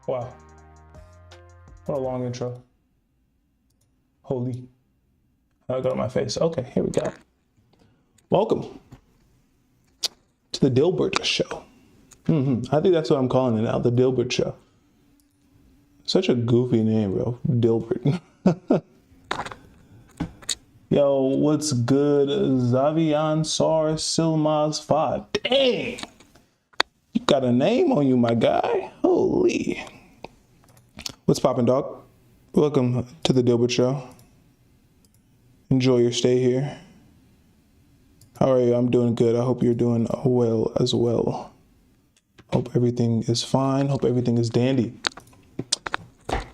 Wow. What a long intro. Holy. I got on my face. Okay, here we go. Welcome to the Dilbert Show. I think that's what I'm calling it now, the Dilbert Show. Such a goofy name, bro. Dilbert. Yo, what's good? Zavian Sar Silmaz 5. Dang! You got a name on you, my guy. Holy. What's poppin', dog? Welcome to the Dilbert Show. Enjoy your stay here. How are you? I'm doing good. I hope you're doing well as well. Hope everything is fine. Hope everything is dandy.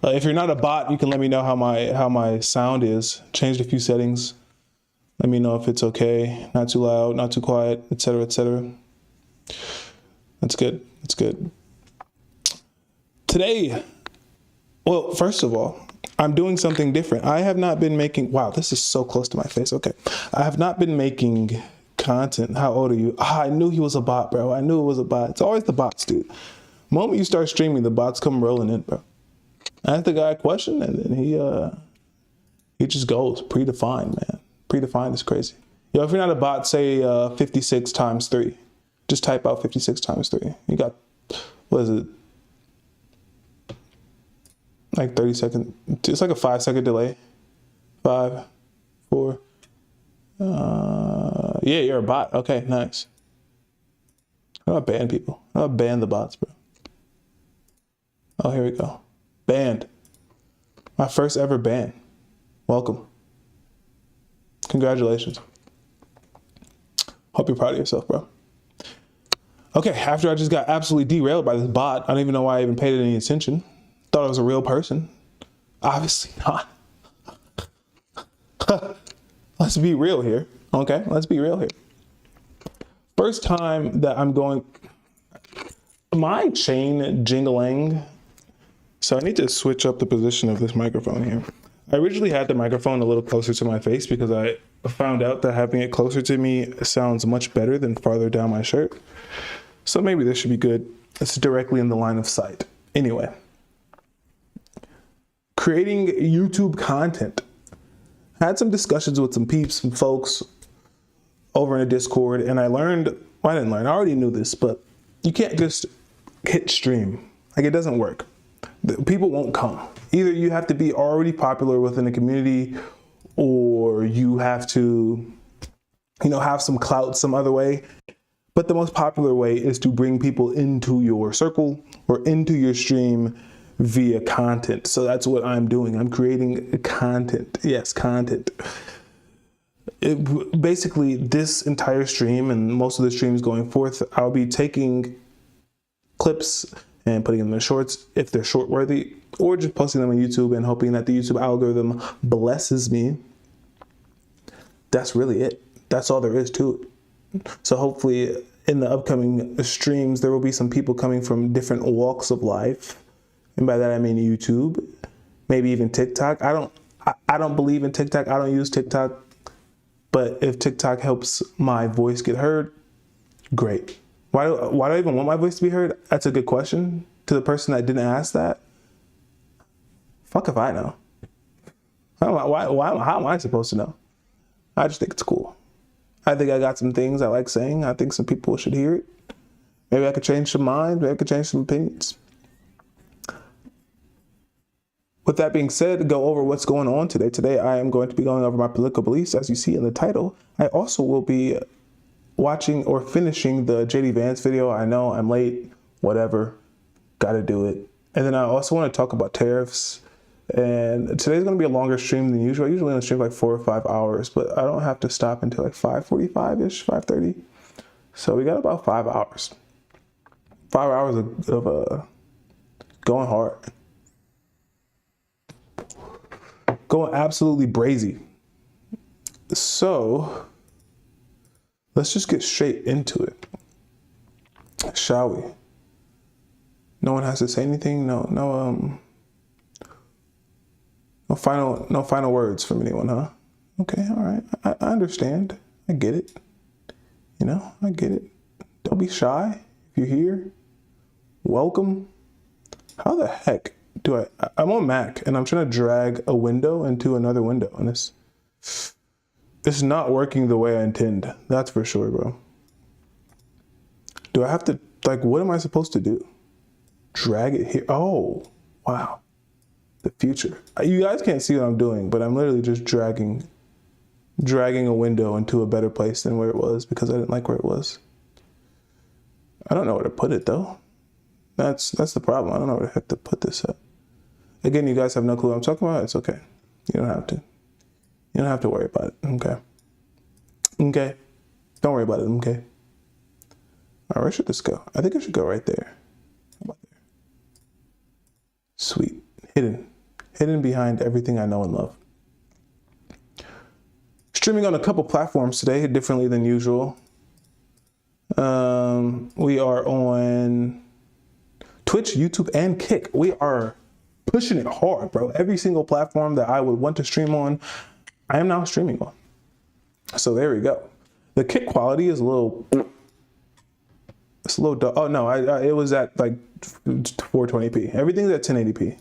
If you're not a bot, you can let me know how my sound is. Changed a few settings. Let me know if it's okay. Not too loud, not too quiet, etc., etc. That's good. That's good. Today, well, first of all, I'm doing something different. I have not been making, wow, this is so close to my face. Okay. I have not been making content. How old are you? I knew he was a bot, bro. I knew it was a bot. It's always the bots, dude. The moment you start streaming, the bots come rolling in, bro. I asked the guy a question and then he just goes predefined, man. Predefined is crazy. Yo, if you're not a bot, say 56 times 3. Just type out 56 times 3. You got, what is it? Like 30 seconds. It's like a 5-second delay. 5, 4. Yeah, you're a bot. Okay, nice. How about ban people? How about ban the bots, bro? Oh, here we go. Banned. My first ever ban. Welcome. Congratulations. Hope you're proud of yourself, bro. Okay, after I just got absolutely derailed by this bot, I don't even know why I even paid it any attention. Thought it was a real person. Obviously not. Let's be real here. Okay, let's be real here. First time that I'm going, my chain jingling. So I need to switch up the position of this microphone here. I originally had the microphone a little closer to my face because I found out that having it closer to me sounds much better than farther down my shirt. So maybe this should be good. It's directly in the line of sight. Anyway, creating YouTube content. I had some discussions with some peeps, some folks over in a Discord, and I learned, well, I didn't learn, I already knew this, but you can't just hit stream. Like, it doesn't work. People won't come. Either you have to be already popular within a community, or you have to, you know, have some clout some other way. But the most popular way is to bring people into your circle or into your stream via content. So that's what I'm doing. I'm creating content. Yes, content. Basically, this entire stream and most of the streams going forth, I'll be taking clips and putting them in shorts if they're short worthy, or just posting them on YouTube and hoping that the YouTube algorithm blesses me. That's really it. That's all there is to it. So hopefully in the upcoming streams, there will be some people coming from different walks of life. And by that, I mean YouTube, maybe even TikTok. I don't believe in TikTok. I don't use TikTok. But if TikTok helps my voice get heard, great. Why do I even want my voice to be heard? That's a good question. To the person that didn't ask that, fuck if I know. How am I supposed to know? I just think it's cool. I think I got some things I like saying. I think some people should hear it. Maybe I could change some minds. Maybe I could change some opinions. With that being said, go over what's going on today. Today, I am going to be going over my political beliefs, as you see in the title. I also will be watching or finishing the JD Vance video. I know I'm late, whatever. got to do it. And then I also want to talk about tariffs. And today's going to be a longer stream than usual. I usually only stream like 4 or 5 hours, but I don't have to stop until like 5:45-ish, 5:30. So we got about 5 hours. 5 hours of going hard. Going absolutely brazy. So let's just get straight into it. Shall we? No one has to say anything. No final words from anyone, huh? Okay, all right. I understand. I get it. I get it. Don't be shy. If you're here, welcome. How the heck do I'm on Mac and I'm trying to drag a window into another window, and it's not working the way I intend. That's for sure, bro. Do I have to, what am I supposed to do? Drag it here? Oh, wow. The future. You guys can't see what I'm doing, but I'm literally just dragging a window into a better place than where it was because I didn't like where it was. I don't know where to put it though. That's the problem. I don't know where the heck to put this at. Again, you guys have no clue what I'm talking about. It's okay. You don't have to. You don't have to worry about it. Okay. Okay. Don't worry about it. Okay. All right, where should this go? I think it should go right there. How about there? Sweet. Hidden behind everything I know and love. Streaming on a couple platforms today, differently than usual. We are on Twitch, YouTube, and Kick. We are pushing it hard, bro. Every single platform that I would want to stream on, I am now streaming on. So there we go. The Kick quality is a little. Oh no, it was at like 420p. Everything's at 1080p.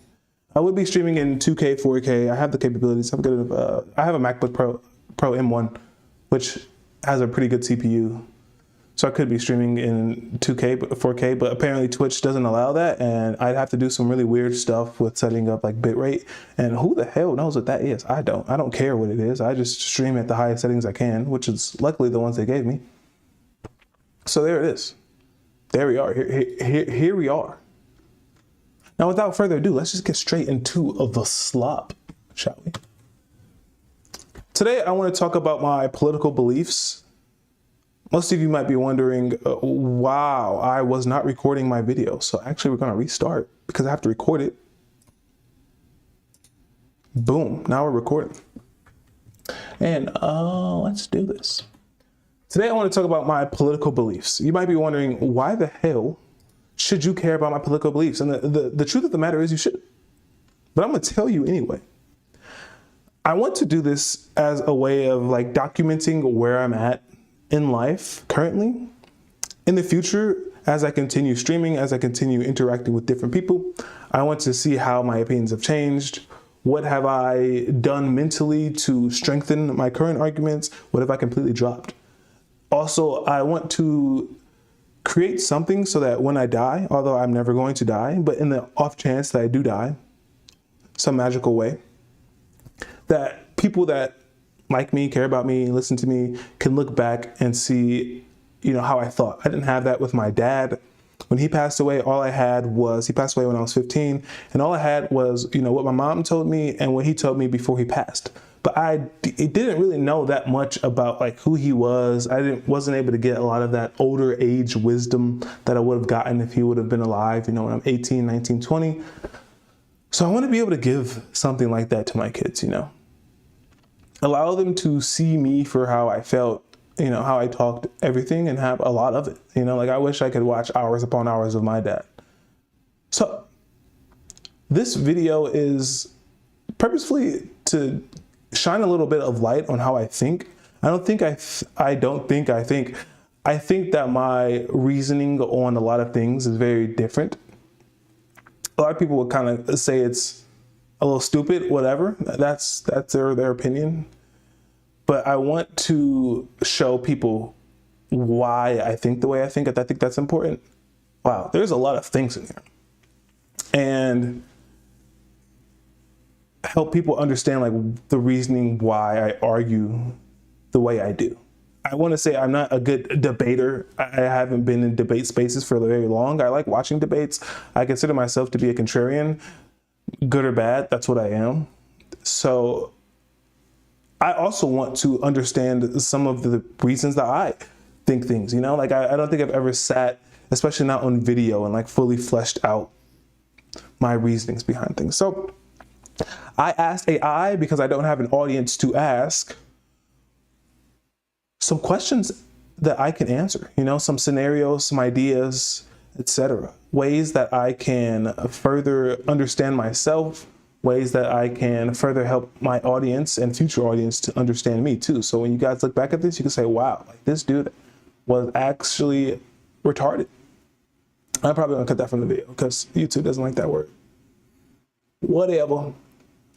I would be streaming in 2K, 4K. I have the capabilities. I have a MacBook Pro M1, which has a pretty good CPU. So I could be streaming in 2K, 4K, but apparently Twitch doesn't allow that. And I'd have to do some really weird stuff with setting up like bitrate. And who the hell knows what that is? I don't care what it is. I just stream at the highest settings I can, which is luckily the ones they gave me. So there it is. There we are. Here we are. Now, without further ado, let's just get straight into the slop, shall we? Today, I want to talk about my political beliefs. Most of you might be wondering, wow, I was not recording my video. So actually, we're going to restart because I have to record it. Boom. Now we're recording. And let's do this. Today, I want to talk about my political beliefs. You might be wondering, why the hell should you care about my political beliefs? And the truth of the matter is you shouldn't. But I'm going to tell you anyway. I want to do this as a way of like documenting where I'm at in life currently. In the future, as I continue streaming, as I continue interacting with different people, I want to see how my opinions have changed. What have I done mentally to strengthen my current arguments? What have I completely dropped? Also, I want to create something so that when I die, although I'm never going to die, but in the off chance that I do die, some magical way, that people that like me, care about me, listen to me, can look back and see, how I thought. I didn't have that with my dad. When he passed away, he passed away when I was 15, and all I had was, what my mom told me and what he told me before he passed. But I didn't really know that much about like who he was. Wasn't able to get a lot of that older age wisdom that I would have gotten if he would have been alive, when I'm 18, 19, 20. So I want to be able to give something like that to my kids, Allow them to see me for how I felt, how I talked, everything, and have a lot of it. I wish I could watch hours upon hours of my dad. So this video is purposefully to shine a little bit of light on how I think. I think that my reasoning on a lot of things is very different. A lot of people would kind of say it's a little stupid, whatever. That's their opinion. But I want to show people why I think the way I think. I think that's important. Wow, there's a lot of things in here. And help people understand like the reasoning why I argue the way I do. I want to say I'm not a good debater. I haven't been in debate spaces for very long. I like watching debates. I consider myself to be a contrarian, good or bad. That's what I am. So I also want to understand some of the reasons that I think things, you know, like I don't think I've ever sat, especially not on video, and like fully fleshed out my reasonings behind things. So I asked AI, because I don't have an audience to ask, some questions that I can answer, you know, some scenarios, some ideas, etc. Ways that I can further understand myself, ways that I can further help my audience and future audience to understand me too. So when you guys look back at this, you can say, wow, like this dude was actually retarded. I'm probably gonna cut that from the video because YouTube doesn't like that word. Whatever. All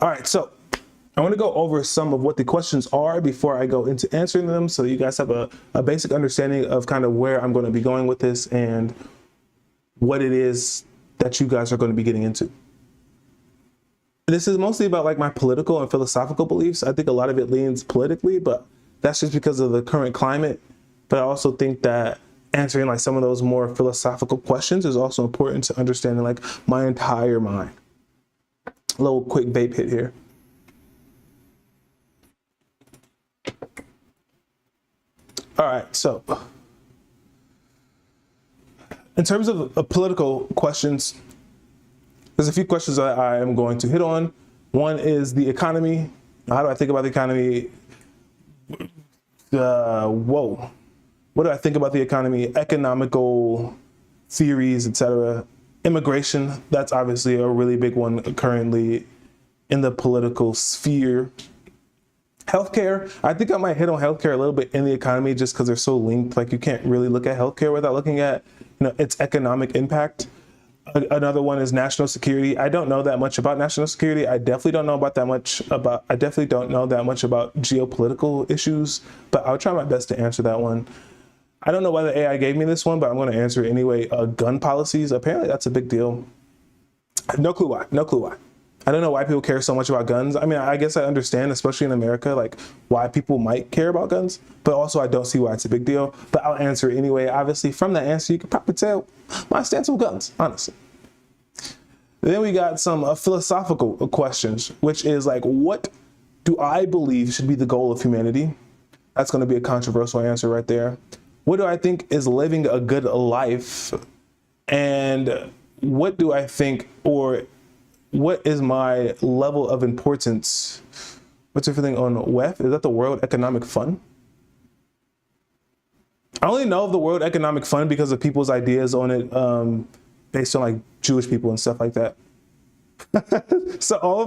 right, so I want to go over some of what the questions are before I go into answering them, so you guys have a basic understanding of kind of where I'm going to be going with this and what it is that you guys are going to be getting into. This is mostly about like my political and philosophical beliefs. I think a lot of it leans politically, but that's just because of the current climate. But I also think that answering like some of those more philosophical questions is also important to understanding like my entire mind. A little quick vape hit here. All right, so in terms of political questions, there's a few questions that I am going to hit on. One is the economy. How do I think about the economy? What do I think about the economy? Economical theories, etc. Immigration, that's obviously a really big one currently in the political sphere. Healthcare, I think I might hit on healthcare a little bit in the economy just because they're so linked. Like you can't really look at healthcare without looking at, you know, its economic impact. Another one is national security. I don't know that much about national security. I definitely don't know that much about geopolitical issues, but I'll try my best to answer that one. I don't know why the AI gave me this one, but I'm going to answer it anyway. Gun policies, apparently that's a big deal. No clue why. I don't know why people care so much about guns. I mean, I guess I understand, especially in America, like why people might care about guns, but also I don't see why it's a big deal, but I'll answer it anyway. Obviously from that answer, you can probably tell my stance on guns, honestly. Then we got some philosophical questions, which is like, what do I believe should be the goal of humanity? That's going to be a controversial answer right there. What do I think is living a good life? And what do I think, or what is my level of importance? What's everything on WEF? Is that the World Economic Fund? I only know of the World Economic Fund because of people's ideas on it, based on like Jewish people and stuff like that. So all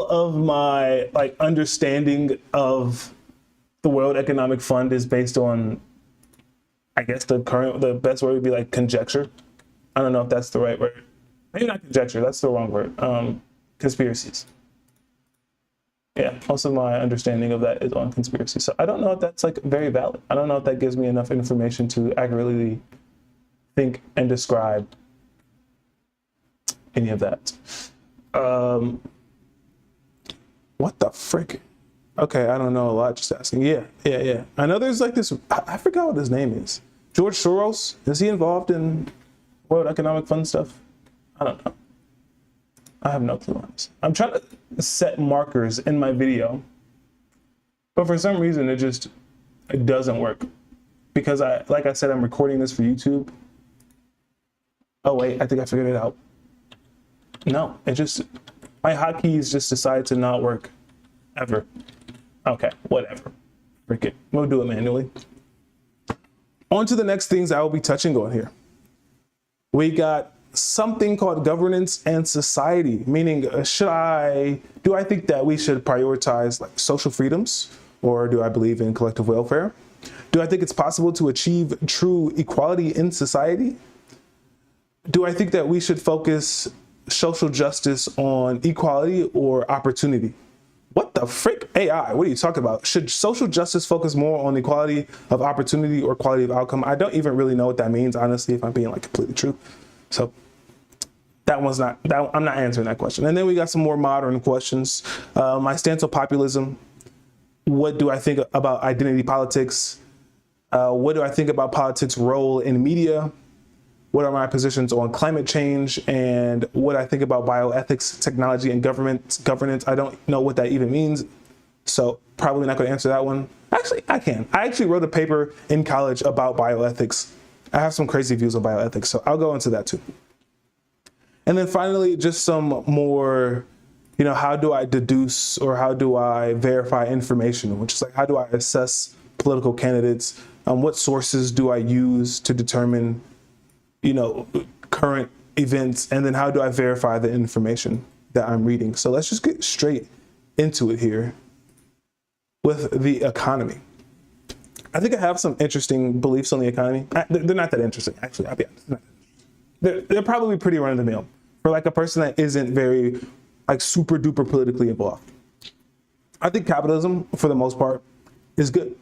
of my like understanding of the World Economic Fund is based on, I guess the best word would be like conjecture. I don't know if that's the right word. Maybe not conjecture, that's the wrong word. Conspiracies. Yeah, most of my understanding of that is on conspiracy. So I don't know if that's like very valid. I don't know if that gives me enough information to accurately think and describe any of that. What the frick? Okay, I don't know a lot, just asking. Yeah. I know there's like this, I forgot what his name is. George Soros, is he involved in World Economic Fund stuff? I don't know. I have no clue on this. I'm trying to set markers in my video, but for some reason it doesn't work. Because like I said, I'm recording this for YouTube. Oh wait, I think I figured it out. No, my hotkeys just decide to not work ever. Okay, whatever. Frick it. We'll do it manually. On to the next things I will be touching on here. We got something called governance and society, meaning do I think that we should prioritize like social freedoms, or do I believe in collective welfare? Do I think it's possible to achieve true equality in society? Do I think that we should focus social justice on equality or opportunity? What the frick? AI, what are you talking about? Should social justice focus more on equality of opportunity or quality of outcome? I don't even really know what that means, honestly, if I'm being like completely true. So I'm not answering that question. And then we got some more modern questions. My stance on populism. what do I think about identity politics? What do I think about politics' role in media? What are my positions on climate change, and what I think about bioethics, technology, and governance? I don't know what that even means, so probably not going to answer that one. Actually, I can. I actually wrote a paper in college about bioethics. I have some crazy views on bioethics, so I'll go into that too. And then finally, just some more, how do I deduce or how do I verify information, which is like, how do I assess political candidates? What sources do I use to determine, current events? And then how do I verify the information that I'm reading? So let's just get straight into it here with the economy. I think I have some interesting beliefs on the economy. They're not that interesting, actually. I'll be honest. They're probably pretty run of the mill for like a person that isn't very like super duper politically involved. I think capitalism, for the most part, is good.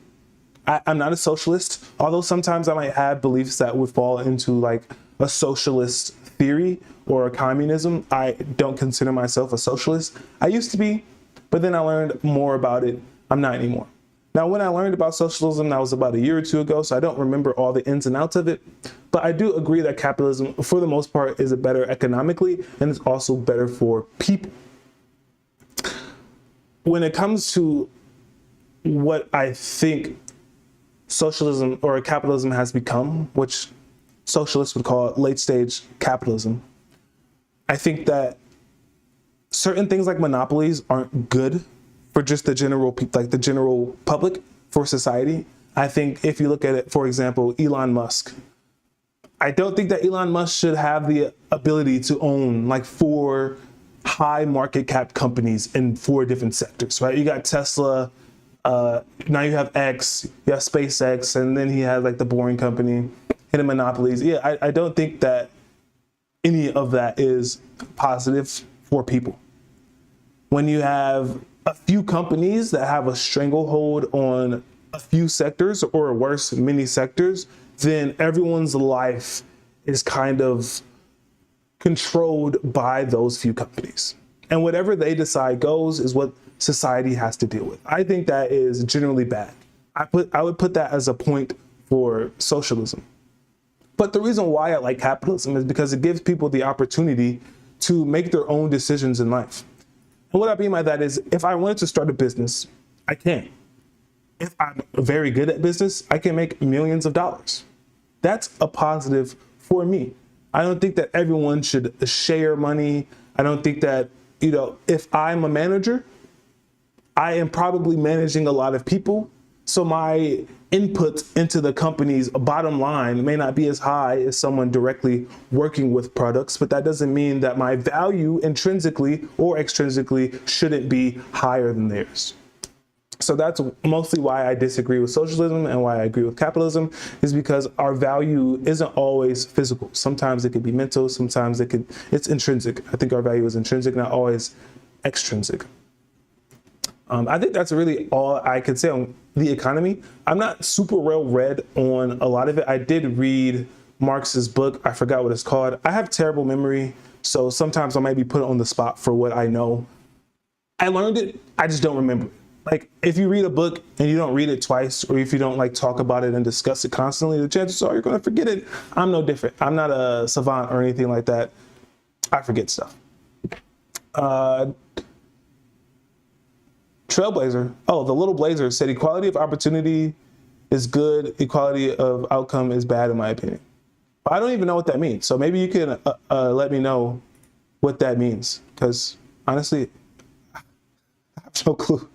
I'm not a socialist, although sometimes I might have beliefs that would fall into like a socialist theory or a communism. I don't consider myself a socialist. I used to be, but then I learned more about it. I'm not anymore. Now, when I learned about socialism, that was about a year or two ago, so I don't remember all the ins and outs of it. But I do agree that capitalism, for the most part, is better economically, and it's also better for people. When it comes to what I think socialism or capitalism has become, which socialists would call late stage capitalism, I think that certain things like monopolies aren't good for just the general public, for society. I think if you look at it, for example, Elon Musk, I don't think that Elon Musk should have the ability to own like 4 high market cap companies in 4 different sectors, right? You got Tesla, now you have X, you have SpaceX, and then he has like the Boring Company and the monopolies. Yeah, I don't think that any of that is positive for people. When you have a few companies that have a stranglehold on a few sectors, or worse, many sectors, then everyone's life is kind of controlled by those few companies. And whatever they decide goes is what society has to deal with. I think that is generally bad. I would put that as a point for socialism. But the reason why I like capitalism is because it gives people the opportunity to make their own decisions in life. And what I mean by that is, if I wanted to start a business, I can. If I'm very good at business, I can make millions of dollars. That's a positive for me. I don't think that everyone should share money. I don't think that, if I'm a manager, I am probably managing a lot of people. So my input into the company's bottom line may not be as high as someone directly working with products, but that doesn't mean that my value intrinsically or extrinsically shouldn't be higher than theirs. So that's mostly why I disagree with socialism and why I agree with capitalism, is because our value isn't always physical. Sometimes it could be mental, sometimes it's intrinsic. I think our value is intrinsic, not always extrinsic. I think that's really all I could say on the economy. I'm not super well read on a lot of it. I did read Marx's book. I forgot what it's called. I have terrible memory, so sometimes I might be put on the spot for what I know. I learned it, I just don't remember it. Like, if you read a book and you don't read it twice, or if you don't like talk about it and discuss it constantly, the chances are you're going to forget it. I'm no different. I'm not a savant or anything like that. I forget stuff. Trailblazer. Oh, the Little Blazer said equality of opportunity is good. Equality of outcome is bad, in my opinion. I don't even know what that means. So maybe you can let me know what that means, because honestly, I have no clue.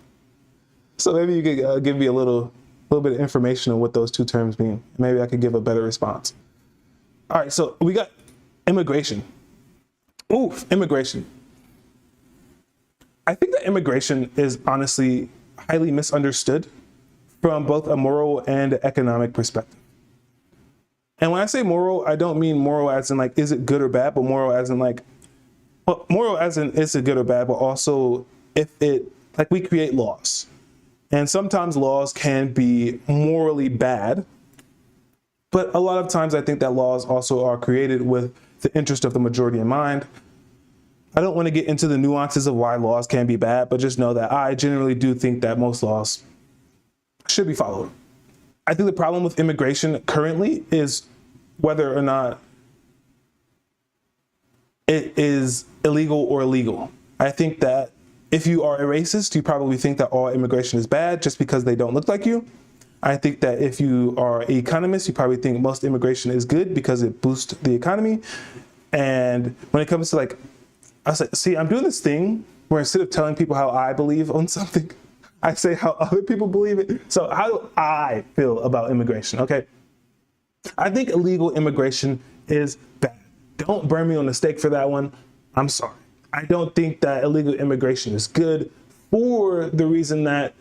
So maybe you could give me a little bit of information on what those two terms mean. Maybe I could give a better response. All right, so we got immigration. Oof, immigration. I think that immigration is honestly highly misunderstood from both a moral and economic perspective. And when I say moral, I don't mean moral as in like, is it good or bad, but moral as in like, well, moral as in is it good or bad, but also if it, like, we create laws. And sometimes laws can be morally bad, but a lot of times I think that laws also are created with the interest of the majority in mind. I don't want to get into the nuances of why laws can be bad, but just know that I generally do think that most laws should be followed. I think the problem with immigration currently is whether or not it is illegal or illegal. I think that if you are a racist, you probably think that all immigration is bad just because they don't look like you. I think that if you are an economist, you probably think most immigration is good because it boosts the economy. And when it comes to like, I say, see, I'm doing this thing where instead of telling people how I believe on something, I say how other people believe it. So how do I feel about immigration? Okay. I think illegal immigration is bad. Don't burn me on the stake for that one. I'm sorry. I don't think that illegal immigration is good for the reason that,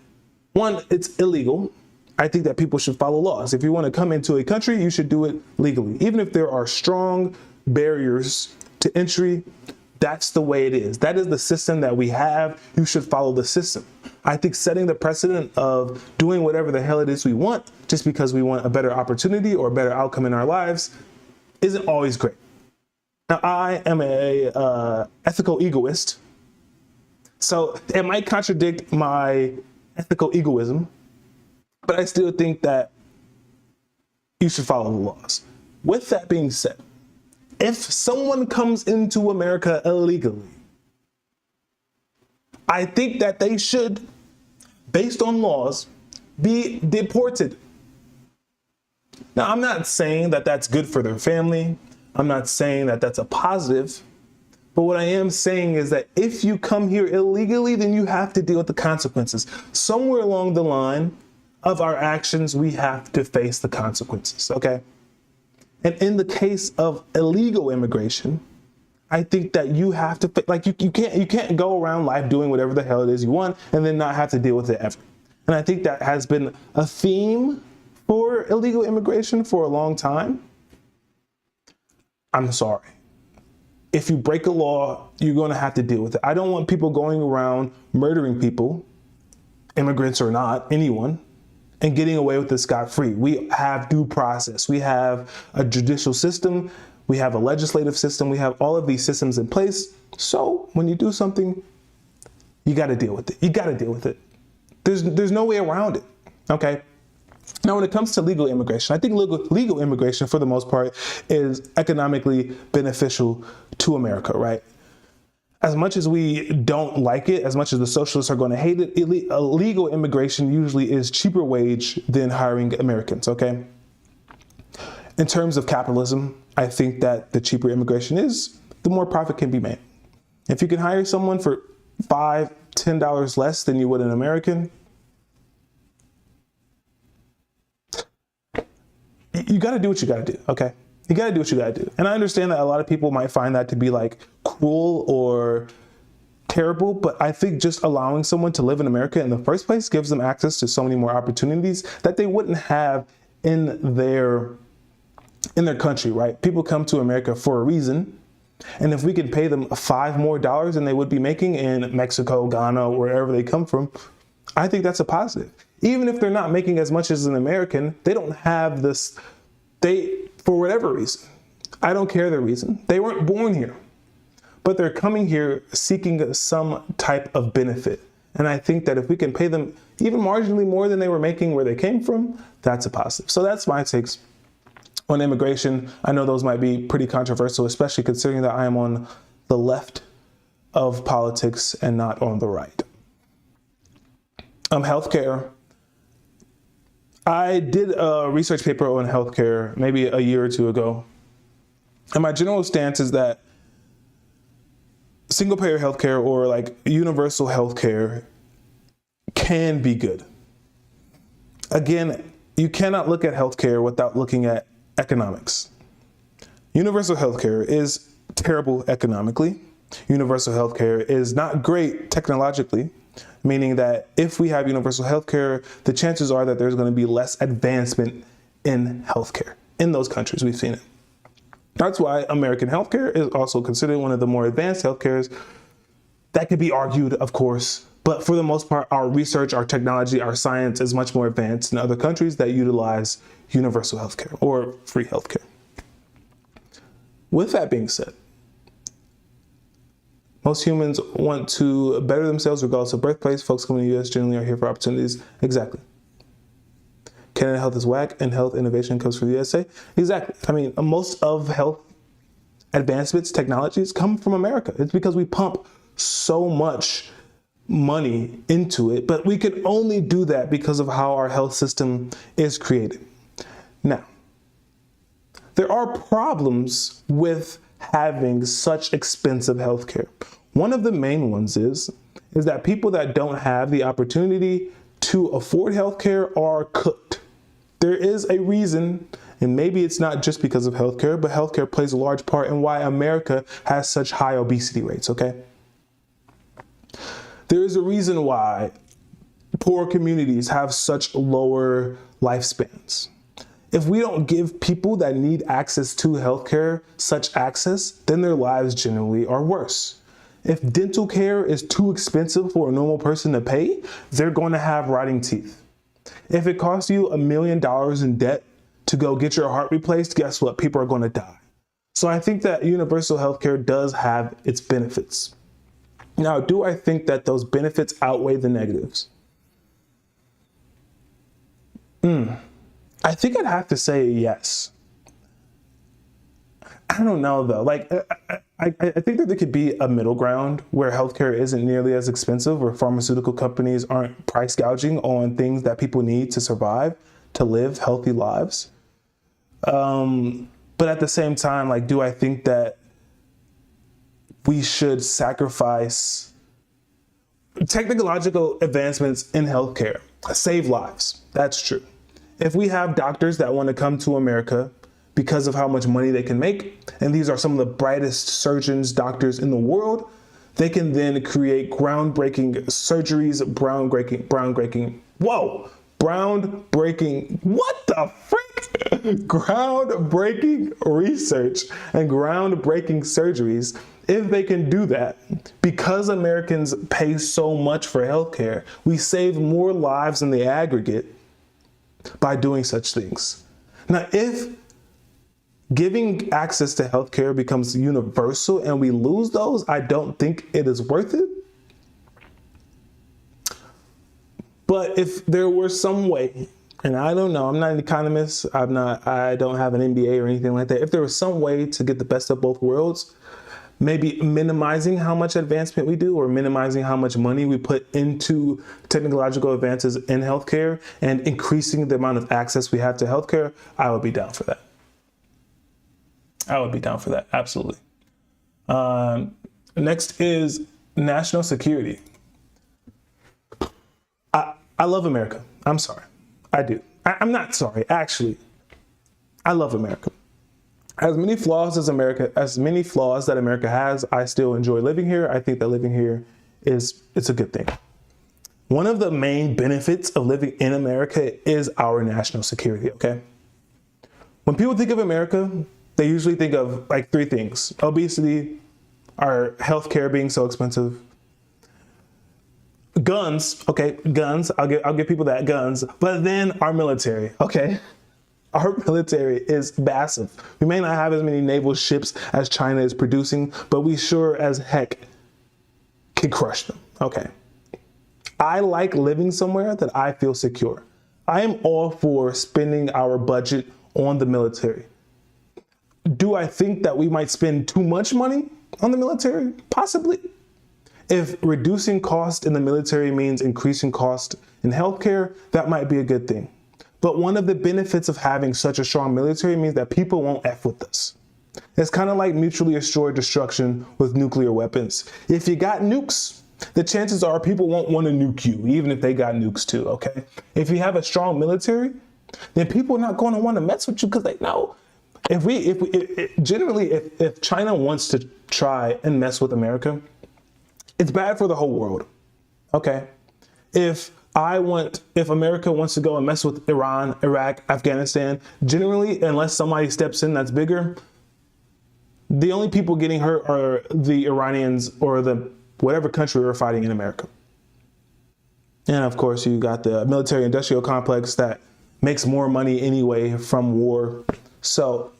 one, it's illegal. I think that people should follow laws. If you want to come into a country, you should do it legally. Even if there are strong barriers to entry, that's the way it is. That is the system that we have. You should follow the system. I think setting the precedent of doing whatever the hell it is we want just because we want a better opportunity or a better outcome in our lives isn't always great. Now, I am a ethical egoist, so it might contradict my ethical egoism, but I still think that you should follow the laws. With that being said, if someone comes into America illegally, I think that they should, based on laws, be deported. Now, I'm not saying that that's good for their family. I'm not saying that that's a positive. But what I am saying is that if you come here illegally, then you have to deal with the consequences. Somewhere along the line of our actions, we have to face the consequences, okay? And in the case of illegal immigration, I think that you have to, like, you can't go around life doing whatever the hell it is you want and then not have to deal with it ever. And I think that has been a theme for illegal immigration for a long time. I'm sorry. If you break a law, you're going to have to deal with it. I don't want people going around murdering people, immigrants or not, anyone, and getting away with this scot-free. We have due process. We have a judicial system. We have a legislative system. We have all of these systems in place. So when you do something, you got to deal with it. You got to deal with it. There's no way around it. Okay. Now, when it comes to legal immigration, I think legal immigration, for the most part, is economically beneficial to America, right? As much as we don't like it, as much as the socialists are going to hate it, illegal immigration usually is cheaper wage than hiring Americans, okay? In terms of capitalism, I think that the cheaper immigration is, the more profit can be made. If you can hire someone for $5, $10 less than you would an American, you got to do what you got to do, okay? You got to do what you got to do. And I understand that a lot of people might find that to be like cruel or terrible, but I think just allowing someone to live in America in the first place gives them access to so many more opportunities that they wouldn't have in their country, right? People come to America for a reason. And if we can pay them $5 more than they would be making in Mexico, Ghana, wherever they come from, I think that's a positive. Even if they're not making as much as an American, they don't have this, for whatever reason, I don't care the reason, they weren't born here, but they're coming here seeking some type of benefit. And I think that if we can pay them even marginally more than they were making where they came from, that's a positive. So that's my takes on immigration. I know those might be pretty controversial, especially considering that I am on the left of politics and not on the right. Healthcare. I did a research paper on healthcare maybe a year or two ago. And my general stance is that single payer healthcare or like universal healthcare can be good. Again, you cannot look at healthcare without looking at economics. Universal healthcare is terrible economically. Universal healthcare is not great technologically, meaning that if we have universal healthcare, the chances are that there's going to be less advancement in healthcare in those countries. We've seen it. That's why American healthcare is also considered one of the more advanced healthcares. That could be argued, of course, but for the most part, our research, our technology, our science is much more advanced in other countries that utilize universal healthcare or free healthcare. With that being said, most humans want to better themselves regardless of birthplace. Folks coming to the U.S. generally are here for opportunities. Exactly. Canada health is whack and health innovation comes from the USA. Exactly. I mean, most of health advancements, technologies come from America. It's because we pump so much money into it, but we can only do that because of how our health system is created. Now, there are problems with having such expensive healthcare. One of the main ones is that people that don't have the opportunity to afford healthcare are cooked. There is a reason, and maybe it's not just because of healthcare, but healthcare plays a large part in why America has such high obesity rates, okay? There is a reason why poor communities have such lower lifespans. If we don't give people that need access to healthcare such access, then their lives generally are worse. If dental care is too expensive for a normal person to pay, they're going to have rotting teeth. If it costs you $1 million in debt to go get your heart replaced, guess what? People are going to die. So I think that universal healthcare does have its benefits. Now, do I think that those benefits outweigh the negatives? I think I'd have to say yes. I don't know though. Like, I think that there could be a middle ground where healthcare isn't nearly as expensive, where pharmaceutical companies aren't price gouging on things that people need to survive, to live healthy lives. But at the same time, like, do I think that we should sacrifice technological advancements in healthcare, save lives? That's true. If we have doctors that want to come to America because of how much money they can make, and these are some of the brightest surgeons, doctors in the world, they can then create groundbreaking surgeries, what the frick? Groundbreaking research and groundbreaking surgeries. If they can do that, because Americans pay so much for healthcare, we save more lives in the aggregate by doing such things. Now, if giving access to healthcare becomes universal and we lose those, I don't think it is worth it. But if there were some way, and I don't know, I'm not an economist, I don't have an MBA or anything like that. If there was some way to get the best of both worlds, maybe minimizing how much advancement we do or minimizing how much money we put into technological advances in healthcare and increasing the amount of access we have to healthcare, I would be down for that. Absolutely. Next is national security. I love America. I'm sorry. I do. I'm not sorry. Actually, I love America. As many flaws that America has, I still enjoy living here. I think that living here it's a good thing. One of the main benefits of living in America is our national security, okay? When people think of America, they usually think of like three things: obesity, our healthcare being so expensive, guns, okay, guns, I'll give people that, guns, but then our military, okay? Our military is massive. We may not have as many naval ships as China is producing, but we sure as heck can crush them, okay? I like living somewhere that I feel secure. I am all for spending our budget on the military. Do I think that we might spend too much money on the military? Possibly. If reducing cost in the military means increasing cost in healthcare, that might be a good thing. But one of the benefits of having such a strong military means that people won't F with us. It's kind of like mutually assured destruction with nuclear weapons. If you got nukes, the chances are people won't want to nuke you, even if they got nukes too, okay? If you have a strong military, then people are not going to want to mess with you because they know. If China wants to try and mess with America, it's bad for the whole world, okay? If America wants to go and mess with Iran, Iraq, Afghanistan, generally, unless somebody steps in that's bigger, the only people getting hurt are the Iranians or the whatever country we're fighting in America. And of course, you got the military industrial complex that makes more money anyway from war. So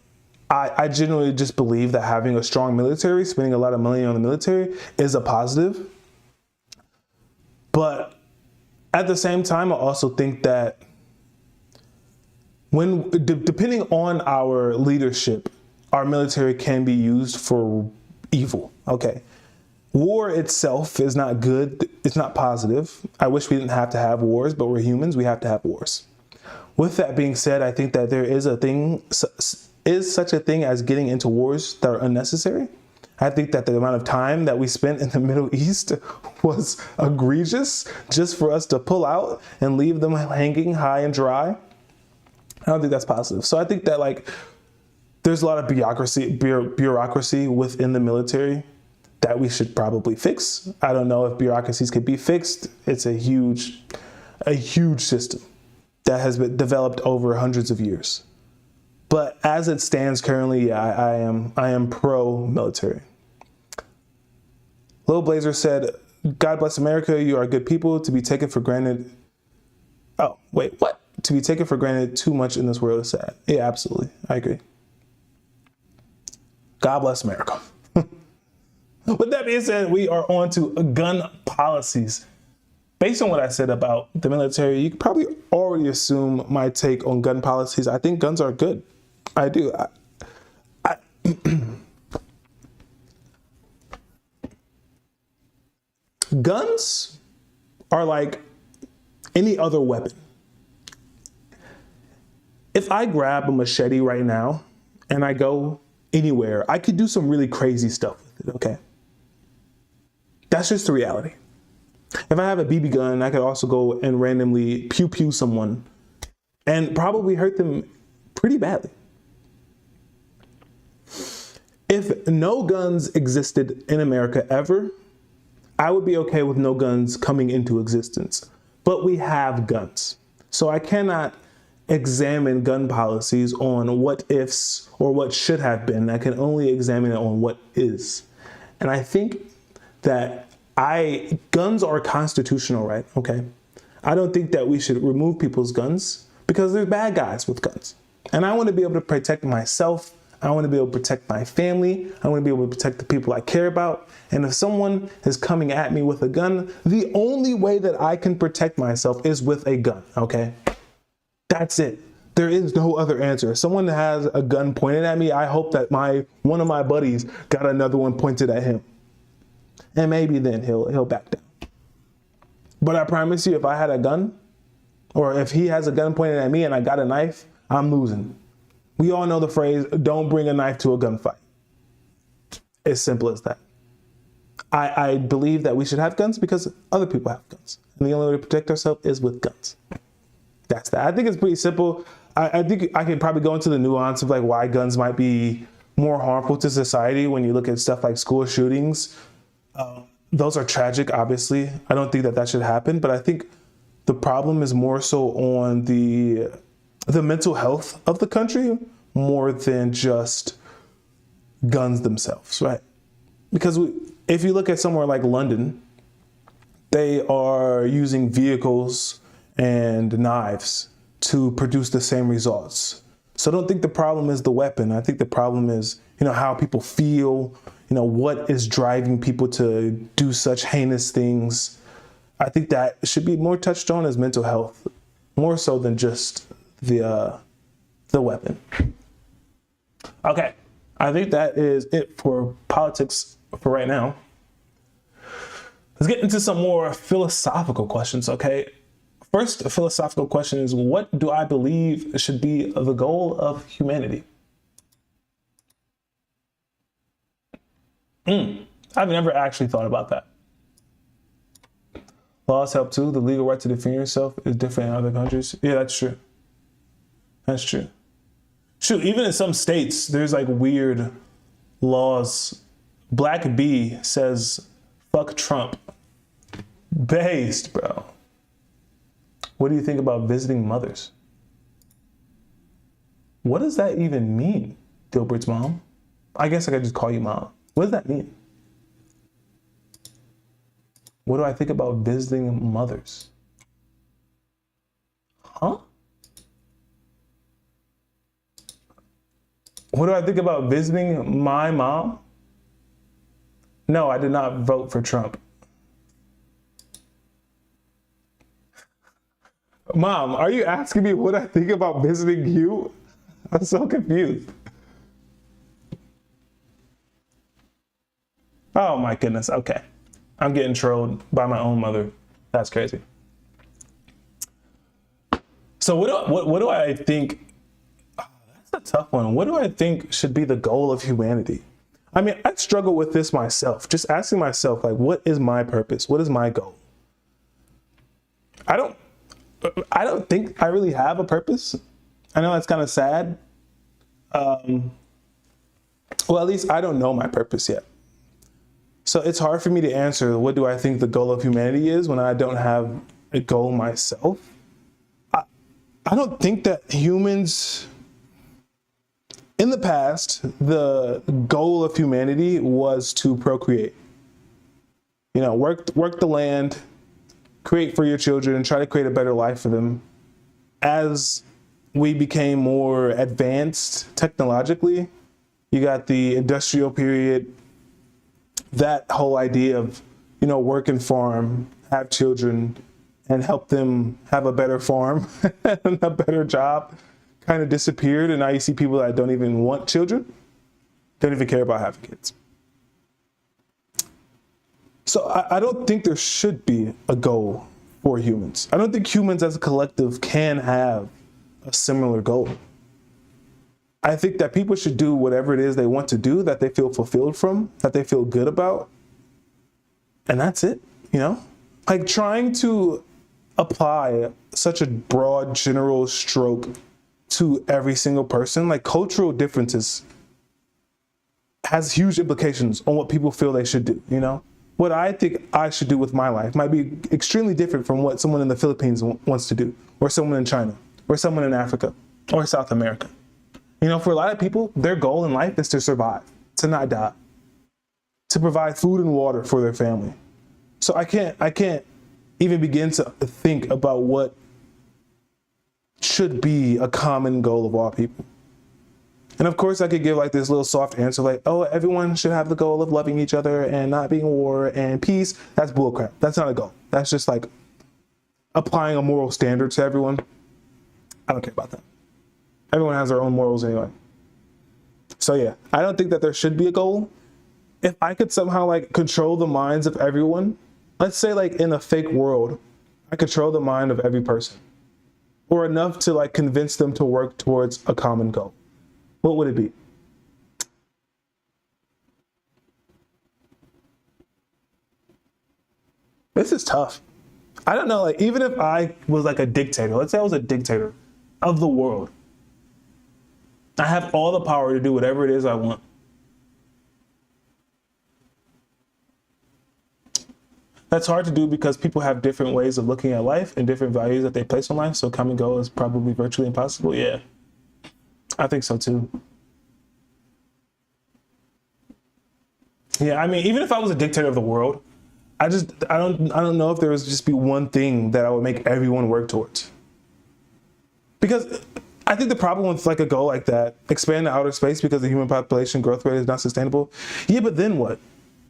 I generally just believe that having a strong military, spending a lot of money on the military is a positive. But at the same time, I also think that depending on our leadership, our military can be used for evil. Okay. War itself is not good. It's not positive. I wish we didn't have to have wars, but we're humans. We have to have wars. With that being said, I think that there is such a thing as getting into wars that are unnecessary. I think that the amount of time that we spent in the Middle East was egregious just for us to pull out and leave them hanging high and dry. I don't think that's positive. So I think that like there's a lot of bureaucracy within the military that we should probably fix. I don't know if bureaucracies could be fixed. It's a huge system that has been developed over hundreds of years. But as it stands currently, I am pro-military. Lil Blazer said, God bless America, you are good people to be taken for granted. Oh, wait, what? To be taken for granted too much in this world is sad. Yeah, absolutely. I agree. God bless America. With that being said, we are on to gun policies. Based on what I said about the military, you can probably already assume my take on gun policies. I think guns are good. I do. Guns are like any other weapon. If I grab a machete right now and I go anywhere, I could do some really crazy stuff with it, okay? That's just the reality. If I have a BB gun, I could also go and randomly pew someone and probably hurt them pretty badly. If no guns existed in America ever, I would be okay with no guns coming into existence. But we have guns. So I cannot examine gun policies on what ifs or what should have been. I can only examine it on what is. And I think that guns are a constitutional right, okay? I don't think that we should remove people's guns because there's bad guys with guns. And I want to be able to protect myself. I want to be able to protect my family. I want to be able to protect the people I care about. And if someone is coming at me with a gun, the only way that I can protect myself is with a gun, okay? That's it. There is no other answer. If someone has a gun pointed at me, I hope that one of my buddies got another one pointed at him. And maybe then he'll back down. But I promise you, if I had a gun, or if he has a gun pointed at me and I got a knife, I'm losing. We all know the phrase, don't bring a knife to a gunfight. As simple as that. I believe that we should have guns because other people have guns. And the only way to protect ourselves is with guns. That's that. I think it's pretty simple. I think I could probably go into the nuance of like why guns might be more harmful to society when you look at stuff like school shootings. Those are tragic, obviously. I don't think that should happen, but I think the problem is more so on the mental health of the country more than just guns themselves, right? Because if you look at somewhere like London, they are using vehicles and knives to produce the same results. So I don't think the problem is the weapon. I think the problem is, how people feel, what is driving people to do such heinous things. I think that should be more touched on as mental health, more so than just the weapon. Okay, I think that is it for politics for right now. Let's get into some more philosophical questions, okay? First philosophical question is, what do I believe should be the goal of humanity? I've never actually thought about that. Laws help too. The legal right to defend yourself is different in other countries. Yeah, that's true. That's true. Shoot, even in some states, there's like weird laws. Black B says, fuck Trump. Based, bro. What do you think about visiting mothers? What does that even mean, Dilbert's mom? I guess I could just call you mom. What does that mean? What do I think about visiting mothers? Huh? What do I think about visiting my mom? No, I did not vote for Trump. Mom, are you asking me what I think about visiting you? I'm so confused. Oh my goodness. Okay. I'm getting trolled by my own mother. That's crazy. So what do I think? Oh, that's a tough one. What do I think should be the goal of humanity? I mean, I struggle with this myself, just asking myself, like, what is my purpose? What is my goal? I don't think I really have a purpose. I know that's kind of sad. Well, at least I don't know my purpose yet. So it's hard for me to answer what do I think the goal of humanity is when I don't have a goal myself. I don't think that humans, in the past, the goal of humanity was to procreate. You know, work the land, create for your children, and try to create a better life for them. As we became more advanced technologically, you got the industrial period, that whole idea of, you know, work and farm, have children, and help them have a better farm and a better job kind of disappeared. And now you see people that don't even want children, don't even care about having kids. So I don't think there should be a goal for humans. I don't think humans as a collective can have a similar goal. I think that people should do whatever it is they want to do, that they feel fulfilled from, that they feel good about. And that's it, you know? Like trying to apply such a broad general stroke to every single person, like cultural differences has huge implications on what people feel they should do, you know? What I think I should do with my life might be extremely different from what someone in the Philippines wants to do, or someone in China, or someone in Africa, or South America. You know, for a lot of people, their goal in life is to survive, to not die, to provide food and water for their family. So I can't even begin to think about what should be a common goal of all people. And of course I could give like this little soft answer like, oh, everyone should have the goal of loving each other and not being war and peace. That's bullcrap. That's not a goal. That's just like applying a moral standard to everyone. I don't care about that. Everyone has their own morals anyway. So yeah, I don't think that there should be a goal. If I could somehow like control the minds of everyone, let's say like in a fake world, I control the mind of every person, or enough to like convince them to work towards a common goal. What would it be? This is tough. I don't know, like even if I was like a dictator, let's say I was a dictator of the world, I have all the power to do whatever it is I want. That's hard to do because people have different ways of looking at life and different values that they place on life. So come and go is probably virtually impossible. Yeah, I think so too. Yeah, I mean, even if I was a dictator of the world, I don't know if there was just be one thing that I would make everyone work towards. Because I think the problem with like a goal like that, expand to outer space because the human population growth rate is not sustainable. Yeah, but then what?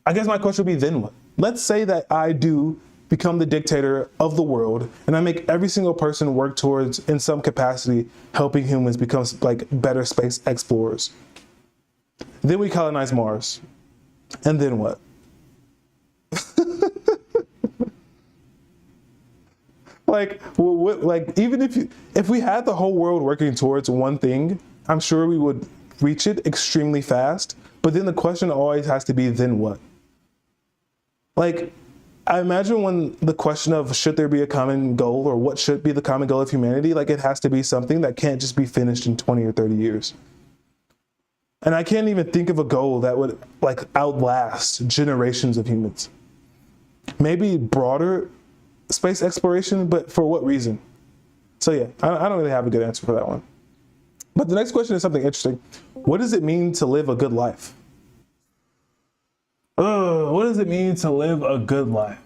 I guess my question would be then what? Let's say that I do become the dictator of the world and I make every single person work towards, in some capacity, helping humans become like better space explorers. Then we colonize Mars. And then what? Like, like even if we had the whole world working towards one thing, I'm sure we would reach it extremely fast. But then the question always has to be, then what? Like, I imagine when the question of should there be a common goal or what should be the common goal of humanity, like it has to be something that can't just be finished in 20 or 30 years. And I can't even think of a goal that would like outlast generations of humans. Maybe broader space exploration, but for what reason? So yeah, I don't really have a good answer for that one. But the next question is something interesting. What does it mean to live a good life? What does it mean to live a good life?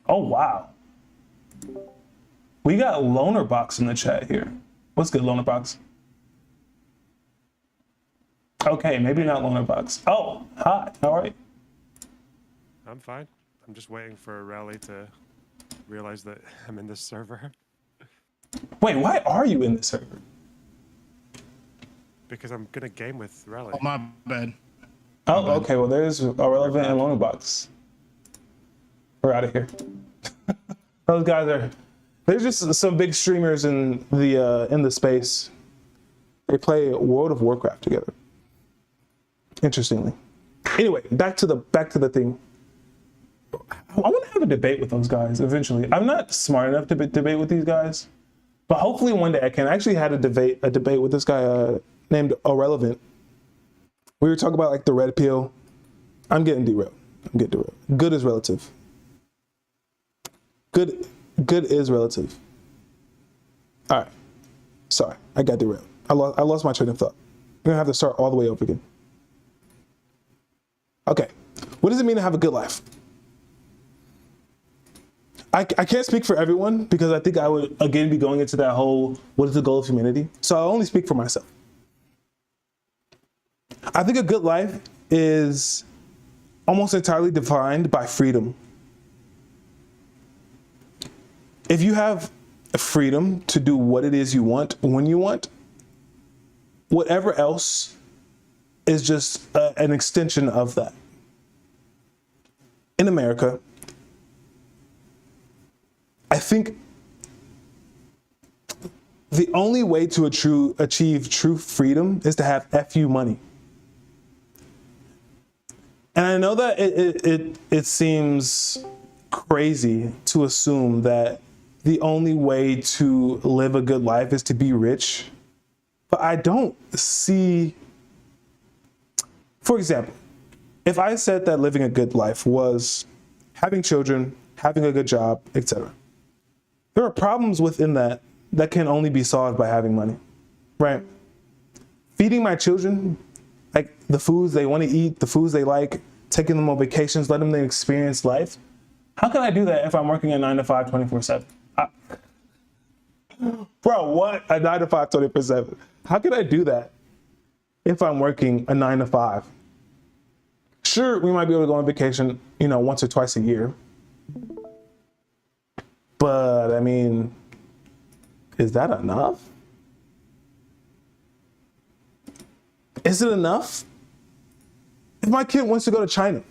Oh, wow. We got Loner Box in the chat here. What's good, Loner Box? Okay, maybe not Loner Box. Oh, hi, how are you? I'm fine. I'm just waiting for a rally to realize that I'm in this server Wait, why are you in this server? because I'm gonna game with Rally. Oh, my bad. Oh, okay. Well, there's Irrelevant and Loner Box. We're out of here. Those guys are. There's just some big streamers in the space. They play World of Warcraft together. Interestingly. Anyway, back to the thing. I want to have a debate with those guys eventually. I'm not smart enough to debate with these guys, but hopefully one day I can. I actually had a debate with this guy named Irrelevant. We were talking about like the red pill. I'm getting derailed. Good is relative. Good is relative. All right. Sorry, I got derailed. I lost my train of thought. I'm gonna have to start all the way over again. Okay. What does it mean to have a good life? I can't speak for everyone because I think I would again be going into that whole what is the goal of humanity? So I'll only speak for myself. I think a good life is almost entirely defined by freedom. If you have freedom to do what it is you want when you want, whatever else is just an extension of that. In America, I think the only way to achieve true freedom is to have FU money. And I know that it seems crazy to assume that the only way to live a good life is to be rich, but I don't see, for example, if I said that living a good life was having children, having a good job, etc., there are problems within that can only be solved by having money, right? Feeding my children, like the foods they want to eat, the foods they like, taking them on vacations, letting them experience life. How can I do that if I'm working a 9 to 5, 24/7? Bro, what? A 9 to 5, 24/7. How can I do that if I'm working a 9 to 5? Sure, we might be able to go on vacation, once or twice a year. But I mean, is that enough? Is it enough? If my kid wants to go to China,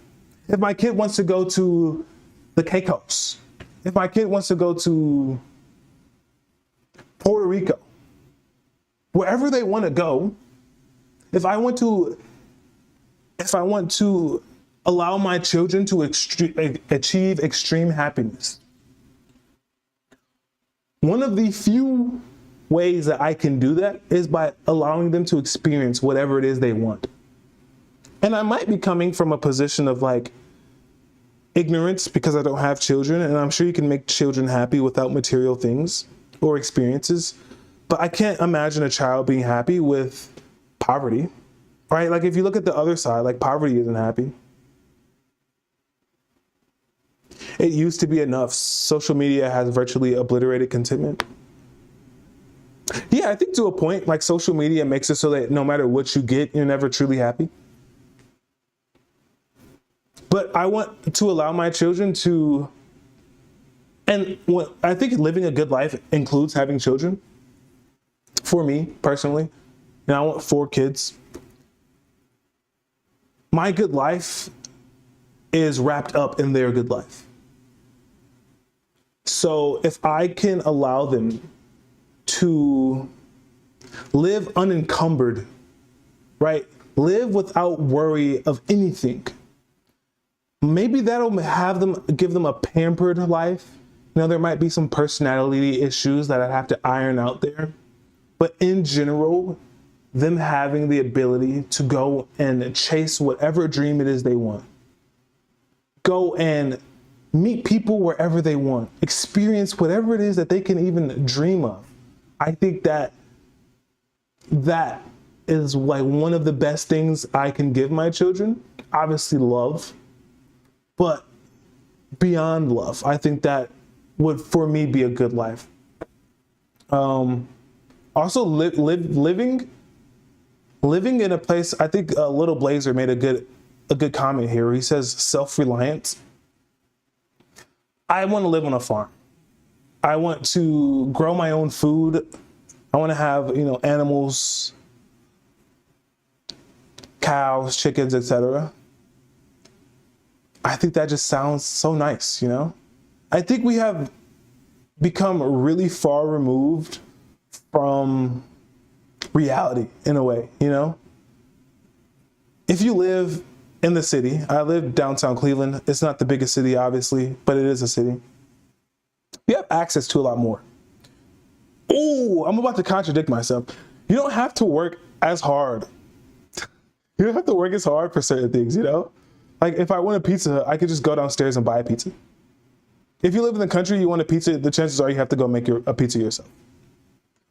if my kid wants to go to the Caicos, if my kid wants to go to Puerto Rico, wherever they want to go, if I want to allow my children to achieve extreme happiness, one of the few ways that I can do that is by allowing them to experience whatever it is they want. And I might be coming from a position of like ignorance because I don't have children, and I'm sure you can make children happy without material things or experiences, but I can't imagine a child being happy with poverty, right? Like if you look at the other side, like poverty isn't happy. It used to be enough. Social media has virtually obliterated contentment. Yeah, I think to a point, like social media makes it so that no matter what you get, you're never truly happy. But I want to allow my children to, and I think living a good life includes having children. For me, personally, and I want 4 kids. My good life is wrapped up in their good life. So if I can allow them to live unencumbered, right? Live without worry of anything. Maybe that'll give them a pampered life. There might be some personality issues that I have to iron out there. But in general, them having the ability to go and chase whatever dream it is they want. Go and meet people wherever they want. Experience whatever it is that they can even dream of. I think that is like one of the best things I can give my children. Obviously love, but beyond love, I think that would for me be a good life. Also living in a place, I think Little Blazer made a good comment here. He says self-reliance. I want to live on a farm. I want to grow my own food. I want to have, animals, cows, chickens, etc. I think that just sounds so nice, I think we have become really far removed from reality in a way, If you live in the city, I live downtown Cleveland. It's not the biggest city, obviously, but it is a city. You have access to a lot more. Oh, I'm about to contradict myself. You don't have to work as hard. You don't have to work as hard for certain things, Like if I want a pizza, I could just go downstairs and buy a pizza. If you live in the country, you want a pizza, the chances are you have to go make a pizza yourself.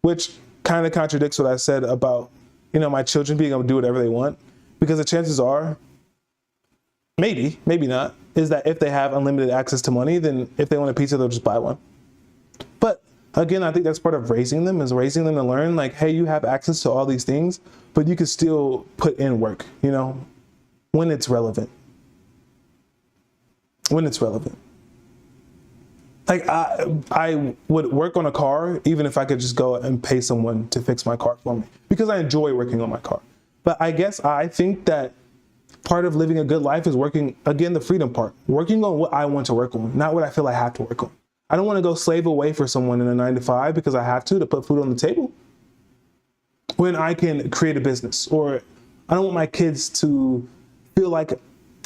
Which kind of contradicts what I said about, my children being able to do whatever they want. Because the chances are, maybe not, is that if they have unlimited access to money, then if they want a pizza, they'll just buy one. But again, I think that's part of raising them to learn, like, hey, you have access to all these things, but you can still put in work, when it's relevant. When it's relevant. Like I would work on a car even if I could just go and pay someone to fix my car for me because I enjoy working on my car. But I think that part of living a good life is working, again, the freedom part, working on what I want to work on, not what I feel I have to work on. I don't want to go slave away for someone in a 9-to-5 because I have to put food on the table when I can create a business. Or I don't want my kids to feel like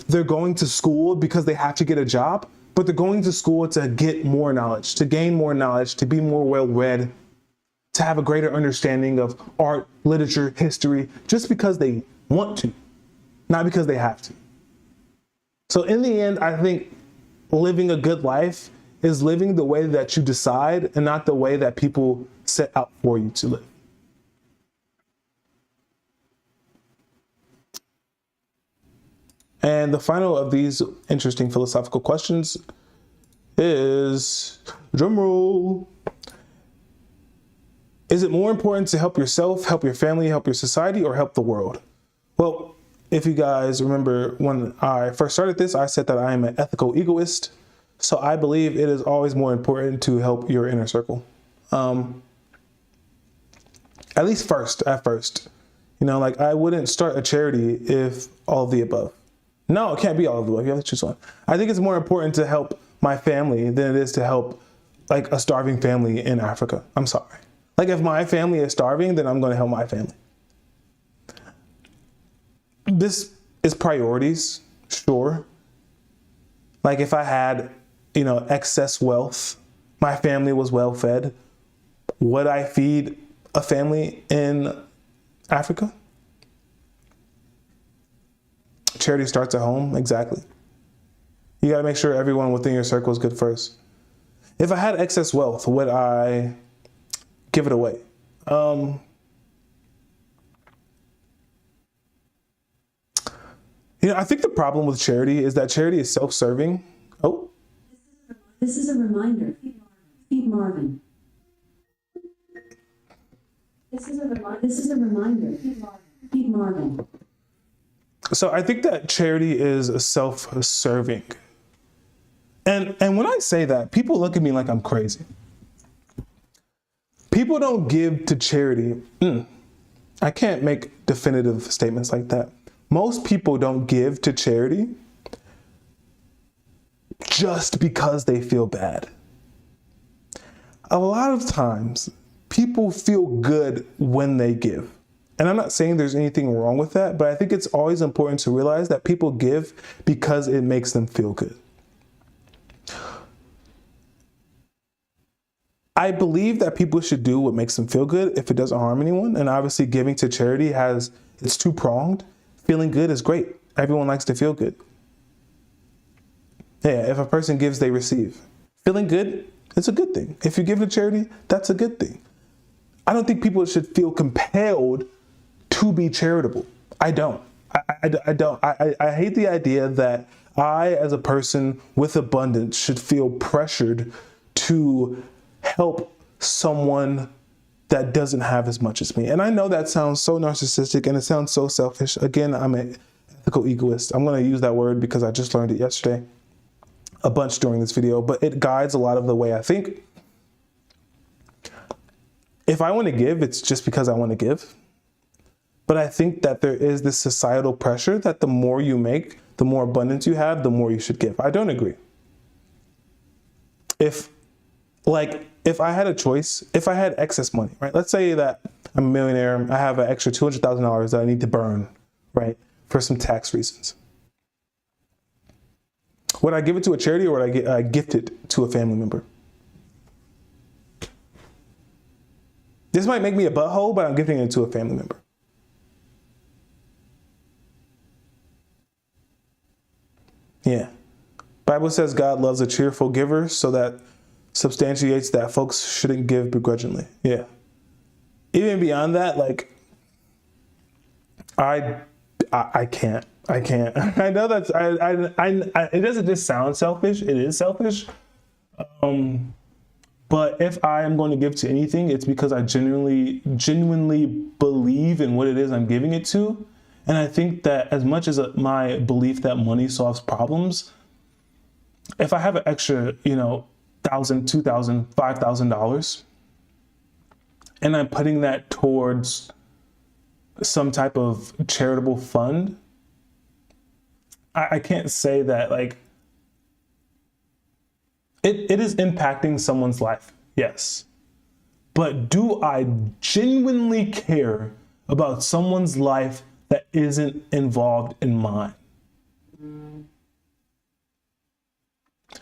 they're going to school because they have to get a job, but they're going to school to get more knowledge, to gain more knowledge, to be more well-read, to have a greater understanding of art, literature, history, just because they want to, not because they have to. So in the end, I think living a good life is living the way that you decide and not the way that people set out for you to live. And the final of these interesting philosophical questions is, drum roll, is it more important to help yourself, help your family, help your society, or help the world? Well, if you guys remember when I first started this, I said that I am an ethical egoist. So I believe it is always more important to help your inner circle. At least at first. Like I wouldn't start a charity if all of the above. No, it can't be all of the above. You have to choose one. I think it's more important to help my family than it is to help like a starving family in Africa. I'm sorry. Like if my family is starving, then I'm going to help my family. This is priorities, sure. Like if I had, excess wealth, my family was well fed, would I feed a family in Africa? Charity starts at home, exactly. You got to make sure everyone within your circle is good first. If I had excess wealth, would I give it away? I think the problem with charity is that charity is self-serving. Oh. This is a reminder. Feed Marvin. This is a reminder. Feed Marvin. So I think that charity is self-serving. And when I say that, people look at me like I'm crazy. People don't give to charity. I can't make definitive statements like that. Most people don't give to charity just because they feel bad. A lot of times, people feel good when they give. And I'm not saying there's anything wrong with that, but I think it's always important to realize that people give because it makes them feel good. I believe that people should do what makes them feel good if it doesn't harm anyone. And obviously giving to charity it's two-pronged. Feeling good is great. Everyone likes to feel good. Yeah, if a person gives, they receive. Feeling good, it's a good thing. If you give to charity, that's a good thing. I don't think people should feel compelled to be charitable. I don't. I don't. I hate the idea that I, as a person with abundance, should feel pressured to help someone that doesn't have as much as me. And I know that sounds so narcissistic and it sounds so selfish. Again, I'm an ethical egoist. I'm going to use that word because I just learned it yesterday a bunch during this video, but it guides a lot of the way I think. if I want to give, it's just because I want to give. But I think that there is this societal pressure that the more you make, the more abundance you have, the more you should give. I don't agree. If I had a choice, if I had excess money, right? Let's say that I'm a millionaire, I have an extra $200,000 that I need to burn, right? For some tax reasons. Would I give it to a charity, or would I gift it to a family member? This might make me a butthole, but I'm gifting it to a family member. Yeah. Bible says God loves a cheerful giver, so that substantiates that folks shouldn't give begrudgingly. Yeah. Even beyond that, like, I can't. I know that's, it doesn't just sound selfish. It is selfish. But if I am going to give to anything, it's because I genuinely believe in what it is I'm giving it to. And I think that as much as my belief that money solves problems, if I have an extra, $1,000, $2,000, $5,000, and I'm putting that towards some type of charitable fund, I can't say that, like, it is impacting someone's life, yes. But do I genuinely care about someone's life that isn't involved in mine?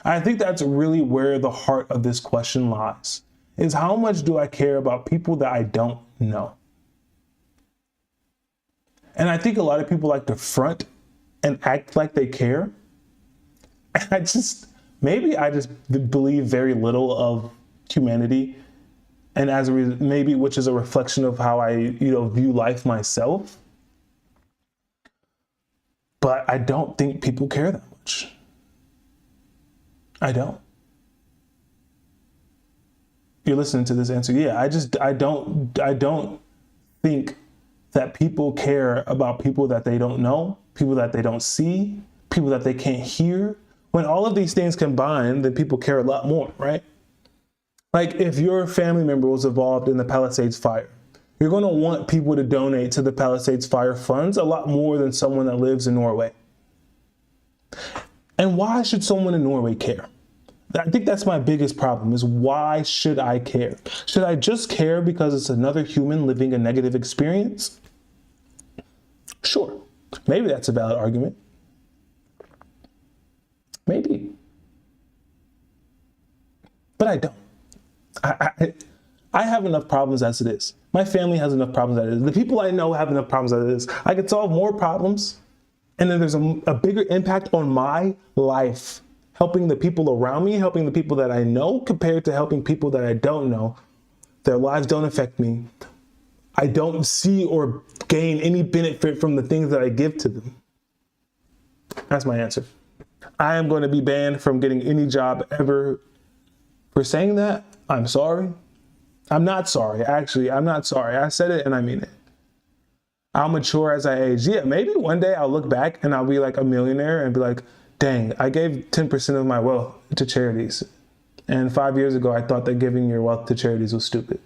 I think that's really where the heart of this question lies, is how much do I care about people that I don't know? And I think a lot of people like to front and act like they care. And maybe I just believe very little of humanity, and maybe which is a reflection of how I, view life myself. But I don't think people care that much. I don't. You're listening to this answer. Yeah, I don't think that people care about people that they don't know, people that they don't see, people that they can't hear. When all of these things combine, then people care a lot more, right? Like, if your family member was involved in the Palisades fire, you're going to want people to donate to the Palisades fire funds a lot more than someone that lives in Norway. And why should someone in Norway care? I think that's my biggest problem, is why should I care? Should I just care because it's another human living a negative experience? Sure, maybe that's a valid argument. Maybe. But I don't. I have enough problems as it is. My family has enough problems as it is. The people I know have enough problems as it is. I could solve more problems, and then there's a bigger impact on my life, helping the people around me, helping the people that I know, compared to helping people that I don't know. Their lives don't affect me. I don't see or gain any benefit from the things that I give to them. That's my answer. I am going to be banned from getting any job ever for saying that. I'm sorry. I'm not sorry. Actually, I'm not sorry. I said it and I mean it. I'll mature as I age. Yeah, maybe one day I'll look back and I'll be like a millionaire and be like, dang, I gave 10% of my wealth to charities. And 5 years ago, I thought that giving your wealth to charities was stupid.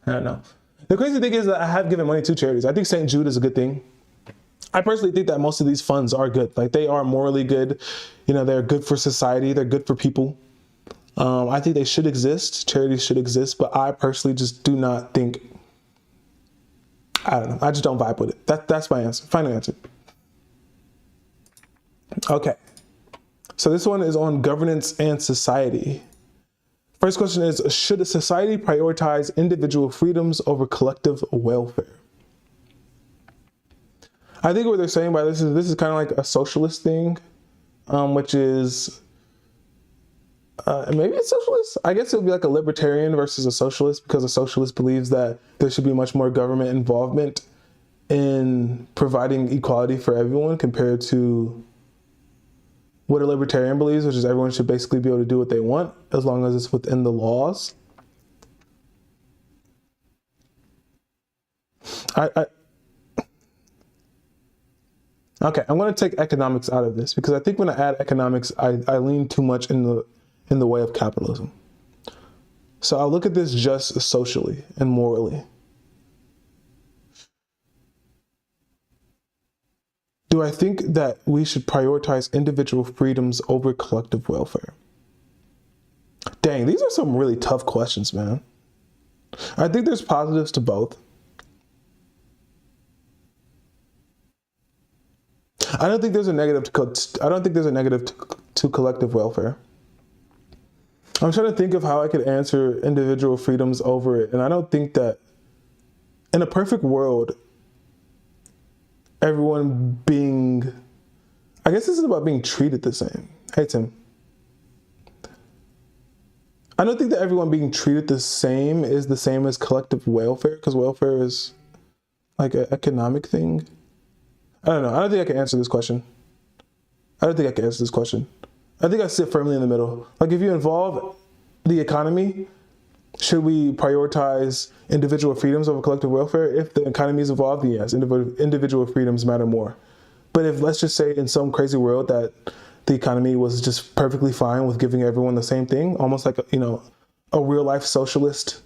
I don't know. The crazy thing is that I have given money to charities. I think St. Jude is a good thing. I personally think that most of these funds are good. Like, they are morally good. They're good for society. They're good for people. I think they should exist. Charities should exist. But I personally just do not think, I don't know. I just don't vibe with it. That's my answer. Final answer. Okay. So this one is on governance and society. First question is, should a society prioritize individual freedoms over collective welfare? I think what they're saying by this is kind of like a socialist thing, which is, maybe it's socialist. I guess it would be like a libertarian versus a socialist, because a socialist believes that there should be much more government involvement in providing equality for everyone, compared to what a libertarian believes, which is everyone should basically be able to do what they want as long as it's within the laws. Okay, I'm going to take economics out of this, because I think when I add economics, I lean too much in the way of capitalism. So I'll look at this just socially and morally. Do I think that we should prioritize individual freedoms over collective welfare? Dang, these are some really tough questions, man. I think there's positives to both. I don't think there's a negative to collective welfare. I'm trying to think of how I could answer individual freedoms over it, and I don't think that in a perfect world, everyone being, I guess this is about being treated the same. Hey, Tim. I don't think that everyone being treated the same is the same as collective welfare, because welfare is like an economic thing. I don't know. I don't think I can answer this question. I think I sit firmly in the middle. Like, if you involve the economy, should we prioritize individual freedoms over collective welfare? If the economy is involved, then yes, individual freedoms matter more. But if, let's just say, in some crazy world that the economy was just perfectly fine with giving everyone the same thing, almost like a real life socialist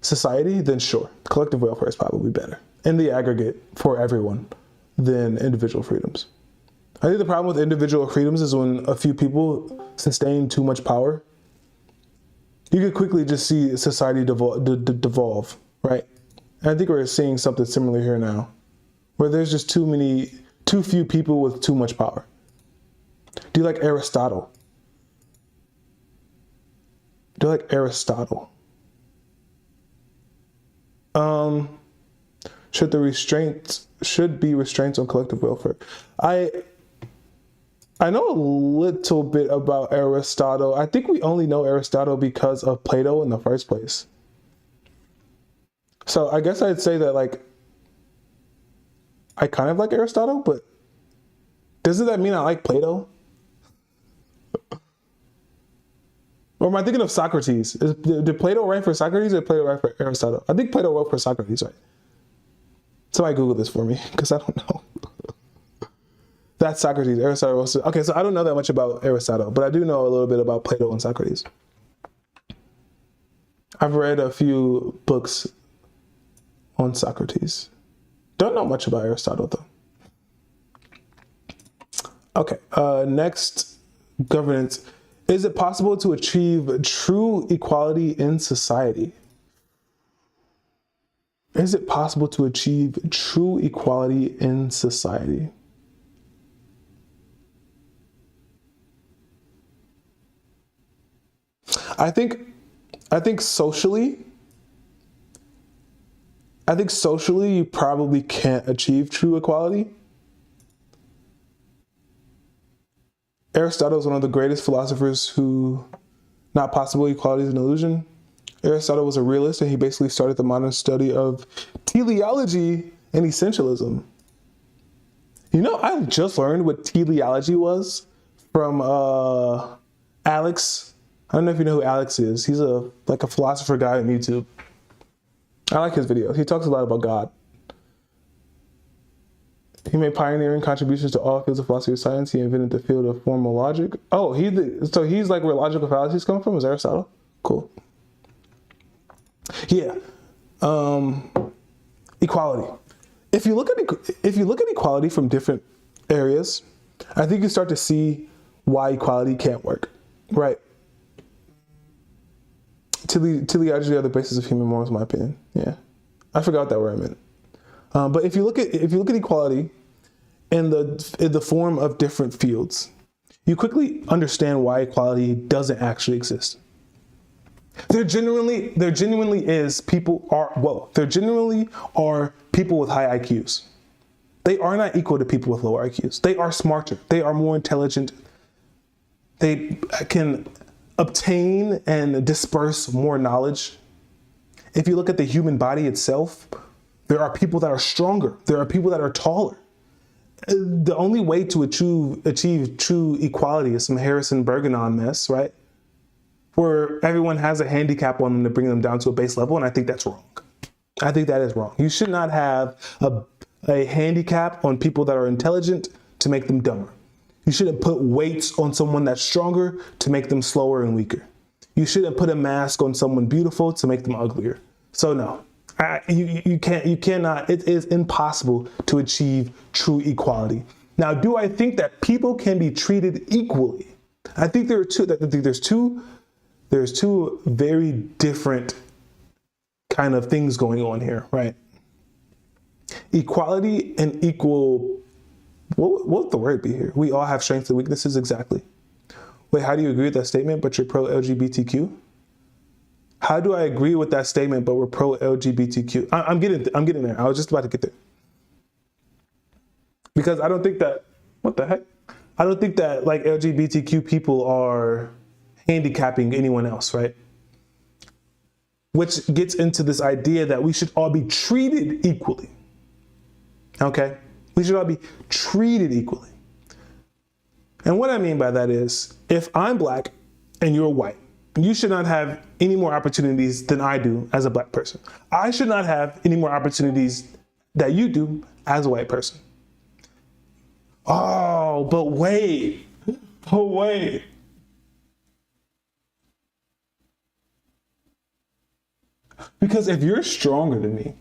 society, then sure, collective welfare is probably better in the aggregate for everyone than individual freedoms. I think the problem with individual freedoms is when a few people sustain too much power, you could quickly just see society devolve, right? And I think we're seeing something similar here now, where there's just too few people with too much power. Do you like Aristotle? Should be restraints on collective welfare. I know a little bit about Aristotle. I think we only know Aristotle because of Plato in the first place. So I guess I'd say that, like, I kind of like Aristotle, but doesn't that mean I like Plato? Or am I thinking of Socrates? Did Plato write for Socrates or Plato write for Aristotle? I think Plato wrote for Socrates, right? Somebody Google this for me, because I don't know. That's Socrates. Aristotle wrote. Okay, so I don't know that much about Aristotle, but I do know a little bit about Plato and Socrates. I've read a few books on Socrates. Don't know much about Aristotle, though. Okay, next, governance. Is it possible to achieve true equality in society? Is it possible to achieve true equality in society? I think socially you probably can't achieve true equality. Aristotle is one of the greatest philosophers who, not possible equality is an illusion. Aristotle was a realist, and he basically started the modern study of teleology and essentialism. You know, I just learned what teleology was from Alex. I don't know if you know who Alex is. He's a philosopher guy on YouTube. I like his videos. He talks a lot about God. He made pioneering contributions to all fields of philosophy and science. He invented the field of formal logic. Oh, so he's like where logical fallacies come from, is Aristotle? Cool. Yeah. Equality. If you look at equality from different areas, I think you start to see why equality can't work, right? Teleology are the basis of human morals, in my opinion. Yeah, I forgot that word I meant. But if you look at equality in the form of different fields, you quickly understand why equality doesn't actually exist. There genuinely are people with high IQs. They are not equal to people with lower IQs. They are smarter. They are more intelligent. They can obtain and disperse more knowledge. If you look at the human body itself, there are people that are stronger. There are people that are taller. The only way to achieve true equality is some Harrison Bergeron mess, right? Where everyone has a handicap on them to bring them down to a base level, and I think that's wrong. I think that is wrong. You should not have a handicap on people that are intelligent to make them dumber. You shouldn't put weights on someone that's stronger to make them slower and weaker. You shouldn't put a mask on someone beautiful to make them uglier. So no, you cannot, it is impossible to achieve true equality. Now, do I think that people can be treated equally? I think there's two very different kind of things going on here, right? Equality and equal, what would the word be here? We all have strengths and weaknesses, exactly. Wait, how do you agree with that statement, but you're pro-LGBTQ? How do I agree with that statement, but we're pro-LGBTQ? I'm getting there. I was just about to get there. Because I don't think that, what the heck? I don't think that like LGBTQ people are handicapping anyone else, right? Which gets into this idea that we should all be treated equally. Okay? We should all be treated equally. And what I mean by that is, if I'm black and you're white, you should not have any more opportunities than I do as a black person. I should not have any more opportunities that you do as a white person. Oh, but wait. Because if you're stronger than me,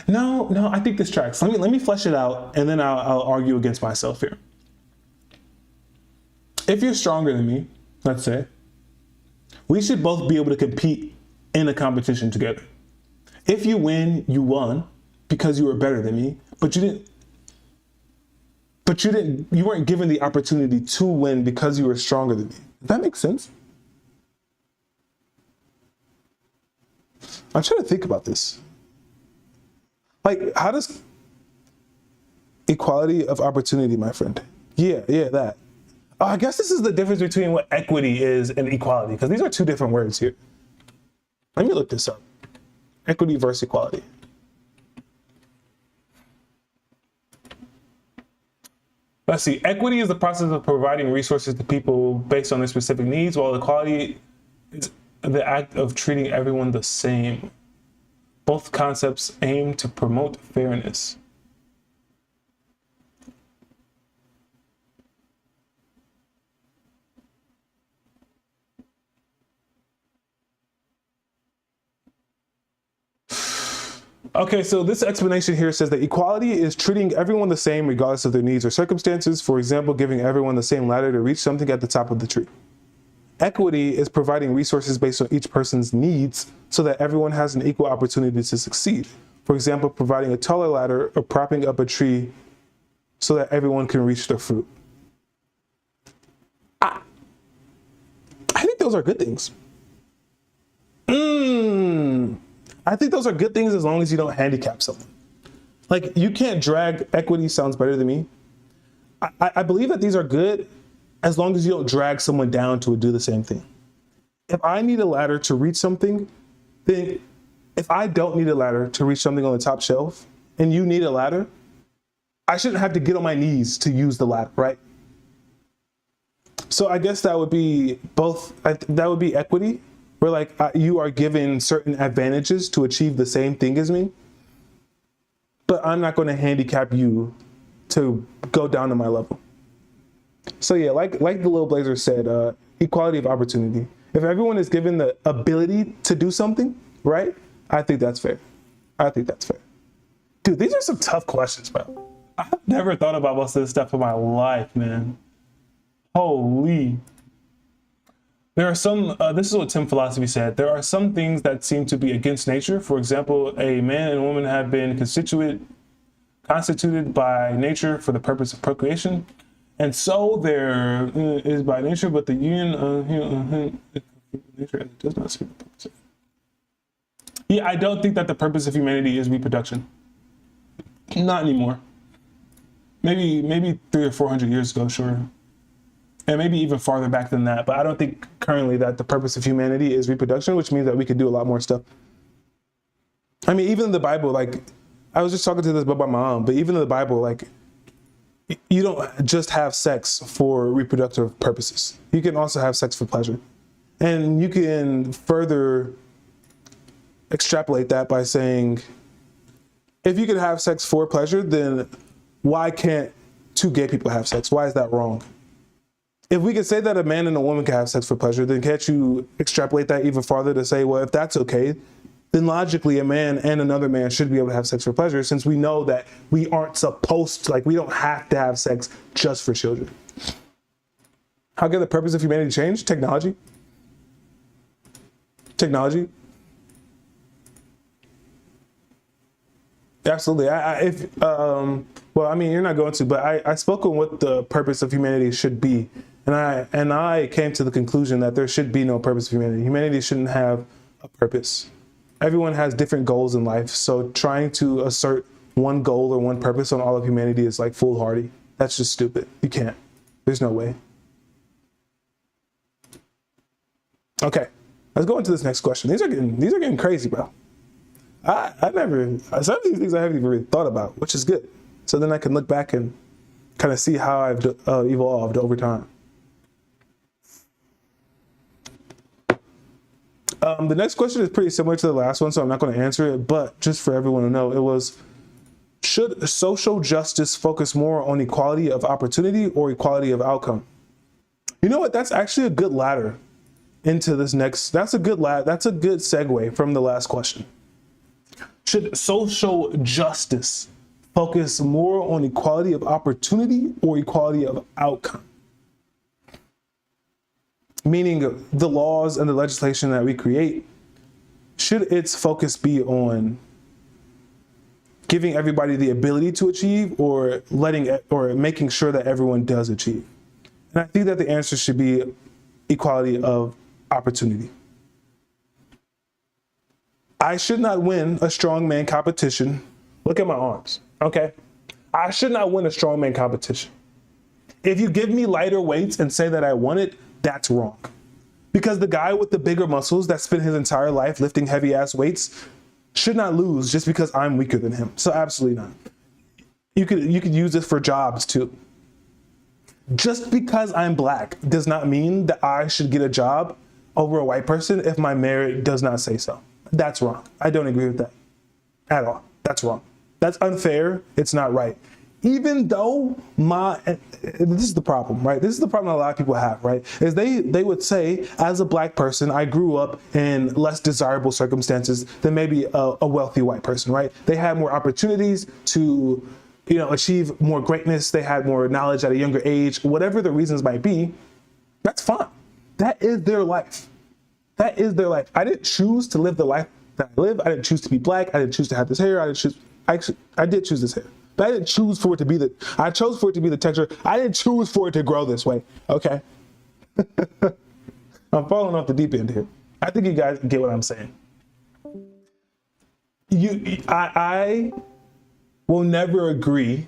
no, I think this tracks. Let me flesh it out, and then I'll argue against myself here. If you're stronger than me, let's say, we should both be able to compete in a competition together. If you win, you won because you were better than me, but you weren't given the opportunity to win because you were stronger than me. Does that make sense? I'm trying to think about this. Like, how does equality of opportunity, my friend? Yeah, that. Oh, I guess this is the difference between what equity is and equality, because these are two different words here. Let me look this up. Equity versus equality. Let's see. Equity is the process of providing resources to people based on their specific needs, while equality is the act of treating everyone the same. Both concepts aim to promote fairness. Okay, so this explanation here says that equality is treating everyone the same regardless of their needs or circumstances. For example, giving everyone the same ladder to reach something at the top of the tree. Equity is providing resources based on each person's needs so that everyone has an equal opportunity to succeed. For example, providing a taller ladder or propping up a tree so that everyone can reach the fruit. I think those are good things. I think those are good things as long as you don't handicap someone. Like, you can't drag, equity sounds better than me. I believe that these are good as long as you don't drag someone down to do the same thing. If I need a ladder to reach something, then if I don't need a ladder to reach something on the top shelf and you need a ladder, I shouldn't have to get on my knees to use the ladder, right? So I guess that would be both, that would be equity, where like you are given certain advantages to achieve the same thing as me, but I'm not going to handicap you to go down to my level. So yeah, like the Little Blazer said, equality of opportunity. If everyone is given the ability to do something, right? I think that's fair. Dude, these are some tough questions, bro. I've never thought about most of this stuff in my life, man. Holy. There are some, this is what Tim Philosophy said. There are some things that seem to be against nature. For example, a man and woman have been constituted by nature for the purpose of procreation. And so there is by nature, but the union of nature does not serve the purpose of. Yeah, I don't think that the purpose of humanity is reproduction. Not anymore. Maybe 300 or 400 years ago, sure. And maybe even farther back than that. But I don't think currently that the purpose of humanity is reproduction, which means that we could do a lot more stuff. I mean, even in the Bible, like, I was just talking to this about my mom, but even in the Bible, like, you don't just have sex for reproductive purposes. You can also have sex for pleasure. And you can further extrapolate that by saying, if you can have sex for pleasure, then why can't two gay people have sex? Why is that wrong? if we could say that a man and a woman can have sex for pleasure, then can't you extrapolate that even farther to say, well, if that's okay, then logically a man and another man should be able to have sex for pleasure, since we know that we aren't supposed to, like, we don't have to have sex just for children. How can the purpose of humanity change? Technology. Technology. Absolutely. Well, I mean, you're not going to, but I spoke on what the purpose of humanity should be. And I came to the conclusion that there should be no purpose of humanity. Humanity shouldn't have a purpose. Everyone has different goals in life. So trying to assert one goal or one purpose on all of humanity is like foolhardy. That's just stupid. You can't. There's no way. Okay, let's go into this next question. These are getting crazy, bro. Some of these things I haven't even really thought about, which is good. So then I can look back and kind of see how I've evolved over time. The next question is pretty similar to the last one, so I'm not going to answer it, but just for everyone to know, it was, should social justice focus more on equality of opportunity or equality of outcome? You know what? That's actually a good ladder into this next. That's a good segue from the last question. Should social justice focus more on equality of opportunity or equality of outcome? Meaning the laws and the legislation that we create, should its focus be on giving everybody the ability to achieve or making sure that everyone does achieve? And I think that the answer should be equality of opportunity. I should not win a strongman competition. Look at my arms, okay? I should not win a strongman competition. If you give me lighter weights and say that I won it, that's wrong. Because the guy with the bigger muscles that spent his entire life lifting heavy ass weights should not lose just because I'm weaker than him. So absolutely not. You could use this for jobs too. Just because I'm black does not mean that I should get a job over a white person if my merit does not say so. That's wrong. I don't agree with that at all. That's wrong. That's unfair. It's not right. Even though this is the problem, right? This is the problem a lot of people have, right? Is they would say, as a black person, I grew up in less desirable circumstances than maybe a wealthy white person, right? They had more opportunities to, achieve more greatness. They had more knowledge at a younger age. Whatever the reasons might be, that's fine. That is their life. That is their life. I didn't choose to live the life that I live. I didn't choose to be black. I didn't choose to have this hair. I did choose this hair. But I didn't choose for it to be I chose for it to be the texture. I didn't choose for it to grow this way. Okay. I'm falling off the deep end here. I think you guys get what I'm saying. I will never agree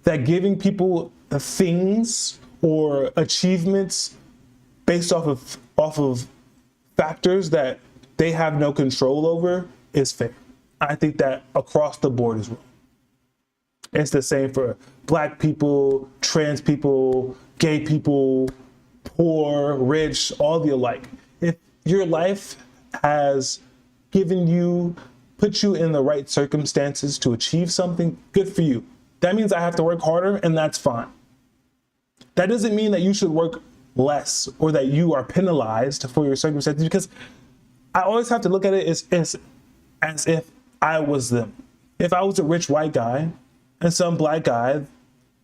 that giving people things or achievements based off of factors that they have no control over is fair. I think that across the board is wrong. It's the same for black people, trans people, gay people, poor, rich, all the alike. If your life has put you in the right circumstances to achieve something, good for you. That means I have to work harder, and that's fine. That doesn't mean that you should work less or that you are penalized for your circumstances, because I always have to look at it as if I was them. If I was a rich white guy and some black guy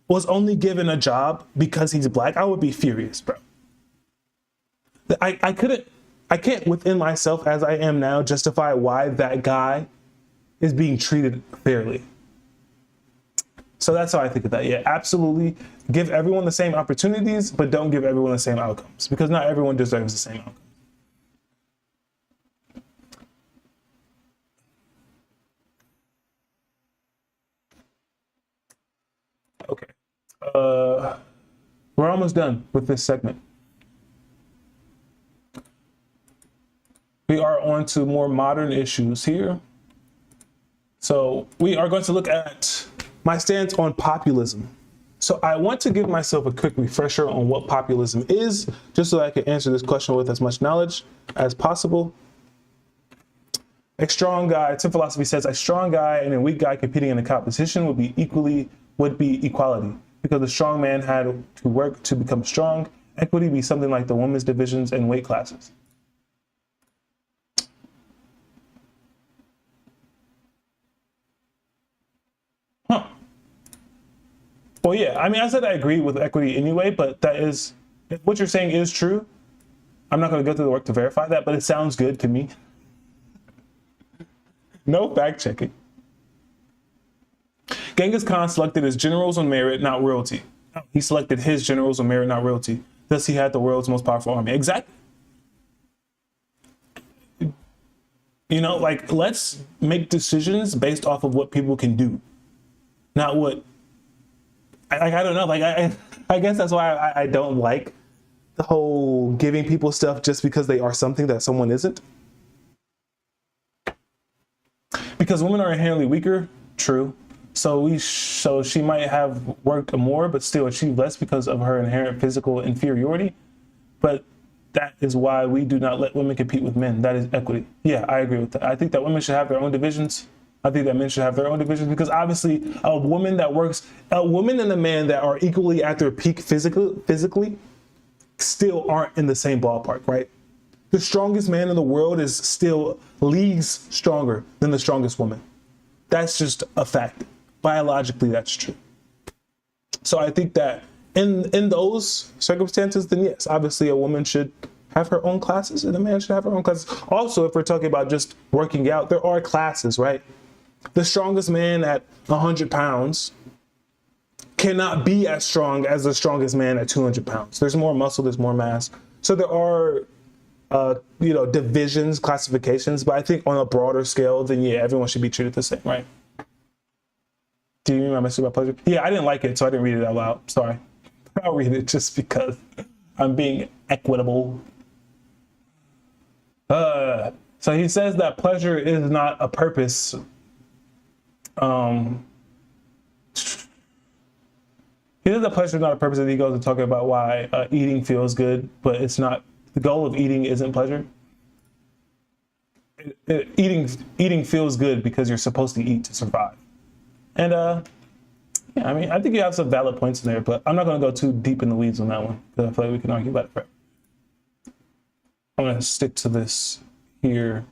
was only given a job because he's black, I would be furious, bro. I can't within myself as I am now justify why that guy is being treated fairly. So that's how I think of that. Yeah, absolutely. Give everyone the same opportunities, but don't give everyone the same outcomes, because not everyone deserves the same outcomes. Okay. We're almost done with this segment. We are on to more modern issues here. So we are going to look at my stance on populism. So I want to give myself a quick refresher on what populism is, just so I can answer this question with as much knowledge as possible. A strong guy, Tim Philosophy says, a strong guy and a weak guy competing in a competition would be equality. because the strong man had to work to become strong. Equity be something like the women's divisions and weight classes. Huh. Well, yeah, I mean, I said I agree with equity anyway, but that is, if what you're saying is true, I'm not going to go through the work to verify that, but it sounds good to me. No fact checking. Genghis Khan selected his generals on merit, not royalty. He selected his generals on merit, not royalty. Thus, he had the world's most powerful army. Exactly. You know, like, let's make decisions based off of what people can do, not what. I don't know. Like, I guess that's why I don't like the whole giving people stuff just because they are something that someone isn't. Because women are inherently weaker, true. So she might have worked more, but still achieved less because of her inherent physical inferiority. But that is why we do not let women compete with men. That is equity. Yeah, I agree with that. I think that women should have their own divisions. I think that men should have their own divisions because obviously a woman and a man that are equally at their peak physically still aren't in the same ballpark, right? The strongest man in the world is still leagues stronger than the strongest woman. That's just a fact. Biologically, that's true. So I think that in those circumstances, then yes, obviously a woman should have her own classes and a man should have her own classes. Also, if we're talking about just working out, there are classes, right? The strongest man at 100 pounds cannot be as strong as the strongest man at 200 pounds. There's more muscle, there's more mass. So there are, divisions, classifications, but I think on a broader scale, then yeah, everyone should be treated the same, right? Do you remember my message about pleasure? Yeah, I didn't like it, so I didn't read it out loud. Sorry. I'll read it just because I'm being equitable. So he says that pleasure is not a purpose. He says that pleasure is not a purpose, and he goes to talk about why eating feels good, but it's not. The goal of eating isn't pleasure. Eating feels good because you're supposed to eat to survive. And yeah, I mean, I think you have some valid points in there, but I'm not going to go too deep in the weeds on that one because I feel like we can argue about it forever. I'm going to stick to this here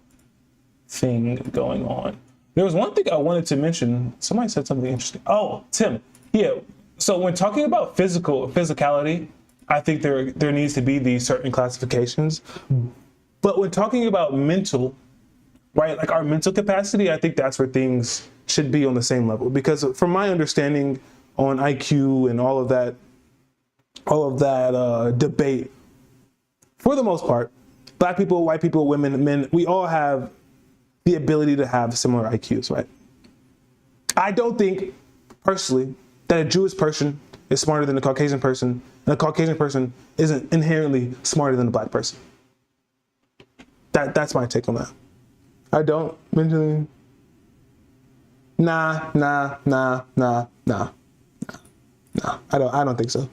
thing going on. There was one thing I wanted to mention. Somebody said something interesting. Oh, Tim. Yeah. So when talking about physicality, I think there needs to be these certain classifications. But when talking about mental, right, like our mental capacity, I think that's where things should be on the same level. Because from my understanding on IQ and all of that debate, for the most part, Black people, white people, women, men, we all have the ability to have similar IQs, right? I don't think, personally, that a Jewish person is smarter than a Caucasian person, and a Caucasian person isn't inherently smarter than a Black person. That's my take on that. I don't mentally. Nah. I don't think so.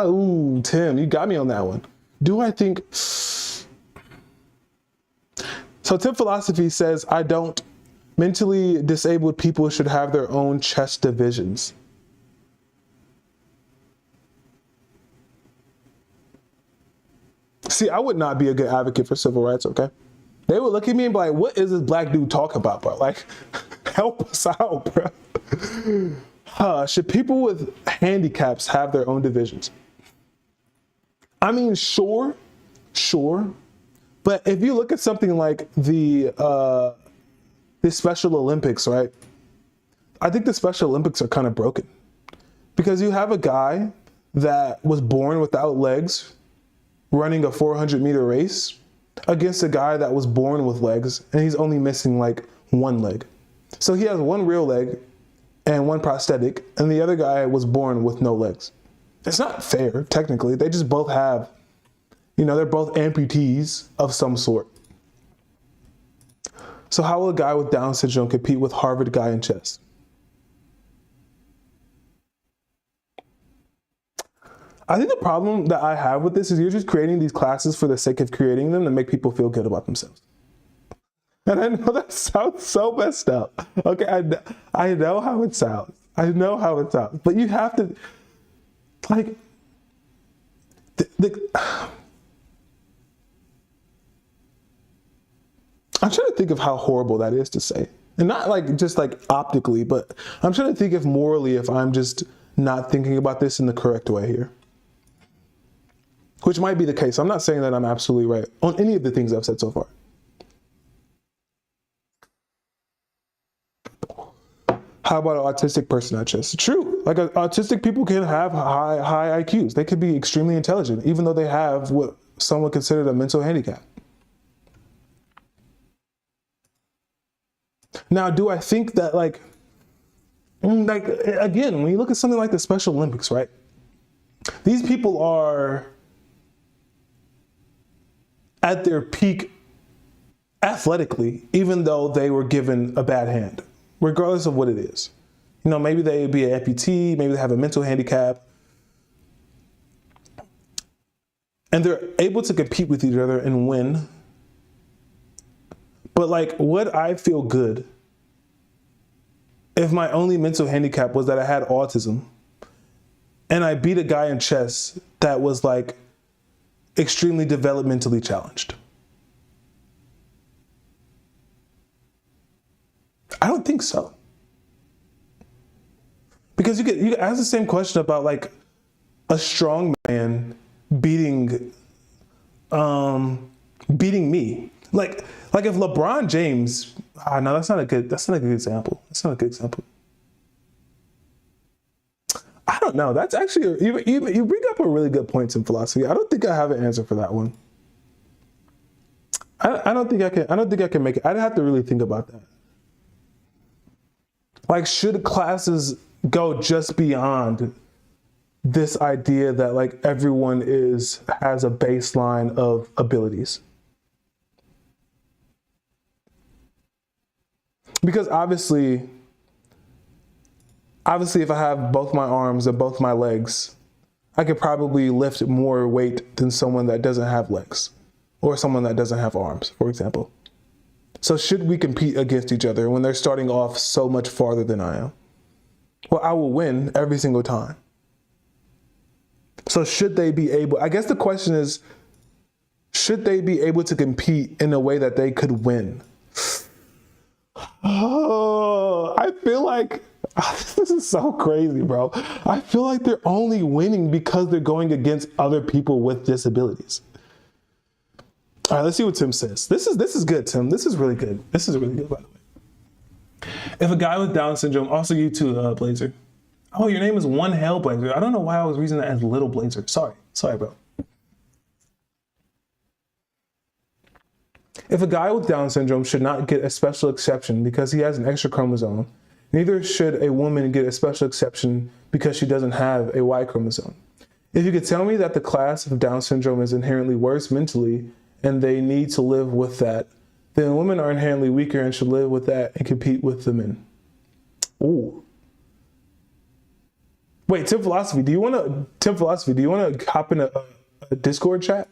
Ooh, Tim, you got me on that one. Do I think? So Tim Philosophy says, I don't. Mentally disabled people should have their own chess divisions. See, I would not be a good advocate for civil rights, okay? They would look at me and be like, what is this Black dude talking about, bro? Like, help us out, bro. Should people with handicaps have their own divisions? I mean, sure. But if you look at something like the Special Olympics, right? I think the Special Olympics are kind of broken because you have a guy that was born without legs running a 400-meter race against a guy that was born with legs and he's only missing like one leg. So he has one real leg and one prosthetic, and the other guy was born with no legs. It's not fair, technically. They just both have, they're both amputees of some sort. So how will a guy with Down syndrome compete with Harvard guy in chess? I think the problem that I have with this is you're just creating these classes for the sake of creating them to make people feel good about themselves. And I know that sounds so messed up. Okay, I know how it sounds. I know how it sounds, but you have to, like, I'm trying to think of how horrible that is to say. And not like just like optically, but I'm trying to think if morally, if I'm just not thinking about this in the correct way here. Which might be the case. I'm not saying that I'm absolutely right on any of the things I've said so far. How about an autistic person at chess? True. Like autistic people can have high IQs. They could be extremely intelligent, even though they have what some would consider a mental handicap. Now, do I think that like again, when you look at something like the Special Olympics, right? These people are at their peak athletically, even though they were given a bad hand, regardless of what it is. You know, maybe they be an amputee, maybe they have a mental handicap, and they're able to compete with each other and win. But like, would I feel good if my only mental handicap was that I had autism and I beat a guy in chess that was like extremely developmentally challenged? I don't think so. Because you could ask the same question about like a strong man beating me. Like if LeBron James, no, that's not a good example. That's not a good example. I don't know. That's actually, you bring up a really good point in philosophy. I don't think I have an answer for that one. I don't think I can make it. I'd have to really think about that. Like, should classes go just beyond this idea that like everyone has a baseline of abilities? Because obviously if I have both my arms and both my legs, I could probably lift more weight than someone that doesn't have legs or someone that doesn't have arms, for example. So should we compete against each other when they're starting off so much farther than I am? Well, I will win every single time. So should they be able, I guess the question is, should they be able to compete in a way that they could win? Oh, I feel like this is so crazy, bro. I feel like they're only winning because they're going against other people with disabilities. All right, let's see what Tim says. This is good, Tim. This is really good. This is really good, by the way. If a guy with Down syndrome, also you too, Blazer. Oh, your name is One Hell Blazer. I don't know why I was reading that as Little Blazer. Sorry, bro. If a guy with Down syndrome should not get a special exception because he has an extra chromosome, neither should a woman get a special exception because she doesn't have a Y chromosome. If you could tell me that the class of Down syndrome is inherently worse mentally and they need to live with that, then women are inherently weaker and should live with that and compete with the men. Ooh. Wait, Tim Philosophy, do you want to hop in a Discord chat?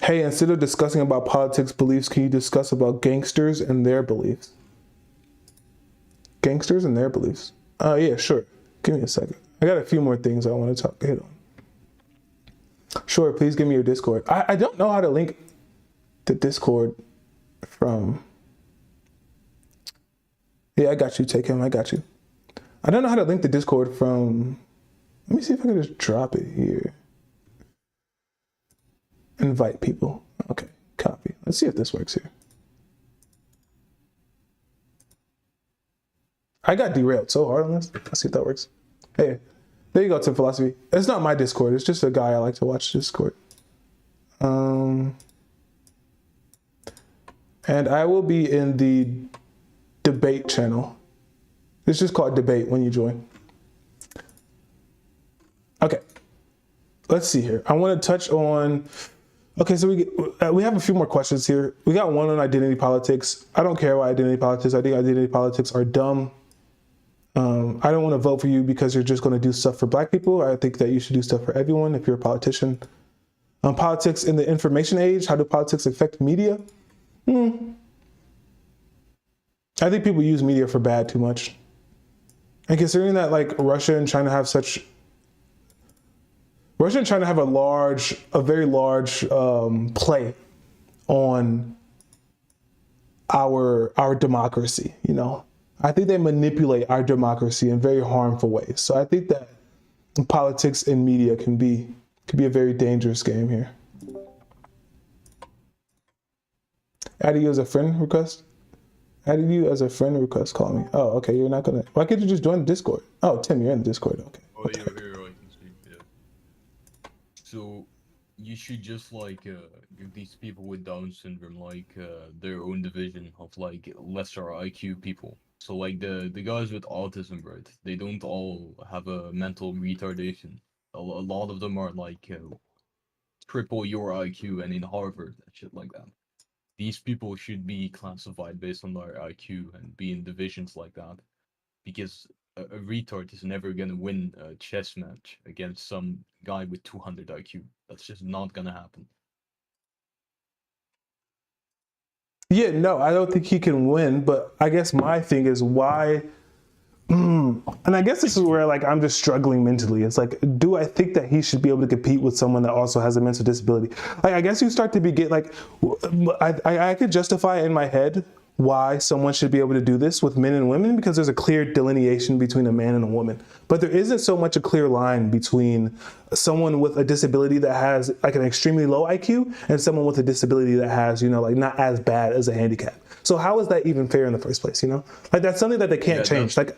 Hey, instead of discussing about politics beliefs, can you discuss about gangsters and their beliefs? Gangsters and their beliefs. Yeah, sure. Give me a second. I got a few more things I want to talk. Hit on. Sure, please give me your Discord. I don't know how to link the Discord from. Yeah, I got you. Take him. I got you. I don't know how to link the Discord from. Let me see if I can just drop it here. Invite people. Okay, copy. Let's see if this works here. I got derailed so hard on this. Let's see if that works. Hey, there you go, Tim Philosophy. It's not my Discord. It's just a guy I like to watch Discord. And I will be in the debate channel. It's just called debate when you join. Okay, let's see here. I want to touch on. Okay, so we have a few more questions here. We got one on identity politics. I don't care about identity politics. I think identity politics are dumb. I don't want to vote for you because you're just going to do stuff for Black people. I think that you should do stuff for everyone if you're a politician. Politics in the information age. How do politics affect media? I think people use media for bad too much. And considering that like Russia and China have a very large play on our democracy, you know, I think they manipulate our democracy in very harmful ways. So I think that politics and media can be a very dangerous game here. Added you as a friend request? Added you as a friend request, call me. Oh, okay, you're not gonna, why can't you just join the Discord? Oh, Tim, you're in the Discord, okay. Oh, you're here, I can see, yeah. So, you should just, like, give these people with Down syndrome, like, their own division of, like, lesser IQ people. So, like, the guys with autism, right, they don't all have a mental retardation. A lot of them are, like, triple your IQ and in Harvard and shit like that. These people should be classified based on their IQ and be in divisions like that, because a retard is never gonna win a chess match against some guy with 200 IQ. That's just not gonna happen. Yeah, no, I don't think he can win, but I guess my thing is why, and I guess this is where like I'm just struggling mentally. It's like, do I think that he should be able to compete with someone that also has a mental disability? Like, I guess you start to get like, I could justify in my head why someone should be able to do this with men and women, because there's a clear delineation between a man and a woman. But there isn't so much a clear line between someone with a disability that has like an extremely low IQ and someone with a disability that has, you know, like not as bad as a handicap. So how is that even fair in the first place, you know? Like that's something that they can't change. Like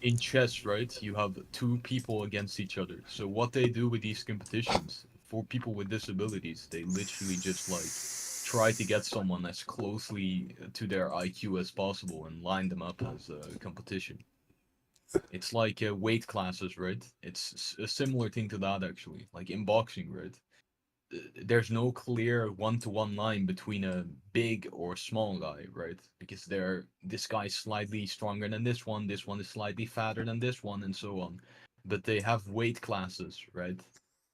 in chess, right, you have two people against each other. So what they do with these competitions, for people with disabilities, they literally just like try to get someone as closely to their IQ as possible and line them up as a competition. It's like weight classes, right? It's a similar thing to that, actually. Like in boxing, right? There's no clear one-to-one line between a big or small guy, right? Because this guy's slightly stronger than this one is slightly fatter than this one, and so on. But they have weight classes, right?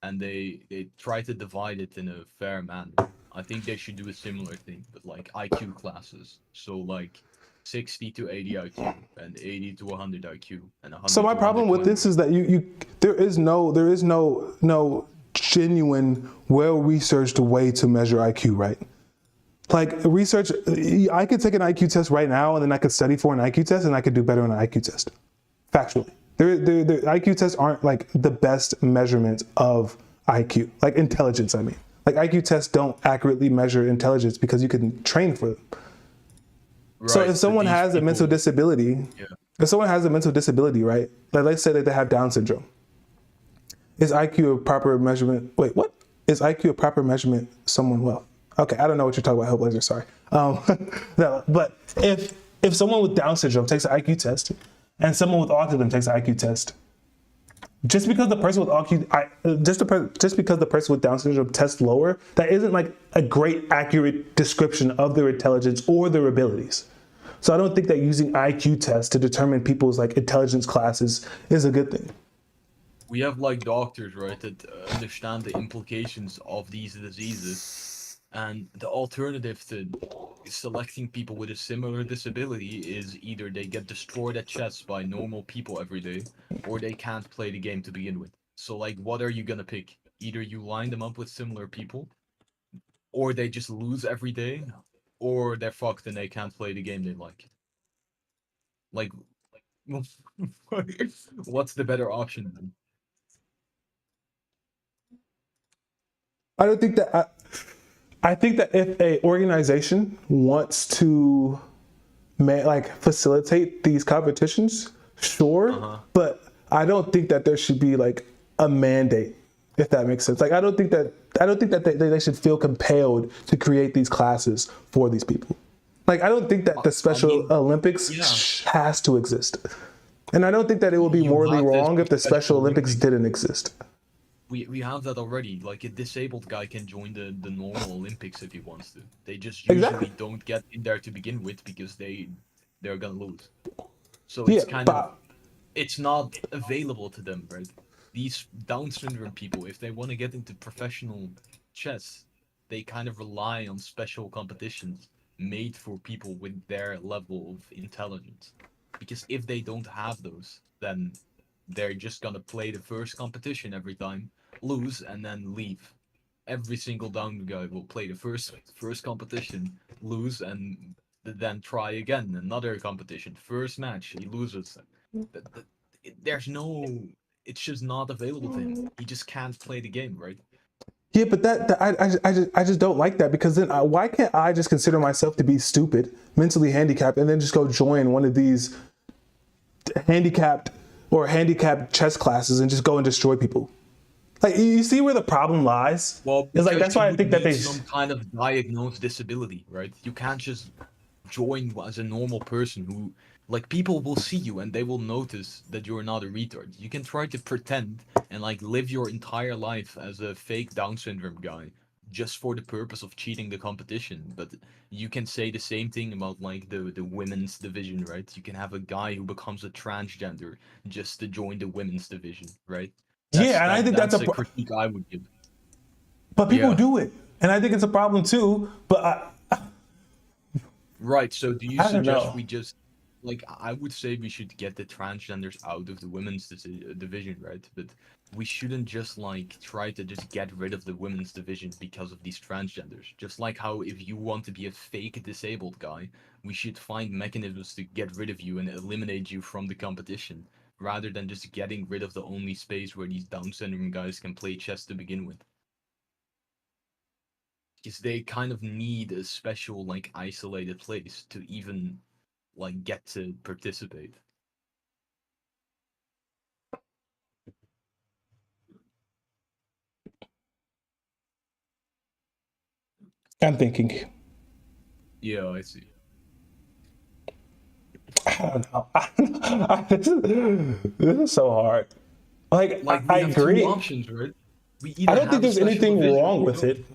And they try to divide it in a fair manner. I think they should do a similar thing, but like IQ classes. So like 60 to 80 IQ and 80 to 100 IQ and 100. So my problem with this is that there is no genuine, well-researched way to measure IQ, right? Like research, I could take an IQ test right now and then I could study for an IQ test and I could do better on an IQ test. Factually. The IQ tests aren't like the best measurement of IQ, like intelligence, I mean. Like IQ tests don't accurately measure intelligence because you can train for them. Right. So if someone has a mental disability, right? Like let's say that they have Down syndrome. Is IQ a proper measurement? Wait, what? Is IQ a proper measurement someone well? Okay, I don't know what you're talking about, Hellblazer, sorry. No, but if someone with Down syndrome takes an IQ test and someone with autism takes an IQ test, just because the person with just because the person with Down syndrome tests lower, that isn't like a great accurate description of their intelligence or their abilities. So I don't think that using IQ tests to determine people's like intelligence classes is a good thing. We have like doctors, right, that understand the implications of these diseases, and the alternative to selecting people with a similar disability is either they get destroyed at chess by normal people every day, or they can't play the game to begin with. So like, what are you gonna pick? Either you line them up with similar people, or they just lose every day, or they're fucked and they can't play the game they like. Like, what's the better option then? I don't think that. I think that if a organization wants to facilitate these competitions, sure, but I don't think that there should be like a mandate, if that makes sense. Like I don't think that they should feel compelled to create these classes for these people. Like I don't think that the Special Olympics has to exist, and I don't think that it would be morally wrong if the Special Olympics didn't exist. We have that already. Like a disabled guy can join the normal Olympics if he wants to. They just usually don't get in there to begin with because they're gonna lose. So it's it's not available to them, right? These Down syndrome people, if they want to get into professional chess, they kind of rely on special competitions made for people with their level of intelligence. Because if they don't have those, then they're just gonna play the first competition every time, lose, and then leave. Every single down guy will play the first competition, lose, and then try again another competition. First match, he loses. There's no, it's just not available to him. He just can't play the game, right? Yeah, but I just don't like that, because then why can't I just consider myself to be stupid, mentally handicapped, and then just go join one of these handicapped chess classes and just go and destroy people? Like, you see where the problem lies? Well, It's like, because that's you why I would think that need they. some kind of diagnosed disability, right? You can't just join as a normal person who, like, people will see you and they will notice that you're not a retard. You can try to pretend and like live your entire life as a fake Down syndrome guy just for the purpose of cheating the competition. But you can say the same thing about like the women's division, right? You can have a guy who becomes a transgender just to join the women's division, right? Yeah, and I think That's a critique I would give. but people Yeah. do it, and I think it's a problem too. But Right. So do you I don't suggest know. we just like I would say we should get the transgenders out of the women's division, right? But we shouldn't just like try to just get rid of the women's division because of these transgenders. Just like how if you want to be a fake disabled guy, we should find mechanisms to get rid of you and eliminate you from the competition, rather than just getting rid of the only space where these Down syndrome guys can play chess to begin with. Because they kind of need a special like isolated place to even like get to participate. I'm thinking. Yeah, I see. I don't know. This is so hard. Like, Like I we have two agree. options, right? We I either don't think have a there's special anything division wrong or with don't. it.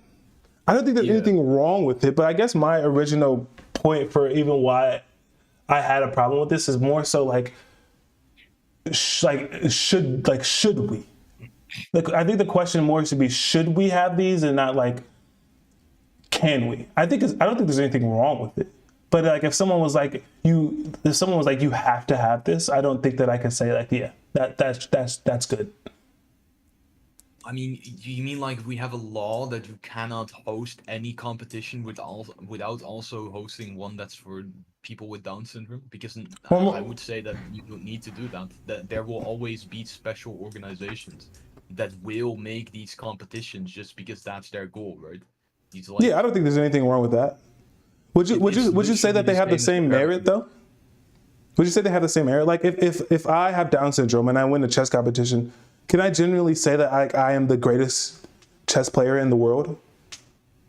I don't think there's Yeah. anything wrong with it, but I guess my original point for even why I had a problem with this is more so like, should we? Like, I think the question more should be, should we have these, and not like, can we? I don't think there's anything wrong with it. But like, if someone was like, you have to have this, I don't think that I can say like, yeah, that's good. I mean, you mean like we have a law that you cannot host any competition without also hosting one that's for people with Down syndrome? Because I would say that you don't need to do that. That there will always be special organizations that will make these competitions just because that's their goal, right? These like Yeah, I don't think there's anything wrong with that. Would you it's would you say literally that they have the as same merit American. though? Would you say they have the same merit? Like, if I have Down syndrome and I win a chess competition, can I genuinely say that I am the greatest chess player in the world?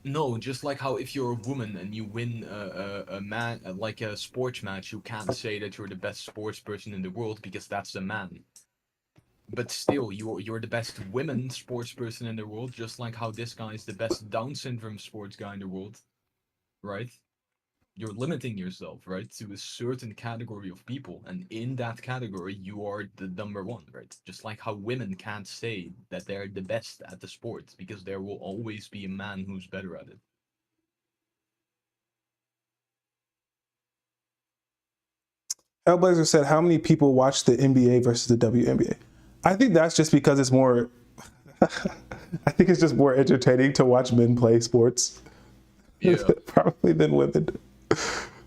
No, just like how if you're a woman and you win a man like a sports match, you can't say that you're the best sports person in the world because that's a man. But still, you're the best women sports person in the world, just like how this guy is the best Down syndrome sports guy in the world, right? You're limiting yourself, right, to a certain category of people, and in that category, you are the number one, right? Just like how women can't say that they're the best at the sport because there will always be a man who's better at it. Hellblazer said, "How many people watch the NBA versus the WNBA?" I think that's just because it's more. I think it's just more entertaining to watch men play sports, Yeah. probably, than women.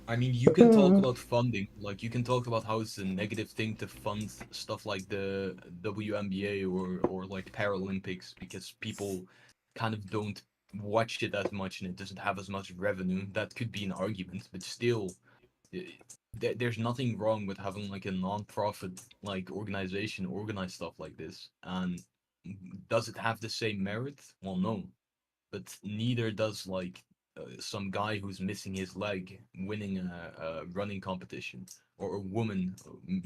I mean, you can talk about funding, like you can talk about how it's a negative thing to fund stuff like the WNBA or like Paralympics because people kind of don't watch it as much and it doesn't have as much revenue. That could be an argument, but still, i- there's nothing wrong with having like a non-profit like organization organize stuff like this. And does it have the same merit? Well, no, but neither does like some guy who's missing his leg winning a running competition or a woman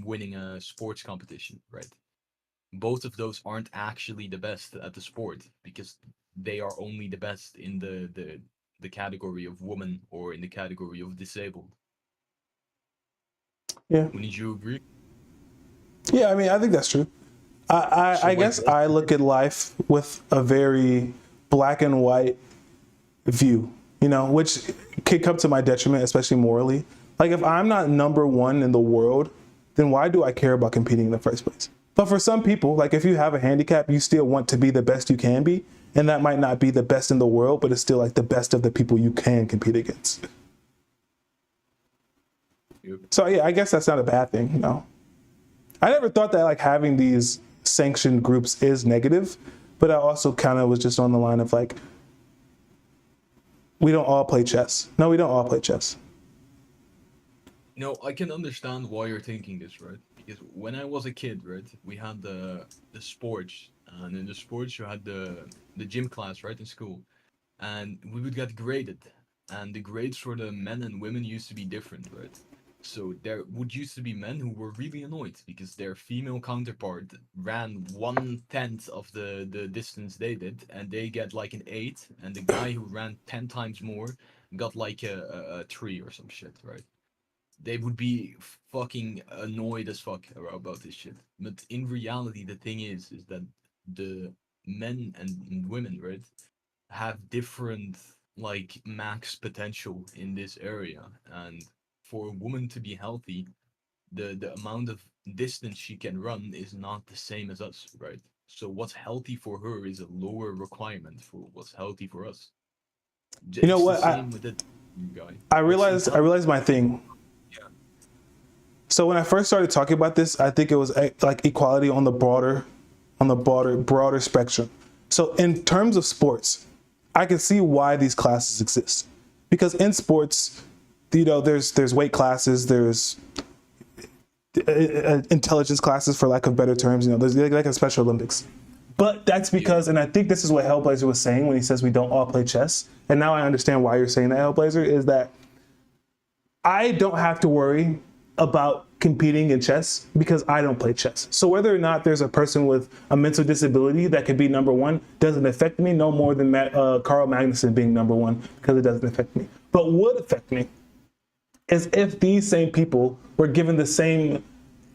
winning a sports competition, right? Both of those aren't actually the best at the sport because they are only the best in the category of woman or in the category of disabled. Yeah, Wouldn't you agree? yeah. I mean, I think that's true. So I like, guess I look at life with a very black and white view, you know, which could come to my detriment, especially morally. Like if I'm not number one in the world, then why do I care about competing in the first place? But for some people, like if you have a handicap, you still want to be the best you can be. And that might not be the best in the world, but it's still like the best of the people you can compete against. Yep. So yeah, I guess that's not a bad thing, you know. I never thought that like having these sanctioned groups is negative, but I also kind of was just on the line of like, we don't all play chess. No, we don't all play chess. No, I can understand why you're thinking this, right? Because when I was a kid, right, we had the sports, and in the sports you had the gym class, right, in school, and we would get graded, and the grades for the men and women used to be different, right? So there would used to be men who were really annoyed because their female counterpart ran 1/10 of the distance they did, and they get like an 8, and the guy who ran 10 times more got like a 3 or some shit, right? They would be fucking annoyed as fuck about this shit. But in reality, the thing is that the men and women, right, have different like max potential in this area, and for a woman to be healthy, the amount of distance she can run is not the same as us, right? So what's healthy for her is a lower requirement for what's healthy for us. You know It's the what? same with the guy. I realized my thing. Yeah. So when I first started talking about this, I think it was like equality on the broader spectrum. So in terms of sports, I can see why these classes exist, because in sports, you know, there's weight classes, there's intelligence classes, for lack of better terms. You know, there's like a Special Olympics. But that's because, and I think this is what Hellblazer was saying when he says we don't all play chess. And now I understand why you're saying that, Hellblazer, is that I don't have to worry about competing in chess because I don't play chess. So whether or not there's a person with a mental disability that could be number one doesn't affect me no more than Carl Magnuson being number one, because it doesn't affect me. But would affect me is if these same people were given the same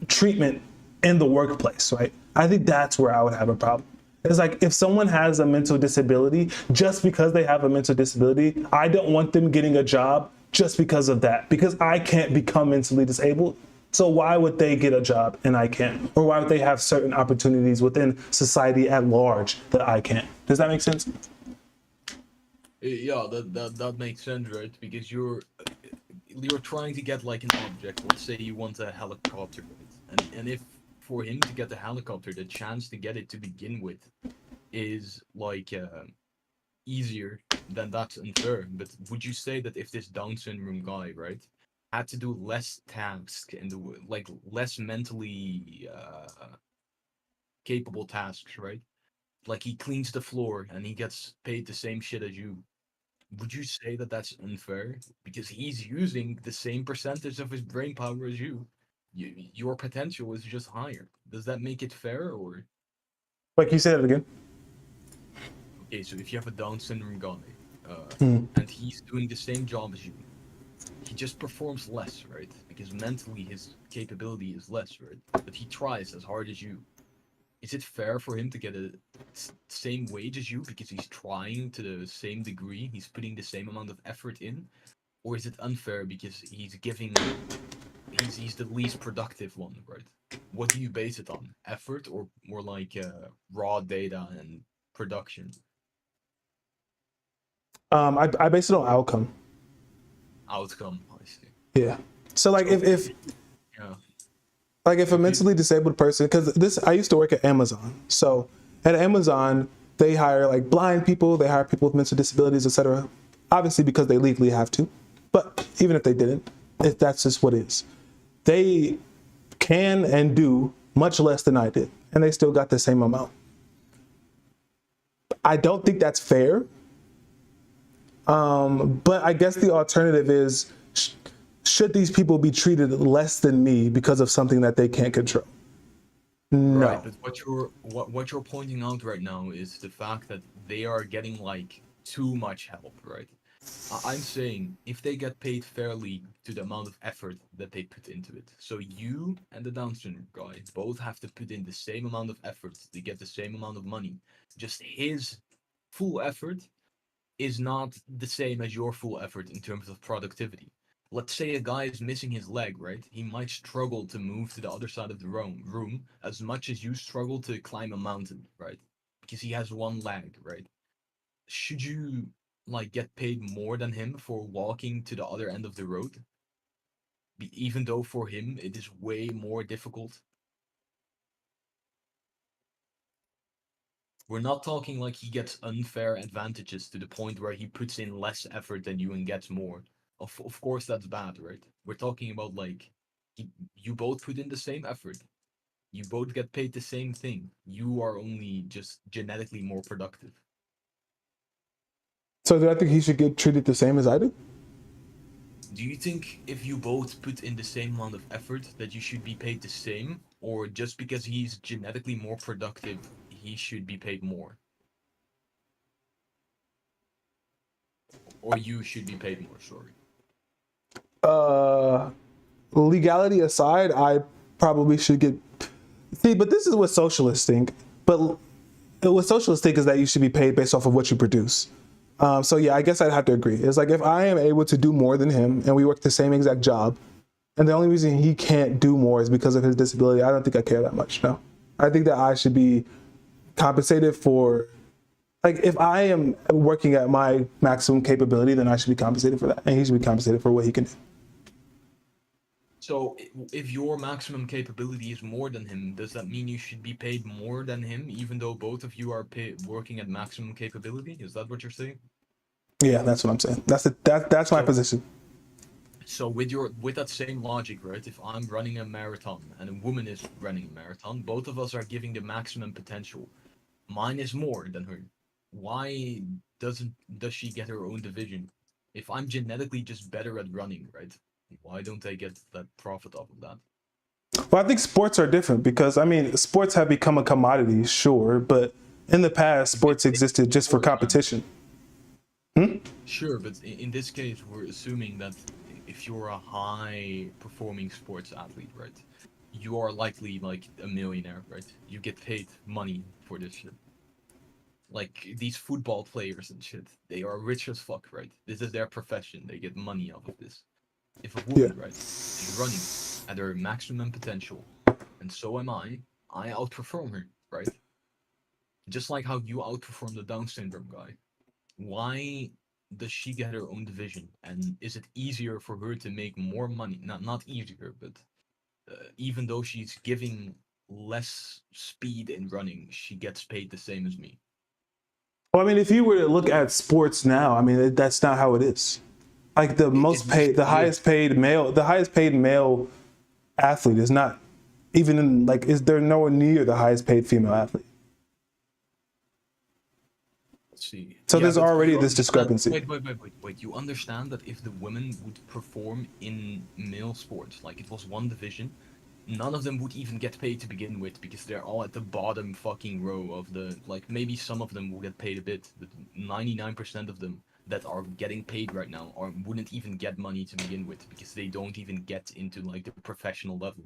treatment in the workplace, right? I think that's where I would have a problem. It's like if someone has a mental disability, just because they have a mental disability, I don't want them getting a job just because of that, because I can't become mentally disabled. So why would they get a job and I can't? Or why would they have certain opportunities within society at large that I can't? Does that make sense? Yeah, that makes sense, right? Because you're trying to get like an object. Let's say you want a helicopter, right? And if for him to get the helicopter, the chance to get it to begin with is like easier, then that's unfair. But would you say that if this Down syndrome guy, right, had to do less tasks and like less mentally capable tasks, right? Like he cleans the floor and he gets paid the same shit as you. Would you say that that's unfair? Because he's using the same percentage of his brain power as you. Your potential is just higher. Does that make it fair, or? Like you said it again. Okay, so if you have a Down syndrome guy, Hmm. and he's doing the same job as you, he just performs less, right? Because mentally his capability is less, right? But he tries as hard as you. Is it fair for him to get a same wage as you because he's trying to the same degree, he's putting the same amount of effort in? Or is it unfair because he's he's the least productive one, right? What do you base it on? Effort or more like raw data and production? I base it on outcome. Outcome, I see. Yeah. So like if Yeah. like if a mentally disabled person, because this, I used to work at Amazon. So at Amazon, they hire like blind people, they hire people with mental disabilities, etc. Obviously because they legally have to. But even if they didn't, that's just what it is. They can and do much less than I did, and they still got the same amount. I don't think that's fair. But I guess the alternative is, should these people be treated less than me because of something that they can't control? No. Right, but what you're pointing out right now is the fact that they are getting like too much help, right? I'm saying if they get paid fairly to the amount of effort that they put into it. So you and the Down syndrome guy both have to put in the same amount of effort to get the same amount of money. Just his full effort is not the same as your full effort in terms of productivity. Let's say a guy is missing his leg, right? He might struggle to move to the other side of the room as much as you struggle to climb a mountain, right? Because he has one leg, right? Should you like get paid more than him for walking to the other end of the road? Even though for him it is way more difficult. We're not talking like he gets unfair advantages to the point where he puts in less effort than you and gets more. Of course that's bad, right? We're talking about like you both put in the same effort. You both get paid the same thing. You are only just genetically more productive. So do I think he should get treated the same as I do? Do you think if you both put in the same amount of effort that you should be paid the same? Or just because he's genetically more productive, he should be paid more? Or you should be paid more, sorry. Legality aside, I probably should get. See, but this is what socialists think. But what socialists think is that you should be paid based off of what you produce. So yeah, I guess I'd have to agree. It's like if I am able to do more than him and we work the same exact job, and the only reason he can't do more is because of his disability, I don't think I care that much. No, I think that I should be compensated for. Like if I am working at my maximum capability, then I should be compensated for that, and he should be compensated for what he can do. So if your maximum capability is more than him, does that mean you should be paid more than him, even though both of you are working at maximum capability? Is that what you're saying? Yeah, that's what I'm saying. That's my position. So with that same logic, right? If I'm running a marathon and a woman is running a marathon, both of us are giving the maximum potential. Mine is more than her. Why does she get her own division? If I'm genetically just better at running, right? Why don't they get that profit off of that? Well, I think sports are different because, I mean, sports have become a commodity, sure, but in the past, sports existed just for competition. Sure, but in this case, we're assuming that if you're a high-performing sports athlete, right, you are likely like a millionaire, right? You get paid money for this shit. Like these football players and shit, they are rich as fuck, right? This is their profession. They get money off of this. If a woman, right, is running at her maximum potential, and so am I outperform her, right? Just like how you outperform the Down syndrome guy. Why does she get her own division? And is it easier for her to make more money? Not easier, but even though she's giving less speed in running, she gets paid the same as me. Well, I mean, if you were to look at sports now, I mean, that's not how it is. Like the highest paid male athlete is not even in, like, they're nowhere near the highest paid female athlete. Let's see. So Yeah, there's but already you this discrepancy. Wait. You understand that if the women would perform in male sports, like it was one division, none of them would even get paid to begin with because they're all at the bottom fucking row of the, like maybe some of them will get paid a bit, but 99% of them that are getting paid right now wouldn't even get money to begin with because they don't even get into like the professional level.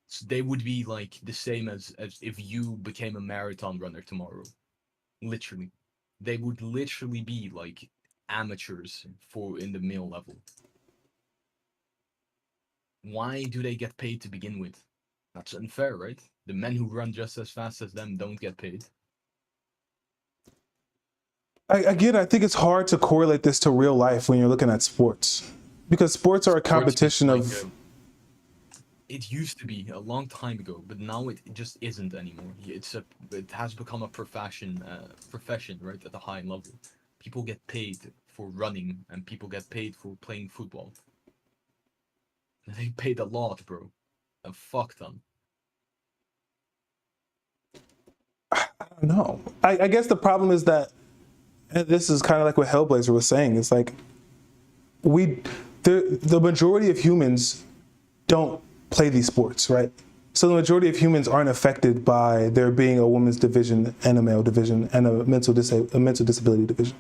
So they would be like the same as if you became a marathon runner tomorrow. Literally. They would literally be like amateurs in the male level. Why do they get paid to begin with? That's unfair, right? The men who run just as fast as them don't get paid. Again, I think it's hard to correlate this to real life when you're looking at sports, because sports are a competition of. It used to be a long time ago, but now it just isn't anymore. It has become a profession, right, at a high level. People get paid for running, and people get paid for playing football. They paid a lot, bro. A fuck ton. I don't know. I guess the problem is that, and this is kind of like what Hellblazer was saying. It's like the majority of humans don't play these sports, right? So the majority of humans aren't affected by there being a women's division and a male division and a mental disability division.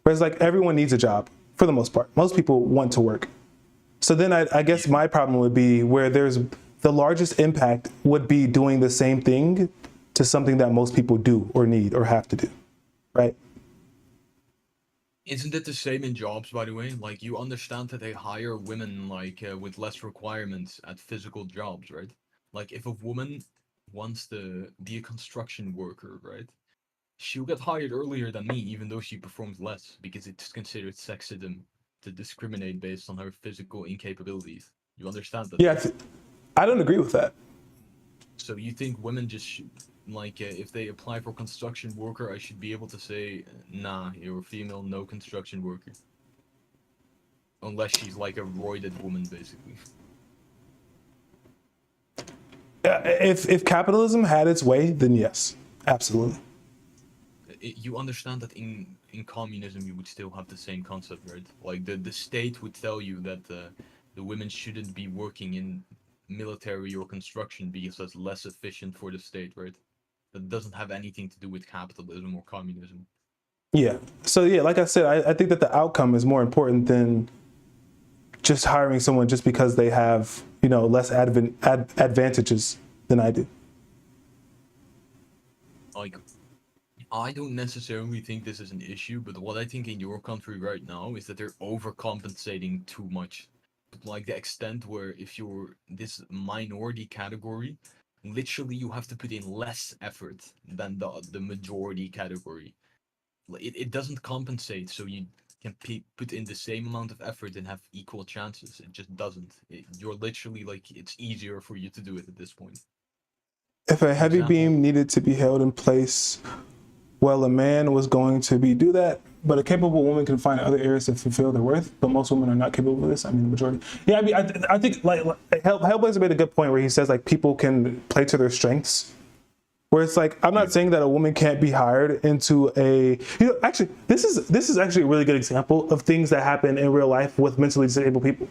Whereas like everyone needs a job for the most part. Most people want to work. So then I guess my problem would be where there's the largest impact would be doing the same thing to something that most people do or need or have to do. right? Isn't it the same in jobs, by the way? Like, you understand that they hire women with less requirements at physical jobs, right? Like, if a woman wants to be a construction worker, right? She'll get hired earlier than me, even though she performs less, because it's considered sexism to discriminate based on her physical incapabilities. You understand that? Yeah, I don't agree with that. So you think women just if they apply for construction worker, I should be able to say, nah, you're a female, no construction worker, unless she's like a roided woman, basically. If capitalism had its way, then yes, absolutely. You understand that in communism you would still have the same concept, right? Like the state would tell you that the women shouldn't be working in military or construction because that's less efficient for the state, right? That doesn't have anything to do with capitalism or communism. Yeah. So yeah, like I said, I think that the outcome is more important than just hiring someone just because they have, less advantages than I do. Like, I don't necessarily think this is an issue, but what I think in your country right now is that they're overcompensating too much. But like the extent where if you're this minority category, literally you have to put in less effort than the majority category. It doesn't compensate, so you can put in the same amount of effort and have equal chances. It just doesn't. You're literally like, it's easier for you to do it at this point. If a heavy beam needed to be held in place, well, a man was going to do that, but a capable woman can find other areas to fulfill their worth. But most women are not capable of this. I mean, the majority. Yeah, I mean, I think like Hellblazer made a good point where he says like people can play to their strengths. Where it's like, I'm not saying that a woman can't be hired into actually, this is actually a really good example of things that happen in real life with mentally disabled people.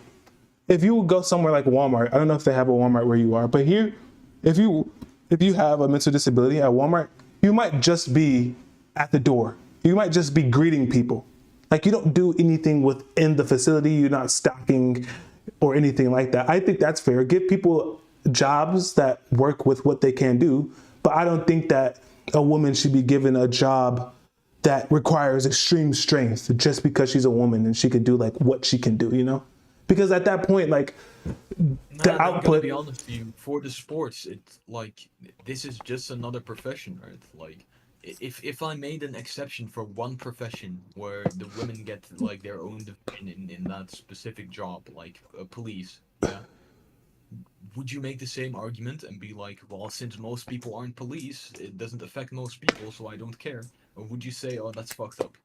If you go somewhere like Walmart, I don't know if they have a Walmart where you are, but here, if you have a mental disability at Walmart, you might just be at the door. You might just be greeting people. Like, you don't do anything within the facility. You're not stocking or anything like that. I think that's fair. Give people jobs that work with what they can do. But I don't think that a woman should be given a job that requires extreme strength just because she's a woman and she can do like what she can do, Because at that point, like the output. To be honest with you, for the sports, it's like this is just another profession, right? Like, if I made an exception for one profession where the women get like their own division in that specific job, like police, yeah. Would you make the same argument and be like, well, since most people aren't police, it doesn't affect most people, so I don't care? Or would you say, oh, that's fucked up?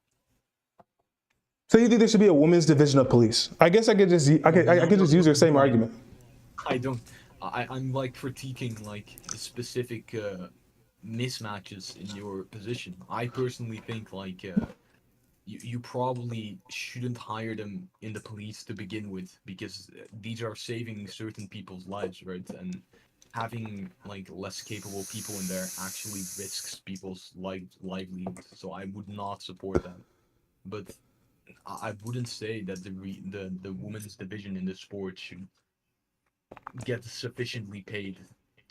So you think there should be a women's division of police? I guess I could just use your same argument. I don't. I'm like critiquing like the specific mismatches in your position. I personally think like you probably shouldn't hire them in the police to begin with, because these are saving certain people's lives, right? And having like less capable people in there actually risks people's livelihoods. So I would not support that. But I wouldn't say that the women's division in the sport should get sufficiently paid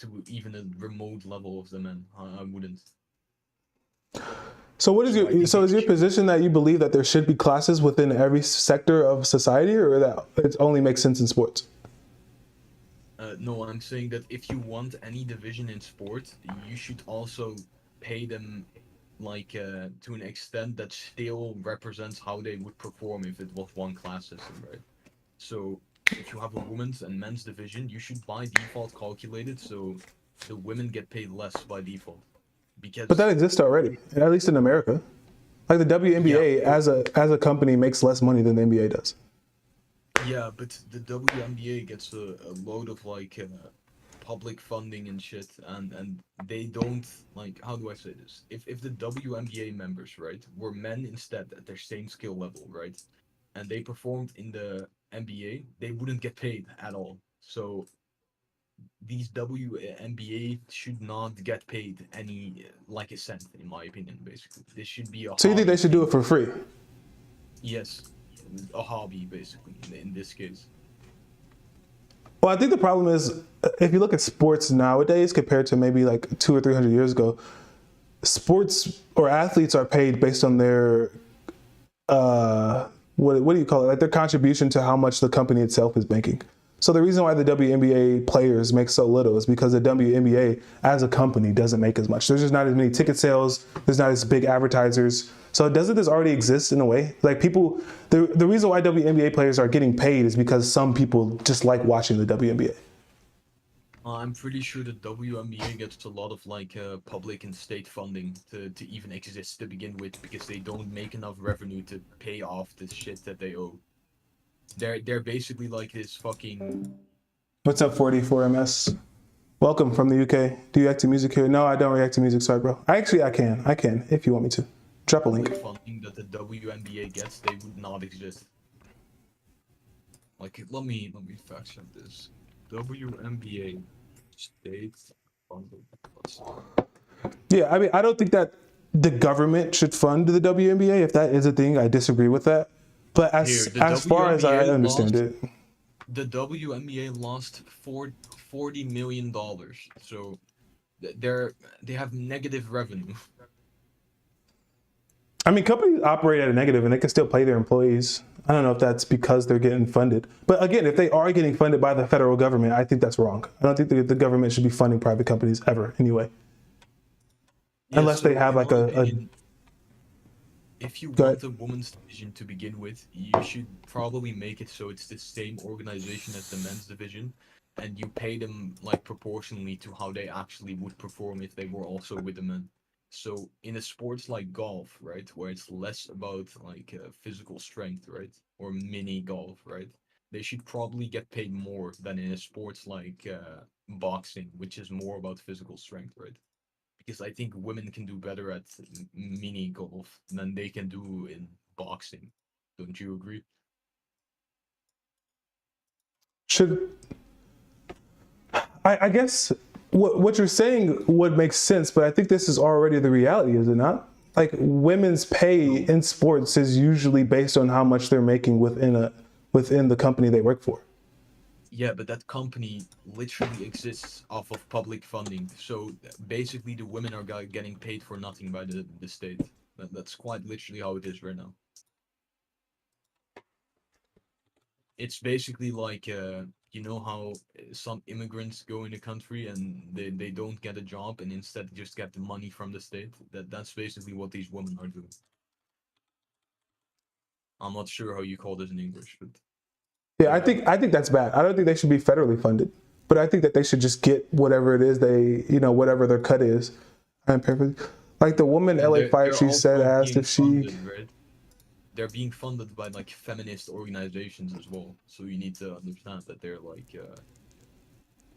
to even a remote level of the men. I wouldn't. So what is your position that you believe that there should be classes within every sector of society, or that it only makes sense in sports? No, I'm saying that if you want any division in sport, you should also pay them like to an extent that still represents how they would perform if it was one class system, right? So if you have a women's and men's division, you should by default calculate it so the women get paid less by default. But that exists already, at least in America. Like the WNBA as a company makes less money than the NBA does. Yeah, but the WNBA gets a load of like public funding and shit, and they don't, like, how do I say this? If the WNBA members, right, were men instead at their same skill level, right, and they performed in the NBA, they wouldn't get paid at all. So these WNBA should not get paid any like a cent, in my opinion. Basically, this should be a. So you think they should do it for free? Yes, a hobby, basically, in this case. Well, I think the problem is, if you look at sports nowadays compared to maybe like 200 or 300 years ago, sports or athletes are paid based on their what do you call it? Like their contribution to how much the company itself is making. So the reason why the WNBA players make so little is because the WNBA as a company doesn't make as much. There's just not as many ticket sales. There's not as big advertisers. So doesn't this already exist in a way? Like people, the reason why WNBA players are getting paid is because some people just like watching the WNBA. I'm pretty sure the WNBA gets a lot of like public and state funding to even exist to begin with because they don't make enough revenue to pay off the shit that they owe. They're basically like this fucking. What's up, 44MS? Welcome from the UK. Do you react to music here? No, I don't react to music. Sorry, bro. I can if you want me to. Drop a link. Funding that the WNBA gets, they would not exist. Like, let me fact check this. WNBA state funding. Yeah, I mean, I don't think that the government should fund the WNBA. If that is a thing, I disagree with that. But as far as I understand it, the WNBA lost $40 million. So they have negative revenue. I mean, companies operate at a negative and they can still pay their employees. I don't know if that's because they're getting funded. But again, if they are getting funded by the federal government, I think that's wrong. I don't think that the government should be funding private companies ever anyway. Yeah, unless so they have like if you Go want ahead. a women's division to begin with, you should probably make it so it's the same organization as the men's division, and you pay them like proportionally to how they actually would perform if they were also with the men. So in a sports like golf, right, where it's less about like physical strength, right, or mini golf, right, they should probably get paid more than in a sports like boxing, which is more about physical strength, right? Because I think women can do better at mini golf than they can do in boxing. Don't you agree? Should I guess what you're saying would make sense, but I think this is already the reality, is it not? Like women's pay in sports is usually based on how much they're making within the company they work for. Yeah, but that company literally exists off of public funding. So basically, the women are getting paid for nothing by the state. That's quite literally how it is right now. It's basically like you know how some immigrants go in the country and they don't get a job and instead just get the money from the state. That's basically what these women are doing. I'm not sure how you call this in English, but Yeah, I think that's bad. I don't think they should be federally funded, but I think that they should just get whatever it is whatever their cut is. I'm paraphrasing. Like the woman LA5, she said, asked if she. funded, right? They're being funded by like feminist organizations as well. So you need to understand that they're like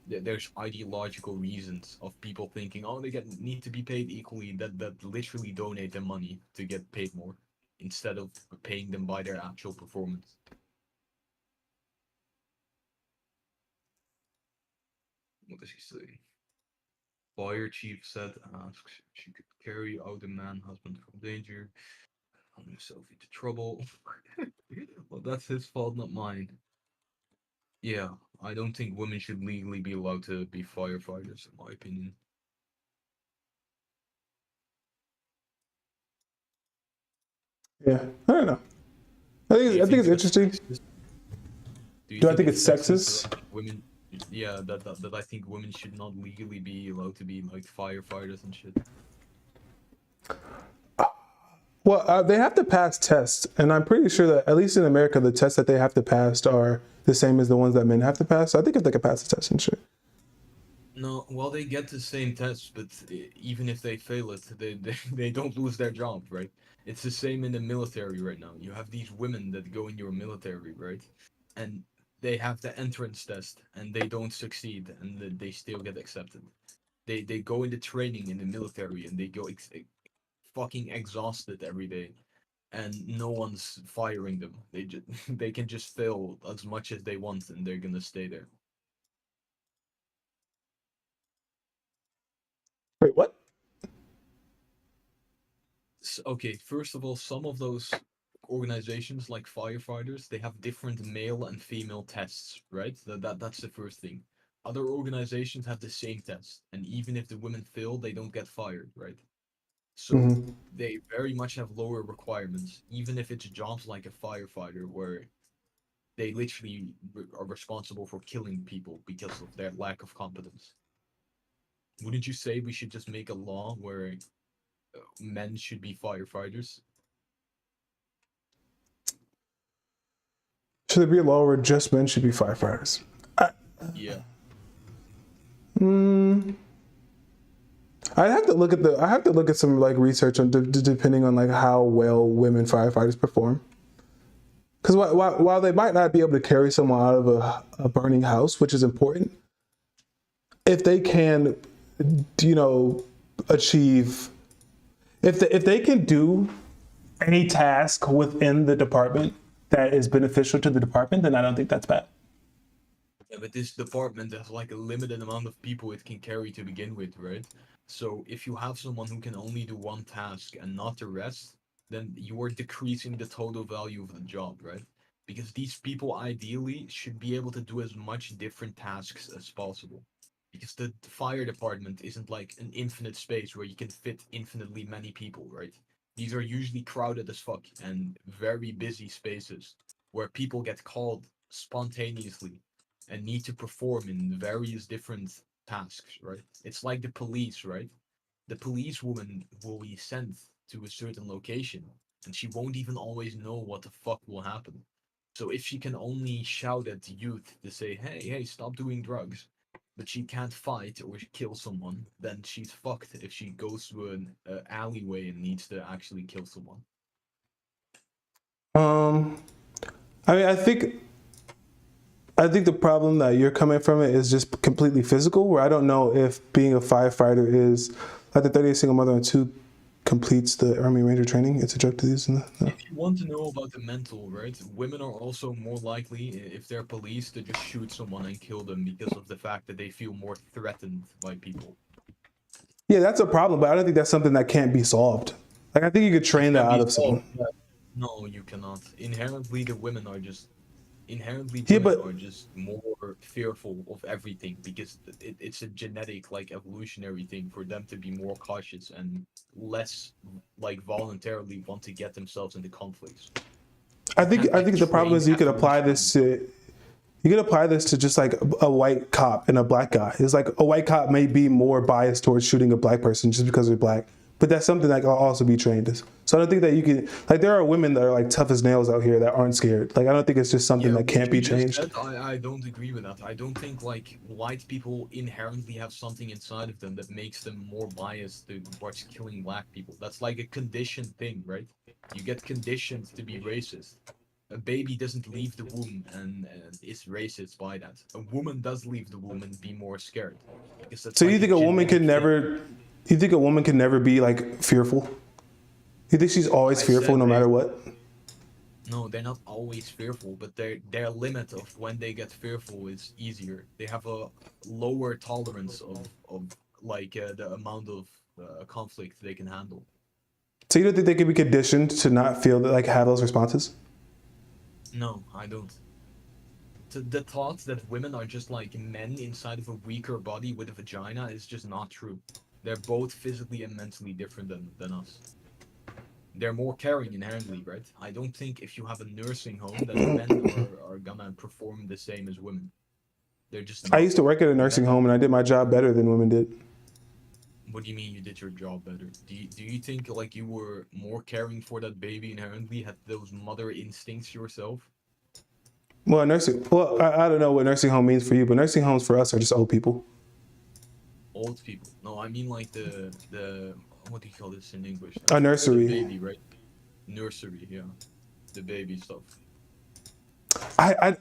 there's ideological reasons of people thinking, oh, they need to be paid equally. That literally donate them money to get paid more instead of paying them by their actual performance. What does he say? Fire chief said asks if she could carry out a man husband from danger, run himself into trouble. Well, that's his fault, not mine. Yeah, I don't think women should legally be allowed to be firefighters, in my opinion. Yeah, I don't know. I think it's interesting. Do I think it's sexist? that women, yeah, that I think women should not legally be allowed to be like firefighters and shit. Well, they have to pass tests, and I'm pretty sure that at least in America, the tests that they have to pass are the same as the ones that men have to pass. So I think if they can pass the test and shit. No, well, they get the same tests, but even if they fail it, they don't lose their job, right? It's the same in the military right now. You have these women that go in your military, right? And they have the entrance test, and they don't succeed, and they still get accepted. They go into training in the military, and they go fucking exhausted every day, and no one's firing them. They can just fail as much as they want, and they're gonna stay there. Wait, what? Okay, first of all, some of those organizations like firefighters, they have different male and female tests, right? That's the first thing. Other organizations have the same test, and even if the women fail, they don't get fired, right? So Mhm. they very much have lower requirements, even if it's jobs like a firefighter where they literally are responsible for killing people because of their lack of competence. Wouldn't you say we should just make a law where men should be firefighters? Should there be a law where just men should be firefighters? Yeah. Mm, I have to look at some like research on depending on like how well women firefighters perform. Because while they might not be able to carry someone out of a burning house, which is important, if they can, you know, achieve, if they can do any task within the department that is beneficial to the department, then I don't think that's bad. Yeah, but this department has like a limited amount of people it can carry to begin with, right? So if you have someone who can only do one task and not the rest, then you are decreasing the total value of the job, right? Because these people ideally should be able to do as much different tasks as possible. Because the fire department isn't like an infinite space where you can fit infinitely many people, right? These are usually crowded as fuck and very busy spaces where people get called spontaneously and need to perform in various different tasks, right? It's like the police, right? The police woman will be sent to a certain location and she won't even always know what the fuck will happen. So if she can only shout at the youth to say, hey, stop doing drugs, but she can't fight or kill someone, then she's fucked if she goes to an alleyway and needs to actually kill someone. Um, I mean, I think the problem that you're coming from it is just completely physical, where I don't know if being a firefighter is like the 38 single mother and two completes the Army Ranger training. It's a joke to these. No. If you want to know about the mental, right? Women are also more likely, if they're police, to just shoot someone and kill them because of the fact that they feel more threatened by people. Yeah, that's a problem, but I don't think that's something that can't be solved. Like, I think you could train that Can out be of someone. solved, but no, you cannot. Inherently, the women are just inherently Yeah, women but are just more fearful of everything because it's a genetic like evolutionary thing for them to be more cautious and less like voluntarily want to get themselves into conflicts. You can't I like think the problem train is you could apply evolution. this to just like a white cop and a black guy. It's like a white cop may be more biased towards shooting a black person just because they're black, but that's something that can also be trained as. So I don't think that you can like there are women that are like tough as nails out here that aren't scared. Like I don't think it's just something Yeah, that what can't be you just changed. said, I don't agree with that. I don't think like white people inherently have something inside of them that makes them more biased towards killing black people. That's like a conditioned thing, right? You get conditioned to be racist. A baby doesn't leave the womb and is racist by that. A woman does leave the womb and be more scared because that's So like a genetic thing. you think a woman can never be like fearful? You think she's always I fearful said no they matter what? no, they're not always fearful, but their limit of when they get fearful is easier. They have a lower tolerance of like the amount of conflict they can handle. So you don't think they can be conditioned to not feel that like have those responses? No, I don't. The thought that women are just like men inside of a weaker body with a vagina is just not true. They're both physically and mentally different than us. They're more caring inherently, right? I don't think if you have a nursing home that men are gonna perform the same as women. They're just I not. used to work at a nursing Men, home and I did my job better than women did. what do you mean you did your job better? Do you think like you were more caring for that baby inherently, had those mother instincts yourself? I don't know what nursing home means for you, but nursing homes for us are just old people. Old people. No, I mean like the what do you call this in English? A The nursery. baby, right? Nursery, yeah. The baby stuff. I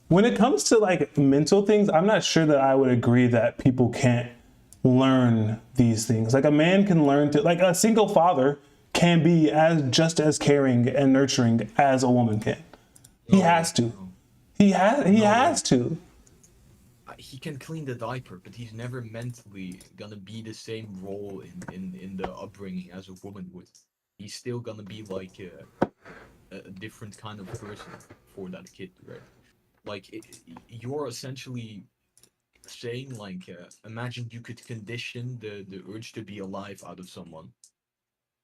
when it comes to like mental things, I'm not sure that I would agree that people can't learn these things. Like a man can learn to like a single father can be as just as caring and nurturing as a woman can. He No, has to. no, He no way. has to. He can clean the diaper, but he's never mentally gonna be the same role in the upbringing as a woman would. He's still gonna be like a different kind of person for that kid, right? Like you're essentially saying like imagine you could condition the urge to be alive out of someone.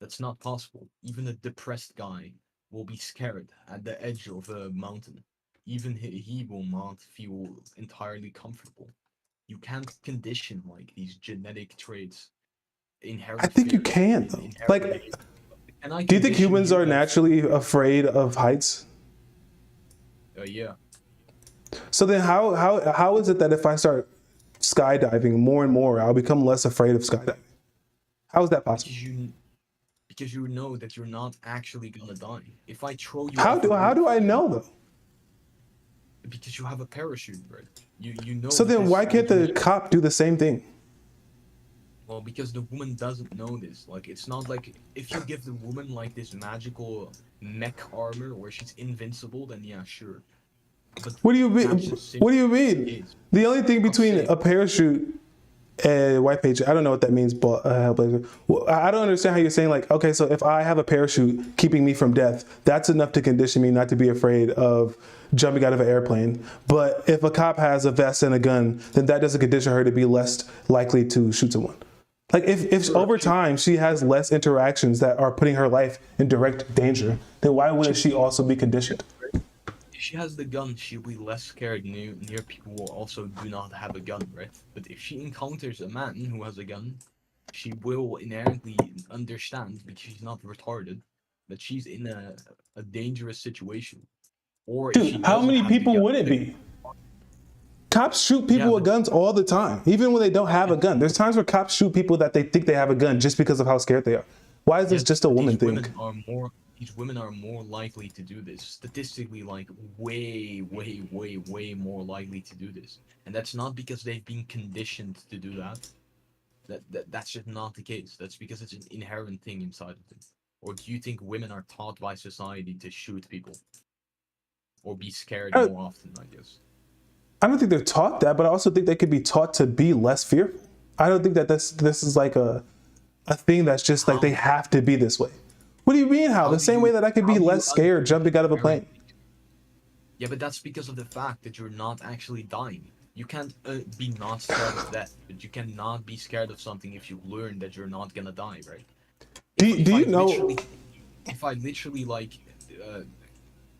That's not possible. Even a depressed guy will be scared at the edge of a mountain. Even he will not feel entirely comfortable. You can't condition like these genetic traits, I inherent think you fear, can though. inherent. Like, Can I do you think condition humans you are that? naturally afraid of heights? Yeah. So then how is it that if I start skydiving more and more, I'll become less afraid of skydiving? How is that possible? Because you know that you're not actually gonna die. If I throw you How off a do I roof, know though? because you have a parachute, right? You know. So then because why can't the you- cop do the same thing? Well, because the woman doesn't know this. Like, it's not like if you give the woman like this magical mech armor where she's invincible, then yeah, sure. But What do you mean? that's just What do you simply mean? is. The only thing between saying. a parachute and white page, I don't know what that means, but well, I don't understand how you're saying like, okay, so if I have a parachute keeping me from death, that's enough to condition me not to be afraid of jumping out of an airplane. But if a cop has a vest and a gun, then that doesn't condition her to be less likely to shoot someone. Like if over time she has less interactions that are putting her life in direct danger, then why wouldn't she also be conditioned? If she has the gun, she'll be less scared near people who also do not have a gun, right? But if she encounters a man who has a gun, she will inherently understand, because she's not retarded, that she's in a dangerous situation. Or if she Dude, how doesn't many have the people gun, would it be? Cops shoot people Yeah, with guns all the time, even when they don't have a gun. There's times where cops shoot people that they think they have a gun just because of how scared they are. Why is this Yet just a woman thing? these women are more likely to do this. Statistically, like way more likely to do this. And that's not because they've been conditioned to do that. That's just not the case. That's because it's an inherent thing inside of them. Or do you think women are taught by society to shoot people? Or be scared Uh, more often, I guess. I don't think they're taught that, but I also think they could be taught to be less fearful. I don't think that this is like a thing that's just like they have to be this way. What do you mean how? The do same you- way that I could how be do you less scared jumping out of a plane. Yeah, but that's because of the fact that you're not actually dying. You can't be not scared of death, but you cannot be scared of something if you learn that you're not gonna die, right? Do If you I know? if I literally like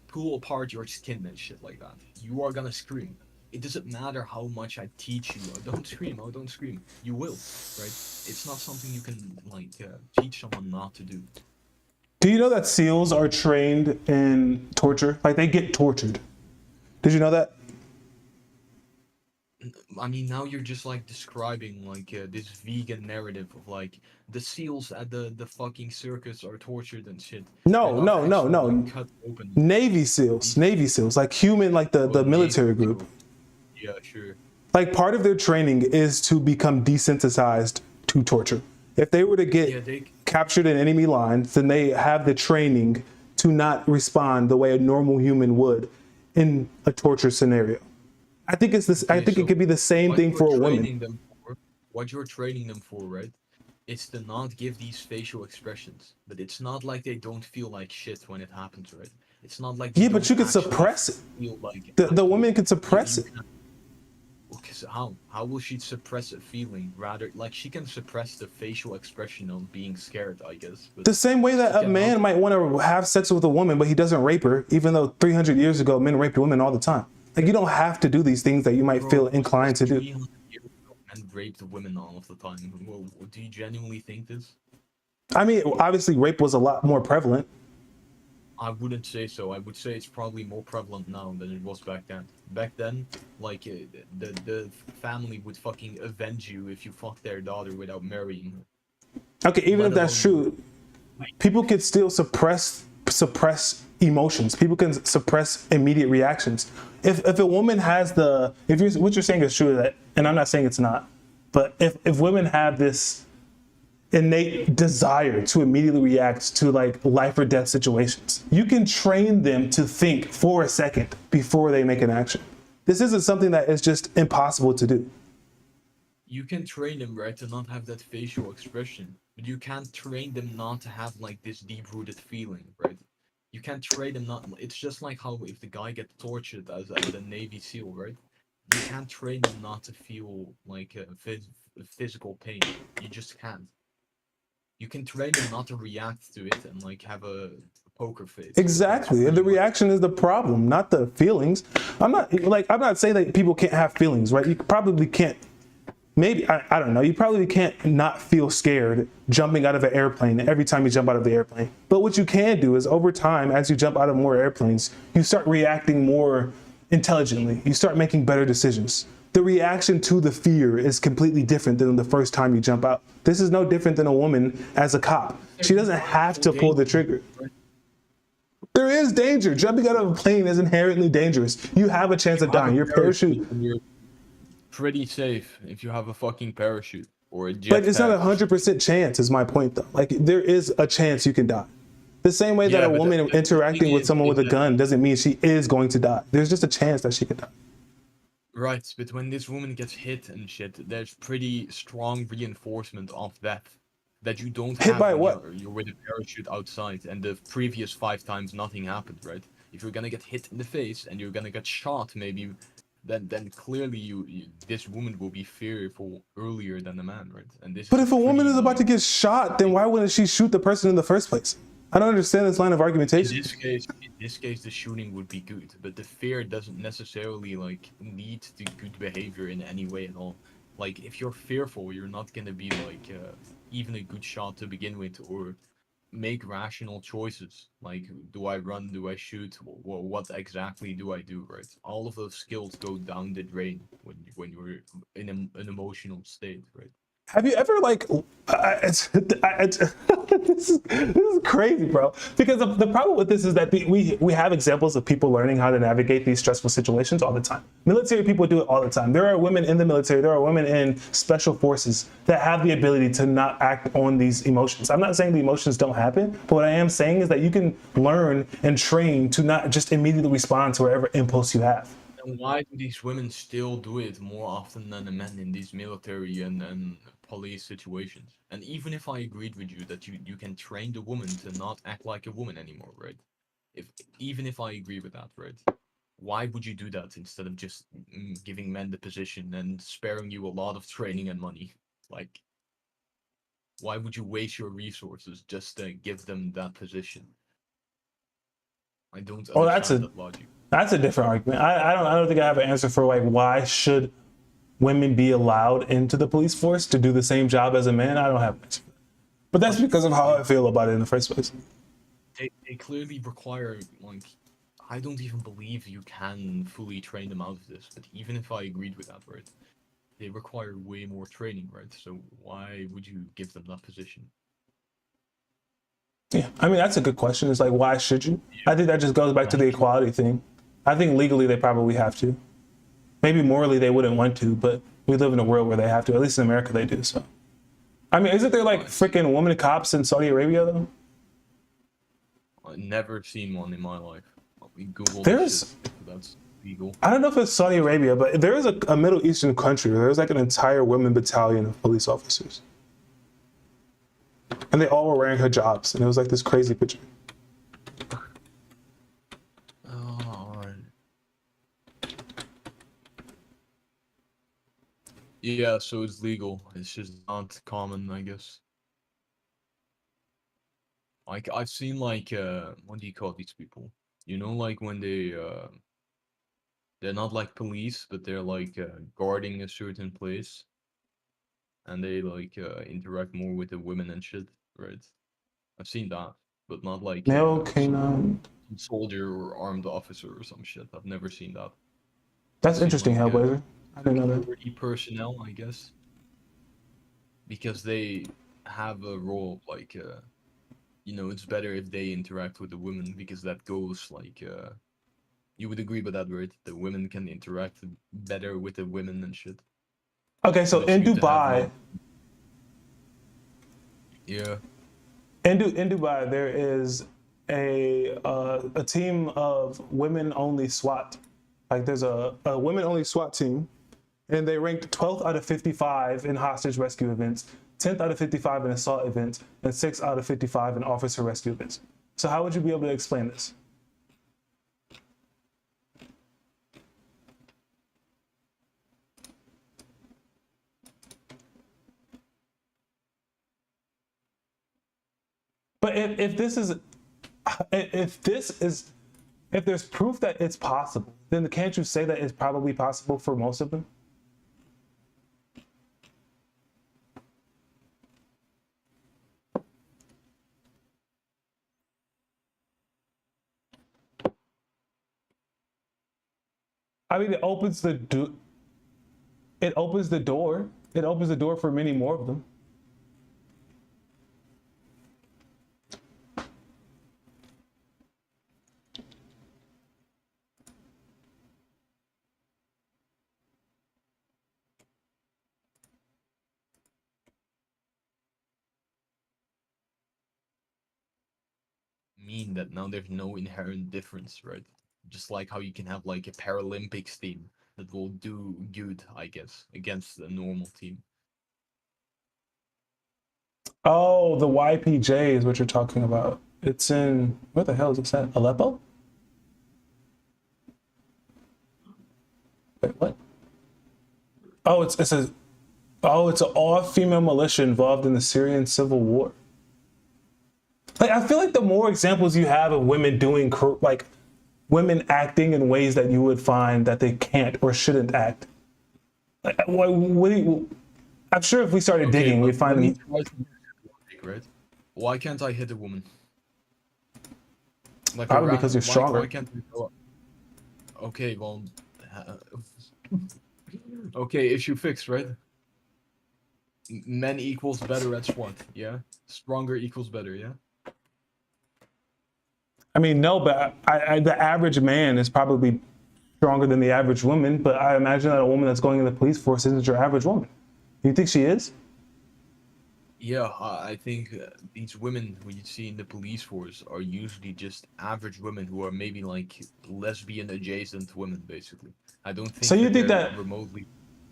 pull apart your skin and shit like that, you are gonna scream. It doesn't matter how much I teach you. Oh, don't scream. Oh, don't scream. You will, right? It's not something you can like teach someone not to do. Do you know that SEALs are trained in torture? Like they get tortured. Did you know that? I mean, now you're just like describing like this vegan narrative of like the seals at the fucking circus are tortured and shit. No, They're not no, no, actually, no. like, cut open. Navy SEALs, like human, like the Well, military maybe group. so. Yeah, sure. Like part of their training is to become desensitized to torture. If they were to Yeah, get they captured in enemy lines, then they have the training to not respond the way a normal human would in a torture scenario. I think it's this. I Okay, think it so could be the same what thing you're for a training woman. them for, what you're training them for, right? It's to not give these facial expressions. But it's not like they don't feel like shit when it happens, right? It's not like they Yeah, but don't you could actually suppress it. feel like The woman can suppress you it. can't. Okay, so how will she suppress a feeling? Rather, like she can suppress the facial expression of being scared, I guess. But The same way that she a cannot- man might want to have sex with a woman, but he doesn't rape her, even though 300 years ago men raped women all the time. Like you don't have to do these things that you might feel Bro, inclined to do. 300 years ago, men raped women all of the time. Well, do you genuinely think this? I mean, obviously rape was a lot more prevalent. I wouldn't say so. I would say it's probably more prevalent now than it was back then. Back then, like the family would fucking avenge you if you fucked their daughter without marrying her. Okay, even if Let that's alone- true, people can still suppress emotions. People can suppress immediate reactions. If a woman has what you're saying is true, that, and I'm not saying it's not, but if women have this innate desire to immediately react to like life or death situations, you can train them to think for a second before they make an action. This isn't something that is just impossible to do. You can train them, right, to not have that facial expression, but you can't train them not to have like this deep-rooted feeling, right? You can't train them not. It's just like how if the guy gets tortured as a Navy SEAL, right? You can't train them not to feel like physical pain. You just can't. You can train them not to react to it and like have a poker face. Exactly. And the reaction is the problem, not the feelings. I'm not saying that people can't have feelings, right? You probably can't. Maybe, I don't know, you probably can't not feel scared jumping out of an airplane every time you jump out of the airplane. But what you can do is over time, as you jump out of more airplanes, you start reacting more intelligently. You start making better decisions. The reaction to the fear is completely different than the first time you jump out. This is no different than a woman as a cop. She doesn't have to pull the trigger. There is danger. Jumping out of a plane is inherently dangerous. You have a chance of dying. Your parachute. Pretty safe if you have a fucking parachute or a jetpack. But it's not 100% chance is my point though. Like there is a chance you can die. The same way that a woman interacting with someone with a gun doesn't mean she is going to die. There's just a chance that she could die. Right, but when this woman gets hit and shit, there's pretty strong reinforcement of that you don't hit have by when what? you're with a parachute outside and the previous 5 times nothing happened, right? If you're gonna get hit in the face and you're gonna get shot maybe, then clearly this woman will be fearful earlier than the man, right? And this. But if a woman is about to get shot, then why wouldn't she shoot the person in the first place? I don't understand this line of argumentation. In this case, the shooting would be good, but the fear doesn't necessarily like lead to good behavior in any way at all. Like if you're fearful, you're not gonna be like even a good shot to begin with, or make rational choices. Like, do I run? Do I shoot? What exactly do I do? Right? All of those skills go down the drain when you're in an emotional state, right? Have you ever like, this is crazy, bro. Because the problem with this is that we have examples of people learning how to navigate these stressful situations all the time. Military people do it all the time. There are women in the military, there are women in special forces that have the ability to not act on these emotions. I'm not saying the emotions don't happen, but what I am saying is that you can learn and train to not just immediately respond to whatever impulse you have. And why do these women still do it more often than the men in these military and police situations? And even if I agreed with you that you can train the woman to not act like a woman anymore, right? Even if I agree with that, right? Why would you do that instead of just giving men the position and sparing you a lot of training and money? Like, why would you waste your resources just to give them that position? I don't understand that logic. That's a different argument. I don't think I have an answer for like why should women be allowed into the police force to do the same job as a man. I don't have an answer. But that's because of how I feel about it in the first place. They clearly require, like, I don't even believe you can fully train them out of this. But even if I agreed with that, right, they require way more training, right? So why would you give them that position? Yeah, I mean, that's a good question. It's like, why should you? I think that just goes back to the equality thing. I think legally they probably have to. Maybe morally they wouldn't want to, but we live in a world where they have to. At least in America they do. So, I mean, isn't there like freaking women cops in Saudi Arabia though? I've never seen one in my life. We Google There's, that's legal. I don't know if it's Saudi Arabia, but there is a Middle Eastern country where there's like an entire women battalion of police officers. And they all were wearing hijabs, and it was like this crazy picture. Yeah, so it's legal. It's just not common, I guess. Like I've seen like what do you call these people? You know, like when they're not like police, but they're like guarding a certain place, and they like interact more with the women and shit, right? I've seen that, but not like Canine. some soldier or armed officer or some shit. I've never seen that. That's interesting, like, Hellblazer. I didn't know that. Security personnel, I guess, because they have a role like you know, it's better if they interact with the women because that goes like you would agree with that, right? The women can interact better with the women and shit. Okay, so in Dubai, yeah, in Dubai there is a team of women-only SWAT. Like there's a women-only SWAT team, and they ranked 12th out of 55 in hostage rescue events, 10th out of 55 in assault events, and 6th out of 55 in officer rescue events. So how would you be able to explain this? But if this is, if this is, if there's proof that it's possible, then can't you say that it's probably possible for most of them? I mean, it opens the do. It opens the door. It opens the door for many more of them. Mean that now there's no inherent difference, right? Just like how you can have like a Paralympics team that will do good, I guess, against a normal team. Oh, the YPJ is what you're talking about. It's in, where the hell is it at? Aleppo? Wait, what? Oh, it's an all-female militia involved in the Syrian civil war. Like, I feel like the more examples you have of women doing, like, women acting in ways that you would find that they can't or shouldn't act. Like, what do you, I'm sure if we started digging, we'd find them. Right? Why can't I hit a woman? Like Probably because you're stronger. Why can't I go up? Okay, well, okay, issue fixed, right? Men equals better at SWAT, yeah? Stronger equals better, yeah? I mean, no, but the average man is probably stronger than the average woman, but I imagine that a woman that's going in the police force isn't your average woman. Do you think she is? Yeah, I think these women who you see in the police force are usually just average women who are maybe like lesbian adjacent women, basically. I don't think So you think they're that remotely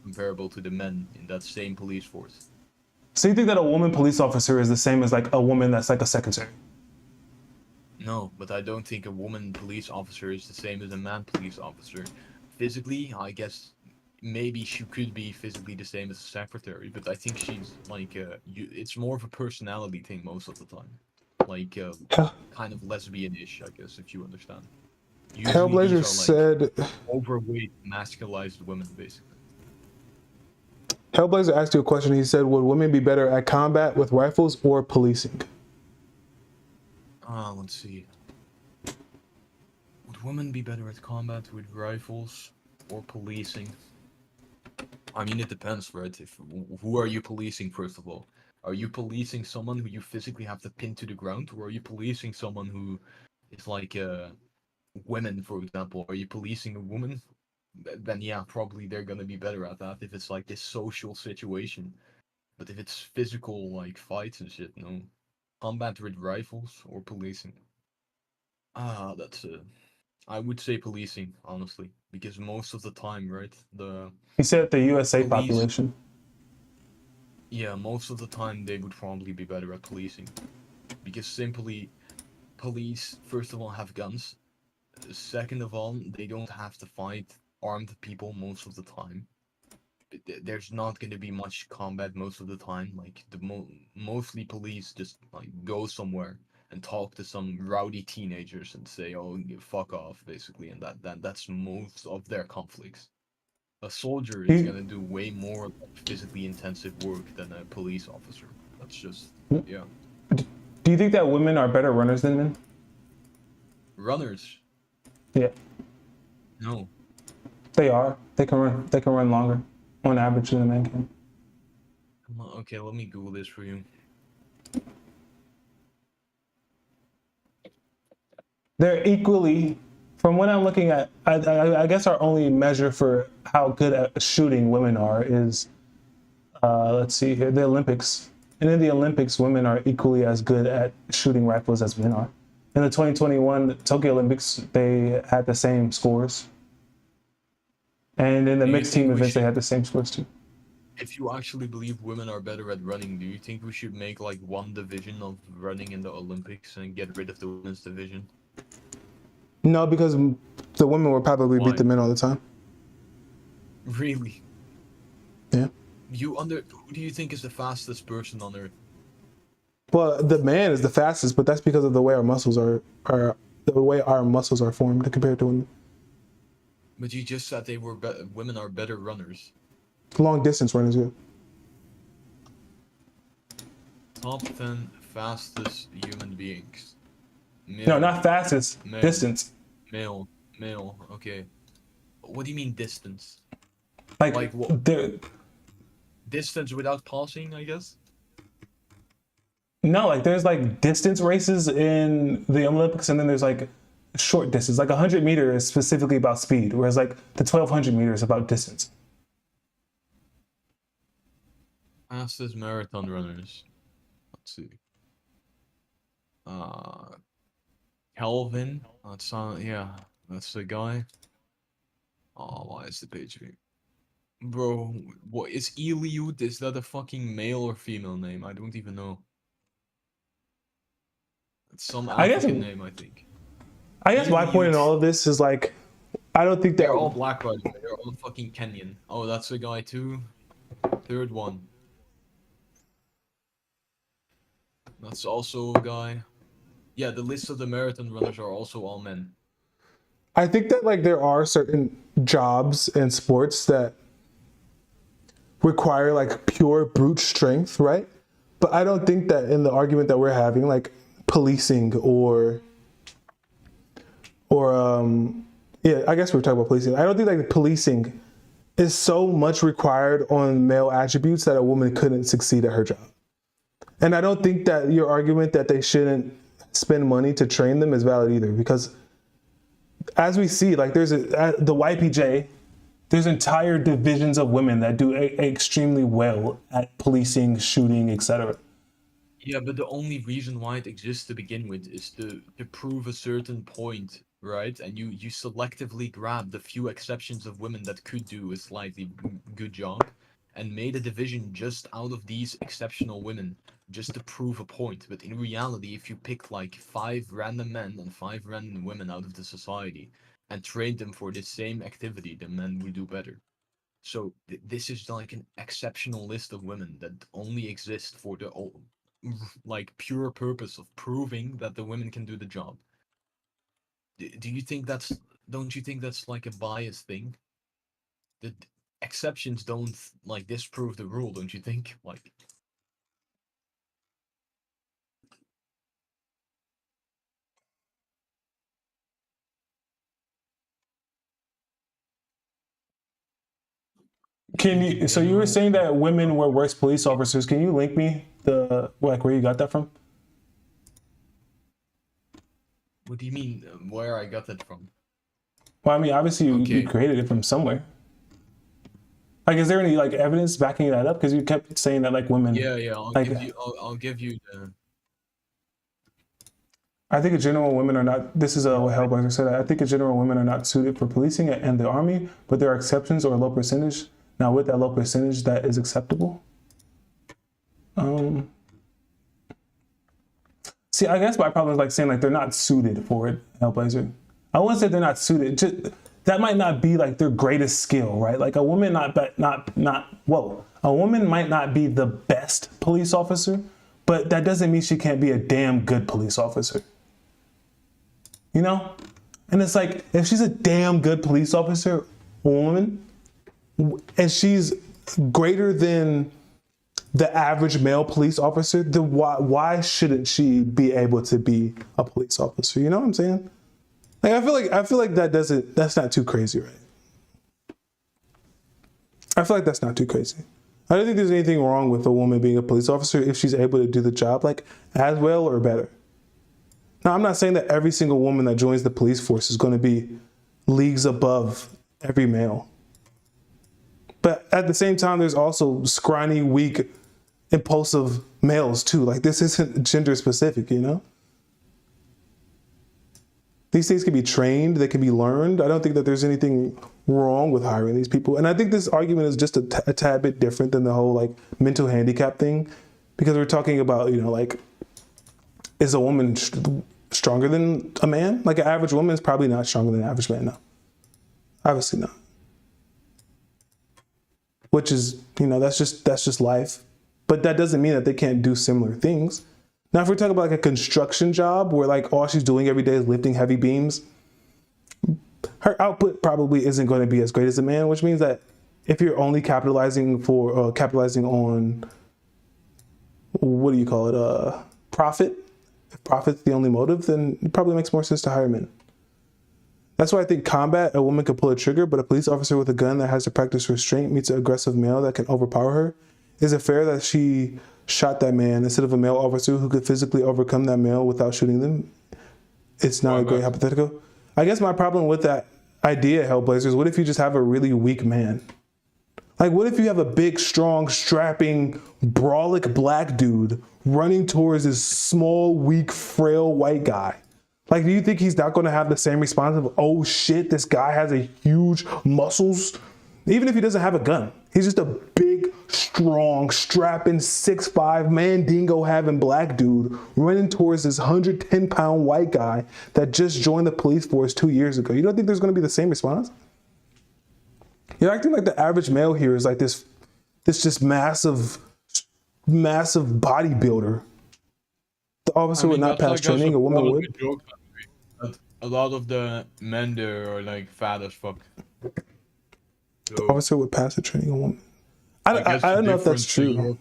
comparable to the men in that same police force. So you think that a woman police officer is the same as like a woman that's like a secretary? No, but I don't think a woman police officer is the same as a man police officer. Physically, I guess maybe she could be physically the same as a secretary, but I think she's like it's more of a personality thing most of the time, like kind of lesbian-ish, I guess, if you understand. Usually Hellblazer these are, like, said. overweight, masculized women, basically. Hellblazer asked you a question. He said, "Would women be better at combat with rifles or policing?" Let's see. Would women be better at combat with rifles or policing? I mean, it depends, right? Who are you policing, first of all? Are you policing someone who you physically have to pin to the ground, or are you policing someone who is like women, for example? Are you policing a woman? Then yeah, probably they're gonna be better at that if it's like this social situation. But if it's physical, like fights and shit, no. Combat with rifles or policing? That's I would say policing, honestly, because most of the time, right, He said the USA police, population. yeah, most of the time they would probably be better at policing, because simply, police first of all have guns, second of all they don't have to fight armed people most of the time. There's not going to be much combat most of the time. Like mostly police just like go somewhere and talk to some rowdy teenagers and say, "Oh, fuck off," basically, and that's most of their conflicts. A soldier is going to do way more physically intensive work than a police officer. That's just, yeah. Do you think that women are better runners than men? Runners? Yeah, No. they are. They can run. They can run longer, on average, than a man can. Okay, let me Google this for you. They're equally, from what I'm looking at, I guess our only measure for how good at shooting women are is, let's see here, the Olympics. And in the Olympics, women are equally as good at shooting rifles as men are. In the 2021 Tokyo Olympics, they had the same scores. And in the mixed team events, they had the same scores too. If you actually believe women are better at running, do you think we should make like one division of running in the Olympics and get rid of the women's division? No, because the women will probably beat the men all the time. Really? Yeah. Who do you think is the fastest person on Earth? Well, the man is the fastest, but that's because of the way our muscles are the way our muscles are formed compared to women. But you just said women are better runners. Long distance runners, yeah. Top 10 fastest human beings. Male, No, not fastest. Male. Distance. Male. Okay. What do you mean distance? Like what? they're- Distance without passing, I guess. no, like there's like distance races in the Olympics, and then there's like short distance. Like 100 meter is specifically about speed, whereas like the 1200 meters is about distance. Fastest marathon runners. Let's see. Calvin. That's yeah, that's the guy. Oh, why is the page big? Bro, what is Eliud? Is that a fucking male or female name? I don't even know. It's some I guess- African name, I think. I guess my point in all of this is like, I don't think They're that all black, by the way. They're all fucking Kenyan. Oh, that's a guy too. Third one. That's also a guy. Yeah, the list of the marathon runners are also all men. I think that like there are certain jobs and sports that require like pure brute strength, right? But I don't think that in the argument that we're having, like policing or yeah, I guess we're talking about policing. I don't think like policing is so much required on male attributes that a woman couldn't succeed at her job. And I don't think that your argument that they shouldn't spend money to train them is valid either, because as we see, like there's the YPJ, there's entire divisions of women that do extremely well at policing, shooting, etc. Yeah, but the only reason why it exists to begin with is to prove a certain point, right? And you selectively grab the few exceptions of women that could do a slightly good job and made a division just out of these exceptional women just to prove a point. But in reality, if you pick like 5 random men and 5 random women out of the society and trained them for the same activity, the men would do better. So this is like an exceptional list of women that only exist for the like pure purpose of proving that the women can do the job. Do you think don't you think that's like a biased thing? The exceptions don't like disprove the rule, don't you think? Like, Can you? So you were saying that women were worse police officers. Can you link me the like where you got that from? what do you mean? Where I got that from? Well, I mean, obviously you Okay. created it from somewhere. Like, is there any like evidence backing that up? Because you kept saying that like women. Yeah, Like- I'll give you the. I think in general women are not. This is what Hellblazer said. I think in general women are not suited for policing and the army, but there are exceptions or a low percentage. Now, with that low percentage, that is acceptable. See, I guess my problem is like saying like they're not suited for it, Hellblazer. I wouldn't say they're not suited. Just, that might not be like their greatest skill, right? Like a woman a woman might not be the best police officer, but that doesn't mean she can't be a damn good police officer. You know? And it's like, if she's a damn good police officer, woman, and she's greater than the average male police officer, then why shouldn't she be able to be a police officer? You know what I'm saying? Like I feel like that's not too crazy, right? I feel like that's not too crazy. I don't think there's anything wrong with a woman being a police officer if she's able to do the job like as well or better. Now, I'm not saying that every single woman that joins the police force is going to be leagues above every male. But at the same time, there's also scrawny, weak, impulsive males too. Like this isn't gender specific, you know? These things can be trained, they can be learned. I don't think that there's anything wrong with hiring these people. And I think this argument is just a tad bit different than the whole like mental handicap thing, because we're talking about, you know, like, is a woman stronger than a man? Like an average woman is probably not stronger than an average man, no. Obviously not. Which is, you know, that's just life. But that doesn't mean that they can't do similar things. Now, if we're talking about like a construction job where like all she's doing every day is lifting heavy beams, her output probably isn't going to be as great as a man, which means that if you're only capitalizing on, what do you call it, profit, if profit's the only motive, then it probably makes more sense to hire men. That's why I think combat, a woman could pull a trigger, but a police officer with a gun that has to practice restraint meets an aggressive male that can overpower her. Is it fair that she shot that man instead of a male officer who could physically overcome that male without shooting them? It's not a great hypothetical. I guess my problem with that idea, Hellblazers, what if you just have a really weak man? Like, what if you have a big, strong, strapping, brolic black dude running towards this small, weak, frail white guy? Like, do you think he's not going to have the same response of, oh shit, this guy has a huge muscles? Even if he doesn't have a gun, he's just a big, strong, strapping, 6'5", mandingo having black dude running towards this 110-pound white guy that just joined the police force 2 years ago. You don't think there's going to be the same response? You're acting like the average male here is like this just massive bodybuilder. The officer would not pass training, a woman would. A lot of the men there are like fat as fuck. The officer would pass the training, a woman. I don't know if that's true.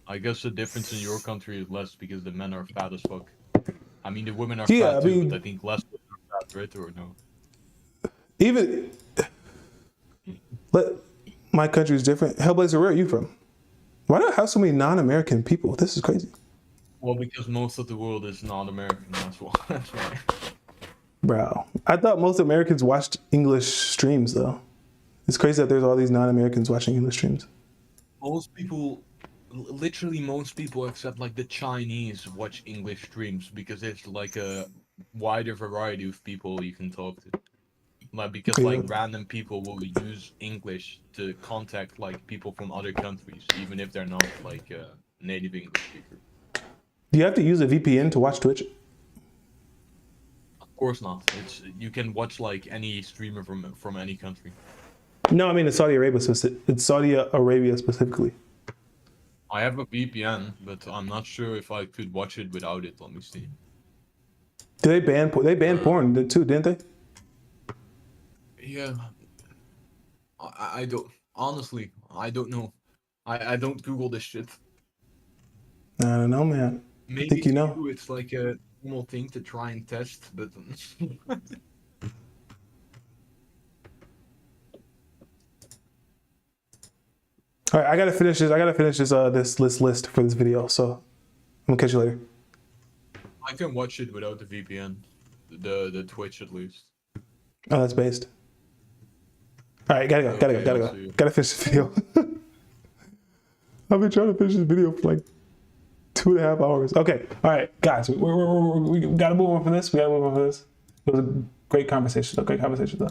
I guess the difference in your country is less because the men are fat as fuck. I mean, the women are Yeah, fat I mean, too, but I think less women are fat, right? Or no? Even my country is different. Hellblazer, where are you from? Why do I have so many non-American people? This is crazy. Well, because most of the world is not American. That's why. That's why. Bro, I thought most Americans watched English streams though. It's crazy that there's all these non-Americans watching English streams. Most people, literally most people except like the Chinese watch English streams because there's like a wider variety of people you can talk to. Like because like random people will use English to contact like people from other countries, even if they're not like a native English speaker. Do you have to use a VPN to watch Twitch? Of course not. You can watch like any streamer from any country. No, I mean it's Saudi Arabia specifically. I have a VPN, but I'm not sure if I could watch it without it. Let me see. They banned porn too, didn't they? Yeah. I don't honestly. I don't know. I don't Google this shit. I don't know, man. Maybe I think you know. it's like a normal thing to try and test, but All right, I gotta finish this list for this video. So I'm gonna catch you later. I can watch it without the VPN, the Twitch at least. Oh, that's based. All right, gotta go. Gotta finish this video. I've been trying to finish this video for like 2.5 hours. Okay, all right, guys, we gotta move on from this. It was a great conversation. Though.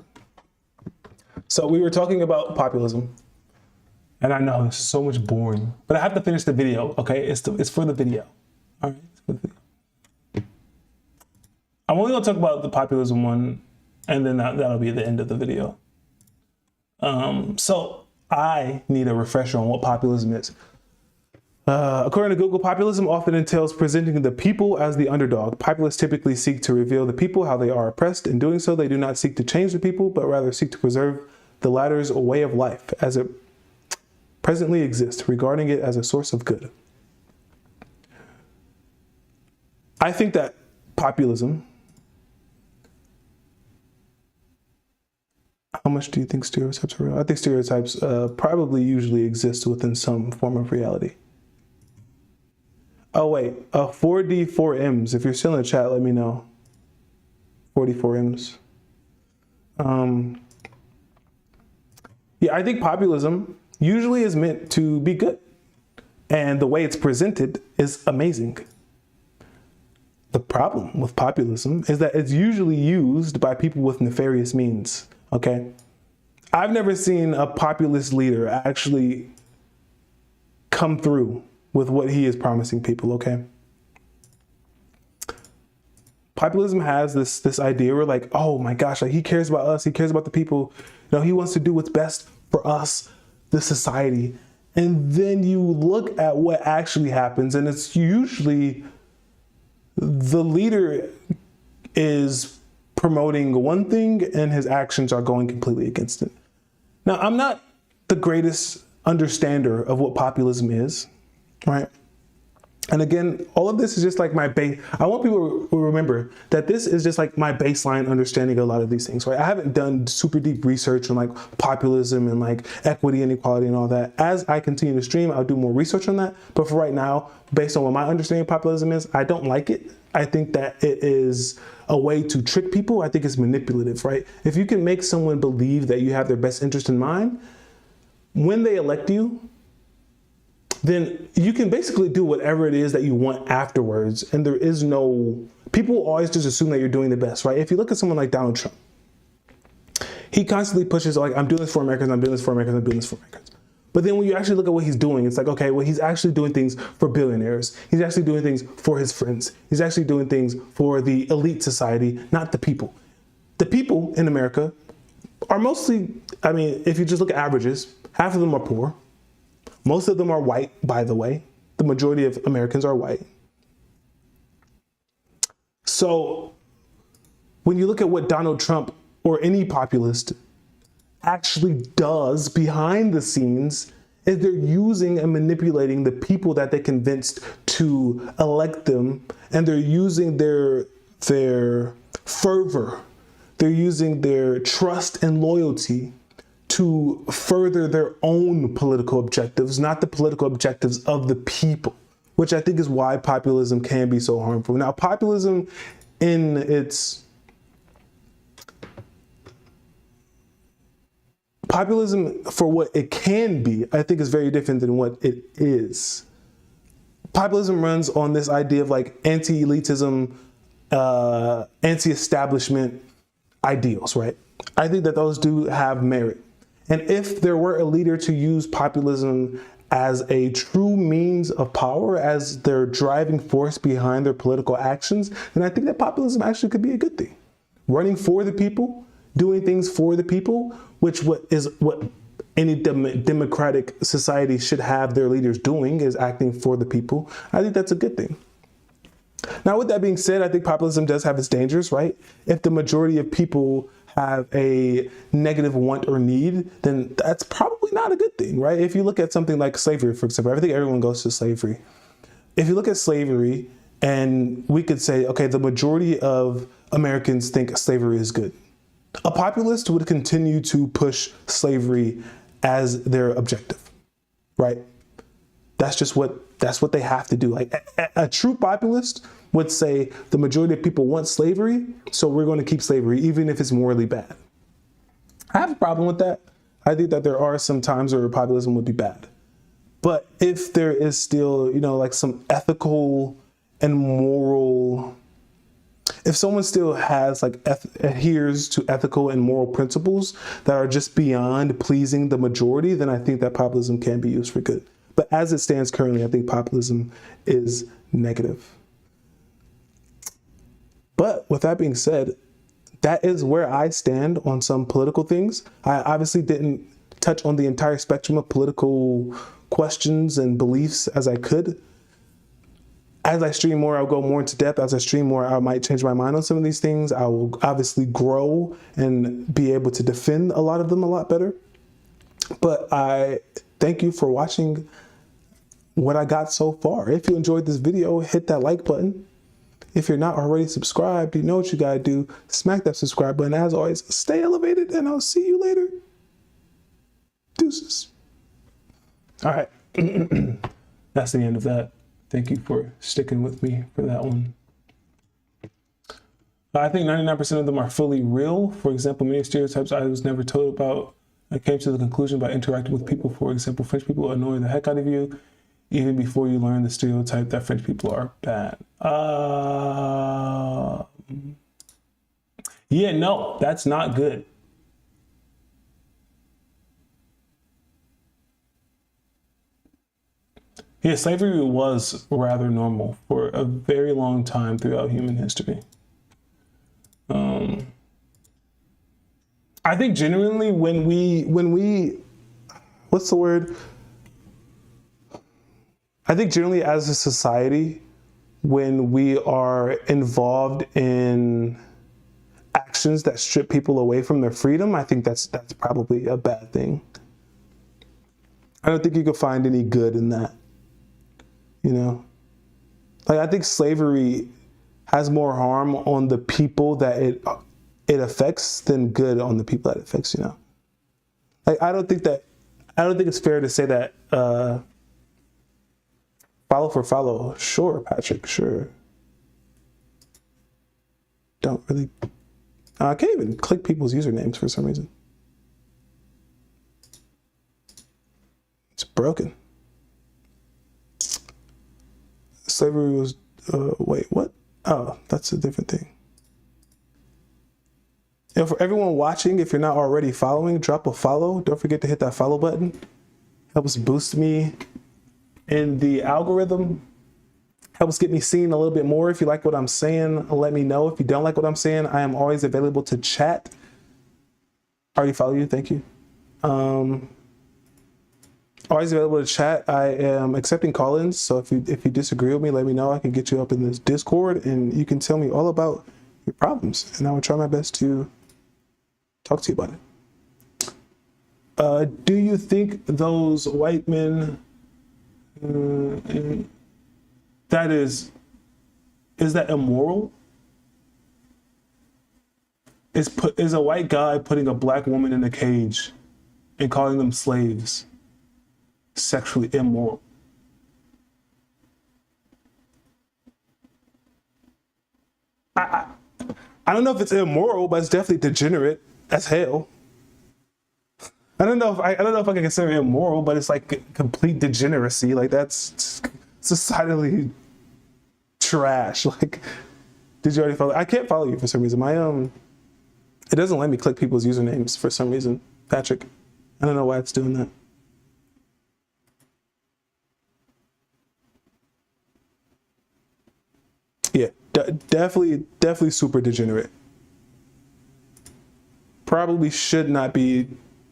So we were talking about populism, and I know this is so much boring, but I have to finish the video. Okay, it's for the video. All right, it's for the video. I'm only gonna talk about the populism one, and then that'll be the end of the video. So I need a refresher on what populism is. According to Google, populism often entails presenting the people as the underdog. Populists typically seek to reveal the people how they are oppressed. In doing so, they do not seek to change the people, but rather seek to preserve the latter's way of life as it presently exists, regarding it as a source of good. I think that populism. How much do you think stereotypes are real? I think stereotypes probably usually exist within some form of reality. Oh wait, 4D4Ms. If you're still in the chat, let me know. 44Ms. Yeah, I think populism usually is meant to be good. And the way it's presented is amazing. The problem with populism is that it's usually used by people with nefarious means. Okay, I've never seen a populist leader actually come through with what he is promising people. Okay, populism has this idea where like, oh my gosh, like he cares about us, he cares about the people, you know, he wants to do what's best for us, this society, And then you look at what actually happens, and it's usually the leader is promoting one thing and his actions are going completely against it. Now, I'm not the greatest understander of what populism is, right? And again, all of this is just like my base. I want people to remember that this is just like my baseline understanding of a lot of these things, right? I haven't done super deep research on like populism and like equity and equality and all that. As I continue to stream, I'll do more research on that. But for right now, based on what my understanding of populism is, I don't like it. I think that it is a way to trick people. I think it's manipulative, right? If you can make someone believe that you have their best interest in mind, when they elect you, then you can basically do whatever it is that you want afterwards. And there is no, people always just assume that you're doing the best, right? If you look at someone like Donald Trump, he constantly pushes like, I'm doing this for Americans, I'm doing this for Americans, I'm doing this for Americans. But then when you actually look at what he's doing, it's like, okay, well, he's actually doing things for billionaires. He's actually doing things for his friends. He's actually doing things for the elite society, not the people. The people in America are mostly, I mean, if you just look at averages, half of them are poor. Most of them are white, by the way. The majority of Americans are white. So when you look at what Donald Trump or any populist actually does behind the scenes, is they're using and manipulating the people that they convinced to elect them, and they're using their fervor, they're using their trust and loyalty to further their own political objectives, not the political objectives of the people, which I think is why populism can be so harmful. Now, populism in its populism for what it can be, I think is very different than what it is. Populism runs on this idea of like anti-elitism, anti-establishment ideals, right? I think that those do have merit. And if there were a leader to use populism as a true means of power, as their driving force behind their political actions, then I think that populism actually could be a good thing. Running for the people, doing things for the people, which is what any democratic society should have their leaders doing, is acting for the people. I think that's a good thing. Now, with that being said, I think populism does have its dangers, right? If the majority of people have a negative want or need, then that's probably not a good thing, right? If you look at something like slavery, for example, I think everyone goes to slavery. If you look at slavery, and we could say, okay, the majority of Americans think slavery is good. A populist would continue to push slavery as their objective, right? That's what they have to do. Like a true populist would say the majority of people want slavery, so we're going to keep slavery even if it's morally bad. I have a problem with that. I think that there are some times where populism would be bad. But if there is still, like some ethical and moral, if someone still has adheres to ethical and moral principles that are just beyond pleasing the majority, then I think that populism can be used for good. But as it stands currently, I think populism is negative. But with that being said, that is where I stand on some political things. I obviously didn't touch on the entire spectrum of political questions and beliefs as I could. As I stream more, I'll go more into depth. As I stream more, I might change my mind on some of these things. I will obviously grow and be able to defend a lot of them a lot better. But I thank you for watching what I got so far. If you enjoyed this video, hit that like button. If you're not already subscribed, you know what you gotta do. Smack that subscribe button. As always, stay elevated, and I'll see you later. Deuces. All right. That's the end of that. Thank you for sticking with me for that one. I think 99% of them are fully real. For example, many stereotypes I was never told about. I came to the conclusion by interacting with people. For example, French people annoy the heck out of you even before you learn the stereotype that French people are bad. Yeah, no, that's not good. Yeah, slavery was rather normal for a very long time throughout human history. I think genuinely when we, what's the word? I think generally as a society, when we are involved in actions that strip people away from their freedom, I think that's probably a bad thing. I don't think you can find any good in that. You know, like I think slavery has more harm on the people that it affects than good on the people that it affects. You know, like I don't think it's fair to say that follow for follow. Sure, Patrick. Sure. Don't really. I can't even click people's usernames for some reason. It's broken. Slavery was, wait, what? Oh, that's a different thing. And for everyone watching, if you're not already following, drop a follow. Don't forget to hit that follow button. Helps boost me in the algorithm. Helps get me seen a little bit more. If you like what I'm saying, let me know. If you don't like what I'm saying, I am always available to chat. I already follow you, thank you. Always available to chat. I am accepting call-ins, so if you disagree with me, let me know. I can get you up in this Discord, and you can tell me all about your problems, and I will try my best to talk to you about it. Do you think those white men? Is that immoral? Is a white guy putting a black woman in a cage and calling them slaves sexually immoral? I don't know if it's immoral, but it's definitely degenerate as hell. I don't know if I can consider it immoral, but it's like complete degeneracy. Like that's societally trash. Like, did you already follow? I can't follow you for some reason. My it doesn't let me click people's usernames for some reason. Patrick, I don't know why it's doing that. Yeah, definitely super degenerate. Probably should not be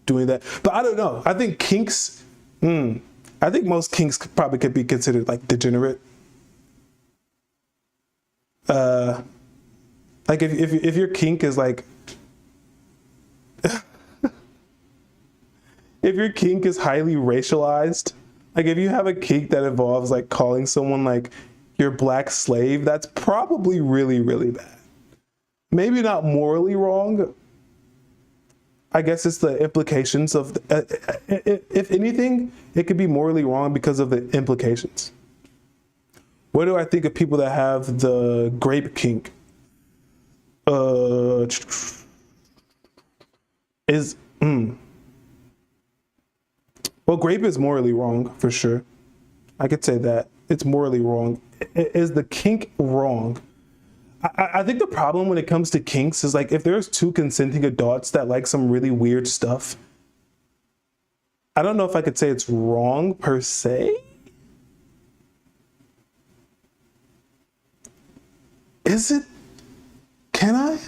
doing that, but I don't know. I think kinks. I think most kinks probably could be considered like degenerate. Like if your kink is like, if your kink is highly racialized, like if you have a kink that involves like calling someone like your black slave, that's probably really, really bad. Maybe not morally wrong. I guess it's the implications of, if anything, it could be morally wrong because of the implications. What do I think of people that have the grape kink? Well, grape is morally wrong for sure. I could say that it's morally wrong. Is the kink wrong? I think the problem when it comes to kinks is like if there's two consenting adults that like some really weird stuff, I don't know if I could say it's wrong per se. Is it? Can I?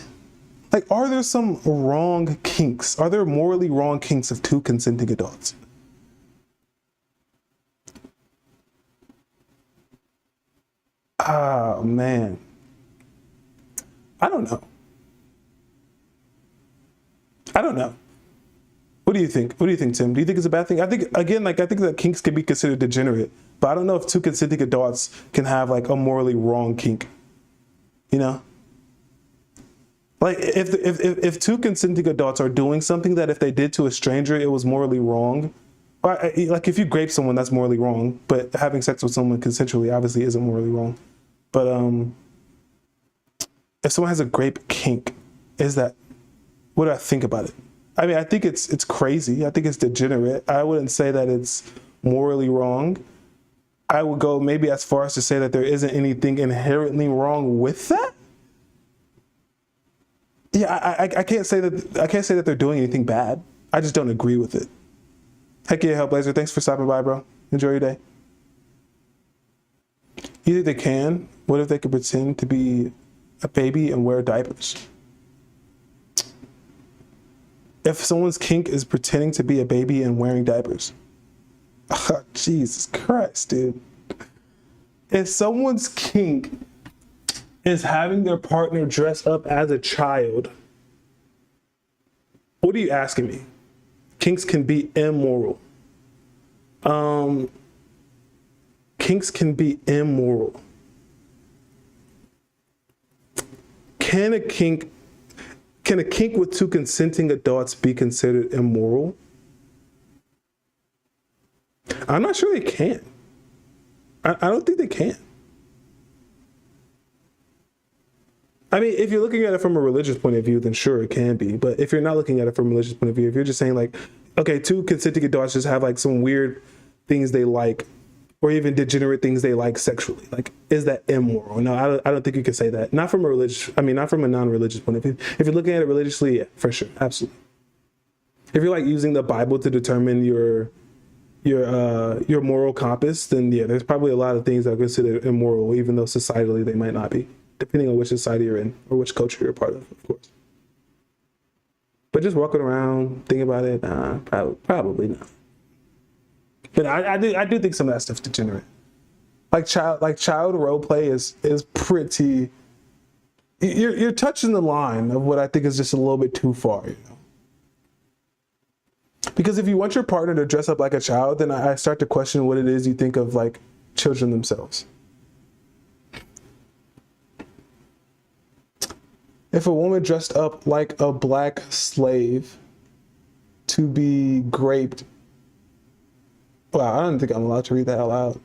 Like, are there some wrong kinks? Are there morally wrong kinks of two consenting adults? Oh, man. I don't know. What do you think? What do you think, Tim? Do you think it's a bad thing? I think that kinks can be considered degenerate, but I don't know if two consenting adults can have like a morally wrong kink. You know? Like if two consenting adults are doing something that if they did to a stranger, it was morally wrong. Like if you grape someone, that's morally wrong, but having sex with someone consensually obviously isn't morally wrong. But if someone has a grape kink, what do I think about it? I mean, I think it's crazy. I think it's degenerate. I wouldn't say that it's morally wrong. I would go maybe as far as to say that there isn't anything inherently wrong with that. Yeah, I can't say that they're doing anything bad. I just don't agree with it. Heck yeah, Hellblazer. Thanks for stopping by, bro. Enjoy your day. You think they can? What if they could pretend to be a baby and wear diapers? If someone's kink is pretending to be a baby and wearing diapers. Oh, Jesus Christ, dude. if someone's kink is having their partner dress up as a child, what are you asking me? Kinks can be immoral. Kinks can be immoral. Can a kink with two consenting adults be considered immoral? I'm not sure they can. I don't think they can. I mean, if you're looking at it from a religious point of view, then sure, it can be. But if you're not looking at it from a religious point of view, if you're just saying like, okay, two consenting adults just have like some weird things they like, or even degenerate things they like sexually, like, is that immoral? No, I don't think you can say that. Not from a not from a non-religious point of view. If you're looking at it religiously, yeah, for sure, absolutely. If you're like using the Bible to determine your moral compass, then yeah, there's probably a lot of things that are considered immoral, even though societally they might not be, depending on which society you're in or which culture you're a part of course. But just walking around thinking about it, nah, probably not. But I do think some of that stuff's degenerate. Like child role play is pretty. You're touching the line of what I think is just a little bit too far, you know. Because if you want your partner to dress up like a child, then I start to question what it is you think of like children themselves. If a woman dressed up like a black slave to be raped, wow, I don't think I'm allowed to read that out loud.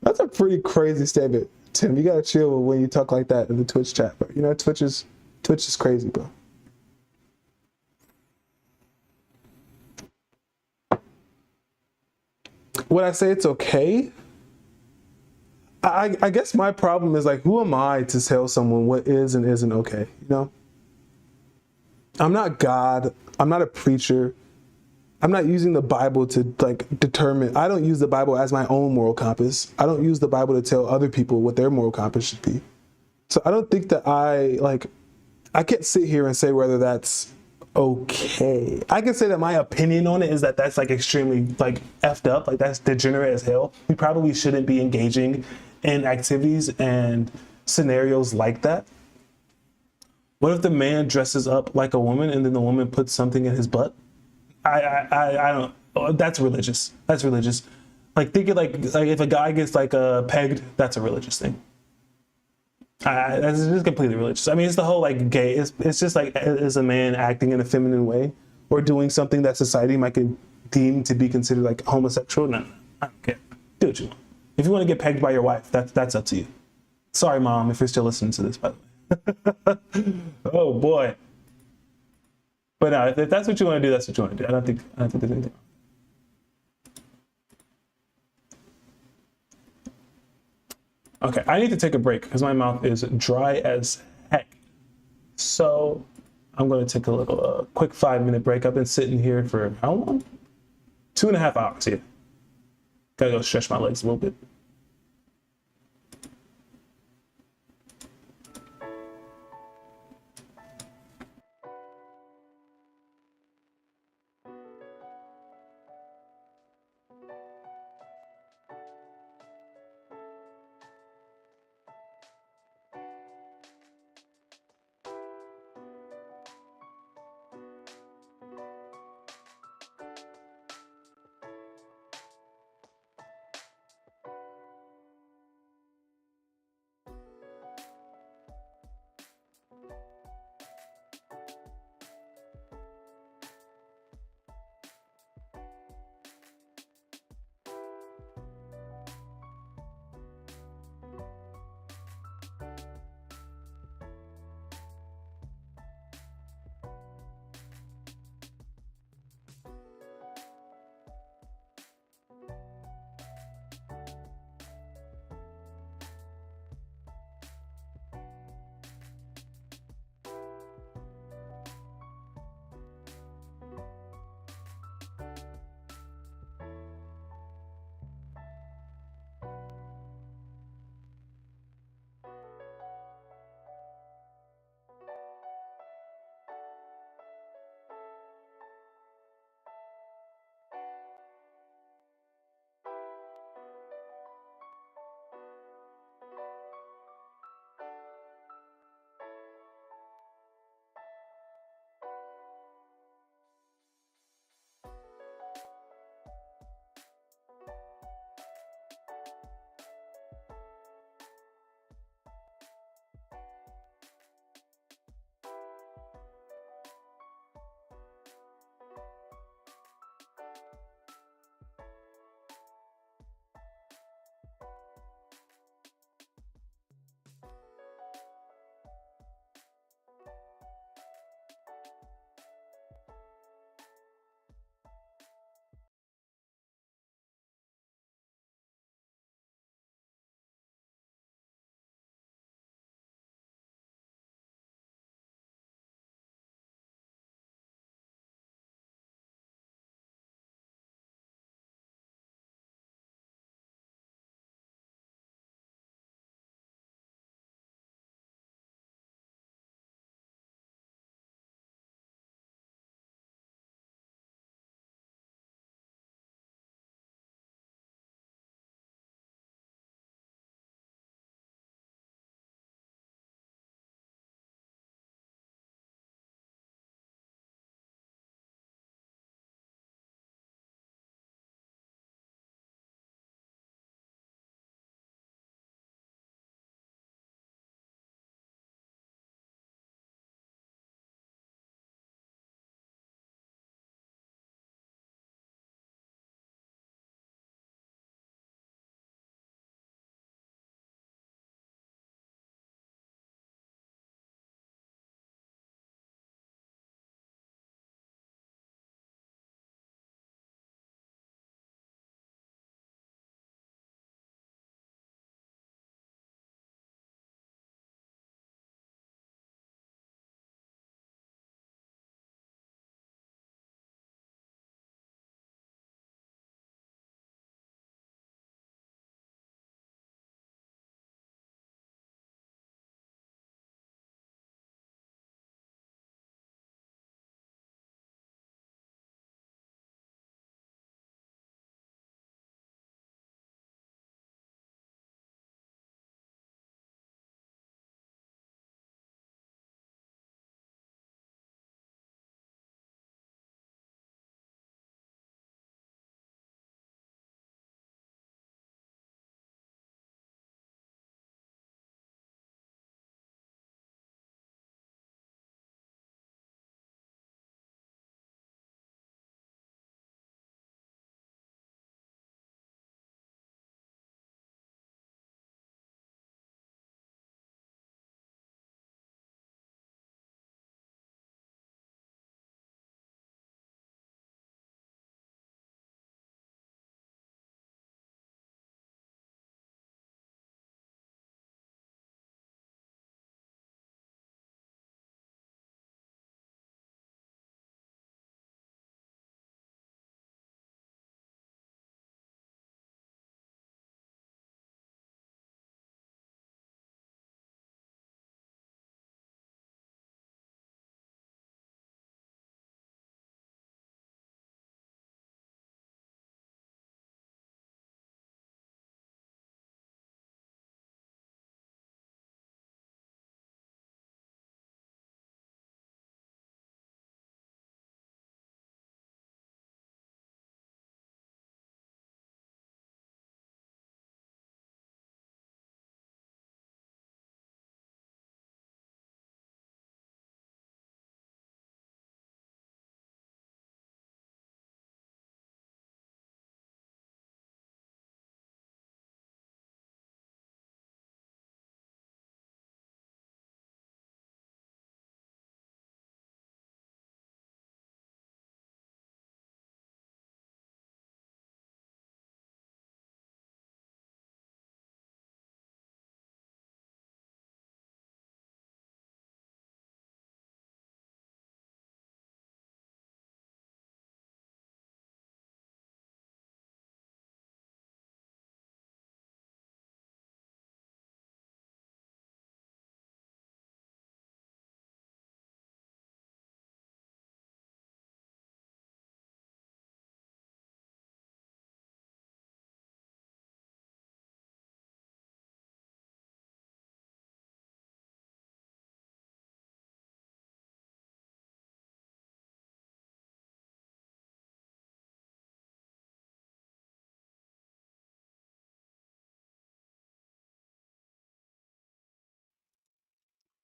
That's a pretty crazy statement, Tim. You gotta chill when you talk like that in the Twitch chat, bro. You know, Twitch is crazy, bro. Would I say it's okay? I guess my problem is like, who am I to tell someone what is and isn't okay? You know, I'm not God. I'm not a preacher. I'm not using the Bible to like determine. I don't use the Bible as my own moral compass. I don't use the Bible to tell other people what their moral compass should be. So I don't think that I can't sit here and say whether that's okay. I can say that my opinion on it is that that's like extremely like effed up. Like that's degenerate as hell. We probably shouldn't be engaging in activities and scenarios like that. What if the man dresses up like a woman and then the woman puts something in his butt? I don't. That's religious. That's religious. Like thinking like if a guy gets like pegged, that's a religious thing. That's just completely religious. I mean, it's the whole like gay. It's just like is a man acting in a feminine way or doing something that society might deem to be considered like homosexual. No, I don't care. Do what you want. If you want to get pegged by your wife, that's up to you. Sorry, Mom, if you're still listening to this, by the way. Oh boy. But no, if that's what you want to do, that's what you want to do. I don't think there's anything. Okay, I need to take a break because my mouth is dry as heck. So I'm going to take a little quick 5-minute break. I've been sitting here for how long? 2.5 hours here. Gotta go stretch my legs a little bit.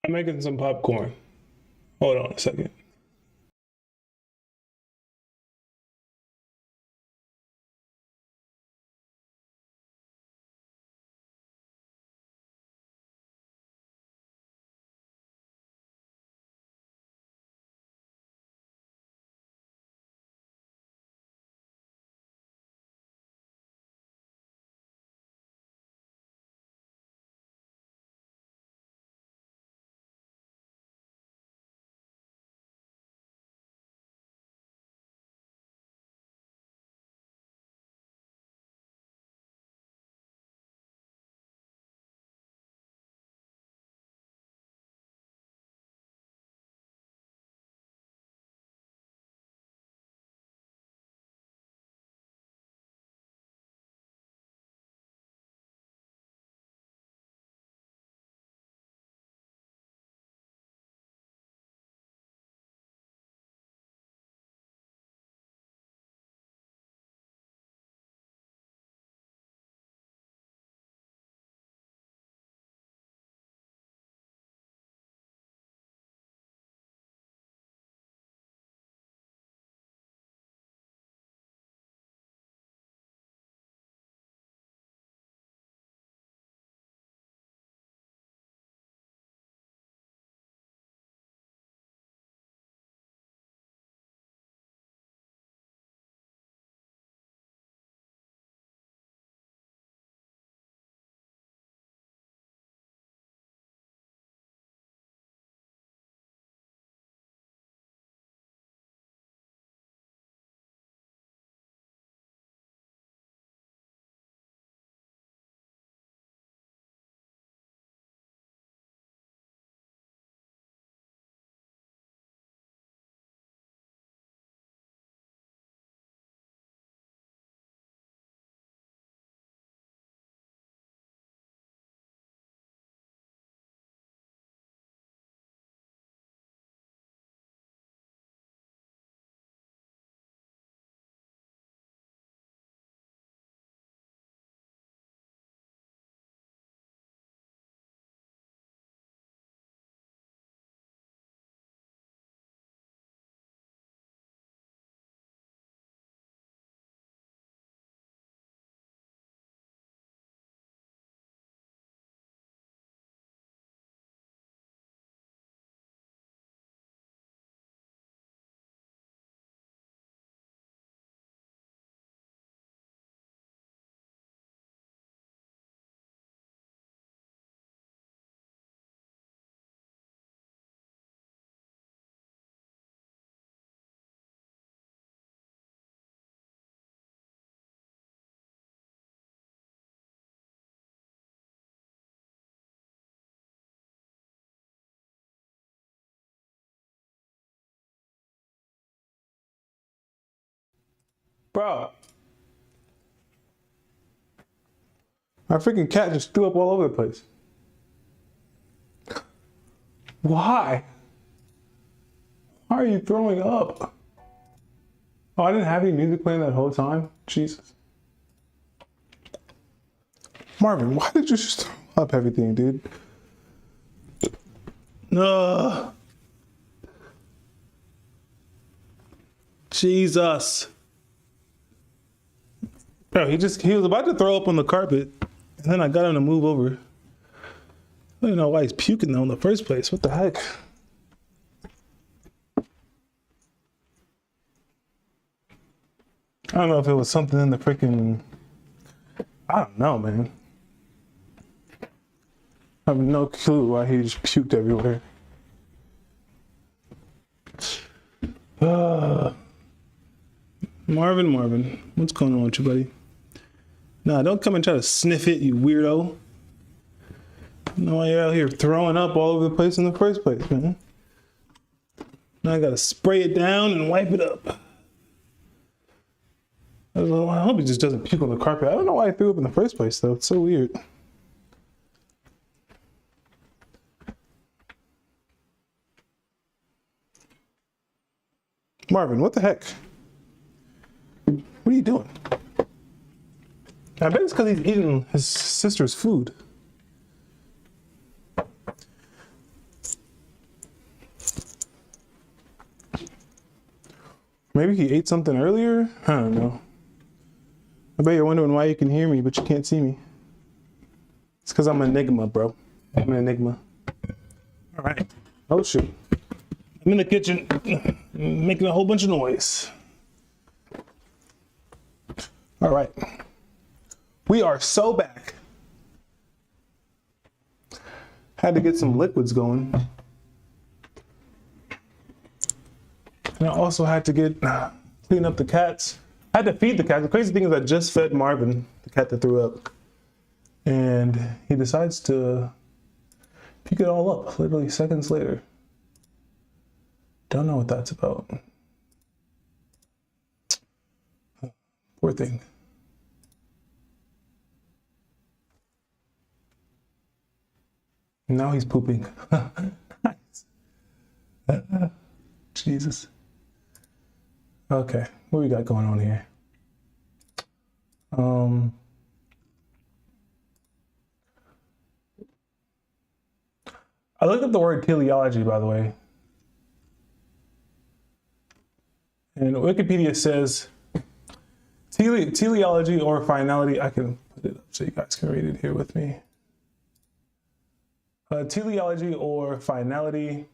I'm making some popcorn. Hold on a second. Bro, my freaking cat just threw up all over the place. Why? Why are you throwing up? Oh, I didn't have any music playing that whole time? Jesus. Marvin, why did you just throw up everything, dude? No. Jesus. Bro, he was about to throw up on the carpet, and then I got him to move over. I don't know why he's puking though in the first place. What the heck? I don't know if it was something in the freaking... I don't know, man. I have no clue why he just puked everywhere. Marvin, what's going on with you, buddy? Nah, don't come and try to sniff it, you weirdo. I know why you're out here throwing up all over the place in the first place, man. Now I gotta spray it down and wipe it up. I hope he just doesn't puke on the carpet. I don't know why I threw up in the first place, though. It's so weird. Marvin, what the heck? What are you doing? I bet it's because he's eating his sister's food. maybe he ate something earlier? I don't know. I bet you're wondering why you can hear me, but you can't see me. It's because I'm an enigma, bro. I'm an enigma. All right. Oh, shoot. I'm in the kitchen making a whole bunch of noise. All right. We are so back. Had to get some liquids going. And I also had to clean up the cats. I had to feed the cats. The crazy thing is I just fed Marvin, the cat that threw up. And he decides to pick it all up literally seconds later. Don't know what that's about. Poor thing. Now he's pooping. Nice. Jesus. Okay, what we got going on here? I looked up the word teleology, by the way. And Wikipedia says teleology or finality. I can put it up so you guys can read it here with me. Teleology or finality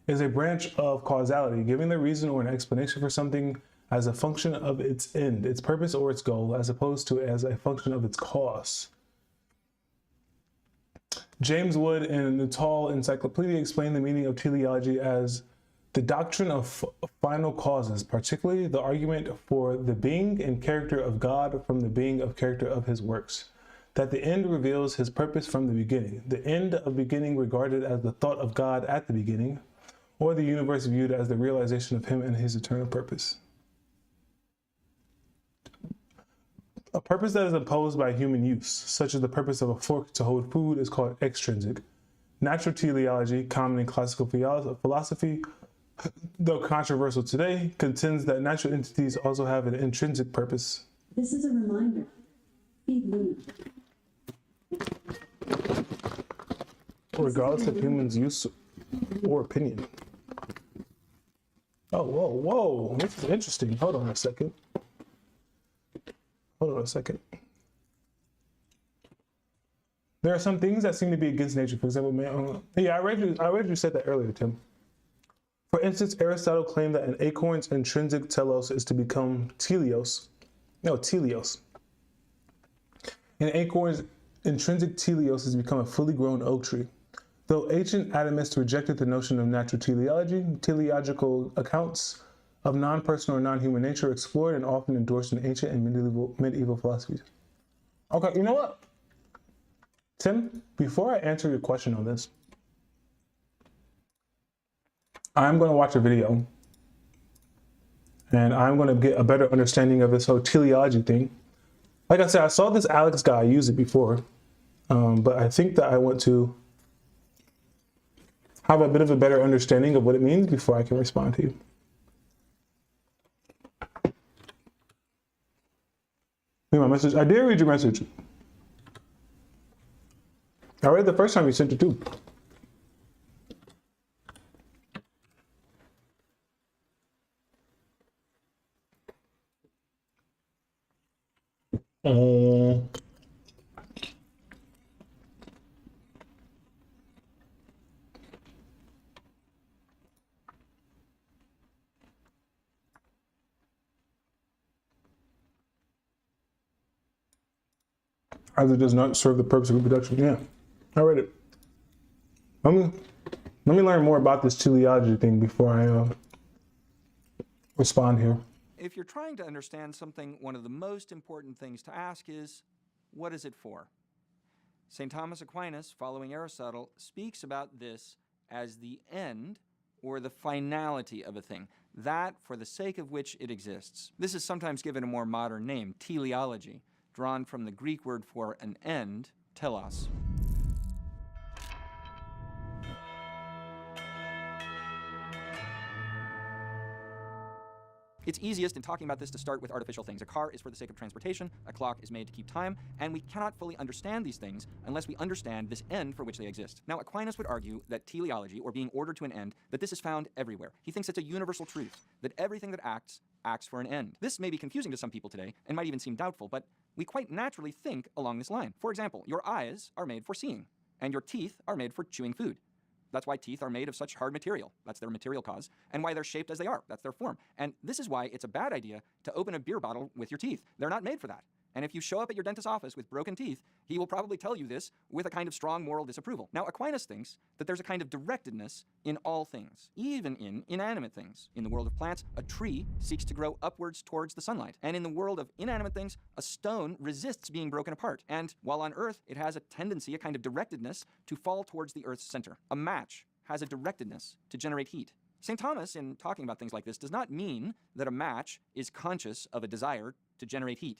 is a branch of causality, giving the reason or an explanation for something as a function of its end, its purpose, or its goal, as opposed to as a function of its cause. James Wood in the Tall Encyclopedia explained the meaning of teleology as the doctrine of final causes, particularly the argument for the being and character of God from the being of character of his works, that the end reveals his purpose from the beginning, the end of beginning regarded as the thought of God at the beginning, or the universe viewed as the realization of him and his eternal purpose. A purpose that is imposed by human use, such as the purpose of a fork to hold food, is called extrinsic. Natural teleology, common in classical philosophy, though controversial today, contends that natural entities also have an intrinsic purpose. This is a reminder. Feed Luna. Regardless of humans' use or opinion. Oh, whoa. This is interesting. Hold on a second. There are some things that seem to be against nature. For example, I read you said that earlier, Tim. For instance, Aristotle claimed that an acorn's intrinsic telos is to become teleos. An acorn's intrinsic teleos is to become a fully grown oak tree. Though ancient atomists rejected the notion of natural teleology, teleological accounts of non-personal or non-human nature are explored and often endorsed in ancient and medieval philosophies. Okay, you know what? Tim, before I answer your question on this, I'm going to watch a video and I'm going to get a better understanding of this whole teleology thing. Like I said, I saw this Alex guy use it before, but I think that I want to have a bit of a better understanding of what it means before I can respond to you. Read my message. I did read your message. I read it the first time you sent it too. As it does not serve the purpose of reproduction. Yeah, I read it. Let me learn more about this teleology thing before I respond here. If you're trying to understand something, one of the most important things to ask is, what is it for? St. Thomas Aquinas, following Aristotle, speaks about this as the end or the finality of a thing, that for the sake of which it exists. This is sometimes given a more modern name, teleology, drawn from the Greek word for an end, telos. It's easiest in talking about this to start with artificial things. A car is for the sake of transportation, a clock is made to keep time, and we cannot fully understand these things unless we understand this end for which they exist. Now, Aquinas would argue that teleology, or being ordered to an end, that this is found everywhere. He thinks it's a universal truth, that everything that acts for an end. This may be confusing to some people today, and might even seem doubtful, but we quite naturally think along this line. For example, your eyes are made for seeing, and your teeth are made for chewing food. That's why teeth are made of such hard material. That's their material cause. And why they're shaped as they are. That's their form. And this is why it's a bad idea to open a beer bottle with your teeth. They're not made for that. And if you show up at your dentist's office with broken teeth, he will probably tell you this with a kind of strong moral disapproval. Now, Aquinas thinks that there's a kind of directedness in all things, even in inanimate things. In the world of plants, a tree seeks to grow upwards towards the sunlight. And in the world of inanimate things, a stone resists being broken apart. And while on Earth, it has a tendency, a kind of directedness, to fall towards the Earth's center. A match has a directedness to generate heat. St. Thomas, in talking about things like this, does not mean that a match is conscious of a desire to generate heat.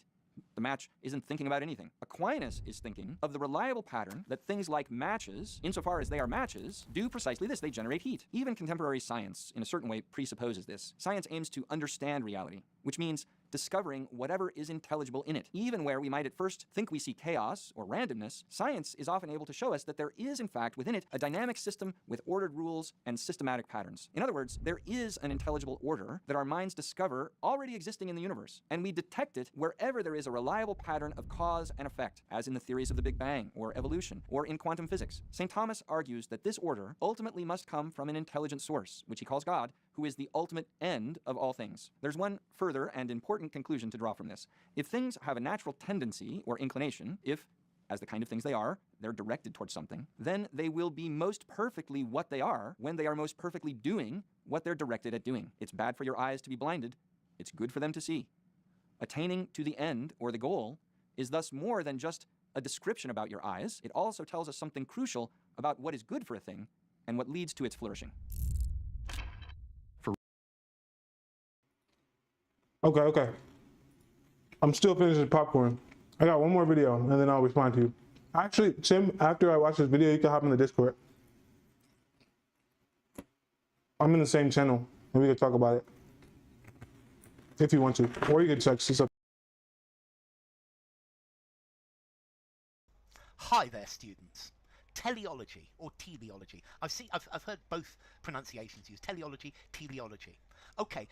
The match isn't thinking about anything. Aquinas is thinking of the reliable pattern that things like matches, insofar as they are matches, do precisely this. They generate heat. Even contemporary science, in a certain way, presupposes this. Science aims to understand reality, which means discovering whatever is intelligible in it. Even where we might at first think we see chaos or randomness, science is often able to show us that there is, in fact, within it, a dynamic system with ordered rules and systematic patterns. In other words, there is an intelligible order that our minds discover already existing in the universe, and we detect it wherever there is a reliable pattern of cause and effect, as in the theories of the Big Bang, or evolution, or in quantum physics. St. Thomas argues that this order ultimately must come from an intelligent source, which he calls God, who is the ultimate end of all things. There's one further and important conclusion to draw from this. If things have a natural tendency or inclination, if, as the kind of things they are, they're directed towards something, then they will be most perfectly what they are when they are most perfectly doing what they're directed at doing. It's bad for your eyes to be blinded. It's good for them to see. Attaining to the end, or the goal, is thus more than just a description about your eyes. It also tells us something crucial about what is good for a thing and what leads to its flourishing. Okay. I'm still finishing popcorn. I got one more video and then I'll respond to you. Actually, Tim, after I watch this video, you can hop in the Discord. I'm in the same channel and we can talk about it. If you want to. Or you can text us up. Hi there, students. Teleology or teleology. I've heard both pronunciations used. Teleology, teleology. Okay.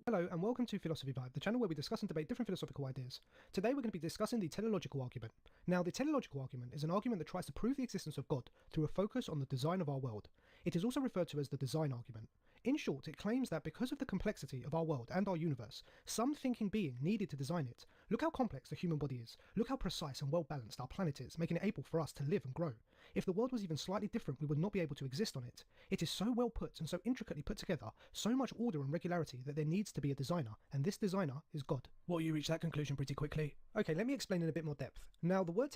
Hello and welcome to Philosophy Vibe, the channel where we discuss and debate different philosophical ideas. Today we're going to be discussing the teleological argument. Now, the teleological argument is an argument that tries to prove the existence of God through a focus on the design of our world. It is also referred to as the design argument. In short, it claims that because of the complexity of our world and our universe, some thinking being needed to design it. Look how complex the human body is. Look how precise and well balanced our planet is, making it able for us to live and grow. If the world was even slightly different, we would not be able to exist on it. It is so well put and so intricately put together, so much order and regularity that there needs to be a designer, and this designer is God. Well, you reached that conclusion pretty quickly. Okay, let me explain in a bit more depth. Now, the word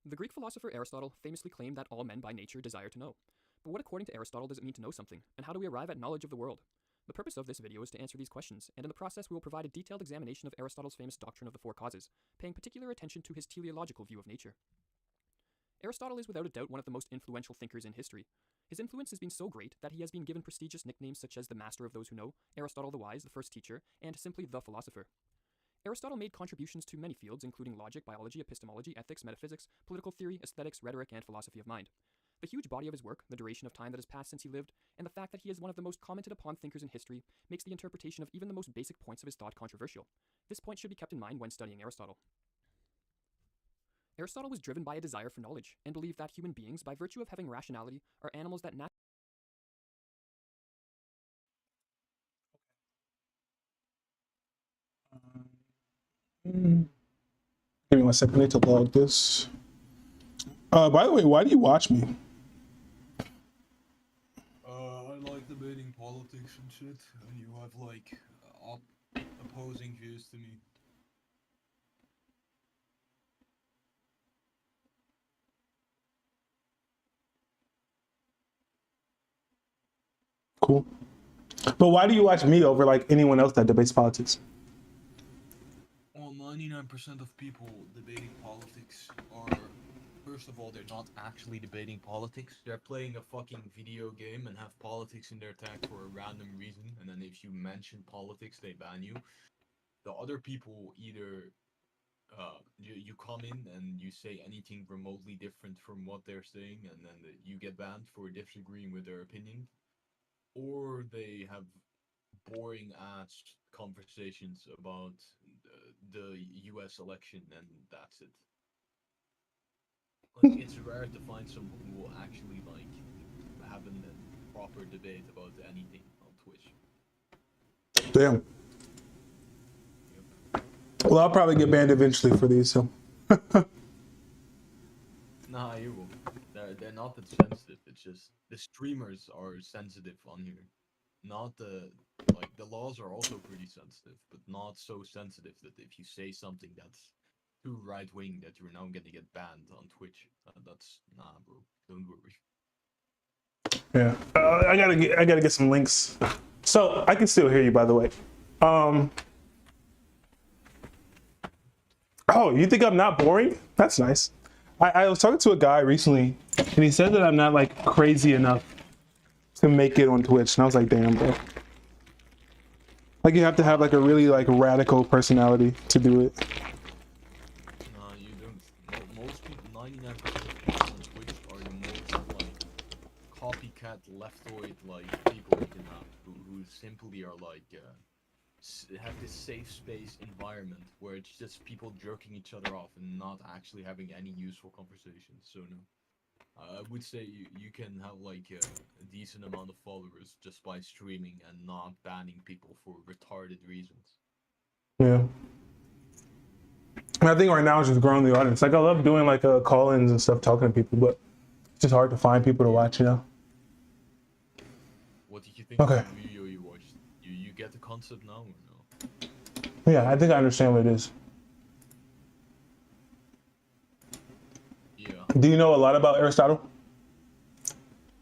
The Greek philosopher Aristotle famously claimed that all men by nature desire to know. But what according to Aristotle does it mean to know something, and how do we arrive at knowledge of the world? The purpose of this video is to answer these questions, and in the process we will provide a detailed examination of Aristotle's famous doctrine of the four causes, paying particular attention to his teleological view of nature. Aristotle is without a doubt one of the most influential thinkers in history. His influence has been so great that he has been given prestigious nicknames such as the Master of Those Who Know, Aristotle the Wise, the First Teacher, and simply the Philosopher. Aristotle made contributions to many fields, including logic, biology, epistemology, ethics, metaphysics, political theory, aesthetics, rhetoric, and philosophy of mind. The huge body of his work, the duration of time that has passed since he lived, and the fact that he is one of the most commented upon thinkers in history makes the interpretation of even the most basic points of his thought controversial. This point should be kept in mind when studying Aristotle. Aristotle was driven by a desire for knowledge, and believed that human beings, by virtue of having rationality, are animals that Give me 1 second, I need to log this. By the way, why do you watch me? I like debating politics and shit. You have like opposing views to me. Cool. But why do you watch me over like anyone else that debates politics? Well, 99% of people debating politics are, first of all, they're not actually debating politics. They're playing a fucking video game and have politics in their tag for a random reason. And then if you mention politics, they ban you. The other people either you come in and you say anything remotely different from what they're saying, and then you get banned for disagreeing with their opinion, or they have boring ass conversations about the U.S. election, and that's it. Like, it's rare to find someone who will actually like have a proper debate about anything on Twitch. Damn. Well, I'll probably get banned eventually for these. So. Nah, you will. They're not that sensitive. It's just the streamers are sensitive on here. Not the like the laws are also pretty sensitive, but not so sensitive that if you say something that's too right wing that you're now gonna get banned on Twitch. That's nah, bro. Don't worry. Yeah, I gotta get some links. So I can still hear you, by the way. Oh, you think I'm not boring? That's nice. I was talking to a guy recently, and he said that I'm not like crazy enough to make it on Twitch, and I was like, damn, bro. Like you have to have like a really like radical personality to do it. Nah, you don't. Most people, 99% of people on Twitch are the most like copycat leftoid like people you can have, who simply are like have this safe space environment where it's just people jerking each other off and not actually having any useful conversations. So no, I would say you can have like a decent amount of followers just by streaming and not banning people for retarded reasons. Yeah. And I think right now it's just growing the audience. Like I love doing like call-ins and stuff, talking to people, but it's just hard to find people to watch, you know? What did you think Okay. of the video you watched? You get the concept now or no? Yeah, I think I understand what it is. Yeah. Do you know a lot about Aristotle?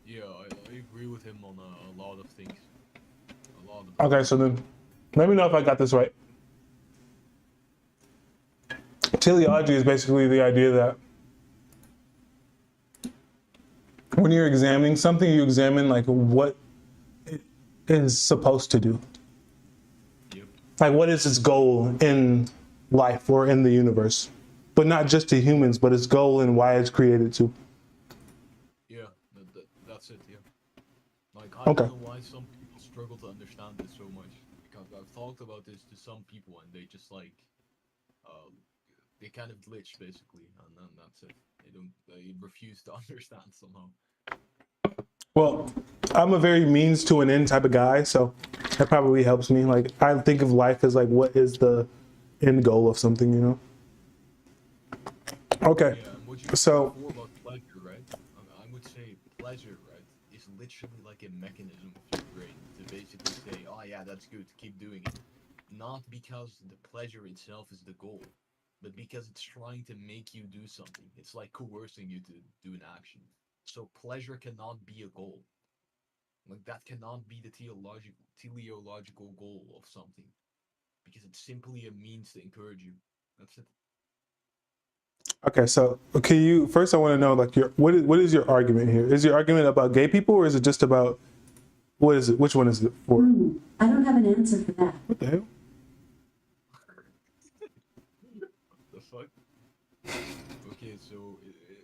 Yeah, I agree with him on a lot of things. A lot of Okay, so then let me know if I got this right. Teleology is basically the idea that when you're examining something, you examine like what it is supposed to do. Yep. Like what is its goal in life or in the universe? But not just to humans, but its goal and why it's created to. Yeah, that's it, yeah. Like, I Okay. don't know why some people struggle to understand this so much. Because I've talked about this to some people and they just like, they kind of glitch basically, and then that's it. They refuse to understand somehow. Well, I'm a very means to an end type of guy, so that probably helps me. Like I think of life as like what is the end goal of something, you know? Okay. Yeah, and what you So- said before about pleasure, right? I would say pleasure, right, is literally like a mechanism of your brain to basically say, oh yeah, that's good, keep doing it. Not because the pleasure itself is the goal, but because it's trying to make you do something. It's like coercing you to do an action. So pleasure cannot be a goal. Like that cannot be the teleological goal of something. Because it's simply a means to encourage you. That's it. Okay, so can you first? I want to know like what is your argument here? Is your argument about gay people, or is it just about what is it? Which one is it for? I don't have an answer for that. What the hell? The fuck? Okay, so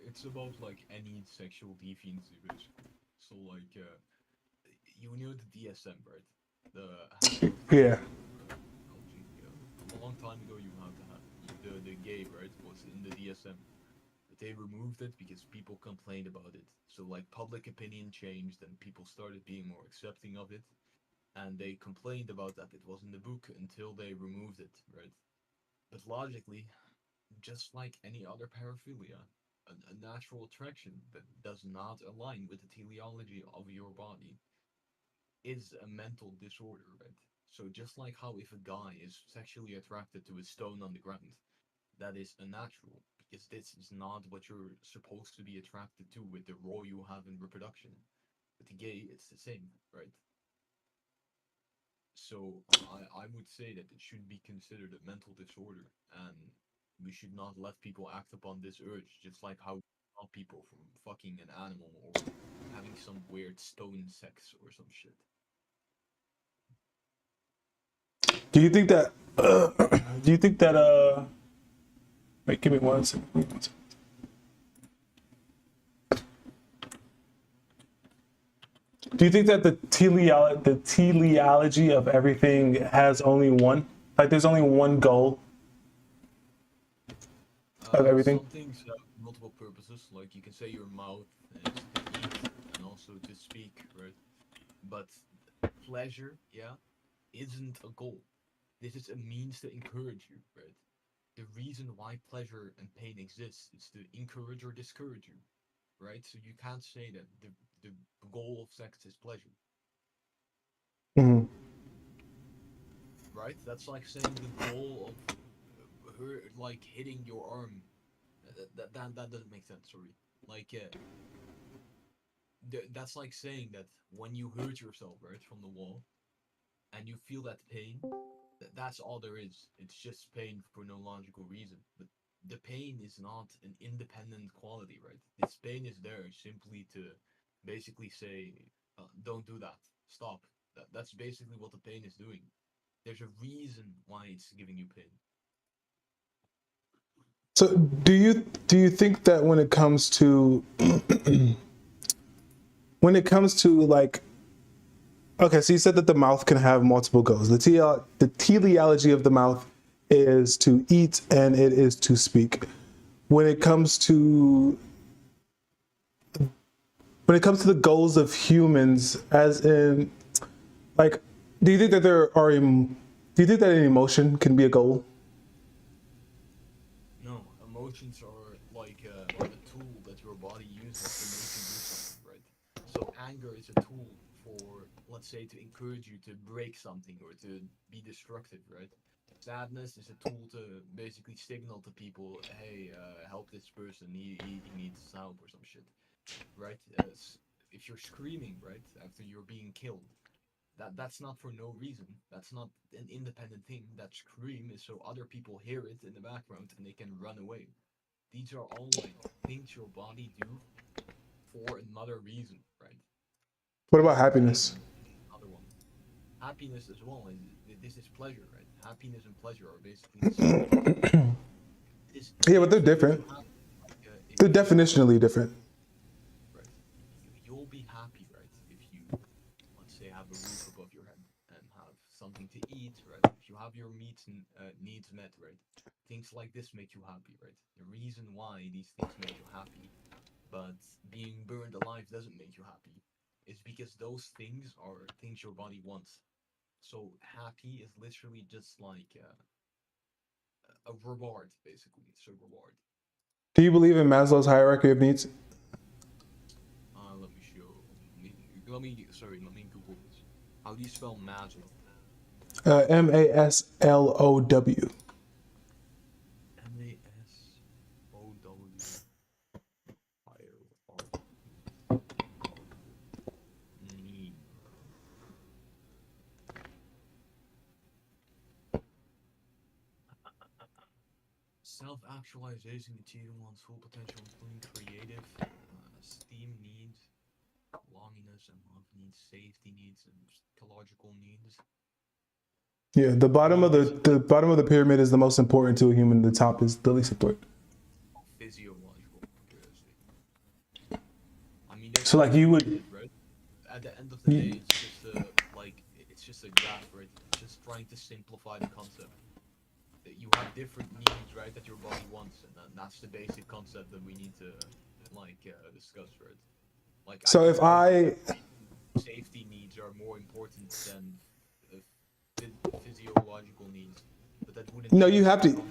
it's about like any sexual deviancy, basically. So like, you know the DSM, right? Yeah. A long time ago, you had to have the gay, right? Was in the DSM. But they removed it because people complained about it. So like public opinion changed and people started being more accepting of it. And they complained about that it was in the book until they removed it, right? But logically, just like any other paraphilia, a natural attraction that does not align with the teleology of your body is a mental disorder, right? So just like how if a guy is sexually attracted to a stone on the ground, that is unnatural because this is not what you're supposed to be attracted to with the role you have in reproduction. With the gay, it's the same, right? So I would say that it should be considered a mental disorder, and we should not let people act upon this urge, just like how we stop people from fucking an animal or having some weird stone sex or some shit. Do you think that? Do you think that? Wait, give me 1 second. Give me 1 second. Do you think that the teleology of everything has only one? Like, there's only one goal of everything? Some things have multiple purposes, like you can say your mouth is to eat and also to speak, right? But pleasure, yeah, isn't a goal. This is a means to encourage you, right? The reason why pleasure and pain exists is to encourage or discourage you, right? So you can't say that the goal of sex is pleasure, Mm-hmm. right? That's like saying the goal of her like hitting your arm. That doesn't make sense. Sorry. Like that's like saying that when you hurt yourself, right, from the wall, and you feel that pain, that's all there is. It's just pain for no logical reason. But the pain is not an independent quality, right? This pain is there simply to basically say, don't do that. Stop. That's basically what the pain is doing. There's a reason why it's giving you pain. So do you think that when it comes to like, okay, so you said that the mouth can have multiple goals. The teleology of the mouth is to eat and it is to speak. When it comes to the goals of humans, as in, like, do you think that an emotion can be a goal? No, emotions are like a tool that your body uses to make you do something, right? So anger is a tool for, let's say, to encourage you to break something or to be destructive, right? Sadness is a tool to basically signal to people, hey, help this person, he needs help or some shit, right? If you're screaming, right, after you're being killed, that's not for no reason. That's not an independent thing. That scream is so other people hear it in the background and they can run away. These are all like things your body do for another reason, right? What about happiness? Another one. Happiness as well. This is pleasure, right? Happiness and pleasure are basically the same. Yeah, but they're different. They're definitionally different. Right. You'll be happy, right, if you, let's say, have a roof above your head and have something to eat, right? If you have your needs met, right? Things like this make you happy, right? The reason why these things make you happy, but being burned alive doesn't make you happy, is because those things are things your body wants. So happy is literally just like a reward, basically. It's a reward. Do you believe in Maslow's hierarchy of needs? Let me show. Let me Google this. How do you spell Maslow? MASLOW. MASOW. Need. Self-actualization, achieving one's full potential, including creative, esteem needs, belongingness and love needs, safety needs, and ecological needs. Yeah, the bottom of the pyramid is the most important to a human. The top is the least important. Physiological curiosity. I mean, So, like, you would. right? At the end of the day, it's just a graph, right? It's just trying to simplify the concept. That you have different needs, right, that your body wants, and that's the basic concept that we need to discuss, right? Like, So if safety needs are more important than physiological needs, but that wouldn't. No, you have to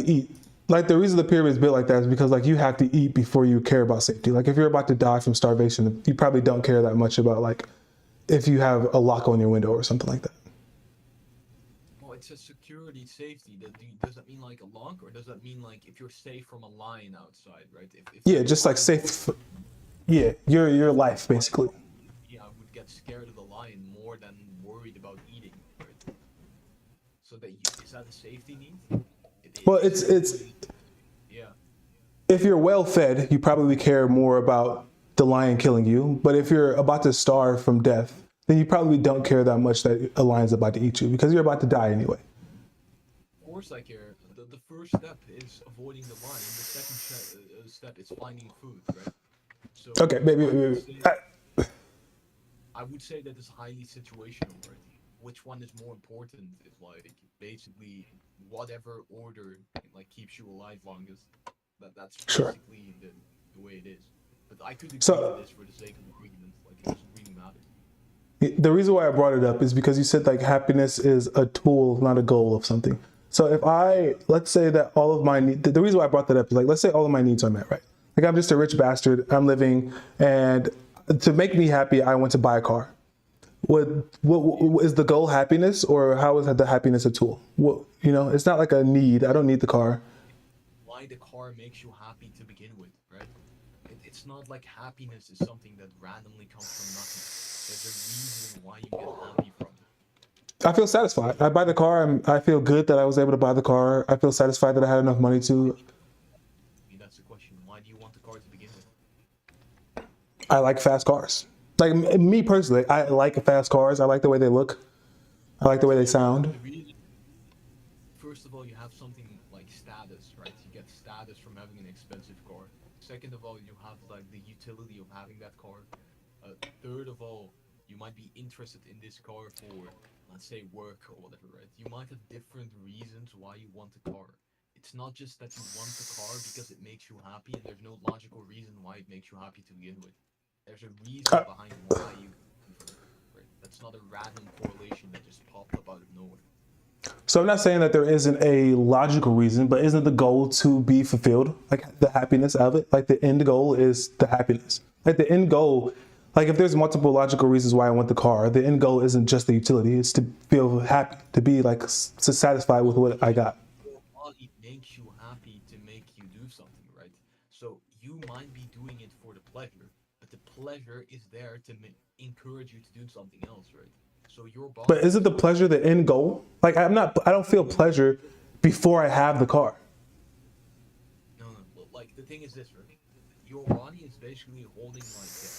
eat. Like, the reason the pyramid is built like that is because, like, you have to eat before you care about safety. Like, if you're about to die from starvation, you probably don't care that much about, like, if you have a lock on your window or something like that. says security, safety, does that mean like a lock, or does that mean like if you're safe from a lion outside, right? If Yeah, just like safe. Yeah, your life basically. Yeah, I would get scared of the lion more than worried about eating, right? So is that a safety need? Well, it's Yeah. if you're well fed, you probably care more about the lion killing you. But if you're about to starve from death, then you probably don't care that much that a lion's about to eat you because you're about to die anyway. Of course I care. The first step is avoiding the lion. The second step is finding food, right? So Okay, maybe. I would say that it's highly situational, right? Which one is more important? It's like basically whatever order like keeps you alive longest. That's Sure. basically the way it is. But I could agree So- with this for the sake of argument. Like it doesn't really matter. The reason why I brought it up is because you said like happiness is a tool, not a goal of something. So if let's say that all of my the reason why I brought that up is like, let's say all of my needs are met, right? Like I'm just a rich bastard, I'm living, and to make me happy, I want to buy a car. What is the goal happiness, or how is the happiness a tool? It's not like a need. I don't need the car. Why the car makes you happy to begin with, right? It's not like happiness is something that randomly comes from nothing. There's a reason why you get happy from it. I feel satisfied. I buy the car. I feel good that I was able to buy the car. I feel satisfied that I had enough money to. I mean, that's the question. Why do you want the car to begin with? I like fast cars. Like me personally, I like fast cars. I like the way they look. I like the way they sound. The reason, first of all, you have something like status, right? You get status from having an expensive car. Second of all, you have like the utility of having that car. Third of all, you might be interested in this car for, let's say, work or whatever, right? You might have different reasons why you want the car. It's not just that you want the car because it makes you happy, and there's no logical reason why it makes you happy to begin with. There's a reason behind why you convert, right? That's not a random correlation that just popped up out of nowhere. So I'm not saying that there isn't a logical reason, but isn't the goal to be fulfilled? Like the happiness of it? Like the end goal is the happiness. Like the end goal, like if there's multiple logical reasons why I want the car, the end goal isn't just the utility. It's to feel happy, to be like satisfied with what I got. Your body makes you happy to make you do something, right? So you might be doing it for the pleasure, but the pleasure is there to encourage you to do something else, right? So your body. But isn't the pleasure the end goal? Like I don't feel pleasure before I have the car. No. Like the thing is this, right? Your body is basically holding like a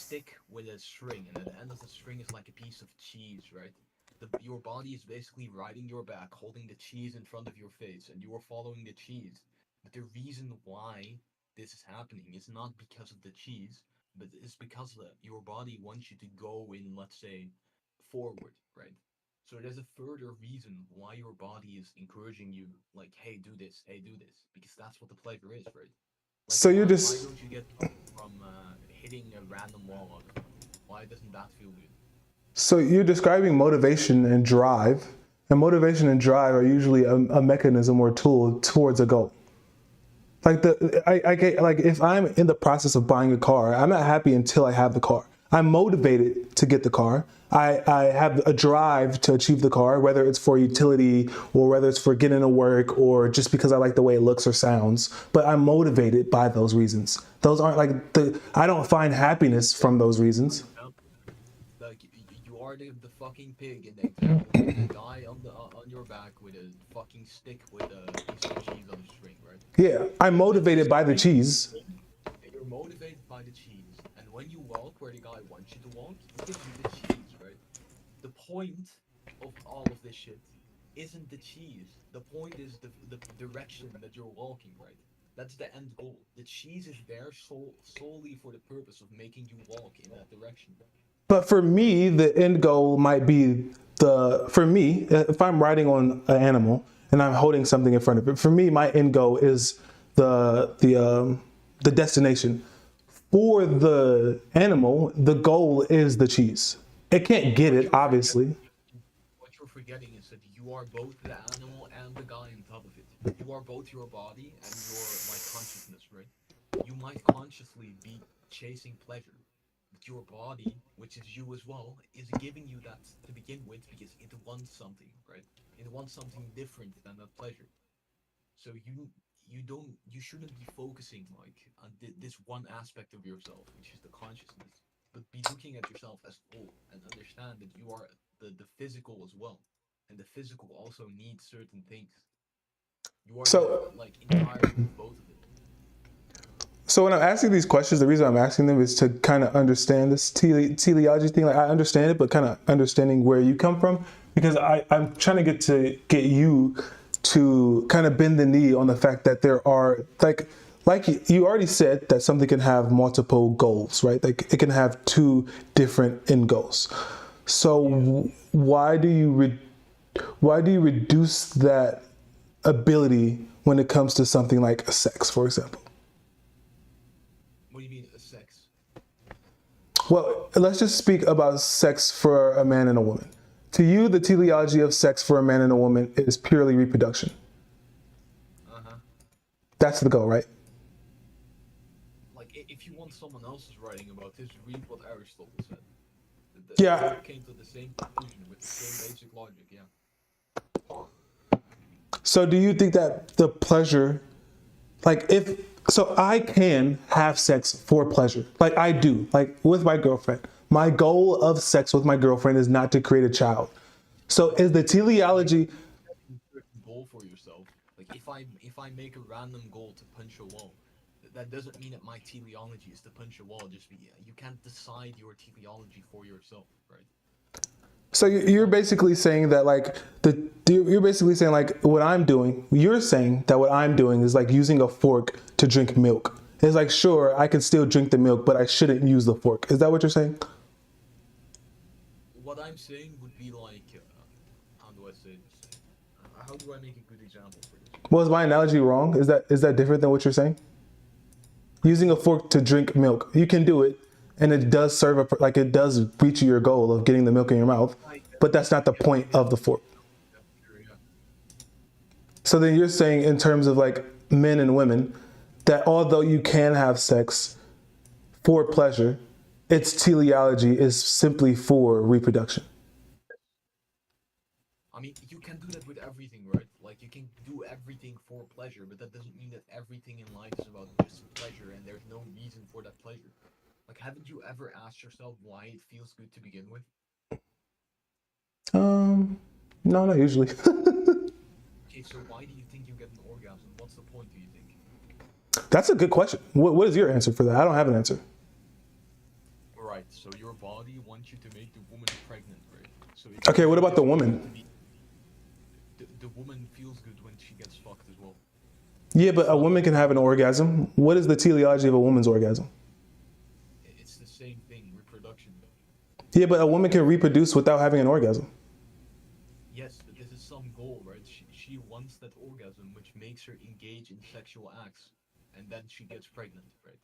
stick with a string, and at the end of the string is like a piece of cheese, right? Your body is basically riding your back, holding the cheese in front of your face, and you are following the cheese. But the reason why this is happening is not because of the cheese, but it's because your body wants you to go in, let's say, forward, right? So there's a further reason why your body is encouraging you, like, hey, do this, because that's what the pleasure is, right? Like, So you're why just. don't you get from hitting a random wall? Why doesn't that feel good? So you're describing motivation and drive, and motivation and drive are usually a mechanism or tool towards a goal. Like I get like if I'm in the process of buying a car, I'm not happy until I have the car. I'm motivated to get the car. I have a drive to achieve the car, whether it's for utility or whether it's for getting to work or just because I like the way it looks or sounds. But I'm motivated by those reasons. Those aren't like I don't find happiness from those reasons. Like you are the fucking pig in the example. The guy on your back with a fucking stick with a piece of cheese on a string, right? Yeah, I'm motivated by the cheese. You're motivated by the cheese, and when you walk where the guy wants you to walk, he gives you the cheese, right? The point of all of this shit isn't the cheese. The point is the direction that you're walking, right? That's the end goal. The cheese is there solely for the purpose of making you walk in that direction. But for me, the end goal might be for me, if I'm riding on an animal and I'm holding something in front of it, for me, my end goal is the destination. For the animal, the goal is the cheese. It can't get it, obviously. What you're forgetting is that you are both the animal and the guy on top of it. You are both your body and your like consciousness, right? You might consciously be chasing pleasure. But your body, which is you as well, is giving you that to begin with because it wants something, right? It wants something different than that pleasure. So you shouldn't be focusing like on this one aspect of yourself, which is the consciousness, but be looking at yourself as whole and understand that you are the physical as well, and the physical also needs certain things. You are So, like entirety of both of it. so when I'm asking these questions, the reason I'm asking them is to kind of understand this teleology thing. Like I understand it, but kind of understanding where you come from, because I'm trying to get you to kind of bend the knee on the fact that there are like you already said that something can have multiple goals, right? Like it can have two different end goals. So why do you reduce that ability when it comes to something like sex, for example? What do you mean sex? Well, let's just speak about sex for a man and a woman. To you, the teleology of sex for a man and a woman is purely reproduction. That's the goal, right? Like if you want someone else's writing about this, read what Aristotle said. Yeah. They came to the same conclusion with the same basic logic. Yeah. So do you think that the pleasure, so I can have sex for pleasure, like I do, like with my girlfriend. My goal of sex with my girlfriend is not to create a child. So is the teleology? Goal for yourself. Like if I make a random goal to punch a wall, that doesn't mean that my teleology is to punch a wall. You can't decide your teleology for yourself, right? So you're basically saying that you're basically saying like what I'm doing. You're saying that what I'm doing is like using a fork to drink milk. It's like, sure, I can still drink the milk, but I shouldn't use the fork. Is that what you're saying? What I'm saying would be like, how do I say this? How do I make a good example for this? Well, is my analogy wrong? Is that different than what you're saying? Using a fork to drink milk, you can do it, and it does serve it does reach your goal of getting the milk in your mouth, but that's not the point of the fork. So then you're saying in terms of like men and women, that although you can have sex for pleasure, its teleology is simply for reproduction. I mean, you can do that with everything, right? Like you can do everything for pleasure, but that doesn't mean that everything in life is about just pleasure and there's no reason for that pleasure. Like, haven't you ever asked yourself why it feels good to begin with? No, not usually. Okay, so why do you think you get an orgasm? What's the point, do you think? That's a good question. What is your answer for that? I don't have an answer. Right, so your body wants you to make the woman pregnant, right? So Okay, what about the woman? The woman feels good when she gets fucked as well. Yeah, but a woman can have an orgasm. What is the teleology of a woman's orgasm? It's the same thing, reproduction. Yeah, but a woman can reproduce without having an orgasm. Yes, but this is some goal, right? She wants that orgasm, which makes her engage in sexual acts, and then she gets pregnant, right?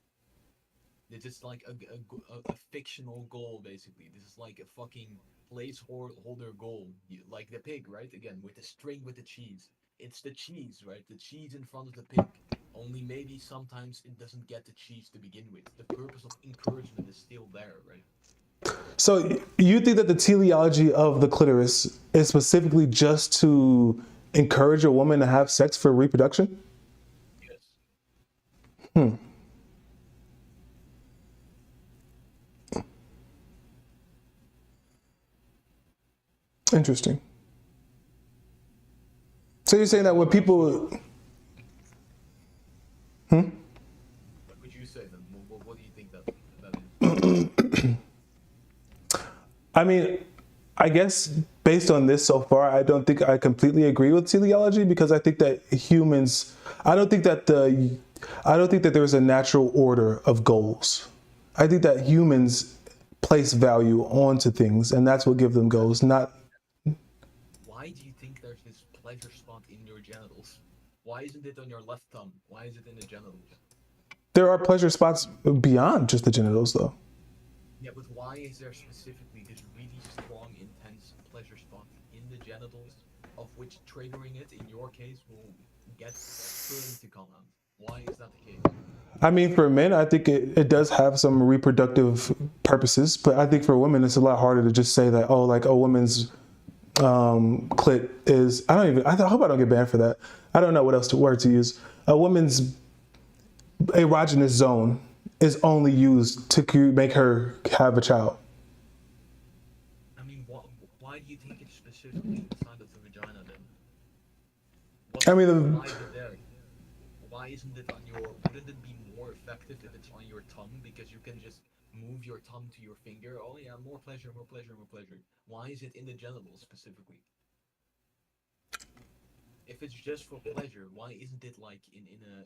This is like a fictional goal, basically. This is like a fucking placeholder goal, like the pig, right? Again, with the string with the cheese. It's the cheese, right? The cheese in front of the pig. Only maybe sometimes it doesn't get the cheese to begin with. The purpose of encouragement is still there, right? So you think that the teleology of the clitoris is specifically just to encourage a woman to have sex for reproduction? Yes. Interesting. So you're saying that when people... What would you say then? What do you think that is? I mean, I guess based on this so far, I don't think I completely agree with teleology, because I think that humans, I don't think that there's a natural order of goals. I think that humans place value onto things, and that's what gives them goals, not... Why do you think there's this pleasure spot in your genitals? Why isn't it on your left thumb? Why is it in the genitals? There are pleasure spots beyond just the genitals, though. Yeah, but why is there specifically this really strong, intense pleasure spot in the genitals, of which triggering it, in your case, will get sperm to come out? Why is that the case? I mean, for men, I think it does have some reproductive purposes, but I think for women, it's a lot harder to just say that, oh, like a woman's clit is, I hope I don't get banned for that. I don't know what else word to use. A woman's erogenous zone is only used to make her have a child. I mean, why do you think it's specifically inside of the vagina then? I mean, Why is it there? Why isn't it on your? Wouldn't it be more effective if it's on your tongue, because you can just move your tongue to your finger? Oh yeah, more pleasure, more pleasure, more pleasure. Why is it in the genitals specifically? If it's just for pleasure, why isn't it like in a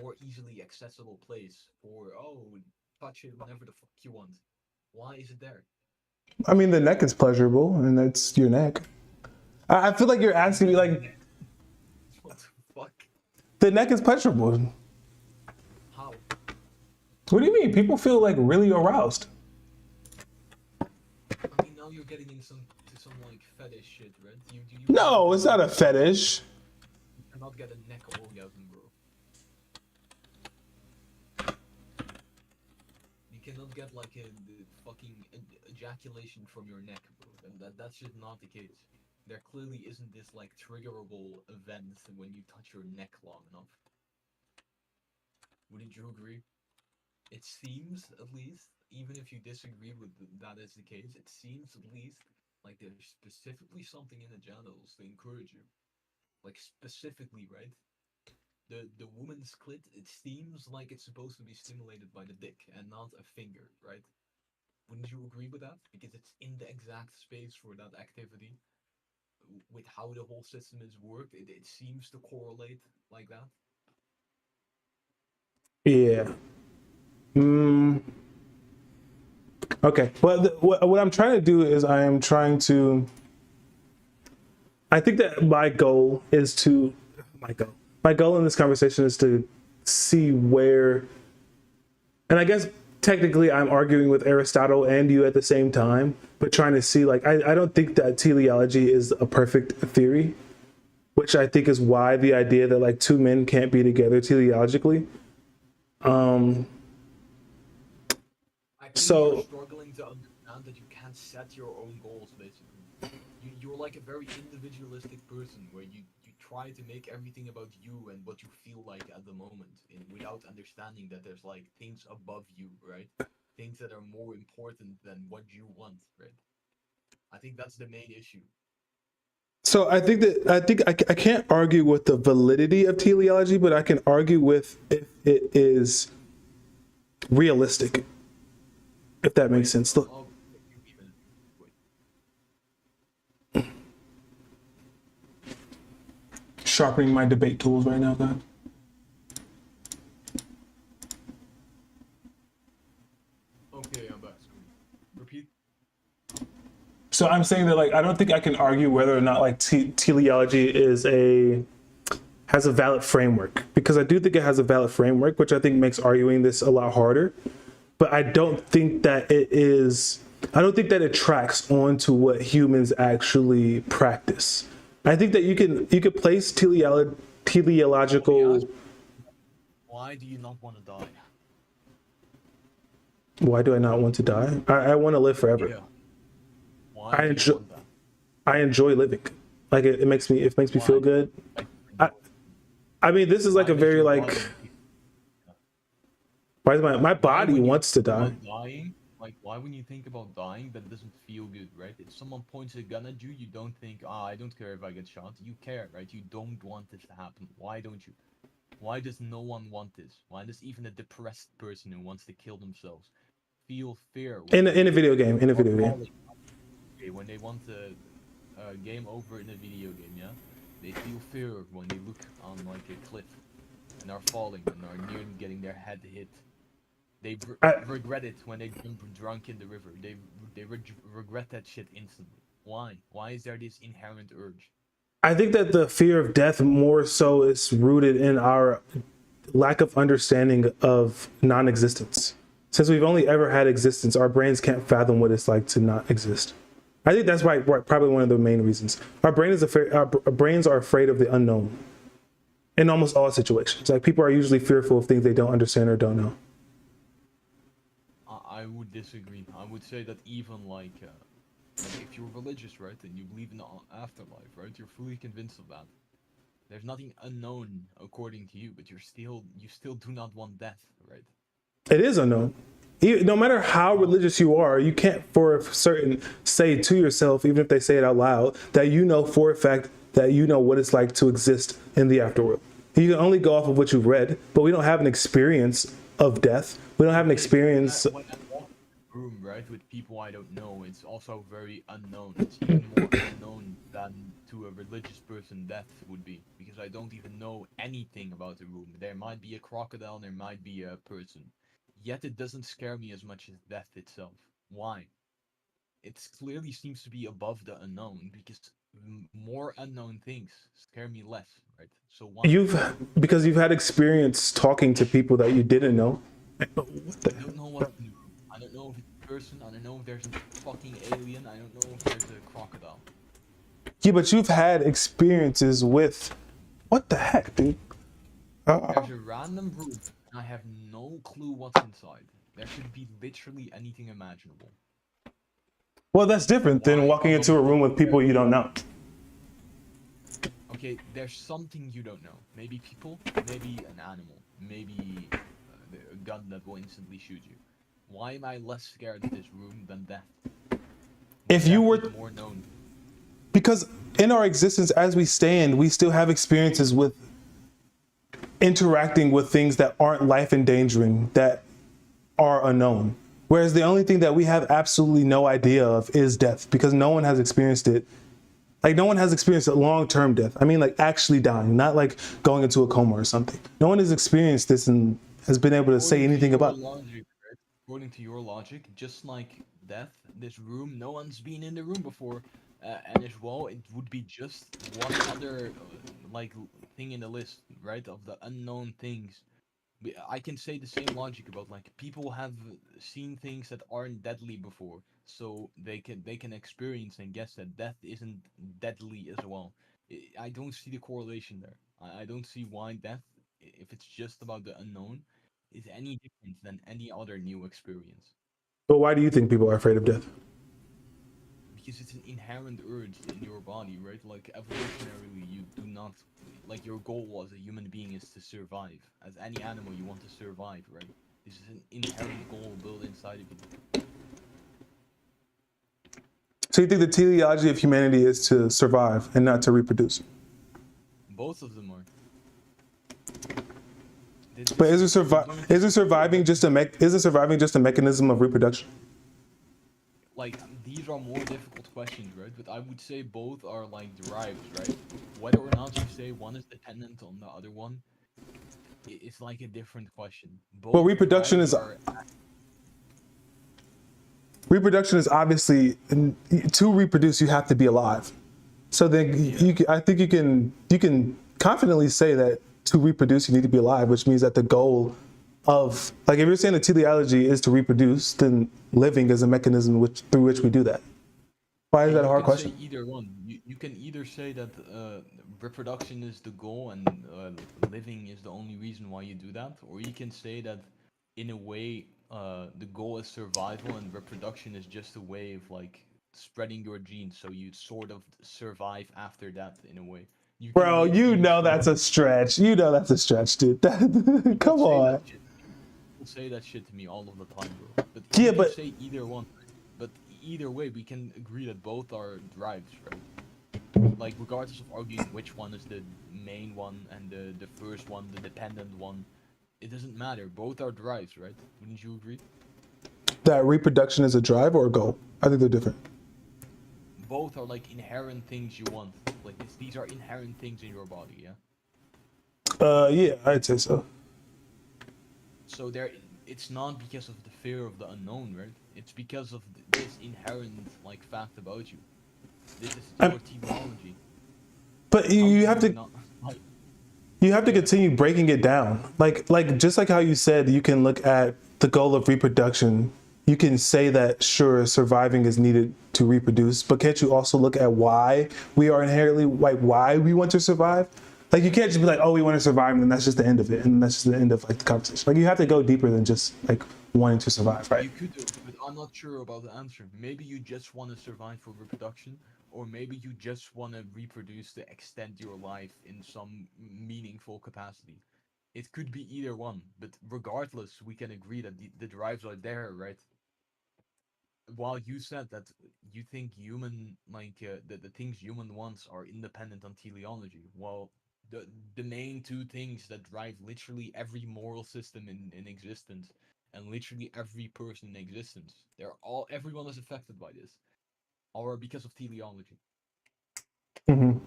more easily accessible place for, oh, touch it whenever the fuck you want? Why is it there? I mean, the neck is pleasurable, and that's your neck. I feel like you're asking me, like, What the fuck? the neck is pleasurable. How? What do you mean? People feel like really aroused. I mean, now you're getting into some like fetish shit, right? You No, it's not a fetish. You cannot get a neck orgasm, bro. You cannot get like the fucking ejaculation from your neck, bro. And that's just not the case. There clearly isn't this like triggerable event when you touch your neck long enough. Wouldn't you agree? It seems, at least, even if you disagree with that as the case, it seems at least like there's specifically something in the genitals to encourage you. Like specifically, right? The woman's clit, it seems like it's supposed to be stimulated by the dick and not a finger, right? Wouldn't you agree with that? Because it's in the exact space for that activity. With how the whole system is worked, it seems to correlate like that. Yeah. Okay. Well, what I'm trying to do is I think that my goal in this conversation is to see where, and I guess technically I'm arguing with Aristotle and you at the same time, but trying to see, like, I don't think that teleology is a perfect theory, which I think is why the idea that like two men can't be together teleologically. So you're struggling to understand that you can't set your own goals, basically. You're like a very individualistic person where you try to make everything about you and what you feel like at the moment, without understanding that there's like things above you, right? Things that are more important than what you want, right? I think that's the main issue. So I think I can't argue with the validity of teleology, but I can argue with if it is realistic, if that makes sense. Look. Sharpening my debate tools right now, God. Okay, I'm back. Repeat. So I'm saying that, like, I don't think I can argue whether or not like teleology has a valid framework, because I do think it has a valid framework, which I think makes arguing this a lot harder. But I don't think that it tracks onto what humans actually practice. I think that you could place teleological. Why do you not want to die? Why do I not want to die? I want to live forever. Yeah. Why do you want that? I enjoy living. Like it makes me feel good. I mean, this is like a very like. Why is my body wants to die? Dying? Like, why when you think about dying, that doesn't feel good, right? If someone points a gun at you, you don't think, I don't care if I get shot. You care, right? You don't want this to happen. Why don't you? Why does no one want this? Why does even a depressed person who wants to kill themselves feel fear? In a video game, When they want a game over in a video game, yeah? They feel fear when they look on like a cliff and are falling and are near getting their head hit. They regret it when they jump drunk in the river. They regret that shit instantly. Why? Why is there this inherent urge? I think that the fear of death more so is rooted in our lack of understanding of non-existence. Since we've only ever had existence, our brains can't fathom what it's like to not exist. I think that's probably one of the main reasons. Our brains are afraid of the unknown. in almost all situations. Like people are usually fearful of things they don't understand or don't know. I would disagree. I would say that even like if you're religious, right, and you believe in the afterlife, right, you're fully convinced of that. There's nothing unknown according to you, but you still do not want death, right? It is unknown. No matter how religious you are, you can't for certain say to yourself, even if they say it out loud, that you know for a fact that you know what it's like to exist in the afterworld. You can only go off of what you've read, but we don't have an experience of death. We don't have an experience. When I walk in a room, right, with people I don't know, it's also very unknown. It's even more unknown than to a religious person death would be, because I don't even know anything about the room. There might be a crocodile, there might be a person. Yet it doesn't scare me as much as death itself. Why? It clearly seems to be above the unknown, because more unknown things scare me less, right? So why? Because you've had experience talking to people that you didn't know. What the I don't know what to do. I don't know if it's a person, I don't know if there's a fucking alien, I don't know if there's a crocodile. Yeah, but you've had experiences with, what the heck, dude? There's a random room, and I have no clue what's inside. There should be literally anything imaginable. Well, that's different than walking into a room with people you don't know. Okay, there's something you don't know. Maybe people, maybe an animal, maybe a gun that will instantly shoot you. Why am I less scared of this room than death? If you were, Death is more known. because in our existence as we stand, we still have experiences with interacting with things that aren't life endangering, that are unknown. Whereas the only thing that we have absolutely no idea of is death, because no one has experienced it. Like no one has experienced a long-term death. I mean, like actually dying, not like going into a coma or something. No one has experienced this and has been able to say anything about it. According to your logic, just like death, this room, no one's been in the room before, and as well, it would be just one other like thing in the list, right, of the unknown things. I can say the same logic about like people have seen things that aren't deadly before, so they can experience and guess that death isn't deadly as well. I don't see the correlation there. I don't see why death, if it's just about the unknown, is any different than any other new experience. But why do you think people are afraid of death? Because it's an inherent urge in your body, right? Like evolutionarily, you do not, like your goal as a human being is to survive. As any animal, you want to survive, right? This is an inherent goal built inside of you. So you think the teleology of humanity is to survive and not to reproduce? Both of them are. But isn't surviving just a mechanism of reproduction? Like, these are more difficult questions, right? But I would say both are like derived, right? Whether or not you say one is dependent on the other one, it's like a different question. Both Well, reproduction is obviously, to reproduce you have to be alive. So then I think you can confidently say that to reproduce you need to be alive, which means that the goal of, like, if you're saying the teleology is to reproduce, then living is a mechanism through which we do that. Why is that a hard question? Say either one. You can either say that reproduction is the goal and living is the only reason why you do that, or you can say that in a way the goal is survival and reproduction is just a way of like spreading your genes, so you sort of survive after that in a way. Bro, you know that's a stretch. You know that's a stretch, dude. Come on. People say that shit to me all of the time, bro. But Yeah, you can but- say either one. But either way, we can agree that both are drives, right? Like, regardless of arguing which one is the main one and the first one, the dependent one, it doesn't matter. Both are drives, right? Wouldn't you agree? That reproduction is a drive or a goal? I think they're different. Both are like inherent things you want. Like, these are inherent things in your body, yeah? Yeah, I'd say so. So it's not because of the fear of the unknown, right? It's because of this inherent like fact about you. This is your teleology. But you have to Like, you have to continue breaking it down. Like just like how you said, you can look at the goal of reproduction. You can say that sure, surviving is needed to reproduce, but can't you also look at why we are inherently, like, why we want to survive? Like you can't just be like, oh, we want to survive, and then that's just the end of it, and that's just the end of like the conversation. Like you have to go deeper than just like wanting to survive, right? You could do, but I'm not sure about the answer. Maybe you just want to survive for reproduction, or maybe you just want to reproduce to extend your life in some meaningful capacity. It could be either one, but regardless, we can agree that the drives are there, right? While you said that you think the things human wants are independent on teleology, well, the main two things that drive literally every moral system in existence and literally every person in existence, everyone is affected by this, are because of teleology. Mm-hmm.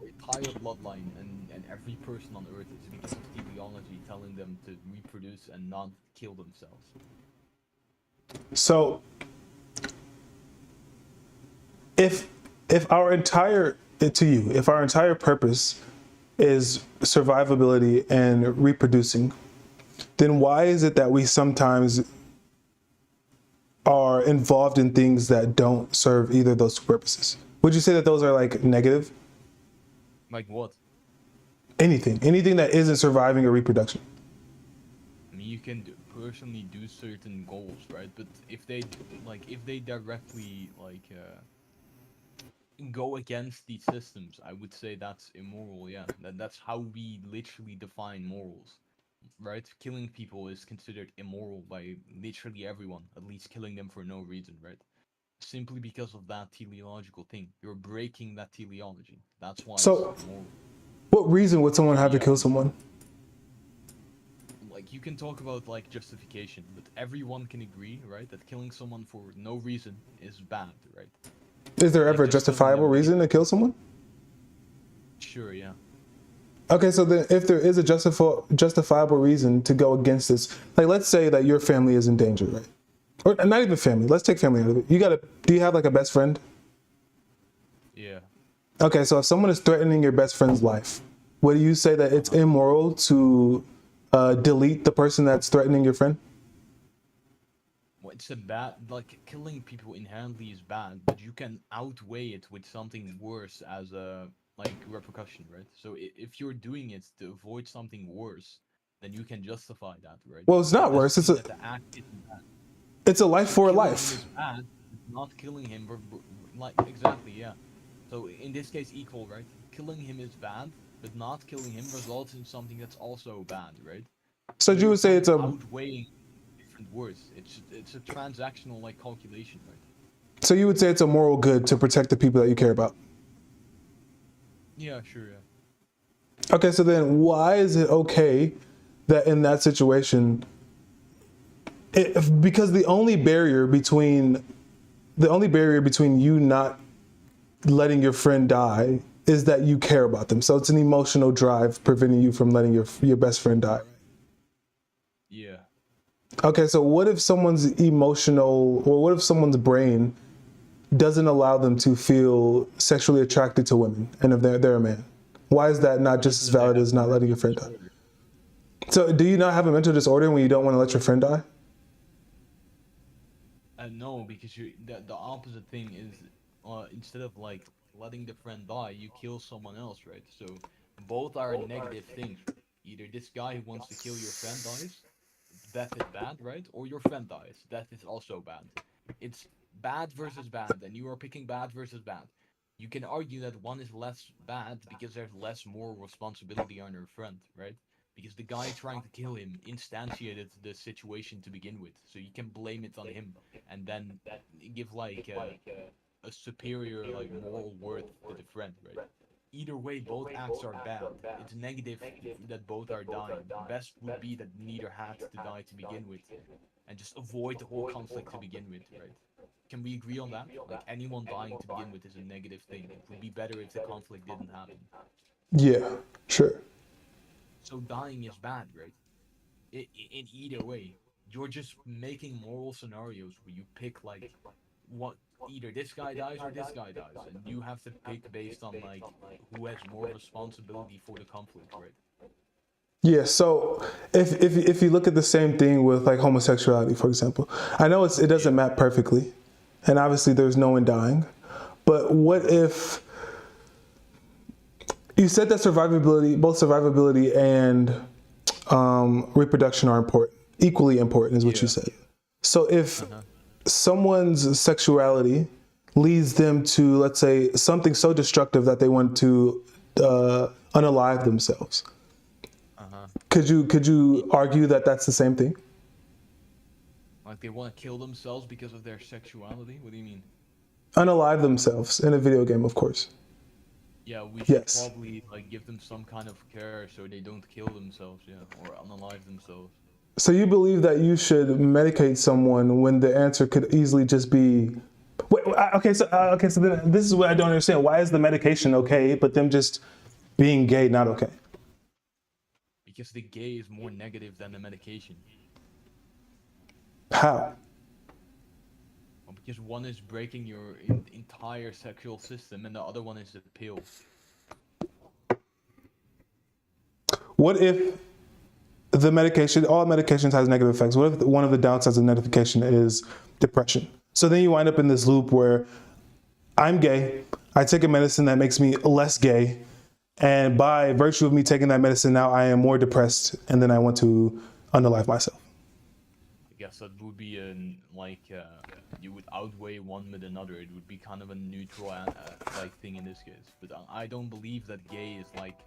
The entire bloodline and every person on Earth is because of teleology telling them to reproduce and not kill themselves. So if our entire purpose is survivability and reproducing, then why is it that we sometimes are involved in things that don't serve either of those two purposes? Would you say that those are like negative? Like what? Anything that isn't surviving or reproduction. I mean, you can personally do certain goals, right? But if they directly go against these systems, I would say that's immoral. Yeah, that's how we literally define morals, right? Killing people is considered immoral by literally everyone, at least killing them for no reason, right? Simply because of that teleological thing. You're breaking that teleology. That's why So, it's immoral. what reason would someone have to kill someone? Like, you can talk about like justification, but everyone can agree, right, that killing someone for no reason is bad, right? Is there ever a just justifiable reason to kill someone? Sure, yeah. Okay, so then if there is a justifiable reason to go against this, like let's say that your family is in danger, right? Or not even family. Let's take family out of it. Do you have like a best friend? Yeah. Okay, so if someone is threatening your best friend's life, would you say that it's immoral to delete the person that's threatening your friend? Well, it's a bad, like, killing people inherently is bad, but you can outweigh it with something worse as a, like, repercussion, right? So if you're doing it to avoid something worse, then you can justify that, right? Well, it's not worse. It's The act isn't bad. a life for a Killing him life. is bad, not killing him, like, exactly, yeah. So in this case, equal, right? Killing him is bad, but not killing him results in something that's also bad, right? So you would say it's a outweighing different words. It's a transactional like calculation, right? so you would say it's a moral good to protect the people that you care about. Yeah, sure, yeah. Okay, so then why is it okay that in that situation, because the only barrier between you not letting your friend die is that you care about them. So it's an emotional drive preventing you from letting your best friend die. Yeah. Okay, so what if someone's brain doesn't allow them to feel sexually attracted to women, and if they're a man? Why is that not just as valid as not letting your friend die? So do you not have a mental disorder when you don't want to let your friend die? No, because the opposite thing is, instead of like letting the friend die, you kill someone else, right? So both are negative things. Either this guy who wants to kill your friend dies, death is bad, right? Or your friend dies, death is also bad. It's bad versus bad, and you are picking bad versus bad. You can argue that one is less bad because there's less moral responsibility on your friend, right? Because the guy trying to kill him instantiated the situation to begin with, so you can blame it on him, and then give like a superior like moral worth to the friend, right? Either way, both acts are bad. It's negative that both are dying. The best would be that neither had to die to begin with, and just avoid the whole conflict to begin with, right? Can we agree on that? Like, anyone dying to begin with is a negative thing. It would be better if the conflict didn't happen. Yeah, sure. So dying is bad, right? In either way, you're just making moral scenarios where you pick like what either this guy dies or this guy dies, and you have to pick based on like who has more responsibility for the conflict, right? Yeah, so if you look at the same thing with like homosexuality, for example, I know it doesn't map perfectly, and obviously there's no one dying, but what if You said that survivability, both survivability and reproduction are important, equally important, is what you said. So if someone's sexuality leads them to, let's say, something so destructive that they want to unalive themselves, could you argue that that's the same thing? Like they want to kill themselves because of their sexuality? What do you mean? Unalive themselves in a video game, of course. Yeah, we should Yes. probably like give them some kind of care so they don't kill themselves, or unalive themselves. So you believe that you should medicate someone when the answer could easily just be, okay, so then this is what I don't understand. Why is the medication okay, but them just being gay not okay? Because the gay is more negative than the medication. How? Well, because one is breaking your entire sexual system and the other one is the pill. What if the medication, all medications has negative effects? What if one of the downsides of medication is depression? So then you wind up in this loop where I'm gay, I take a medicine that makes me less gay, and by virtue of me taking that medicine, now I am more depressed, and then I want to unalive myself. I guess that would be you would outweigh one with another. It would be kind of a neutral like thing in this case. But I don't believe that gay is like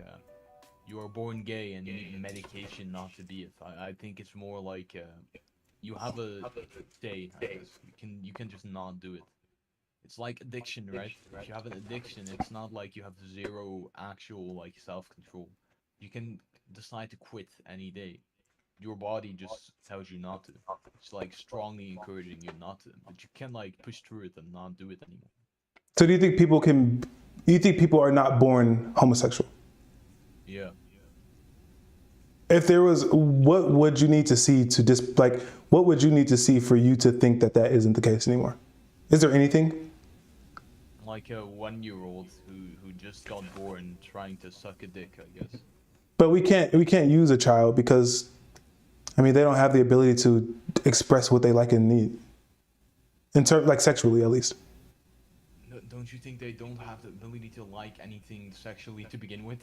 you are born gay and you need medication not to be it. I think it's more like you have a day. I guess. You can just not do it. It's like addiction, right? If you have an addiction, it's not like you have zero actual like self-control. You can decide to quit any day. Your body just tells you not to. It's like strongly encouraging you not to. But you can like push through it and not do it anymore. So do you think people are not born homosexual? Yeah. If there was, what would you need to see to just like, what would you need to see for you to think that that isn't the case anymore? Is there anything? Like a 1-year-old who just got born trying to suck a dick, I guess. But we can't use a child because, I mean, they don't have the ability to express what they like and need. In terms, like sexually at least. Don't you think they don't have the ability to like anything sexually to begin with?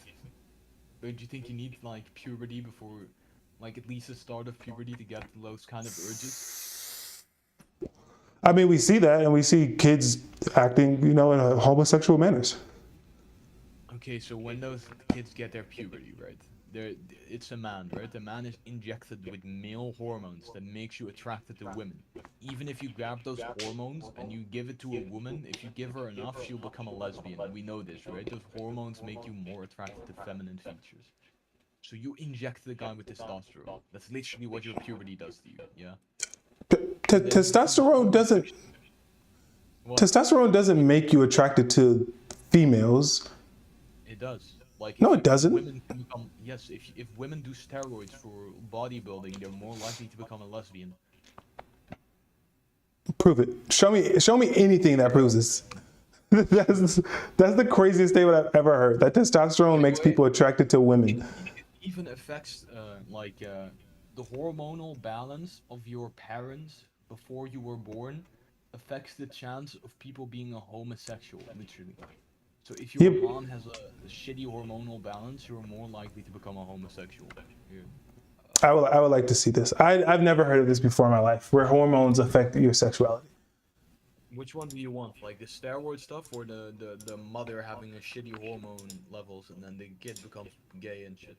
Don't you think you need like puberty before, like at least the start of puberty to get those kind of urges? I mean, we see that, and we see kids acting, in a homosexual manners. Okay, so when those kids get their puberty, right? It's a man, right? The man is injected with male hormones that makes you attracted to women. Even if you grab those hormones and you give it to a woman, if you give her enough, she'll become a lesbian. We know this, right? Those hormones make you more attracted to feminine features. So you inject the guy with testosterone. That's literally what your puberty does to you, yeah? Testosterone doesn't make you attracted to females. It does. Like no, it doesn't. Women can become, yes, if women do steroids for bodybuilding, they're more likely to become a lesbian. Prove it. Show me anything that proves this. That's the craziest statement I've ever heard. That testosterone makes people attracted to women. It even affects the hormonal balance of your parents before you were born affects the chance of people being a homosexual, literally. So if your mom has a shitty hormonal balance, you're more likely to become a homosexual. Yeah. I would like to see this. I've never heard of this before in my life, where hormones affect your sexuality. Which one do you want? Like the steroid stuff or the mother having a shitty hormone levels and then the kid becomes gay and shit?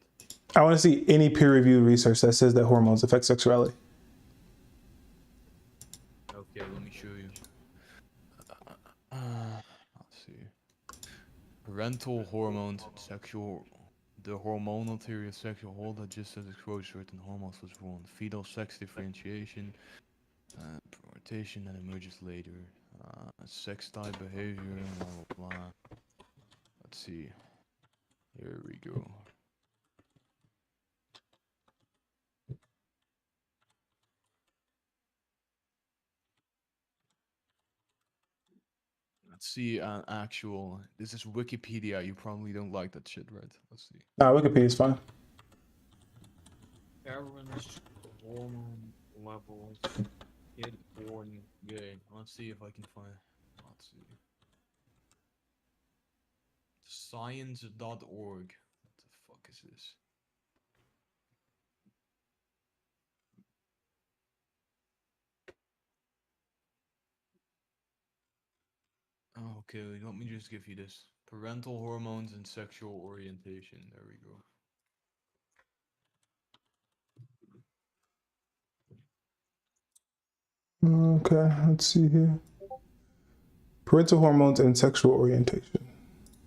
I want to see any peer-reviewed research that says that hormones affect sexuality. Okay, let me show you. Let's see. Parental hormones, the hormonal theory of sexual hold that just says exposure to certain hormones was wrong. Fetal sex differentiation, rotation that emerges later, sex type behavior, blah blah blah. Let's see. Here we go. Let's see an actual. This is Wikipedia. You probably don't like that shit, right? Let's see. No, Wikipedia is fine. Parents' hormone levels. Kid born gay. Let's see if I can find. Let's see. Science.org. What the fuck is this? Okay, let me just give you this. Parental hormones and sexual orientation. There we go. Okay, let's see here. Parental hormones and sexual orientation.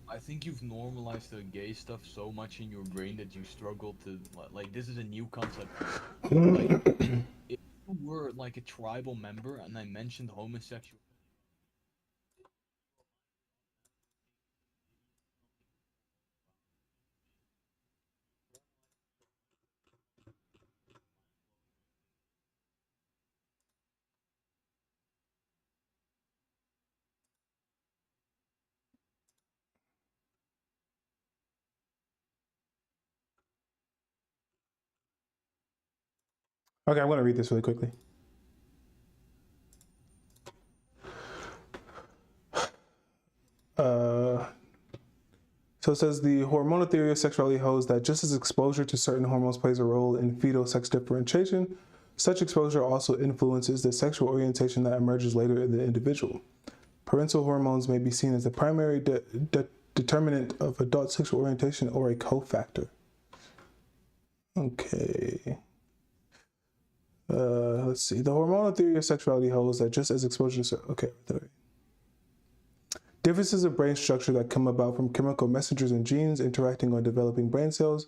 I think you've normalized the gay stuff so much in your brain that you struggle to like. This is a new concept. Like, if you were like a tribal member and I mentioned homosexual. Okay, I'm going to read this really quickly. So it says the hormonal theory of sexuality holds that just as exposure to certain hormones plays a role in fetal sex differentiation, such exposure also influences the sexual orientation that emerges later in the individual. Parental hormones may be seen as the primary determinant of adult sexual orientation or a cofactor. Okay. Let's see. The hormonal theory of sexuality holds that just as exposure to... Okay. Differences of brain structure that come about from chemical messengers and genes interacting on developing brain cells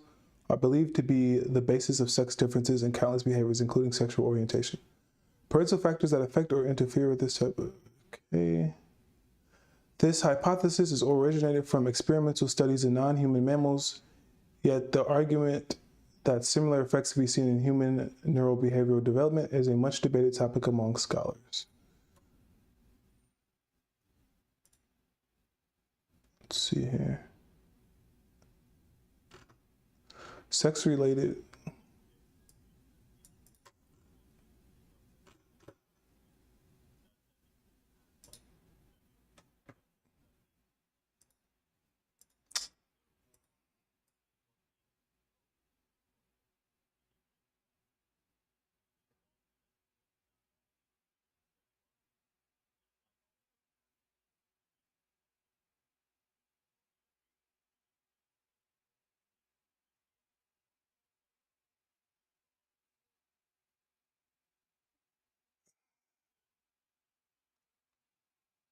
are believed to be the basis of sex differences in countless behaviors, including sexual orientation. Parental factors that affect or interfere with this type of... Okay. This hypothesis is originated from experimental studies in non-human mammals, yet the argument that similar effects can be seen in human neurobehavioral development is a much debated topic among scholars. Let's see here. Sex-related.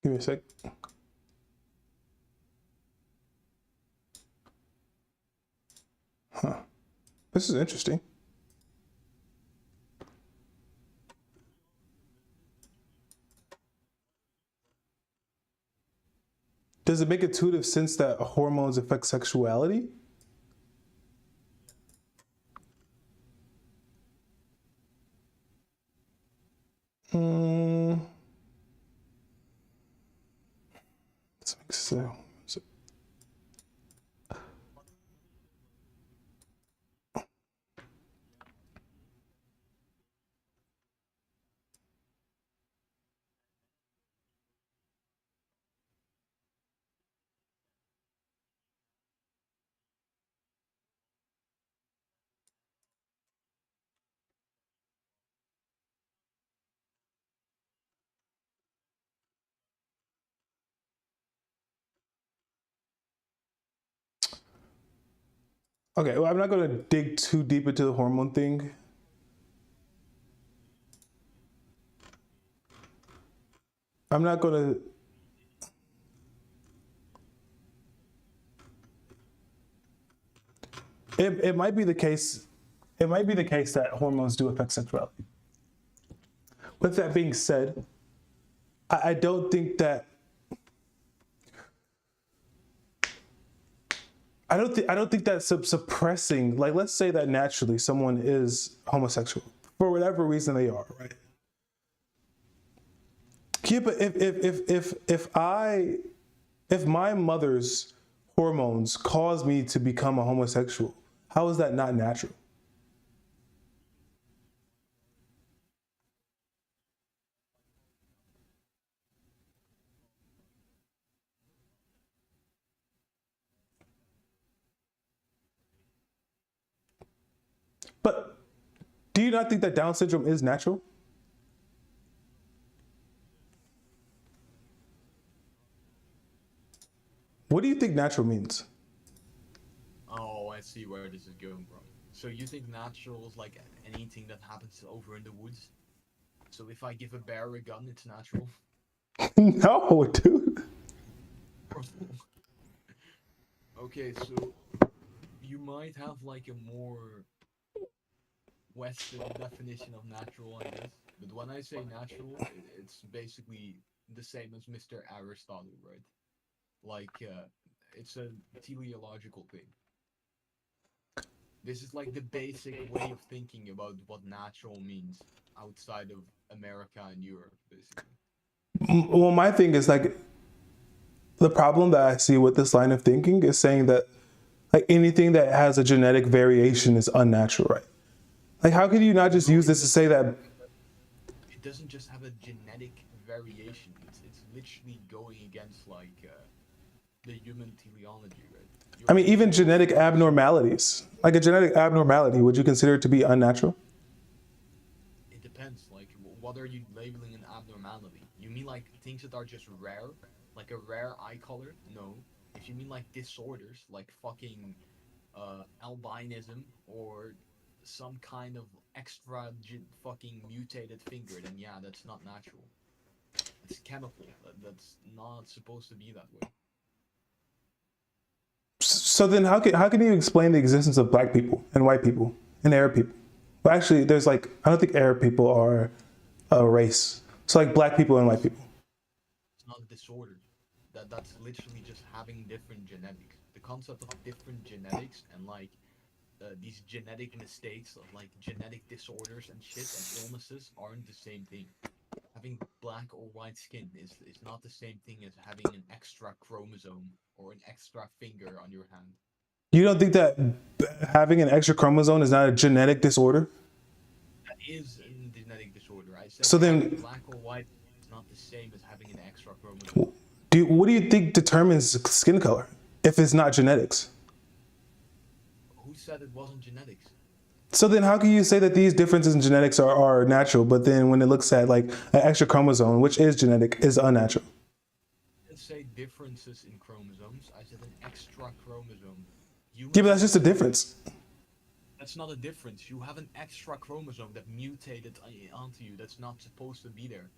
Give me a sec. Huh. This is interesting. Does it make intuitive sense that hormones affect sexuality? Let's make so. Okay, well, I'm not going to dig too deep into the hormone thing. I'm not going to... It might be the case. It might be the case that hormones do affect sexuality. With that being said, I don't think that... I don't think that suppressing, like, let's say that naturally someone is homosexual for whatever reason they are, right? Yeah, but if my mother's hormones cause me to become a homosexual, how is that not natural? Do you not think that Down syndrome is natural? What do you think natural means? Oh, I see where this is going from. So you think natural is like anything that happens over in the woods? So if I give a bear a gun, it's natural? No, dude. Okay, so you might have like a more Western definition of natural, I guess. But when I say natural, it's basically the same as Mr. Aristotle, right? Like, it's a teleological thing. This is like the basic way of thinking about what natural means outside of America and Europe, basically. Well, my thing is like the problem that I see with this line of thinking is saying that like anything that has a genetic variation is unnatural, right? Like, how can you not just use this to say that? It doesn't just have a genetic variation. It's literally going against like the human teleology, right? I mean, even genetic abnormalities, like a genetic abnormality, would you consider it to be unnatural? It depends. Like, what are you labeling an abnormality? You mean like things that are just rare, like a rare eye color? No. If you mean like disorders, like fucking albinism or some kind of extra fucking mutated finger, then yeah, that's not natural. It's chemical. That's not supposed to be that way. So then how can you explain the existence of black people and white people and Arab people? Well, actually, there's like, I don't think Arab people are a race. So like black people and white people. It's not a disorder. That's literally just having different genetics. The concept of different genetics and like these genetic mistakes of like genetic disorders and shit and illnesses aren't the same thing. Having black or white skin is not the same thing as having an extra chromosome or an extra finger on your hand. You don't think that having an extra chromosome is not a genetic disorder? That is a genetic disorder. I said So then, black or white is not the same as having an extra chromosome. what do you think determines skin color if it's not genetics? Who said it wasn't genetics? So then how can you say that these differences in genetics are natural, but then when it looks at like an extra chromosome, which is genetic, is unnatural? I didn't say differences in chromosomes. I said an extra chromosome. Yeah, but that's just a difference. That's not a difference. You have an extra chromosome that mutated onto you that's not supposed to be there.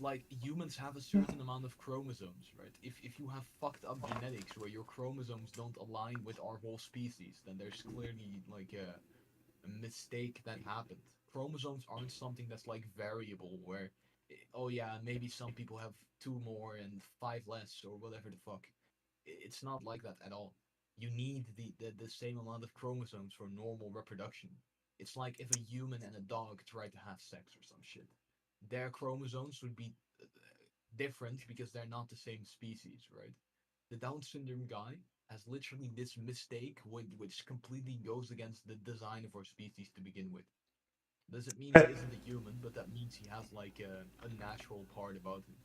Like, humans have a certain amount of chromosomes, right? If you have fucked up genetics where your chromosomes don't align with our whole species, then there's clearly like a mistake that happened. Chromosomes aren't something that's like variable where, oh yeah, maybe some people have 2 more and 5 less or whatever the fuck. It's not like that at all. You need the same amount of chromosomes for normal reproduction. It's like if a human and a dog try to have sex or some shit. Their chromosomes would be different because they're not the same species, right? The Down syndrome guy has literally this mistake which completely goes against the design of our species to begin with. Doesn't mean he isn't a human, but that means he has like a natural part about him.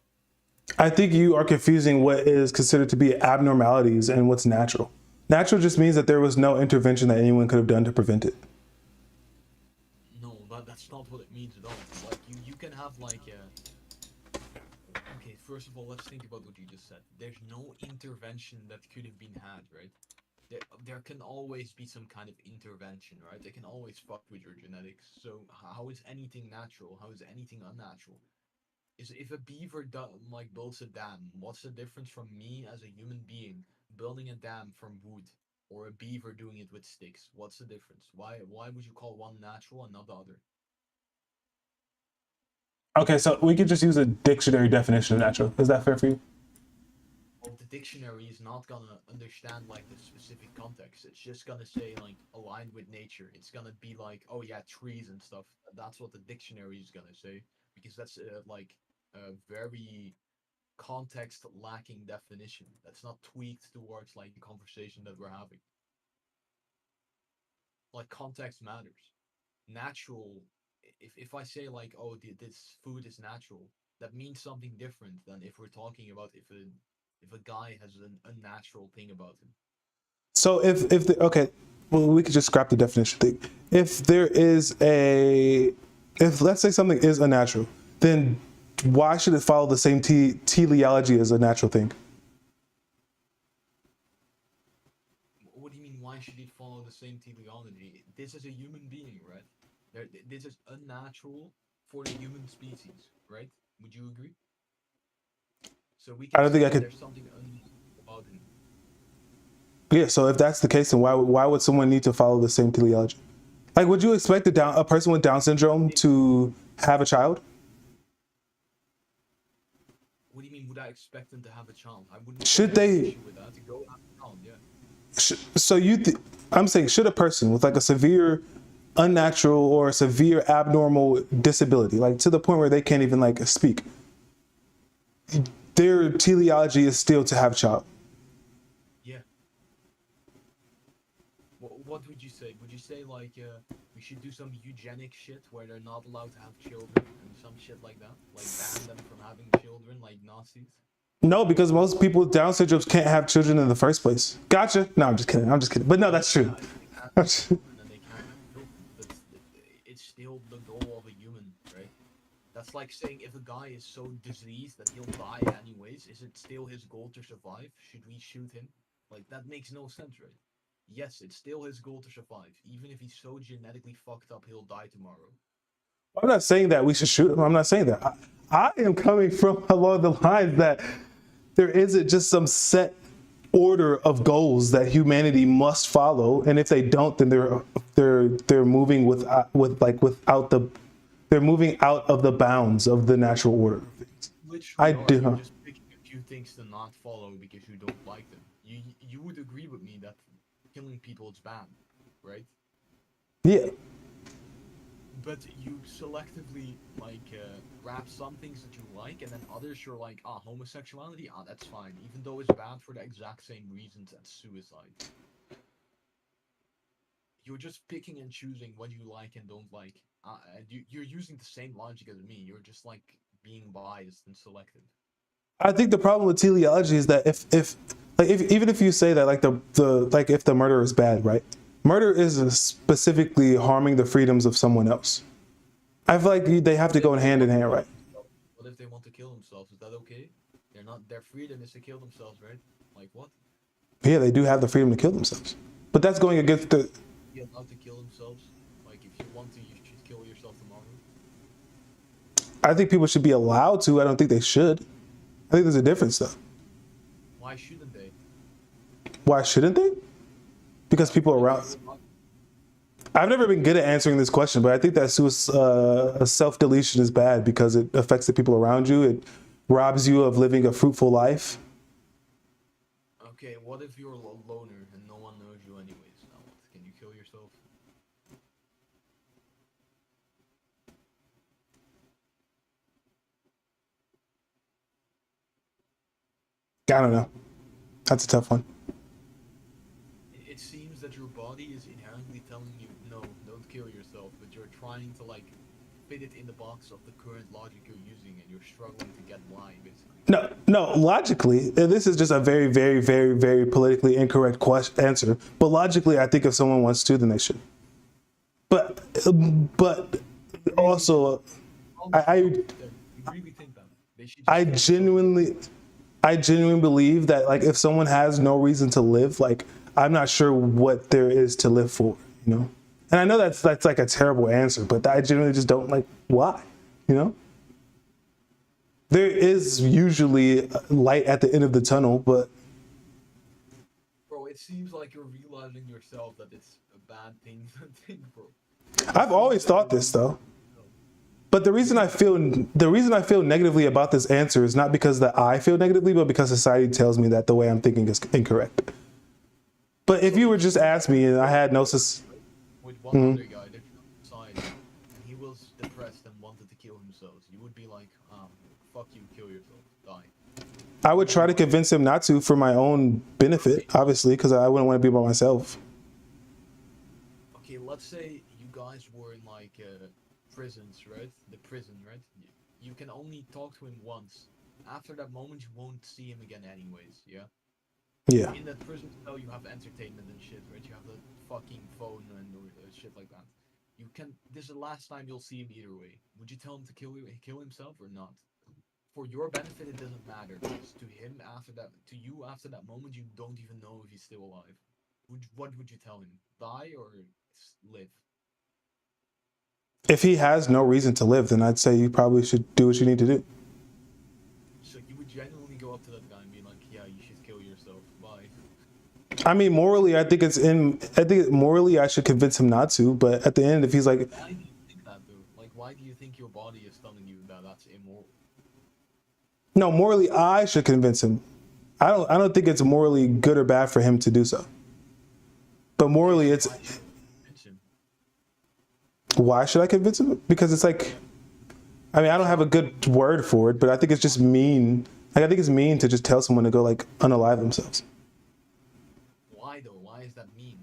I think you are confusing what is considered to be abnormalities and what's natural. Natural just means that there was no intervention that anyone could have done to prevent it. No, that's not what it means at all. Like, you can have like okay, first of all, let's think about what you just said. There's no intervention that could have been had, right? There can always be some kind of intervention, right? They can always fuck with your genetics. So how is anything natural? How is anything unnatural? If a beaver like builds a dam, what's the difference from me as a human being building a dam from wood or a beaver doing it with sticks? What's the difference? Why would you call one natural and not the other? Okay, so we could just use a dictionary definition of natural. Is that fair for you? Well, the dictionary is not gonna understand like the specific context. It's just gonna say like aligned with nature. It's gonna be like, oh yeah, trees and stuff. That's what the dictionary is gonna say, because that's like a very context lacking definition. That's not tweaked towards like the conversation that we're having. Like, context matters. Natural. If I say like, oh, this food is natural, that means something different than if we're talking about if a guy has an unnatural thing about him. So okay, well, we could just scrap the definition thing. If there is if let's say something is unnatural, then why should it follow the same teleology as a natural thing? What do you mean? Why should it follow the same teleology? This is a human being, right? This is unnatural for the human species, right? Would you agree? So we I can don't think say I could. there's something unnatural about him. Yeah. So if that's the case, then why would someone need to follow the same teleology? Like, would you expect a person with Down syndrome to have a child? What do you mean? Would I expect them to have a child? I wouldn't. Should have an they? issue with that to go have a child? Yeah. So I'm saying, should a person with like a severe unnatural or a severe abnormal disability, like to the point where they can't even like speak, their teleology is still to have a child? Yeah. What would you say? Would you say like we should do some eugenic shit where they're not allowed to have children and some shit like that? Like ban them from having children like Nazis? No, because most people with Down syndrome can't have children in the first place. Gotcha. No, I'm just kidding. I'm just kidding. But no, that's true. And they can't have children, but it's still the goal of a human, right? That's like saying if a guy is so diseased that he'll die anyways, is it still his goal to survive? Should we shoot him? Like that makes no sense, right? Yes, it's still his goal to survive. Even if he's so genetically fucked up, he'll die tomorrow. I'm not saying that we should shoot him. I'm not saying that. I am coming from along the lines that there isn't just some set order of goals that humanity must follow, and if they don't, then they're moving they're moving out of the bounds of the natural order of things. Literally, You're just picking a few things to not follow because you don't like them. You would agree with me that killing people is bad, right? Yeah. But you selectively wrap some things that you like, and then others you're like, homosexuality, that's fine, even though it's bad for the exact same reasons as suicide. You're just picking and choosing what you like and don't like. You're using the same logic as me. You're just like being biased and selective. I think the problem with teleology is that even if you say that like if the murder is bad, right? Murder is specifically harming the freedoms of someone else. I feel like they have to go hand in hand, right? What if they want to kill themselves? Is that okay? Their freedom is to kill themselves, right? Like what? Yeah, they do have the freedom to kill themselves, but that's going against the. You're allowed to kill themselves. Like if you want to, you should kill yourself tomorrow. I think people should be allowed to. I don't think they should. I think there's a difference though. Why shouldn't they? Why shouldn't they? Because people around. I've never been good at answering this question, but I think that self-deletion is bad because it affects the people around you. It robs you of living a fruitful life. Okay, what if you're a loner and no one knows you anyways? Now what? Can you kill yourself? I don't know. That's a tough one. It seems that your body is inherently telling you, no, don't kill yourself, but you're trying to like fit it in the box of the current logic you're using, and you're struggling to get why, basically. No, logically, and this is just a very, very, very, very politically incorrect answer. But logically, I think if someone wants to, then they should. But also, I really think that they should. I genuinely believe that like if someone has no reason to live, like I'm not sure what there is to live for, you know. And I know that's like a terrible answer, but I genuinely just don't like why, you know. There is usually light at the end of the tunnel, but Bro, it seems like you're realizing yourself that it's a bad thing to think, bro. I've always thought this though. But the reason I feel negatively about this answer is not because that I feel negatively, but because society tells me that the way I'm thinking is incorrect. But if you were just asked me and I had no with one other guy that outside and he was depressed and wanted to kill himself, you would be like, fuck you, kill yourself, die. I would try to convince him not to for my own benefit, obviously, because I wouldn't want to be by myself. Okay, let's say you guys were in like prisons, right? The prison, right? You can only talk to him once. After that moment, you won't see him again anyways, yeah? Yeah. In that prison cell, you have entertainment and shit, right? You have the fucking phone and shit like that. You can. This is the last time you'll see him either way. Would you tell him to kill himself or not? For your benefit, it doesn't matter. Because to him, to you after that moment, you don't even know if he's still alive. What would you tell him? Die or live? If he has no reason to live, then I'd say you probably should do what you need to do. So you would genuinely go up to that guy and be like, "Yeah, you should kill yourself. Bye." I mean, morally, I think morally I should convince him not to. But at the end, if he's like, Why do you think that, though? Like, why do you think your body is telling you that that's immoral? no, morally I should convince him. I don't think it's morally good or bad for him to do so. But morally, it's Convince him. why should I convince him? Because it's like, I mean, I don't have a good word for it, but I think it's just mean. Like, I think it's mean to just tell someone to go like unalive themselves. Why though? Why is that mean?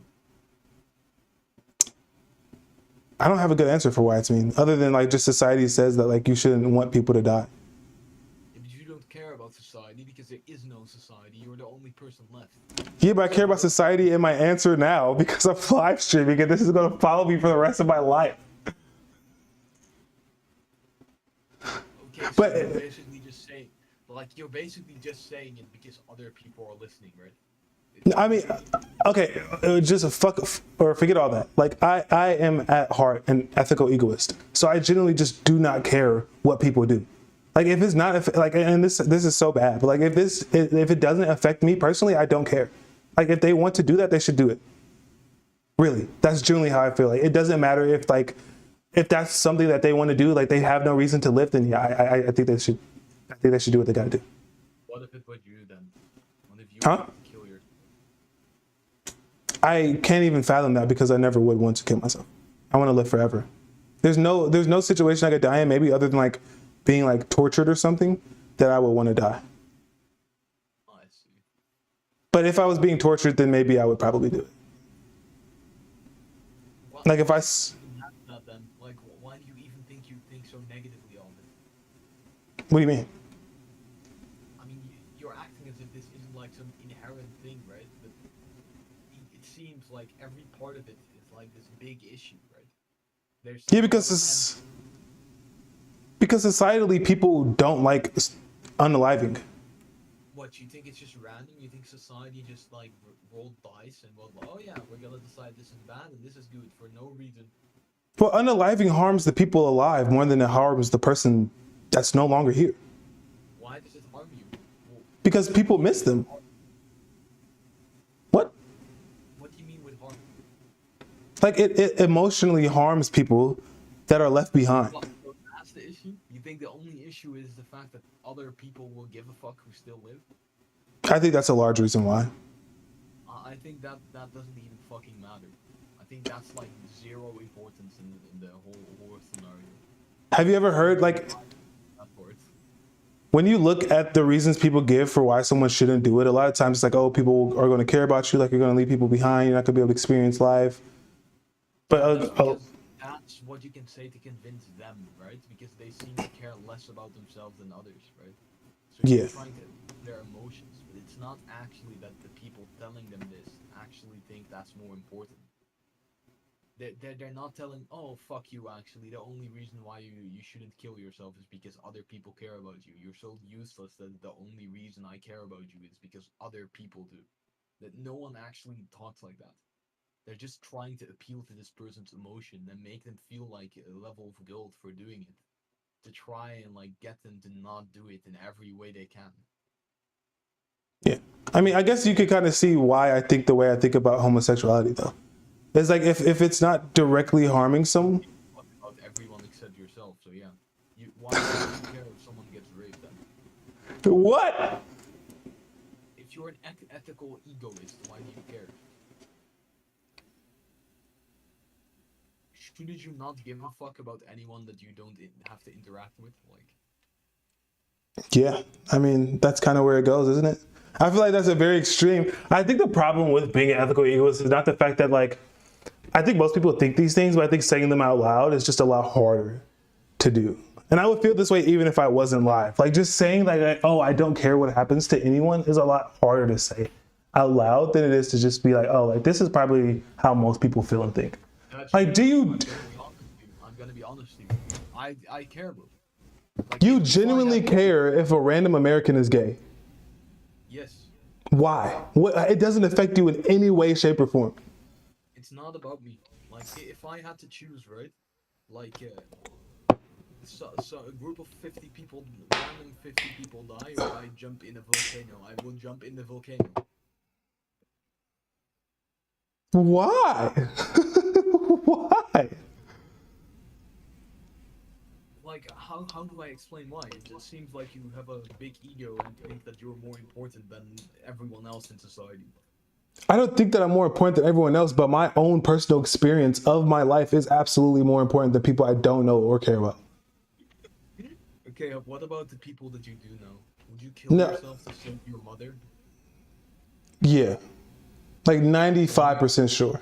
I don't have a good answer for why it's mean, other than like just society says that like you shouldn't want people to die. Yeah, but you don't care about society because there is no society. You're the only person left. Yeah, but I care about society in my answer now because I'm live streaming and this is going to follow me for the rest of my life. Okay, so But- you're basically just saying, you're basically just saying it because other people are listening, right? I mean, okay, just forget all that. Like, I am at heart an ethical egoist. So I genuinely just do not care what people do. Like, if it's not, like, and this is so bad, but like, if it doesn't affect me personally, I don't care. Like, if they want to do that, they should do it. Really, that's generally how I feel. Like, it doesn't matter if that's something that they want to do, like they have no reason to live, then yeah, I think they should do what they gotta do. What if it was you then? What if you Huh? wanted to kill yourself? I can't even fathom that because I never would want to kill myself. I want to live forever. There's no situation I could die in, maybe other than like being like tortured or something, that I would want to die. Oh, I see. But if I was being tortured, then maybe I would probably do it. Why- Like if I why s- do you have that then? Like, why do you even think you think so negatively of it? What do you mean? I mean, you're acting as if this isn't like some inherent thing, right? But it seems like every part of it is like this big issue, right? There's Yeah, because societally people don't like unaliving. what, you think it's just random? You think society just like rolled dice and well, oh yeah, we're gonna decide this is bad and this is good for no reason. Well, unaliving harms the people alive more than it harms the person that's no longer here. Why does it harm you? Well, Because people miss them. What? what do you mean with harm? Like it emotionally harms people that are left behind. Well, so that's the issue? You think the only issue is the fact that other people will give a fuck who still live? I think that's a large reason why. I think that doesn't even fucking matter. I think that's like zero importance in the whole scenario. Have you ever heard, like, That part. when you look at the reasons people give for why someone shouldn't do it, a lot of times it's like, oh, people are going to care about you, like you're going to leave people behind, you're not going to be able to experience life. But Because that's what you can say to convince them, right? Because they seem to care less about themselves than others, right? So you're Yeah. trying to their emotions, but it's not actually that the people telling them this actually think that's more important. They're not telling, oh, fuck you, actually. The only reason why you shouldn't kill yourself is because other people care about you. You're so useless that the only reason I care about you is because other people do. That no one actually talks like that. They're just trying to appeal to this person's emotion and make them feel like a level of guilt for doing it. To try and like get them to not do it in every way they can. yeah, I mean, I guess you could kind of see why I think the way I think about homosexuality, though. It's like if it's not directly harming someone. What about everyone except yourself? So yeah, why do you care if someone gets raped then? What? If you're an ethical egoist, why do you care? Shouldn't you not give a fuck about anyone that you don't have to interact with? Like, Yeah, I mean, that's kind of where it goes, isn't it? I feel like that's a very extreme. I think the problem with being an ethical egoist is not the fact that, like, I think most people think these things, but I think saying them out loud is just a lot harder to do. And I would feel this way even if I wasn't live. Like, just saying like, oh, I don't care what happens to anyone is a lot harder to say. out loud than it is to just be like, oh, like this is probably how most people feel and think. That's Like, do you I'm gonna be honest with you. I care, bro. Like, you if genuinely find out- care if a random American is gay? Yes. Why? What? It doesn't affect you in any way, shape, or form. It's not about me. Like, if I had to choose, right? Like, so a group of 50 people, random 50 people die, or I jump in a volcano, I will jump in the volcano. Why? Why? Like, how do I explain why? It just seems like you have a big ego and think that you're more important than everyone else in society. I don't think that I'm more important than everyone else, but my own personal experience of my life is absolutely more important than people I don't know or care about. Okay, what about the people that you do know? Would you kill No. yourself to save your mother? Yeah. Like 95% sure.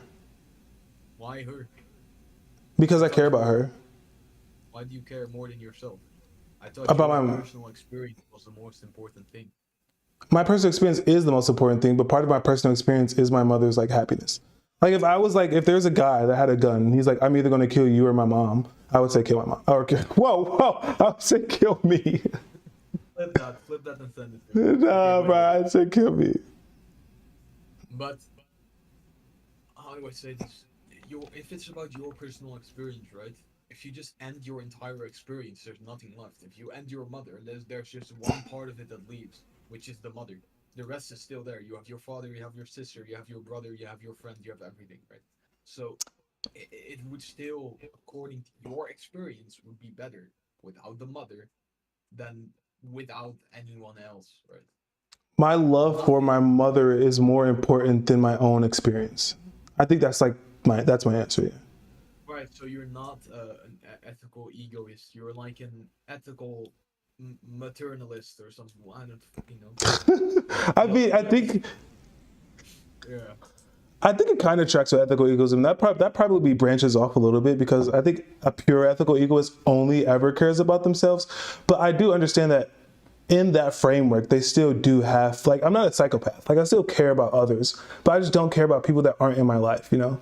Why her? Because I care about her. Why do you care more than yourself? I thought About your my- personal experience was the most important thing. My personal experience is the most important thing, but part of my personal experience is my mother's like happiness. Like if I was like, if there's a guy that had a gun, and he's like, I'm either going to kill you or my mom, I would say kill my mom. Or whoa, I would say kill me. Flip that and send it to me. Nah, Okay, bro, wait. I'd say kill me. But how do I say this? If it's about your personal experience, right? If you just end your entire experience, there's nothing left. If you end your mother, there's just one part of it that leaves, which is the mother. The rest is still there. You have your father, you have your sister, you have your brother, you have your friend, you have everything, right? So it would still, according to your experience, would be better without the mother than without anyone else, right? My love for my mother is more important than my own experience. I think that's like that's my answer. Yeah. Right, so you're not an ethical egoist. You're like an ethical maternalist or something. I don't, you know. I mean, I think Yeah. it kind of tracks with ethical egoism. That probably branches off a little bit because I think a pure ethical egoist only ever cares about themselves. But I do understand that in that framework, they still do have, like, I'm not a psychopath. Like, I still care about others, but I just don't care about people that aren't in my life, you know?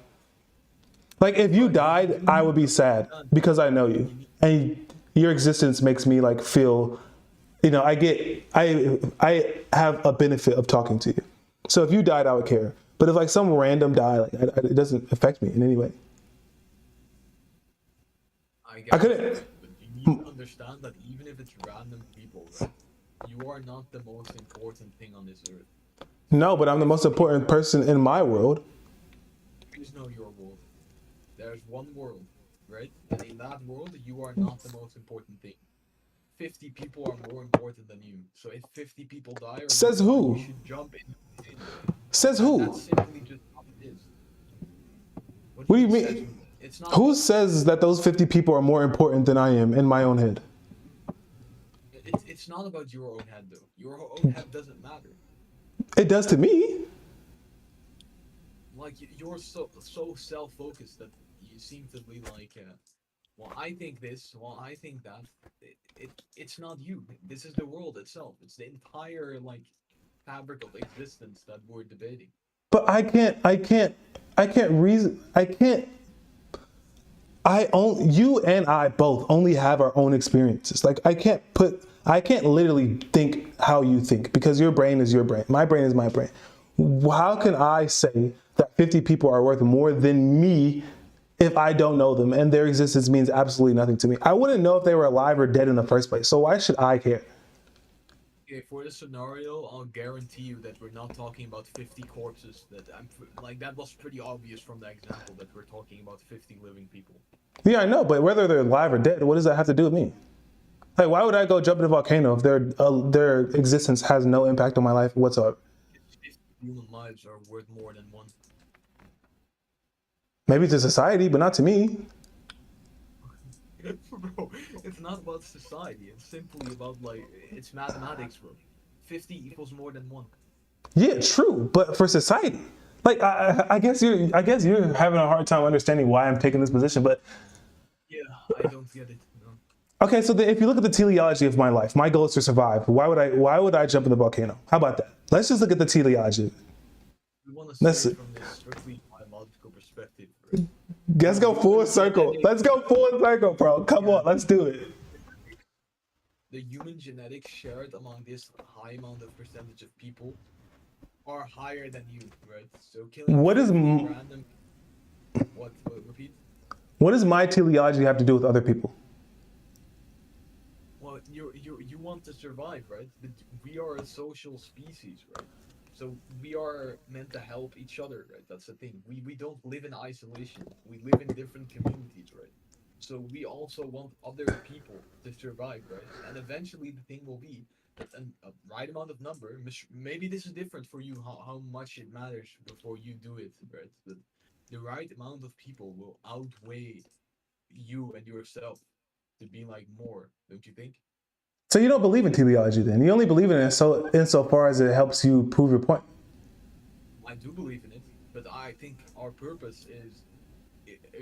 Like, if you died, I would be sad because I know you. And your existence makes me, like, feel, you know, I have a benefit of talking to you. So if you died, I would care. But if, like, some random die, like, it doesn't affect me in any way. I couldn't- But you need to understand that even if it's random people, right, you are not the most important thing on this earth. No, but I'm the most important person in my world. There is no your world. There's one world, right? And in that world, you are not the most important thing. 50 people are more important than you. So if 50 people die, or Says you die, who? You should jump in. Says who? That's simply just how it is. What do you says mean? who? It's not. Who says that those 50 people are more important than I am in my own head? It's not about your own head, though. Your own head doesn't matter. It does to me. Like you're so self-focused that you seem to be like, well, I think this, well, I think that. It's not you. This is the world itself. It's the entire like fabric of existence that we're debating. But I can't reason. You and I both only have our own experiences. Like I can't literally think how you think because your brain is your brain. My brain is my brain. How can I say that 50 people are worth more than me if I don't know them and their existence means absolutely nothing to me? I wouldn't know if they were alive or dead in the first place. So why should I care? Okay, for this scenario, I'll guarantee you that we're not talking about 50 corpses. That was pretty obvious from the example that we're talking about 50 living people. Yeah, I know, but whether they're alive or dead, what does that have to do with me? Like, why would I go jump in a volcano if their existence has no impact on my life whatsoever? 50 human lives are worth more than one. Maybe to society, but not to me. Bro, it's not about society. It's simply about it's mathematics, bro. 50 equals more than 1. Yeah, true, but for society, like I guess you're having a hard time understanding why I'm taking this position. But Yeah, I don't get it. No. okay, so if you look at the teleology of my life, my goal is to survive. Why would I jump in the volcano? How about that? Let's just look at the teleology. want to Let's see see. it from this strictly biological perspective. Right? Let's go full circle. Let's go full circle, bro. Come on, let's do it. The human genetics shared among this high amount of percentage of people are higher than you, right? So killing What is 50 m- random. What? Repeat. What does my teleology have to do with other people? Well, you want to survive, right? But we are a social species, right? So we are meant to help each other, right? That's the thing. We don't live in isolation. We live in different communities, right? So we also want other people to survive, right? And eventually the thing will be that a right amount of number, maybe this is different for you, how much it matters before you do it, right? But the right amount of people will outweigh you and yourself to be like more, don't you think? So you don't believe in teleology then? You only believe in it so insofar as it helps you prove your point. I do believe in it, but I think our purpose is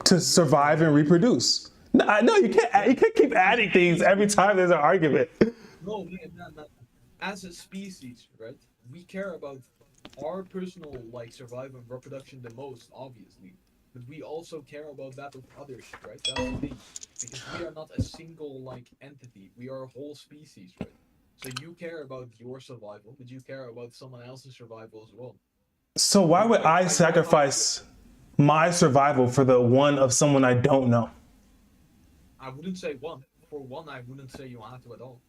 To survive and reproduce. No, you can't. You can't keep adding things every time there's an argument. No, man. As a species, right? We care about our personal like survival and reproduction the most, obviously. But we also care about that of others, right? That's the thing. Because we are not a single like entity. We are a whole species, right? So you care about your survival, but you care about someone else's survival as well. So why would I sacrifice my survival for the one of someone I don't know? I wouldn't say one. For one, I wouldn't say you have to at all.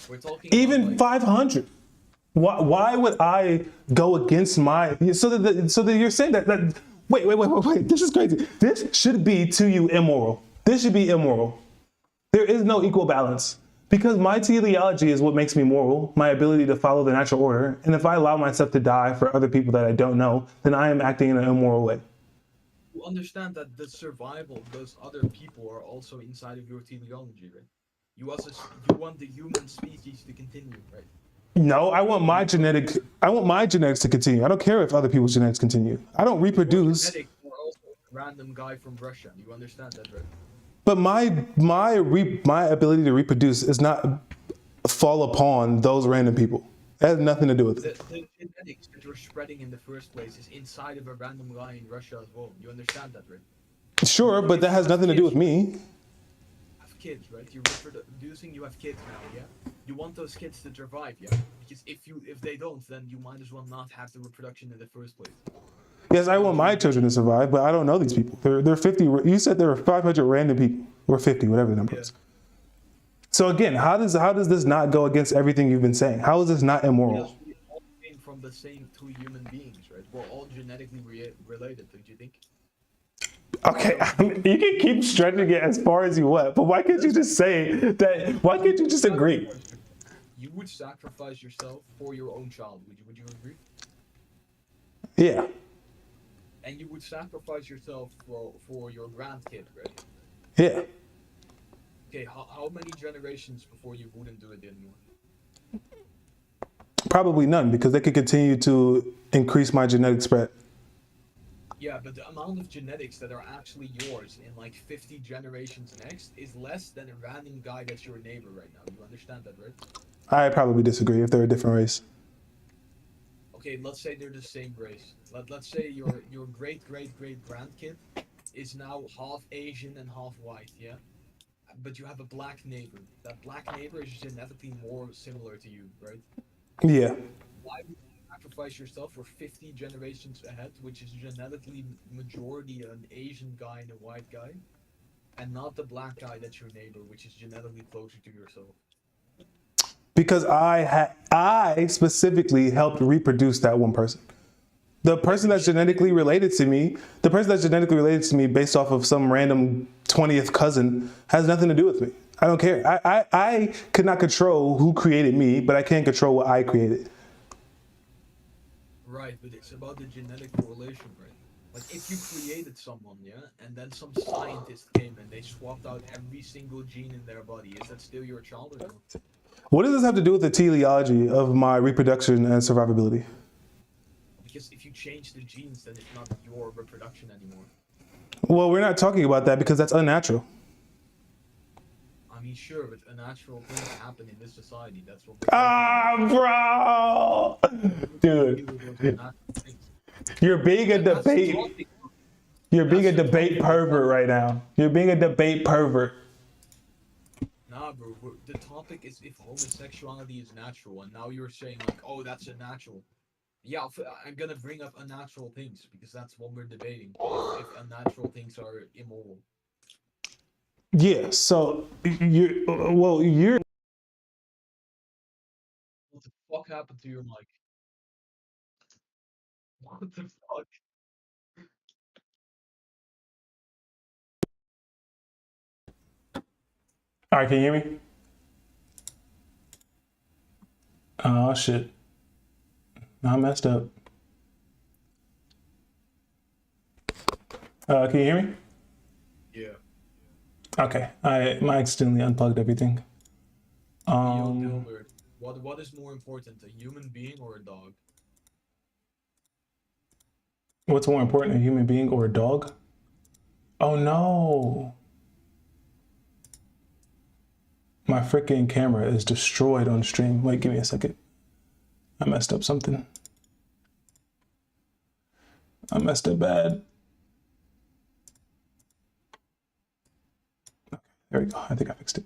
We're talking Even about, like, 500. Why would I go against my? So that you're saying that wait. This is crazy. This should be to you immoral. This should be immoral. There is no equal balance because my teleology is what makes me moral. My ability to follow the natural order. And if I allow myself to die for other people that I don't know, then I am acting in an immoral way. you understand that the survival of those other people are also inside of your teleology, right? You want the human species to continue, right? No, I want my genetics to continue. I don't care if other people's genetics continue. I don't reproduce. Genetics are also a random guy from Russia. You understand that, right? But my ability to reproduce is not fall upon those random people. It has nothing to do with it. The genetics that you're spreading in the first place is inside of a random guy in Russia as well. You understand that, right? Sure, but that has nothing to do with me. You have kids, right? You're reproducing. You have kids now, yeah. You want those kids to survive, yeah. Because if they don't, then you might as well not have the reproduction in the first place. Yes, I want my children to survive, but I don't know these people. They're 50. You said there were 500 random people, or 50, whatever the number is. So again, how does this not go against everything you've been saying? How is this not immoral? Because we all came from the same two human beings, right? We're all genetically related, don't you think? Okay, you can keep stretching it as far as you want, but why can't you just say that? Why can't you just agree? You would sacrifice yourself for your own child. Would you agree? Yeah. And you would sacrifice yourself for your grandkid, right? Yeah. Okay, how many generations before you wouldn't do it anymore? Probably none, because they could continue to increase my genetic spread. Yeah, but the amount of genetics that are actually yours in like 50 generations next is less than a random guy that's your neighbor right now. You understand that, right? I probably disagree if they're a different race. Okay, let's say they're the same race. Let's say your great grandkid is now half Asian and half white, yeah? But you have a black neighbor. That black neighbor is genetically more similar to you, right? Yeah. Why would you sacrifice yourself for 50 generations ahead, which is genetically majority an Asian guy and a white guy, and not the black guy that's your neighbor, which is genetically closer to yourself? Because I specifically helped reproduce that one person. The person that's genetically related to me, based off of some random 20th cousin has nothing to do with me. I don't care. I could not control who created me, but I can control what I created. Right, but it's about the genetic correlation, right? Like if you created someone, yeah, and then some scientist came and they swapped out every single gene in their body, is that still your child or not? What does this have to do with the teleology of my reproduction and survivability? Because if you change the genes, then it's not your reproduction anymore. Well, we're not talking about that because that's unnatural. I mean, sure, but unnatural things happen in this society. That's what. Ah, bro, dude. You're being a That's the debate. topic. You're being a That's the debate topic. pervert right now. You're being a debate pervert. Nah, bro. The topic is if homosexuality is natural, and now you're saying like, oh, that's a natural. Yeah, I'm gonna bring up unnatural things because that's what we're debating. If unnatural things are immoral. Yeah. So you're What the fuck happened to your mic? What the fuck? all right. Can you hear me? Oh shit. I messed up. Can you hear me? Yeah. Okay. I accidentally unplugged everything. Yo, Dilbert, what is more important, a human being or a dog? What's more important, a human being or a dog? Oh no. My freaking camera is destroyed on stream. Wait, give me a second. I messed up something. I messed up bad. Okay, there we go. I think I fixed it.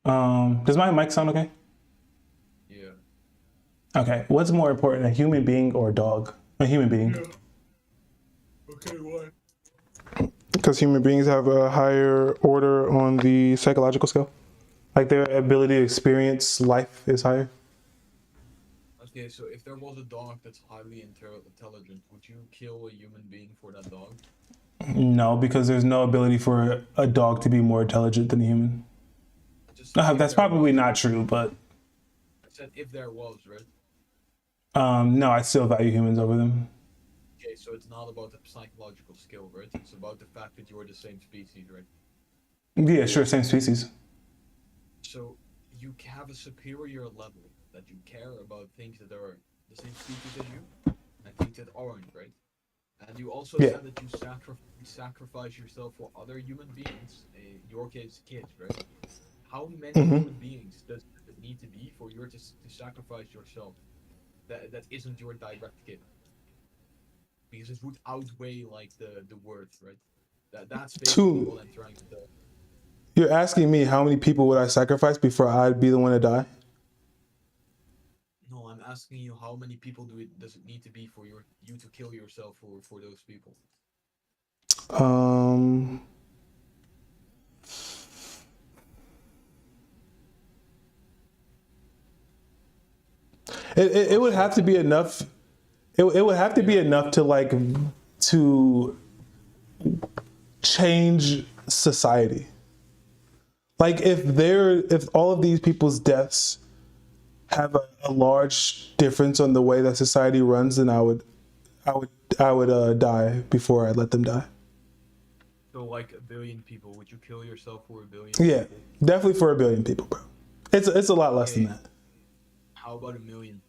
Does my mic sound okay? Yeah. Okay. What's more important, a human being or a dog? A human being. Okay, why? Because human beings have a higher order on the psychological scale. Like their ability to experience life is higher. Okay, so if there was a dog that's highly intelligent, would you kill a human being for that dog? No, because there's no ability for a dog to be more intelligent than a human. Just if That's there probably was. not true, but I said if there was, right? no, I still value humans over them. Okay, so it's not about the psychological skill, right? It's about the fact that you're the same species, right? Yeah, sure, same species. So you have a superior level that you care about things that are the same species as you, and things that aren't, right? And you also Yeah. said that you sacrifice yourself for other human beings, in your case, kids, right? How many human beings does it need to be for you to sacrifice yourself? That isn't your direct kid, because it would outweigh like the worth, right? That's basically what I'm trying to tell. You're asking me how many people would I sacrifice before I'd be the one to die? No, I'm asking you how many people does it need to be for you to kill yourself for those people? It would have to be enough. It would have to be enough to like to change society. Like if all of these people's deaths have a large difference on the way that society runs, then I would die before I let them die. So like 1 billion people, would you kill yourself for 1 billion? Yeah, definitely for 1 billion people, bro. It's a lot less than that. How about 1 million?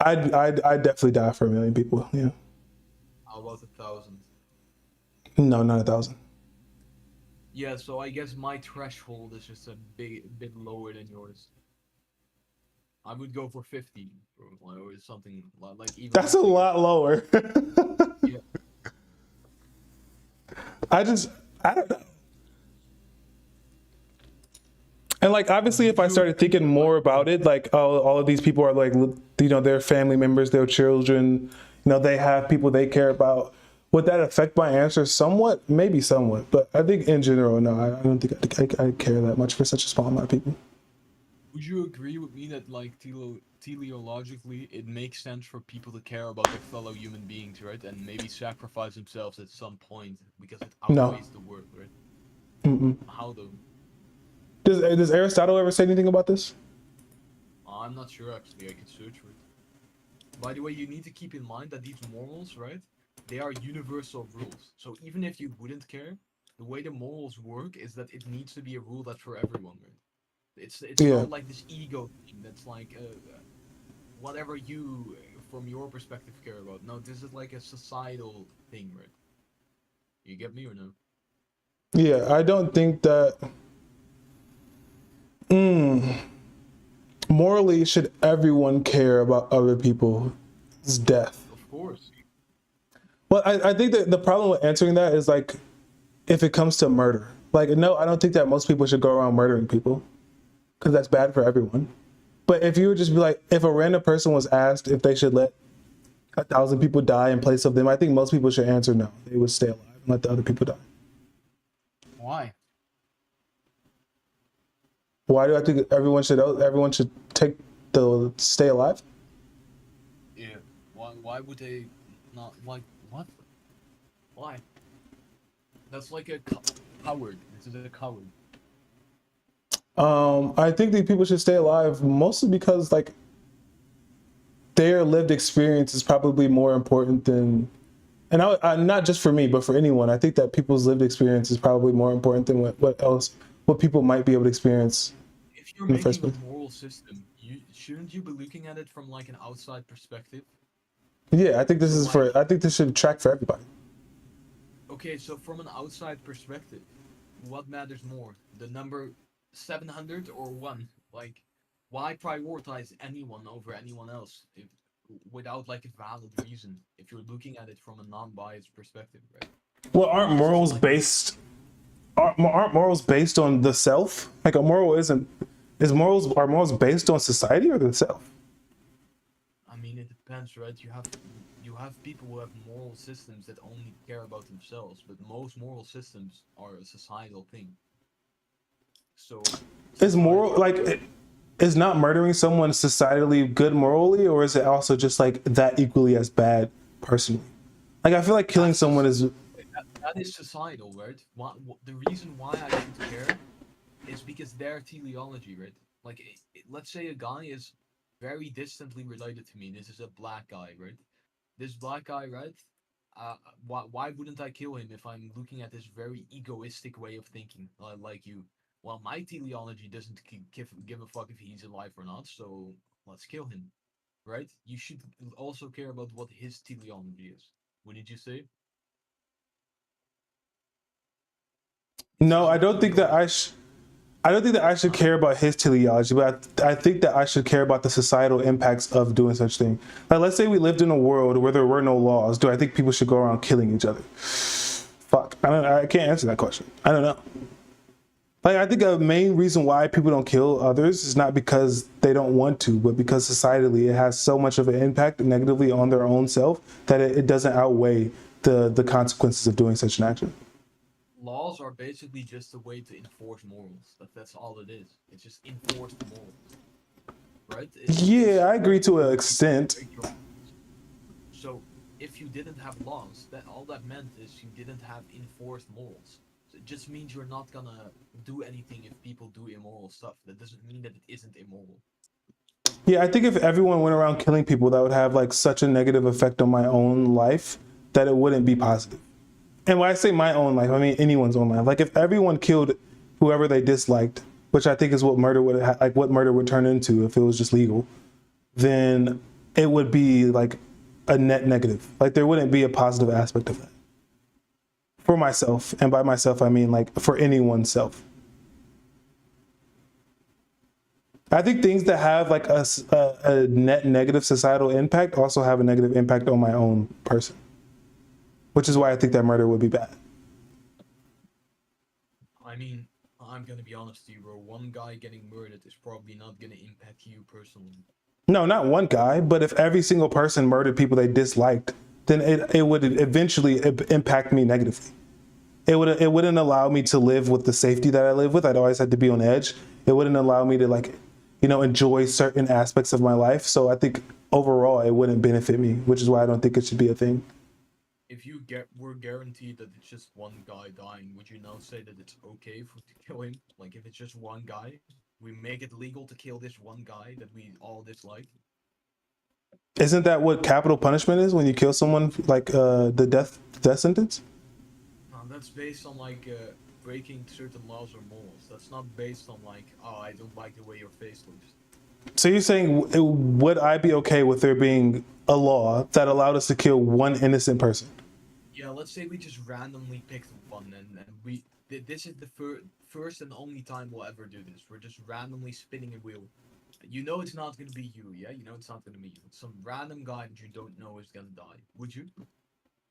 I'd definitely die for 1 million people. Yeah. How about 1,000? No, not 1,000. Yeah, so I guess my threshold is just a bit lower than yours. I would go for 50, or something like even. That's a lot lower. Yeah. I don't know. And like, obviously, if I started thinking more about it, like, oh, all of these people are like, their family members, their children, they have people they care about. Would that affect my answer somewhat? Maybe somewhat, but I think in general, no, I don't think I care that much for such a small amount of people. Would you agree with me that like teleologically, it makes sense for people to care about their fellow human beings, right? And maybe sacrifice themselves at some point because it outweighs the worth, right? How though? Does Aristotle ever say anything about this? I'm not sure actually. I could search for it. By the way, you need to keep in mind that these morals, right? They are universal rules. So even if you wouldn't care, the way the morals work is that it needs to be a rule that's for everyone, right? It's not like this ego thing that's like whatever you, from your perspective, care about. No, this is like a societal thing, right? You get me or no? Yeah, I don't think that. Morally, should everyone care about other people's death? Of course. Well, I think that the problem with answering that is like, if it comes to murder, like, no, I don't think that most people should go around murdering people because that's bad for everyone. But if you would just be like, if a random person was asked if they should let 1,000 people die in place of them, I think most people should answer no. They would stay alive and let the other people die. Why? Why do I think everyone should take the stay alive? Yeah. Why would they not like what? Why? That's like a coward. This is a coward. I think that people should stay alive mostly because like their lived experience is probably more important than, and I not just for me, but for anyone. I think that people's lived experience is probably more important than what people might be able to experience. If you're In the first making a place. moral system, shouldn't you be looking at it from like an outside perspective? Yeah, I think this should track for everybody. Okay, so from an outside perspective, what matters more? The number 700 or 1? Like, why prioritize anyone over anyone else without like a valid reason if you're looking at it from a non-biased perspective, right? Well, aren't morals based on the self? Like a moral are morals based on society or the self? I mean, it depends, right? You have people who have moral systems that only care about themselves, but most moral systems are a societal thing. So Is moral like is not murdering someone societally good morally, or is it also just like that equally as bad personally? Like I feel like killing someone is that is societal, right? The reason why I should care is because their teleology, right? Like, let's say a guy is very distantly related to me. This is a black guy, right? This black guy, right? Why wouldn't I kill him if I'm looking at this very egoistic way of thinking, like you? Well, my teleology doesn't give a fuck if he's alive or not, so let's kill him, right? You should also care about what his teleology is. What did you say? no. I don't think that I should care about his teleology, but I think that I should care about the societal impacts of doing such thing. Like, let's say we lived in a world where there were no laws. Do I think people should go around killing each other? Fuck, I can't answer that question. I don't know. Like, I think a main reason why people don't kill others is not because they don't want to, but because societally it has so much of an impact negatively on their own self that it doesn't outweigh the consequences of doing such an action. Laws are basically just a way to enforce morals. That's all it is. It's just enforced morals, right? Yeah, I agree to an extent. So if you didn't have laws, that all that meant is you didn't have enforced morals. So it just means you're not gonna do anything if people do immoral stuff. That doesn't mean that it isn't immoral. Yeah, I think if everyone went around killing people, that would have like such a negative effect on my own life that it wouldn't be positive. And when I say my own life, I mean anyone's own life. Like if everyone killed whoever they disliked, which I think is what murder would turn into if it was just legal, then it would be like a net negative. Like there wouldn't be a positive aspect of that. For myself, and by myself I mean like for anyone's self. I think things that have like a net negative societal impact also have a negative impact on my own person, which is why I think that murder would be bad. I mean, I'm gonna be honest with you, bro. One guy getting murdered is probably not gonna impact you personally. No, not one guy, but if every single person murdered people they disliked, then it would eventually impact me negatively. It wouldn't allow me to live with the safety that I live with. I'd always have to be on edge. It wouldn't allow me to like, enjoy certain aspects of my life. So I think overall it wouldn't benefit me, which is why I don't think it should be a thing. If you were guaranteed that it's just one guy dying, would you now say that it's okay to kill him? Like if it's just one guy, we make it legal to kill this one guy that we all dislike? Isn't that what capital punishment is when you kill someone, like the death sentence? No, that's based on like breaking certain laws or morals. That's not based on like, oh, I don't like the way your face looks. So you're saying, would I be okay with there being a law that allowed us to kill one innocent person? Yeah, let's say we just randomly picked one, and this is the first and only time we'll ever do this. We're just randomly spinning a wheel, You know it's not gonna be you, yeah? You know it's not gonna be you. Some random guy that you don't know is gonna die. Would you?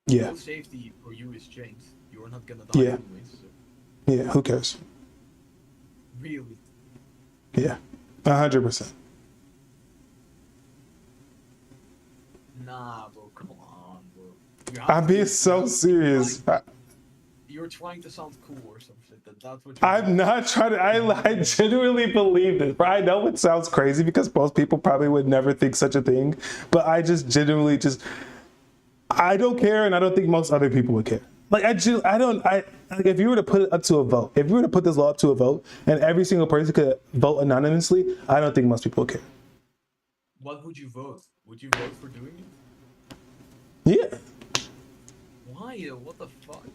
Yeah. No safety for you is changed. You're not gonna die Yeah. anyways. So Yeah. Who cares? really, Yeah. 100%. nah, bro. Come on, bro. You have I'm to being be- so serious. You're trying to sound cool or some shit. That's what. I'm not trying to. I genuinely believe this. I know it sounds crazy because most people probably would never think such a thing, but I just genuinely I don't care, and I don't think most other people would care. Like like if you were to put it up to a vote, if you were to put this law up to a vote, and every single person could vote anonymously, I don't think most people would care. What would you vote? Would you vote for doing it? Yeah. Why? What the fuck?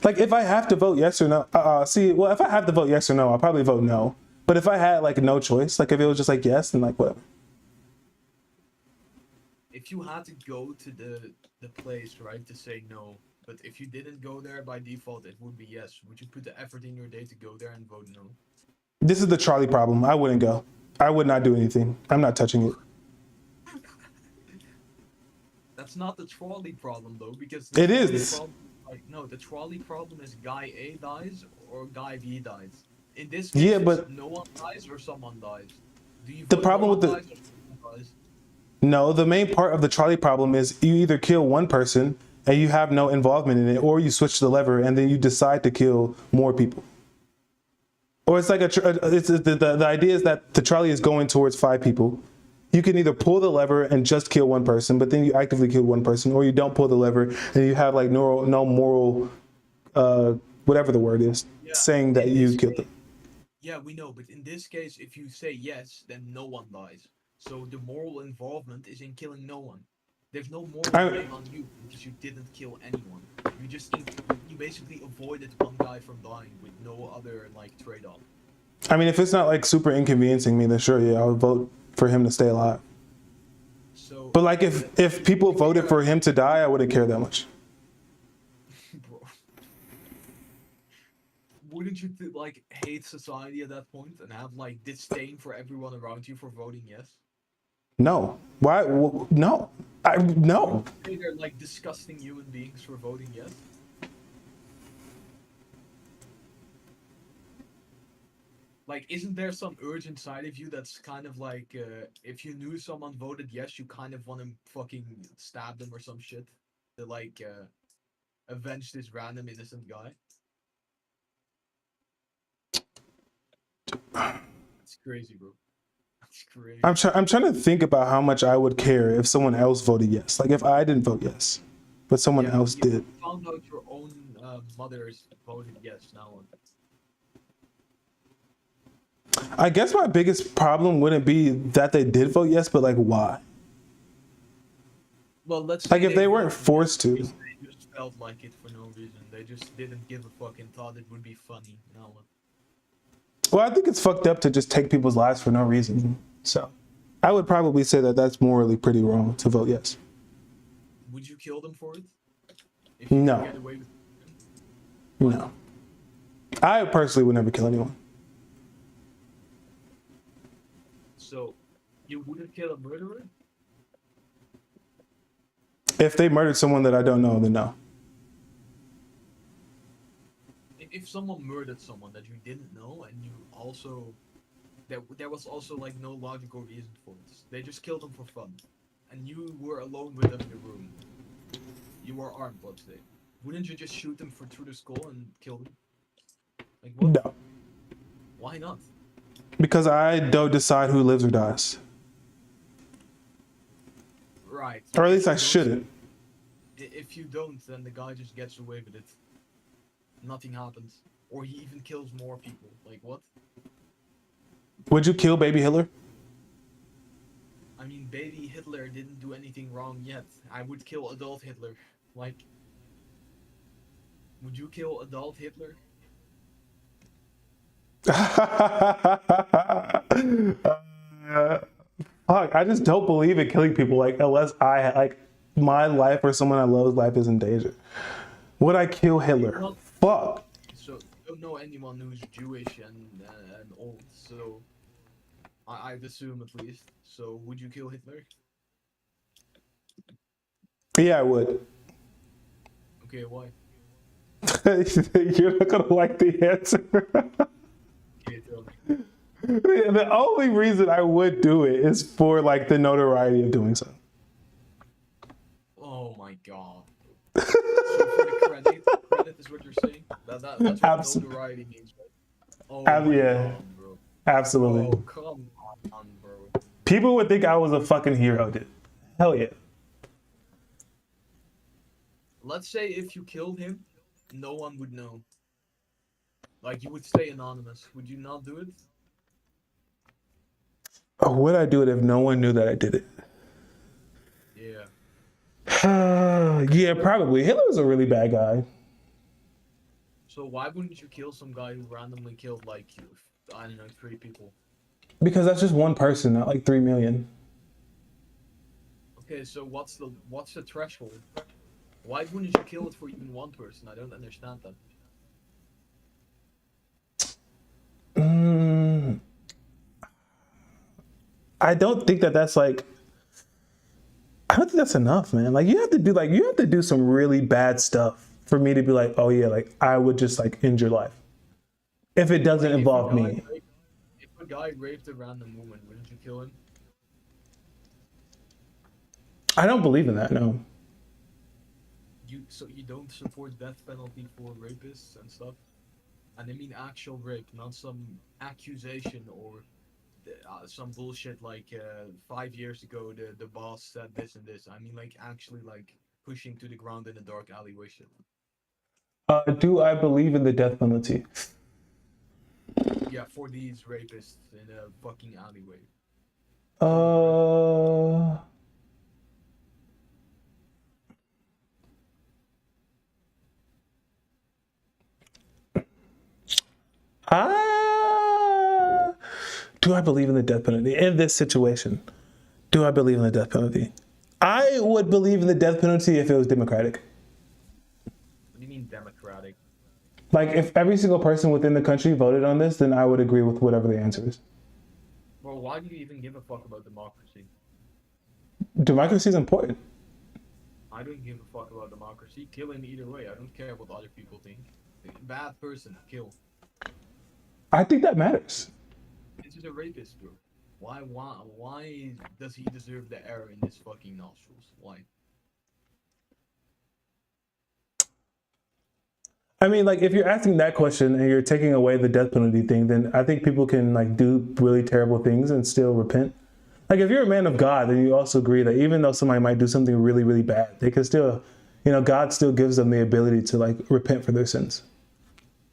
Like if I have to vote yes or no, if I have to vote yes or no, I'll probably vote no. But if I had like no choice, like if it was just like yes, then like whatever. If you had to go to the place, right, to say no, but if you didn't go there by default, it would be yes. Would you put the effort in your day to go there and vote no? This is the Charlie problem. I wouldn't go. I would not do anything. I'm not touching it. That's not the trolley problem though, because It trolley is. Problem, no, the trolley problem is guy A dies or guy B dies. In this case, Yeah, it's but- no one dies or someone dies. Do you The vote problem no with one the- dies or someone dies? No, the main part of the trolley problem is you either kill one person and you have no involvement in it, or you switch the lever and then you decide to kill more people. Or it's like the idea is that the trolley is going towards 5 people. You can either pull the lever and just kill one person, but then you actively kill one person, or you don't pull the lever and you have like no moral, whatever the word is, Yeah, saying that in you this killed case- them. Yeah, we know, but in this case, if you say yes, then no one dies. So the moral involvement is in killing no one. There's no moral blame on you because you didn't kill anyone. You basically avoided one guy from dying with no other like trade-off. I mean, if it's not like super inconveniencing me, then sure, yeah, I would vote for him to stay alive. So, But like if people voted for him to die, I wouldn't care that much. bro, wouldn't you like hate society at that point and have like disdain for everyone around you for voting yes? No. Why? No. No. Say they're like disgusting human beings for voting yes. Like, isn't there some urge inside of you that's kind of like, if you knew someone voted yes, you kind of want to fucking stab them or some shit to like avenge this random innocent guy? It's crazy, bro. It's crazy. I'm trying to think about how much I would care if someone else voted yes. Like if I didn't vote yes, but someone else you did. found out your own mother's voted yes. Now what? I guess my biggest problem wouldn't be that they did vote yes, but like why? Well, let's Like say if they weren't voted forced to. because they just felt like it for no reason. They just didn't give a fuck and thought it would be funny. Now what? Well, I think it's fucked up to just take people's lives for no reason. So I would probably say that that's morally pretty wrong to vote yes. Would you kill them for it? If you No. could get away with No. I personally would never kill anyone. So, you wouldn't kill a murderer? If they murdered someone that I don't know, then no. If someone murdered someone that you didn't know and you also there was also like no logical reason for it. They just killed them for fun. And you were alone with them in the room. You were armed, let's say. Wouldn't you just shoot them through the skull and kill them? Like what? No. Why not? Because I don't decide who lives or dies. Right. Or at If least you I don't- shouldn't. If you don't, then the guy just gets away with it. Nothing happens. Or he even kills more people. Like what? Would you kill baby Hitler? I mean, baby Hitler didn't do anything wrong yet. I would kill adult Hitler. Like, would you kill adult Hitler? Fuck, I just don't believe in killing people. Like unless my life or someone I love's life is in danger. Would I kill Hitler? Not- Fuck. So, you don't know anyone who's Jewish and old, so I'd assume at least. So would you kill Hitler? Yeah, I would. Okay, why? You're not gonna like the answer. Okay, tell me. The only reason I would do it is for like the notoriety of doing so. Oh my god. So for the credit is what you're saying? That's what Abs- notoriety means, right? Oh my Yeah, god, bro. absolutely. Oh, come on, bro. People would think I was a fucking hero, dude. Hell yeah. Let's say if you killed him, no one would know. Like, you would stay anonymous. Would you not do it? Oh, would I do it if no one knew that I did it? Yeah. Yeah, probably. Hitler's a really bad guy. So why wouldn't you kill some guy who randomly killed, like, I don't know, 3 people? Because that's just one person, not like 3 million. Okay, so what's the threshold? Why wouldn't you kill it for even one person? I don't understand that. I don't think that that's like. I don't think that's enough, man. Like you have to do some really bad stuff for me to be like, oh yeah, like I would just like end your life. If it doesn't involve me. If a guy raped a random woman, wouldn't you kill him? I don't believe in that, no. So you don't support death penalty for rapists and stuff? And I mean actual rape, not some accusation or some bullshit like 5 years ago the boss said this and this. I mean like actually like pushing to the ground in a dark alleyway shit. Do I believe in the death penalty? Yeah, for these rapists in a fucking alleyway. Do I believe in the death penalty in this situation? Do I believe in the death penalty? I would believe in the death penalty if it was democratic. What do you mean democratic? Like if every single person within the country voted on this, then I would agree with whatever the answer is. Well, why do you even give a fuck about democracy? Democracy is important. I don't give a fuck about democracy. Kill him either way. I don't care what other people think. Bad person, kill. I think that matters. This is a rapist, bro. Why does he deserve the air in his fucking nostrils? Why? I mean, like, if you're asking that question and you're taking away the death penalty thing, then I think people can, like, do really terrible things and still repent. Like, if you're a man of God, then you also agree that even though somebody might do something really, really bad, they can still, God still gives them the ability to, like, repent for their sins.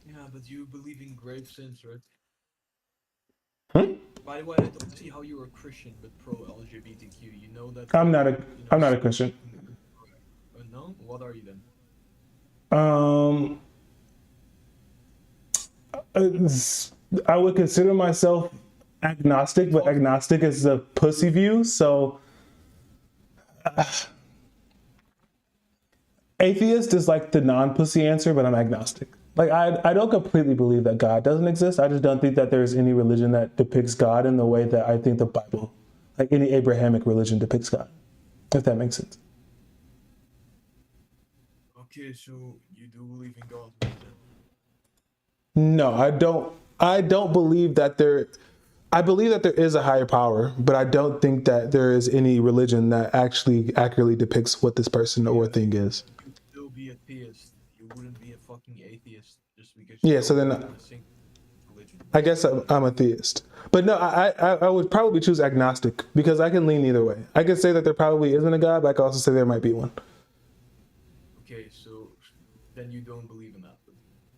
Yeah, but you believe in grave sins, right? Hmm? By the way, I don't see how you're a Christian but pro-LGBTQ. You know that... I'm not a Christian. No? What are you then? I would consider myself agnostic, but agnostic is a pussy view, so atheist is like the non-pussy answer, but I'm agnostic. Like I don't completely believe that God doesn't exist. I just don't think that there's any religion that depicts God in the way that I think the Bible, like any Abrahamic religion, depicts God, if that makes sense. Okay, so you do believe in God? No, I don't. I don't believe that there. I believe that there is a higher power, but I don't think that there is any religion that actually accurately depicts what this person or thing is. You'd still be a theist. You wouldn't be a fucking atheist just because. Yeah, so then I guess I'm a theist. But no, I would probably choose agnostic because I can lean either way. I could say that there probably isn't a God, but I could also say there might be one. Okay, so then you don't believe in that. But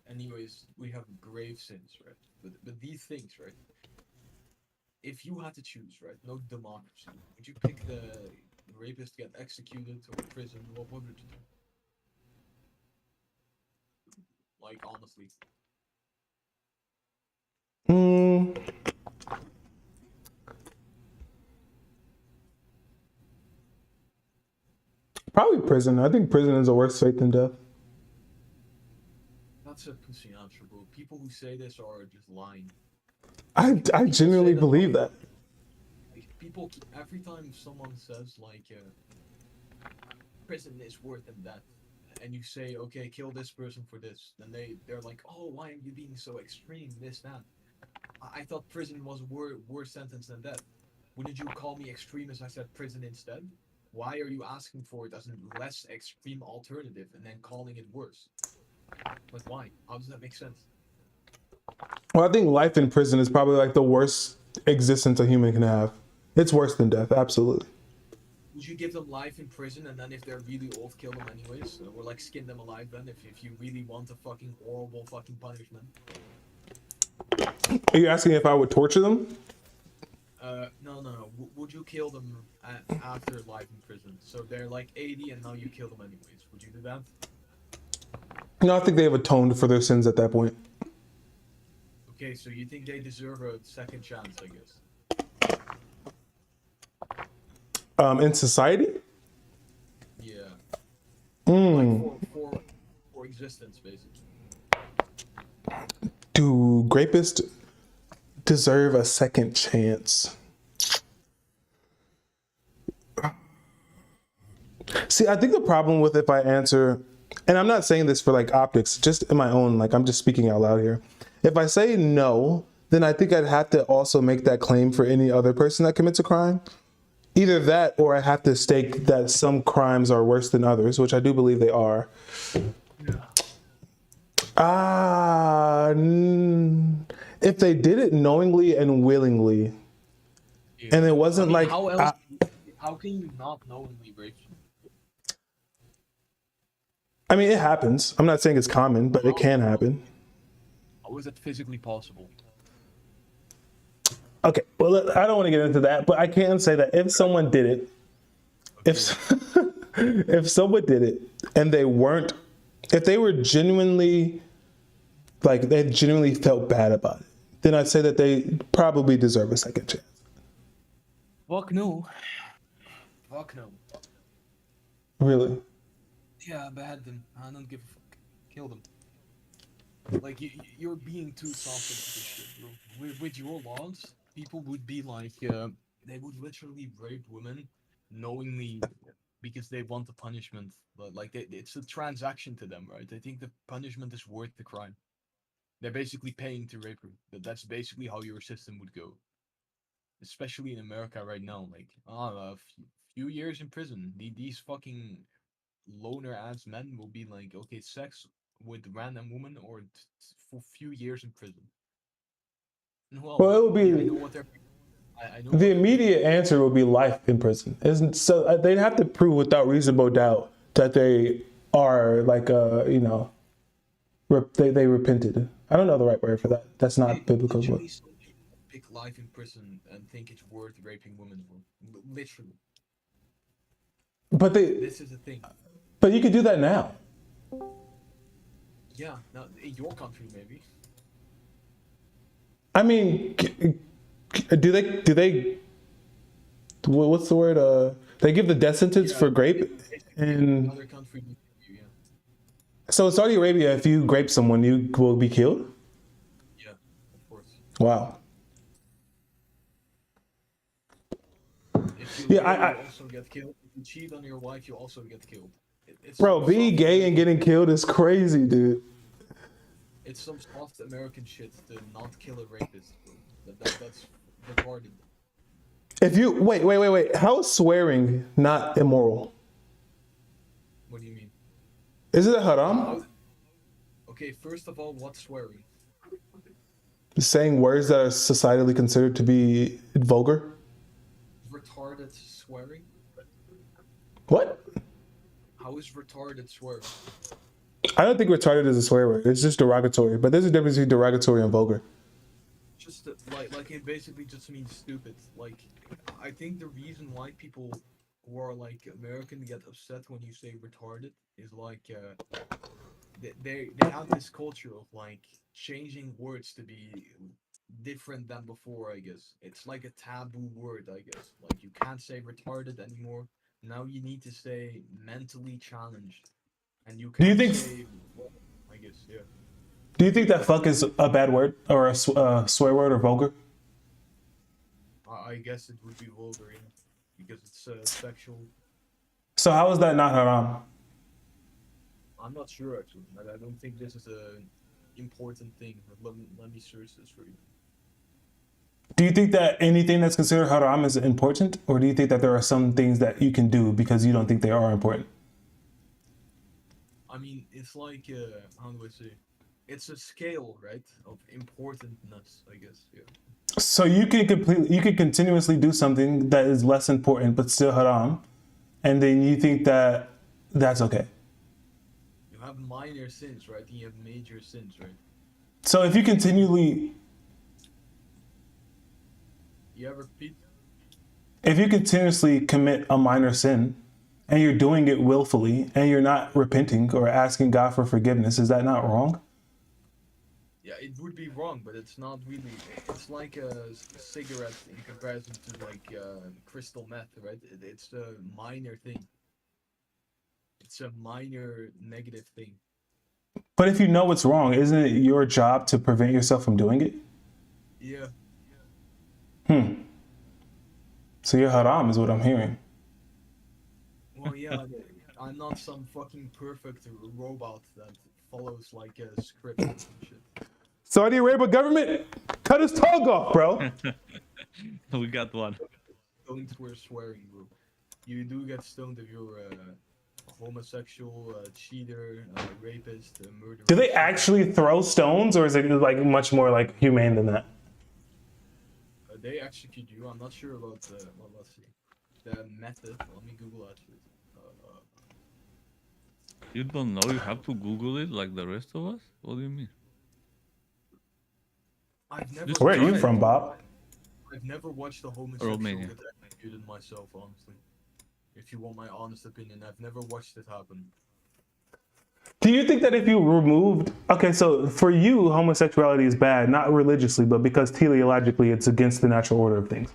anyways, we have grave sins, right? But these things, right? If you had to choose, right? No democracy. Would you pick the rapist get executed or prison? What would you do? Like, honestly. Probably prison. I think prison is a worse fate than death. That's a pussy answer, bro. People who say this are just lying. I genuinely believe that. people every time someone says like prison is worse than death, and you say okay, kill this person for this, then they're like, oh, why are you being so extreme? This that. I thought prison was a worse sentence than death. Wouldn't you call me extreme as I said prison instead? Why are you asking for it as a less extreme alternative and then calling it worse? Like, why? How does that make sense? Well, I think life in prison is probably like the worst existence a human can have. It's worse than death, absolutely. Would you give them life in prison and then if they're really old, kill them anyways? Or like skin them alive then if you really want a fucking horrible fucking punishment? Are you asking if I would torture them? No. Would you kill them after life in prison? So they're like 80 and now you kill them anyways. Would you do that? No, I think they have atoned for their sins at that point. Okay, so you think they deserve a second chance, I guess? In society? Yeah. Mm. Like for existence, basically. Do rapists deserve a second chance? See, I think the problem with if I answer, and I'm not saying this for like optics, just in my own, like I'm just speaking out loud here. If I say no, then I think I'd have to also make that claim for any other person that commits a crime. Either that, or I have to state that some crimes are worse than others, which I do believe they are. If they did it knowingly and willingly, and it wasn't like, how can you not knowingly rape? I mean, it happens. I'm not saying it's common, but it can happen. How is it physically possible? Okay, well, I don't want to get into that, but I can say that if someone did it, if someone did it and they weren't, if they were genuinely, like they genuinely felt bad about it, then I'd say that they probably deserve a second chance. Fuck no. Fuck no. Really? Yeah, bad them. I don't give a fuck. Kill them. Like, you're being too soft about this shit, bro. With your laws, people would be like, they would literally rape women knowingly because they want the punishment. But, like, it's a transaction to them, right? They think the punishment is worth the crime. They're basically paying to rape her. That's basically how your system would go. Especially in America right now. Like, a few years in prison. These fucking loner-ass men will be like, okay, sex with random woman or for few years in prison. Well, it would be the immediate answer would be life in prison. Isn't so? They'd have to prove without reasonable doubt that they are like they repented. I don't know the right word for that. That's not biblical. But pick life in prison and think it's worth raping women for. Literally. But this is a thing. But you could do that now. Yeah, now in your country maybe. I mean, do they? What's the word? They give the death sentence for grape, and other country. Yeah. So in Saudi Arabia, if you grape someone, you will be killed. Yeah, of course. Wow. If you also get killed. If you cheat on your wife, you also get killed. Bro, being gay and getting killed is crazy, dude. It's some soft American shit to not kill a rapist. That's retarded. If you wait, how is swearing not immoral? What do you mean? Is it a haram? Okay, first of all, what's swearing? Saying words that are societally considered to be vulgar. Retarded swearing? What? How is retarded swearing? I don't think retarded is a swear word. It's just derogatory. But there's a difference between derogatory and vulgar. Just like it basically just means stupid. Like, I think the reason why people who are like American get upset when you say retarded is like they have this culture of like changing words to be different than before. I guess it's like a taboo word. I guess like you can't say retarded anymore. Now you need to say mentally challenged, and you can't say. Well, I guess yeah. Do you think that fuck is a bad word or a swear word or vulgar? I I guess it would be vulgar, yeah, because it's sexual. So how is that not haram? I'm not sure actually. I don't think this is a important thing. Let me search this for you. Do you think that anything that's considered haram is important, or do you think that there are some things that you can do because you don't think they are important? I mean, it's like how do I say? It's a scale, right, of importantness, I guess. Yeah. So you could continuously do something that is less important but still haram, and then you think that that's okay. You have minor sins, right? And you have major sins, right? So if you continually, You ever repeat? if you continuously commit a minor sin, and you're doing it willfully, and you're not repenting or asking God for forgiveness, is that not wrong? Yeah, it would be wrong, but it's not really. It's like a cigarette in comparison to like crystal meth, right? It's a minor thing. It's a minor negative thing. But if you know it's wrong, isn't it your job to prevent yourself from doing it? Yeah. So you're haram is what I'm hearing. Well, yeah. I'm not some fucking perfect robot that follows like a script and shit. Saudi Arabia government, cut his tongue off, bro. We got one. Don't swear swearing, bro. You do get stoned if you're a homosexual, cheater, rapist, murderer. Do they actually throw stones, or is it like much more like humane than that? They execute you. I'm not sure about well, let's see. The method. Let me Google that shit. You don't know? You have to Google it like the rest of us? What do you mean? I've never. Just Where are you try it. from, Bob? I've never watched a homosexual Romania. get executed myself, honestly. If you want my honest opinion, I've never watched it happen. Do you think that if you removed, okay, so for you, homosexuality is bad, not religiously, but because teleologically it's against the natural order of things?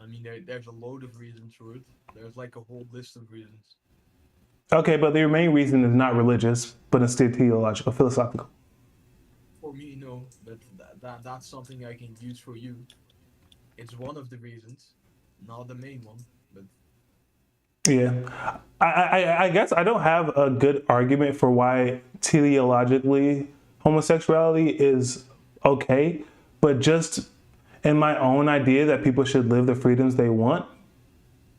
I mean, there's a load of reasons for it. There's like a whole list of reasons. Okay, but your main reason is not religious, but instead teleological, philosophical. For me, no, but that's something I can use for you. It's one of the reasons, not the main one, but Yeah, I guess I don't have a good argument for why teleologically homosexuality is okay, but just in my own idea that people should live the freedoms they want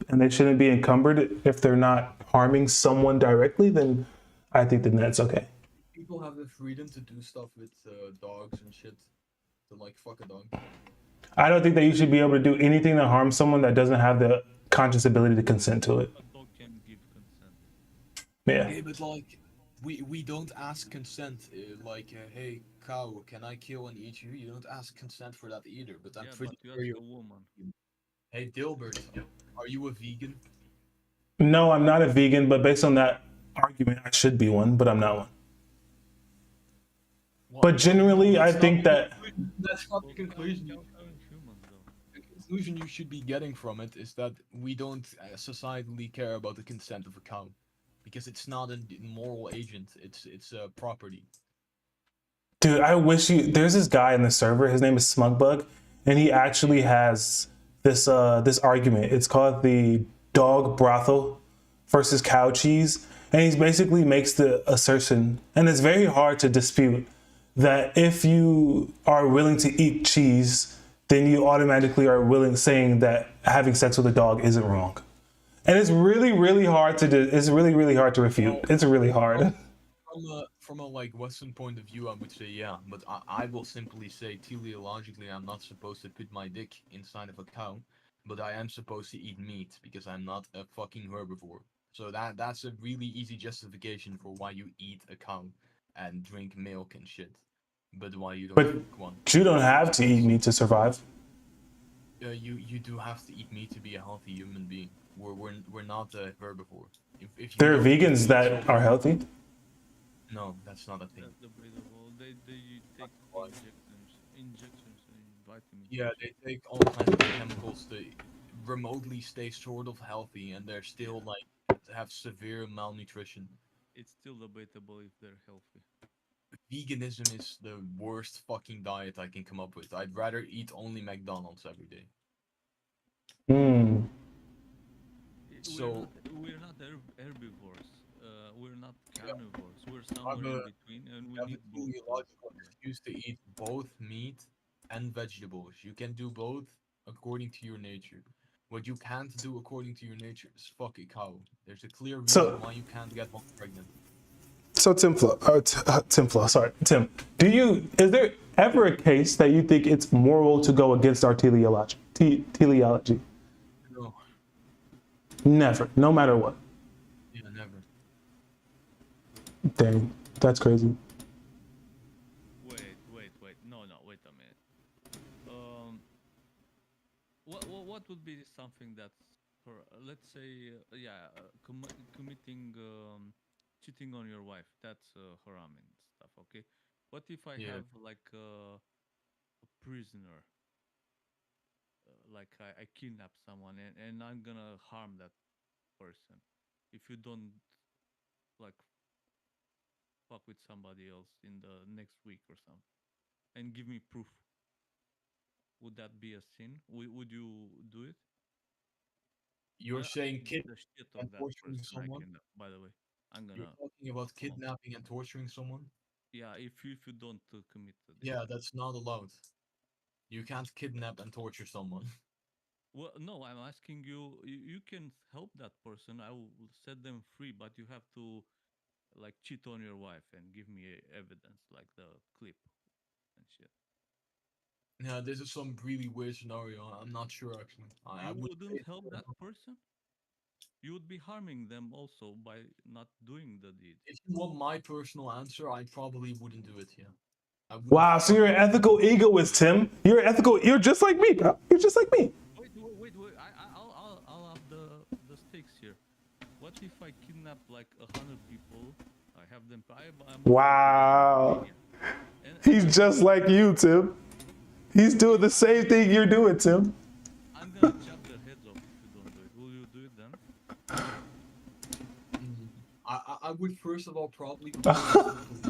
and they shouldn't be encumbered if they're not harming someone directly, then I think that that's okay. people have the freedom to do stuff with dogs and shit. To like fuck a dog. I don't think that you should be able to do anything that harms someone that doesn't have the conscious ability to consent to it. A dog can give consent. Yeah. Yeah, but like, we don't ask consent. Hey cow, can I kill and eat you? You don't ask consent for that either. But I'm Yeah, pretty but you sure ask you. a woman. Hey Dilbert, are you a vegan? No, I'm not a vegan, but based on that argument, I should be one, but I'm not one. But generally, I think that That's not the conclusion. Cows aren't humans, though. The conclusion you should be getting from it is that we don't societally care about the consent of a cow, because it's not a moral agent. It's a property. dude, I wish you. There's this guy in the server. His name is Smugbug, and he actually has this argument. It's called the dog brothel versus cow cheese, and he basically makes the assertion, and it's very hard to dispute, that if you are willing to eat cheese, then you automatically are saying that having sex with a dog isn't wrong, and it's really, really hard to do. It's really, really hard to refute. It's really hard. From a like Western point of view, I would say yeah, but I will simply say teleologically, I'm not supposed to put my dick inside of a cow, but I am supposed to eat meat because I'm not a fucking herbivore. So that's a really easy justification for why you eat a cow and drink milk and shit, but why you don't But fuck one. you don't have to eat meat to survive. You do have to eat meat to be a healthy human being. We're not a herbivore. If you There are don't eat vegans meat, that are healthy. No, that's not a thing. That's the breedable. They take Why? injections and vitamins. Yeah, they take all kinds of chemicals to remotely stay sort of healthy, and they're still like have severe malnutrition. It's still debatable if they're healthy. Veganism is the worst fucking diet I can come up with. I'd rather eat only McDonald's every day. Hmm. So we're not herbivores. We're not carnivores. We're have somewhere in a between, and we have a need both. teleological excuse to eat both meat and vegetables. You can do both according to your nature. What you can't do according to your nature is fuck a cow. There's a clear reason So, why you can't get one pregnant. so Tim Flo, sorry, Tim. Is there ever a case that you think it's moral to go against our teleology? Teleology? No, Never, no matter what. yeah, never. Dang, that's crazy. Wait. No, wait a minute. What would be something that's, let's say, committing, cheating on your wife? That's haram and stuff. Okay. What if I Yeah. have like a prisoner? Like I kidnap someone and I'm gonna harm that person. If you don't like fuck with somebody else in the next week or something, and give me proof, would that be a sin? Would you do it? You're saying The kidnapping shit and of that torturing person I someone? kidnap. By the way, I'm You're gonna. talking about Come on. kidnapping and torturing someone? Yeah, if you don't commit to this. Yeah, that's not allowed. You can't kidnap and torture someone. Well, no, I'm asking you. You can help that person. I will set them free, but you have to like cheat on your wife and give me evidence, like the clip and shit. Yeah, this is some really weird scenario. I'm not sure actually. I You would say wouldn't it's help that not- person. You would be harming them also by not doing the deed. If you want my personal answer, I probably wouldn't do it. Yeah, I wouldn't. Wow, so you're an ethical egoist, Tim. You're ethical. You're just like me, bro. You're just like me. Wait. I'll have the stakes here. What if I kidnap like 100 people? I have them. I'm Wow. And He's just like you, Tim. He's doing the same thing you're doing, Tim. I'm gonna chop their heads off if you don't do it. Will you do it then? I would first of all probably report it to the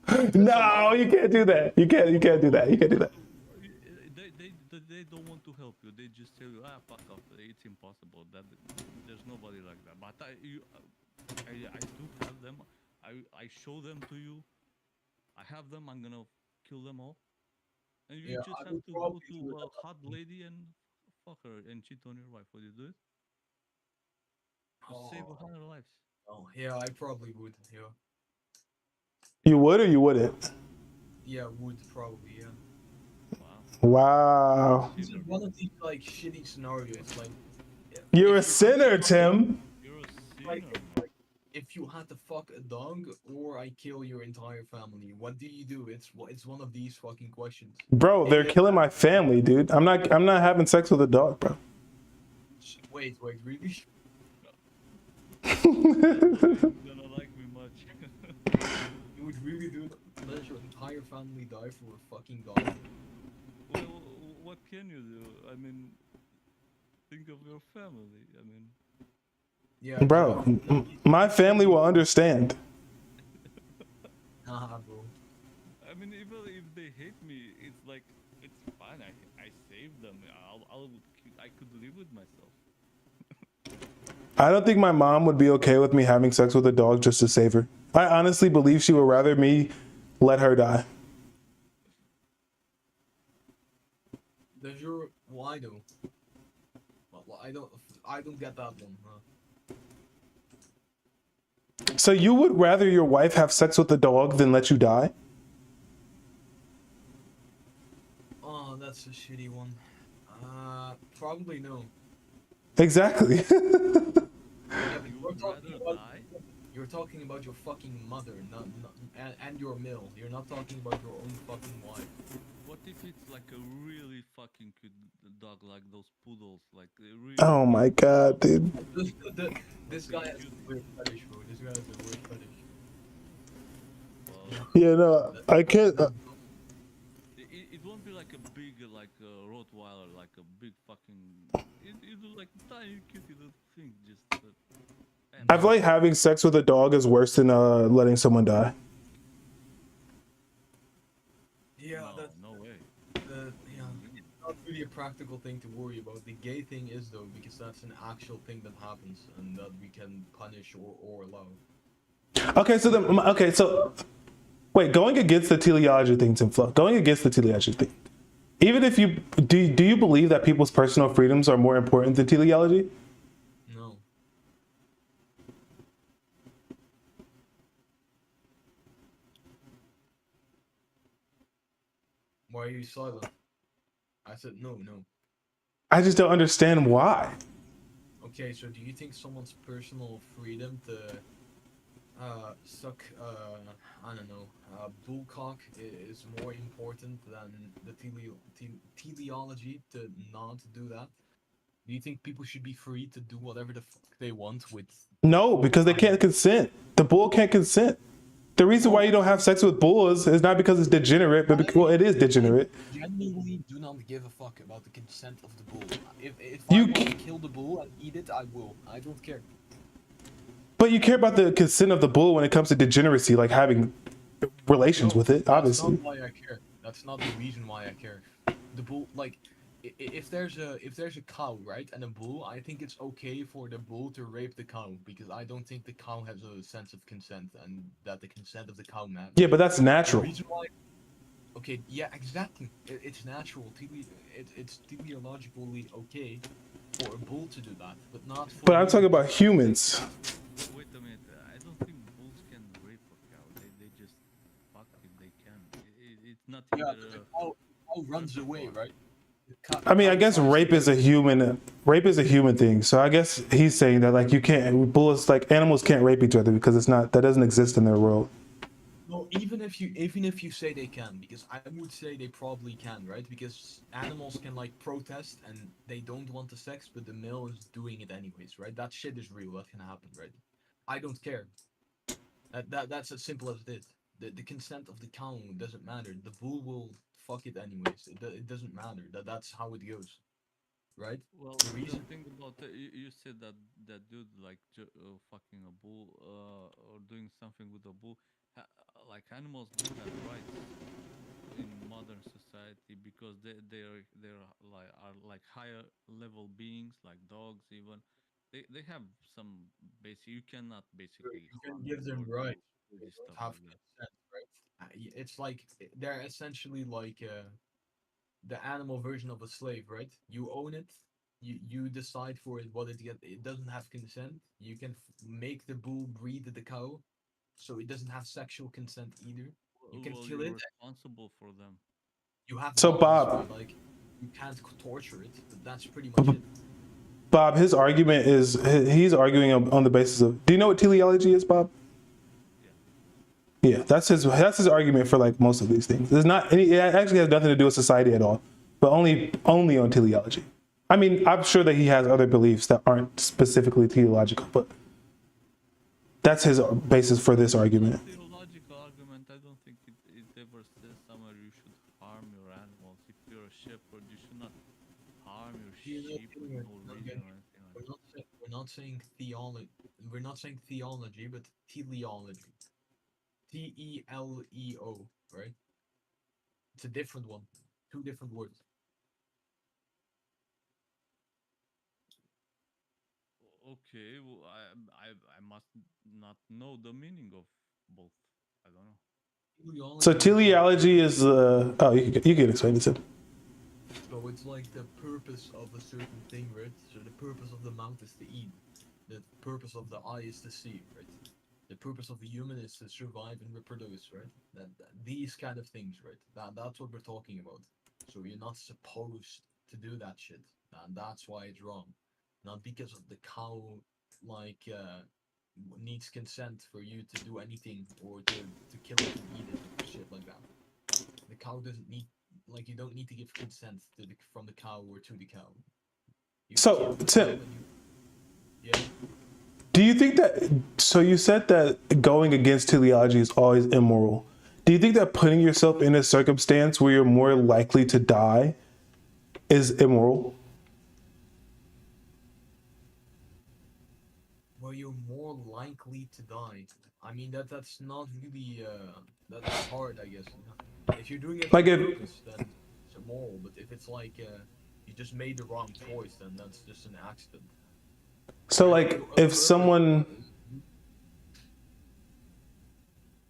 police. No, you can't do that. You can't do that. You can't do that. They don't want to help you. They just tell you, fuck off. It's impossible. That there's nobody like that. But I do have them. I show them to you. I have them. I'm gonna kill them all. And you Yeah, just I have would to go probably to do it a hot lady and fuck her and cheat on your wife. Would you do it? To save Oh, 100 lives. oh, yeah, I probably would. Yeah, You would or you wouldn't? yeah, would probably. Yeah. Wow. Wow. This is one of these like shitty scenarios. Like, You're a if you sinner, Tim. You're a sinner, Like, man. if you had to fuck a dog or I kill your entire family, what do you do? It's one of these fucking questions. Bro, they're killing my family, dude. I'm not having sex with a dog, bro. Wait, really? You're gonna like me much. You would really do that? Let your entire family die for a fucking dog? Well, what can you do? I mean, think of your family. I mean, Yeah, Bro, my family will understand. Nah, bro. I mean, even if they hate me, it's like it's fine. I saved them. I could live with myself. I don't think my mom would be okay with me having sex with a dog just to save her. I honestly believe she would rather me let her die. Does your why though? Well, I don't get that one. Huh? So you would rather your wife have sex with a dog than let you die? Oh, that's a shitty one. Probably no. Exactly. Yeah, but You would rather die? you're talking about your fucking mother, not and your mill. You're not talking about your own fucking wife. What if it's like a really fucking cute dog, like those poodles, like really? Oh my god, dude. This guy has a weird fetish, bro. This guy has a weird fetish. Well, Yeah, no, I can't. it won't be like a big, like a Rottweiler, like a big fucking. It'll like tiny, cute little thing, just. I feel like having sex with a dog is worse than letting someone die. Yeah, No, that's no way. yeah. not really a practical thing to worry about. The gay thing is though, because that's an actual thing that happens and that we can punish or allow. Okay, so wait, going against the teleology thing, Tim Flo, going against the teleology thing. Even if you do you believe that people's personal freedoms are more important than teleology? No. Why are you silent? I said no. I just don't understand why. Okay, so do you think someone's personal freedom to suck, I don't know, bullcock is more important than the teleology to not do that? Do you think people should be free to do whatever the fuck they want with? No, because they can't consent. The bull can't consent. The reason why you don't have sex with bulls is not because it's degenerate, but well, it is degenerate. I genuinely do not give a fuck about the consent of the bull. If You I want to kill the bull and eat it, I will. I don't care. But you care about the consent of the bull when it comes to degeneracy, like having relations with it, obviously. That's not why I care. That's not the reason why I care. The bull, like, if there's a cow, right, and a bull, I think it's okay for the bull to rape the cow because I don't think the cow has a sense of consent and that the consent of the cow matters. Yeah, but that's The natural. reason why. Okay, yeah, exactly. It's natural. It's teleologically okay for a bull to do that, but not for. But I'm talking about humans. Wait a minute. I don't think bulls can rape a cow. They just fuck if they can. It's not Yeah, either. but the cow runs away, right? I mean, I guess rape is a human thing. So I guess he's saying that like you can't bulls like animals can't rape each other because it's not that doesn't exist in their world. No, even if you say they can, because I would say they probably can, right? Because animals can like protest and they don't want the sex, but the male is doing it anyways, right? That shit is real. That can happen, right? I don't care. That's as simple as it is. The consent of the cow doesn't matter. The bull will fuck it anyways. It doesn't matter. That's how it goes, right? Well, The the reason. thing about you said that dude like fucking a bull or doing something with a bull, like animals do have rights in modern society because they're like higher level beings like dogs even. They have some basic. You cannot basically You can harm give them or rights. do They this don't stuff have like that. consent, right? It's like they're essentially like the animal version of a slave, right? You own it. You decide for it what it get. It doesn't have consent. You can make the bull breed the cow, so it doesn't have sexual consent either. You can Well, kill it. you're responsible for them. You have So rights, Bob, but like you can't torture it. But that's pretty much it. Bob, his argument is he's arguing on the basis of. Do you know what teleology is, Bob? Yeah, that's his argument for like most of these things. It's not any. It actually has nothing to do with society at all, but only on teleology. I mean, I'm sure that he has other beliefs that aren't specifically teleological, but that's his basis for this argument. Theological argument, I don't think it ever says somewhere you should harm your animals. If you're a shepherd, you should not harm your sheep with no reason or anything like that. We're not saying theology. We're not saying theology, but teleology. Teleo, right? It's a different one. Two different words. Okay, well, I must not know the meaning of both. I don't know. So teleology is oh, you can explain it to. So it's like the purpose of a certain thing, right? So the purpose of the mouth is to eat. The purpose of the eye is to see, right? The purpose of a human is to survive and reproduce, right? These kind of things, right? That's what we're talking about. So you're not supposed to do that shit, and that's why it's wrong. Not because of the cow, like needs consent for you to do anything or to kill it and eat it or shit like that. The cow doesn't need, like, you don't need to give consent to from the cow or to the cow. You So kill the cow Tim, and yeah. do you think that? So you said that going against teleology is always immoral. Do you think that putting yourself in a circumstance where you're more likely to die is immoral? Where you're more likely to die. I mean that's not really that's hard, I guess. If you're doing it Like on if purpose, then so immoral, but if it's like you just made the wrong choice, then that's just an accident. So like if someone,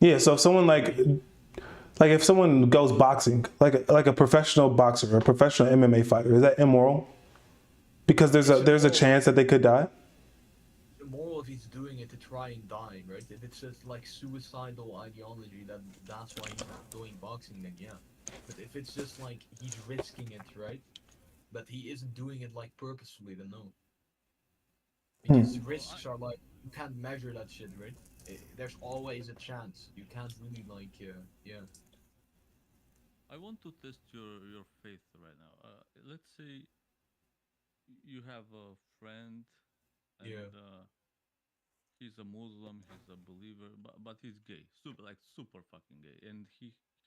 yeah, so if someone like if someone goes boxing, like a professional boxer or a professional MMA fighter, is that immoral? Because there's a chance that they could die. Immoral if he's doing it to try and die, right? If it's just like suicidal ideology, that's why he's not doing boxing, then yeah. But if it's just like he's risking it, right? But he isn't doing it like purposefully, then no. Because risks are like, you can't measure that shit, right? There's always a chance. You can't really like, yeah. I want to test your faith right now. Let's say you have a friend, and he's a Muslim, he's a believer, but he's gay, super fucking gay, and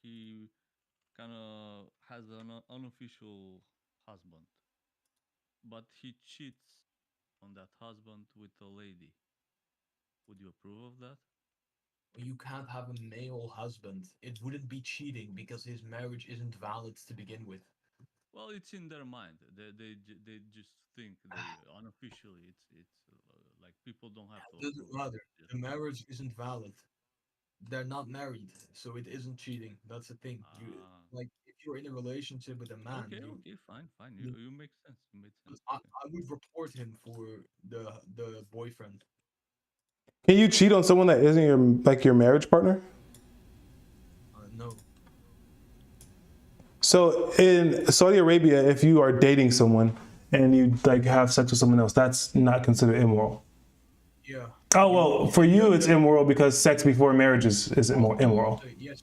he kind of has an unofficial husband, but he cheats on that husband with a lady. Would you approve of that? You can't have a male husband. It wouldn't be cheating because his marriage isn't valid to begin with. Well, it's in their mind. They just think they unofficially it's like people don't have to. Doesn't matter. The marriage isn't valid. They're not married, so it isn't cheating. That's the thing. Like if you're in a relationship with a man. Okay, fine. You make sense. You made sense. I would report him for the boyfriend. Can you cheat on someone that isn't your marriage partner? No. So in Saudi Arabia, if you are dating someone and you like have sex with someone else, that's not considered immoral. Yeah. Oh well, for you it's immoral because sex before marriage is immoral. Yes,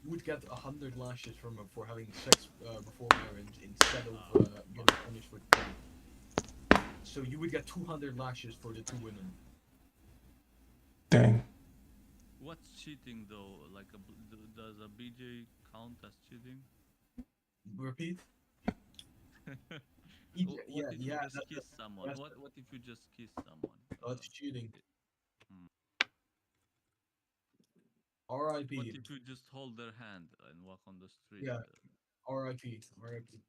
you would get 100 lashes for having sex before marriage instead of getting punished with 10. So you would get 200 lashes for the two women. Dang. What's cheating though? Like, does a BJ count as cheating? Repeat. What if you just kiss someone? What if you just kiss someone? That's cheating. R.I.P. What if you just hold their hand and walk on the street? Yeah. R.I.P. R.I.P.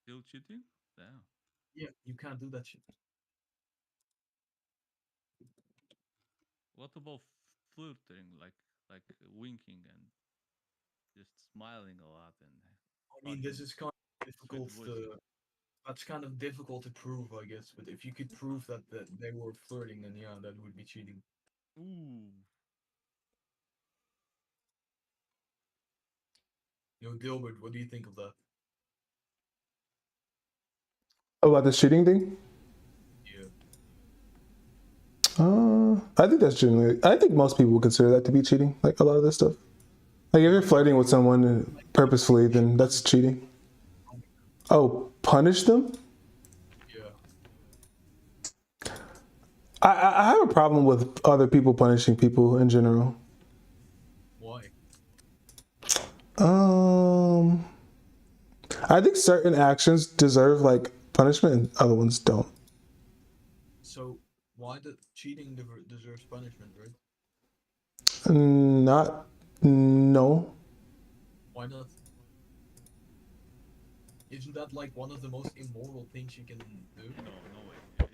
Still cheating? Damn. Yeah, you can't do that shit. What about flirting, like winking and just smiling a lot and? I mean, this is kind of difficult to. That's kind of difficult to prove, I guess. But if you could prove that they were flirting, then yeah, that would be cheating. Ooh. Gilbert, what do you think of that? About the cheating thing? Yeah. I think that's generally. I think most people would consider that to be cheating. Like a lot of this stuff. Like if you're flirting with someone purposefully, then that's cheating. Oh, punish them? Yeah. I have a problem with other people punishing people in general. Why? I think certain actions deserve like punishment and other ones don't. So why the cheating deserves punishment, right? No. Why not? Isn't that like one of the most immoral things you can do? No way.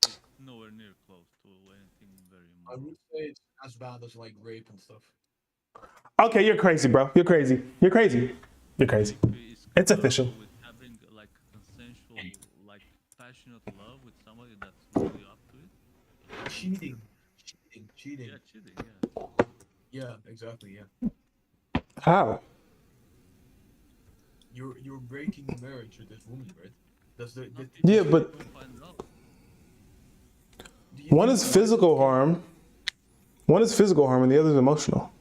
It's nowhere near close to anything very immoral. I would say it's as bad as like rape and stuff. Okay, you're crazy, bro. You're crazy. You're crazy. You're crazy. It's official. With having like consensual, like passionate love with somebody that's really up to it. Cheating. Yeah, cheating. Yeah. Yeah, exactly. Yeah. How? You're breaking marriage with this woman, right? That's Yeah, but one is physical harm. One is physical harm, and the other is emotional.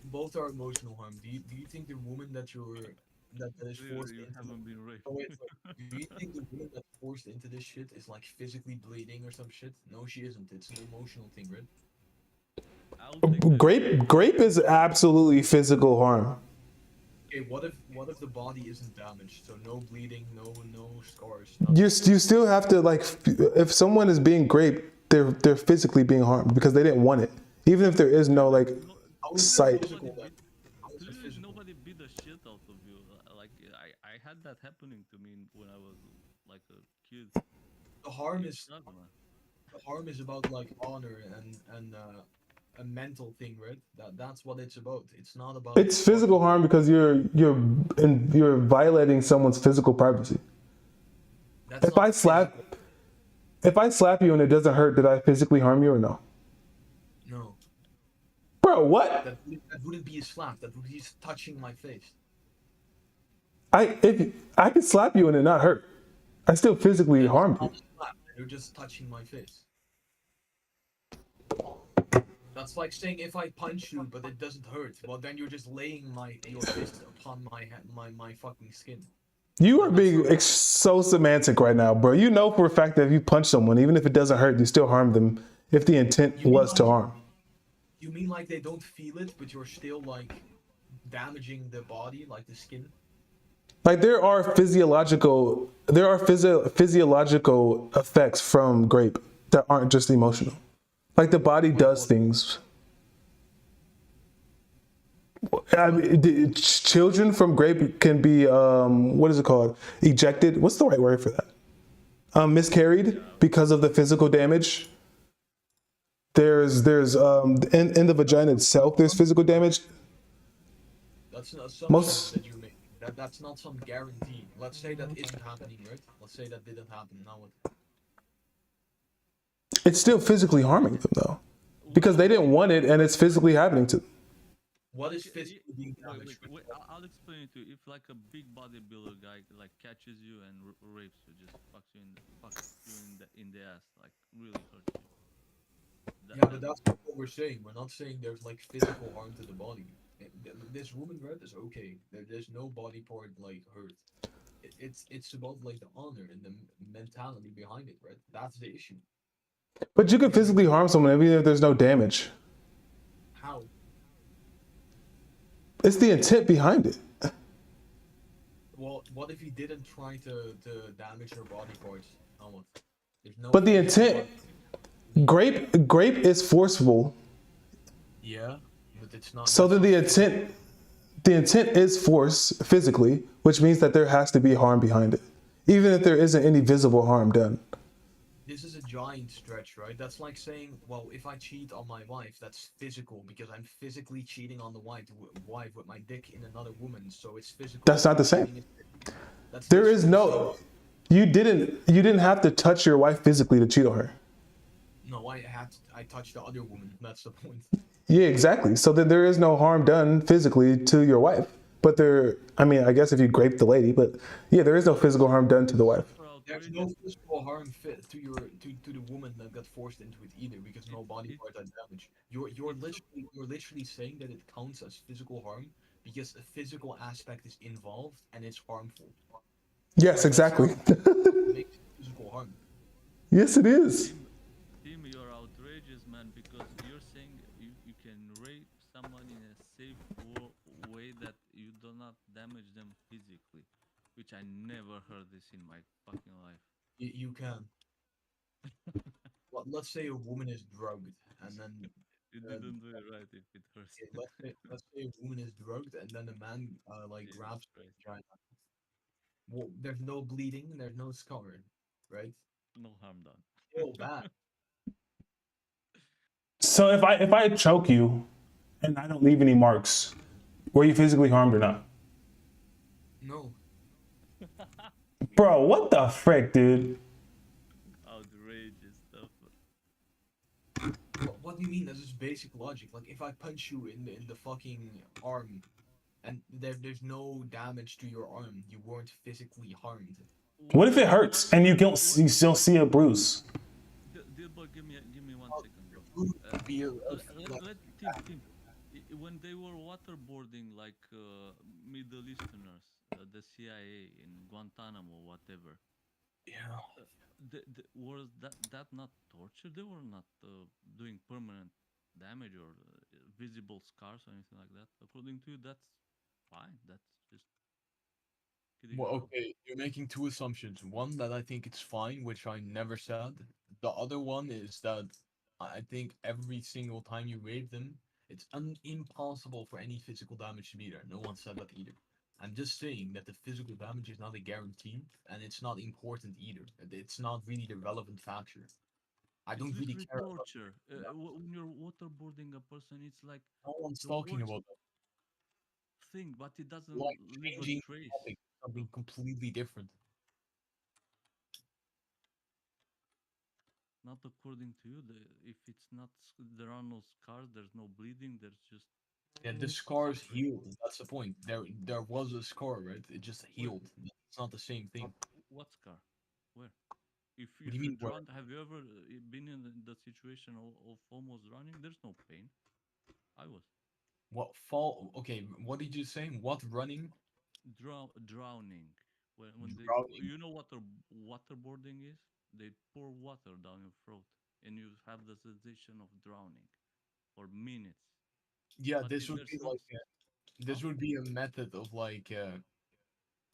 Both are emotional harm. Do you think the woman that is forced You into haven't been raped. do you think the woman that's forced into this shit is like physically bleeding or some shit? No, she isn't. It's an emotional thing, right? Grape is absolutely physical harm. Okay, what if the body isn't damaged? So no bleeding, no scars. You still have to like if someone is being raped, they're physically being harmed because they didn't want it. Even if there is no like sight. Nobody somebody beat the shit out of you. Like I had that happening to me when I was like a kid. The harm It is sucks, man. the harm is about like honor and a mental thing, right? That's what it's about. It's not about. It's physical harm because you're violating someone's physical privacy. That's If not I slap physical. if I slap you and it doesn't hurt, did I physically harm you or no? No, Bro, what? that wouldn't be a slap. That would be just touching my face. If I could slap you and it not hurt, I still physically harmed you. Not a slap. You're just touching my face. That's like saying if I punch you but it doesn't hurt, well then you're just laying your fist upon my fucking skin. You are being so semantic right now, bro. You know for a fact that if you punch someone, even if it doesn't hurt, you still harm them if the intent was to harm. You mean like they don't feel it, but you're still like damaging the body, like the skin? Like there are physiological effects from grape that aren't just emotional. Like the body does things. I mean, children from grape can be what is it called? Ejected. What's the right word for that? Miscarried because of the physical damage. There's in the vagina itself. There's physical damage. That's an assumption Most- that you make. That's not some guarantee. Let's say that isn't happening, right? Let's say that didn't happen. Now what? It's still physically harming them though, because they didn't want it and it's physically happening to them. What is physically being Wait, damaged? wait, I'll explain it to you. If like a big bodybuilder guy like catches you and rapes you, just fucks you in the ass, like really hurts you. Yeah, but that's not what we're saying. We're not saying there's like physical harm to the body. This woman, right, is okay. There's no body part like hurt. It's about like the honor and the mentality behind it, right? That's the issue. But you can physically harm someone even if there's no damage. How? It's the intent behind it. Well, what if he didn't try to damage her body parts? Now what? There's no. But the intent, grape is forceful. Yeah, but it's not. So then the intent is force physically, which means that there has to be harm behind it, even if there isn't any visible harm done. This is a giant stretch, right? That's like saying, well, if I cheat on my wife, that's physical because I'm physically cheating on the wife with my dick in another woman, so it's physical. That's not the same. That's There is physical, no. so- You didn't have to touch your wife physically to cheat on her. No, I touched the other woman. That's the point. Yeah, exactly. So then there is no harm done physically to your wife. But I mean, I guess if you grape the lady, but yeah, there is no physical harm done to the wife. There's no physical harm fit to the woman that got forced into it either because no body part are damaged. You're literally saying that it counts as physical harm because a physical aspect is involved and it's harmful. Yes, exactly. It makes physical harm. Yes, it is. Tim, you're outrageous, man, because you're saying you can rape someone in a safe way that you do not damage them physically, which I never heard this in my fucking life. You can. Let's say a woman is drugged and then You didn't do it right if it hurts. let's say a woman is drugged and then a man like Jesus grabs her Christ. vagina. Well, there's no bleeding, there's no scarring, right? No harm done. Still bad. So if I choke you and I don't leave any marks, were you physically harmed or not? No. Bro, what the frick, dude? Outrageous stuff. What do you mean? That's just basic logic. Like if I punch you in the fucking arm, and there's no damage to your arm, you weren't physically harmed. What if it hurts and you still see a bruise? Dilbert, give me 1 second, bro. Tim, when they were waterboarding like Middle Easterners, the CIA in Guantanamo, whatever. Yeah. Was that not torture? They were not doing permanent damage or visible scars or anything like that. According to you, that's fine. That's just kidding Well, around. okay, you're making two assumptions. One, that I think it's fine, which I never said. The other one is that I think every single time you rape them, It's impossible for any physical damage to be there. No one said that either. I'm just saying that the physical damage is not a guarantee, and it's not important either. It's not really the relevant factor. I It's don't really literally care about torture. When you're waterboarding a person, it's like no one's the talking worst about that. thing, but it doesn't Like leave a changing trace. topic, something completely different. Not according to you. If it's not, there are no scars, there's no bleeding, there's just Yeah, the scar's suffering. healed. That's the point. There was a scar, right? It just healed. It's not the same thing. What scar? Where? If What do you you mean, where? drowned, have you ever been in the situation of almost drowning? There's no pain. I was What fall? Okay, what did you say? What running? drowning. When they Drowning. you know what waterboarding is? They pour water down your throat, and you have the sensation of drowning for minutes. Yeah, But this would there's be no. like this would be a method of like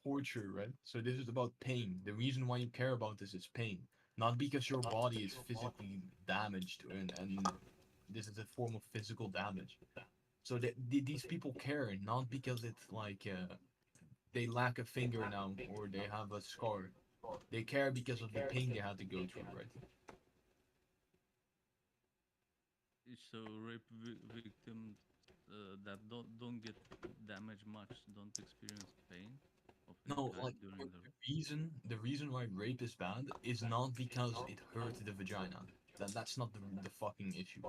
torture, right? So this is about pain. The reason why you care about this is pain, not because your body is physically damaged, and this is a form of physical damage. So these people care not because it's like they lack a finger now or they have a scar. They care because of the pain they had to go through, right? So rape victims that don't get damaged much don't experience pain of any No, kind like during the the reason why rape is bad is not because it hurt the vagina. That's not the fucking issue.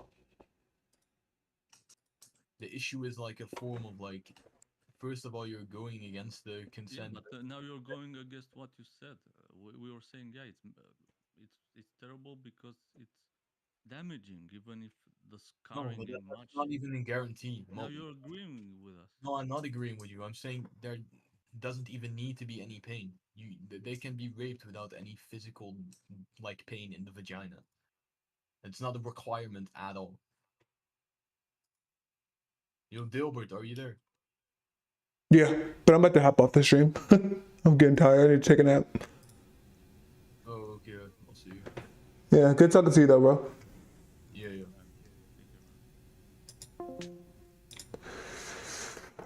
The issue is like a form of like, first of all, you're going against the Yeah, consent. but now you're going against what you said. We were saying, yeah, it's terrible because it's damaging, even if the No, scarring but is that's much. not even a guarantee. Now you're agreeing with us. No, I'm not agreeing with you. I'm saying there doesn't even need to be any pain. They can be raped without any physical like pain in the vagina. It's not a requirement at all. Yo, Dilbert, are you there? Yeah, but I'm about to hop off the stream. I'm getting tired. I need to take a nap. Oh, okay. I'll see you. Yeah, good talking to you though, bro. Yeah, yeah.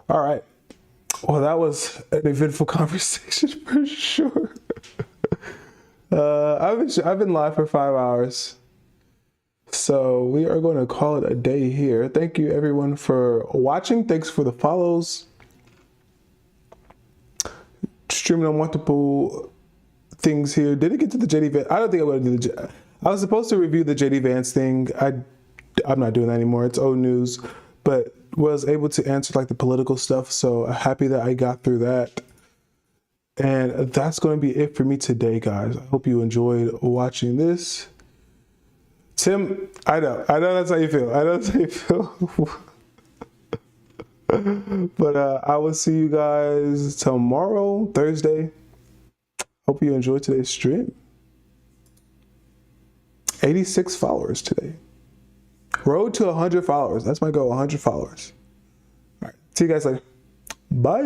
All right. Well, that was an eventful conversation for sure. I've been live for 5 hours. So we are going to call it a day here. Thank you everyone for watching. Thanks for the follows. Streaming on multiple things here. Did it get to the JD Vance? I don't think I would do the. I was supposed to review the JD Vance thing. I'm not doing that anymore. It's old news, but was able to answer like the political stuff. So happy that I got through that. And that's going to be it for me today, guys. I hope you enjoyed watching this. Tim, I know that's how you feel. I know that's how you feel. But I will see you guys tomorrow, Thursday. Hope you enjoyed today's stream. 86 followers today. Road to 100 followers. That's my goal, 100 followers. All right. See you guys later. Bye.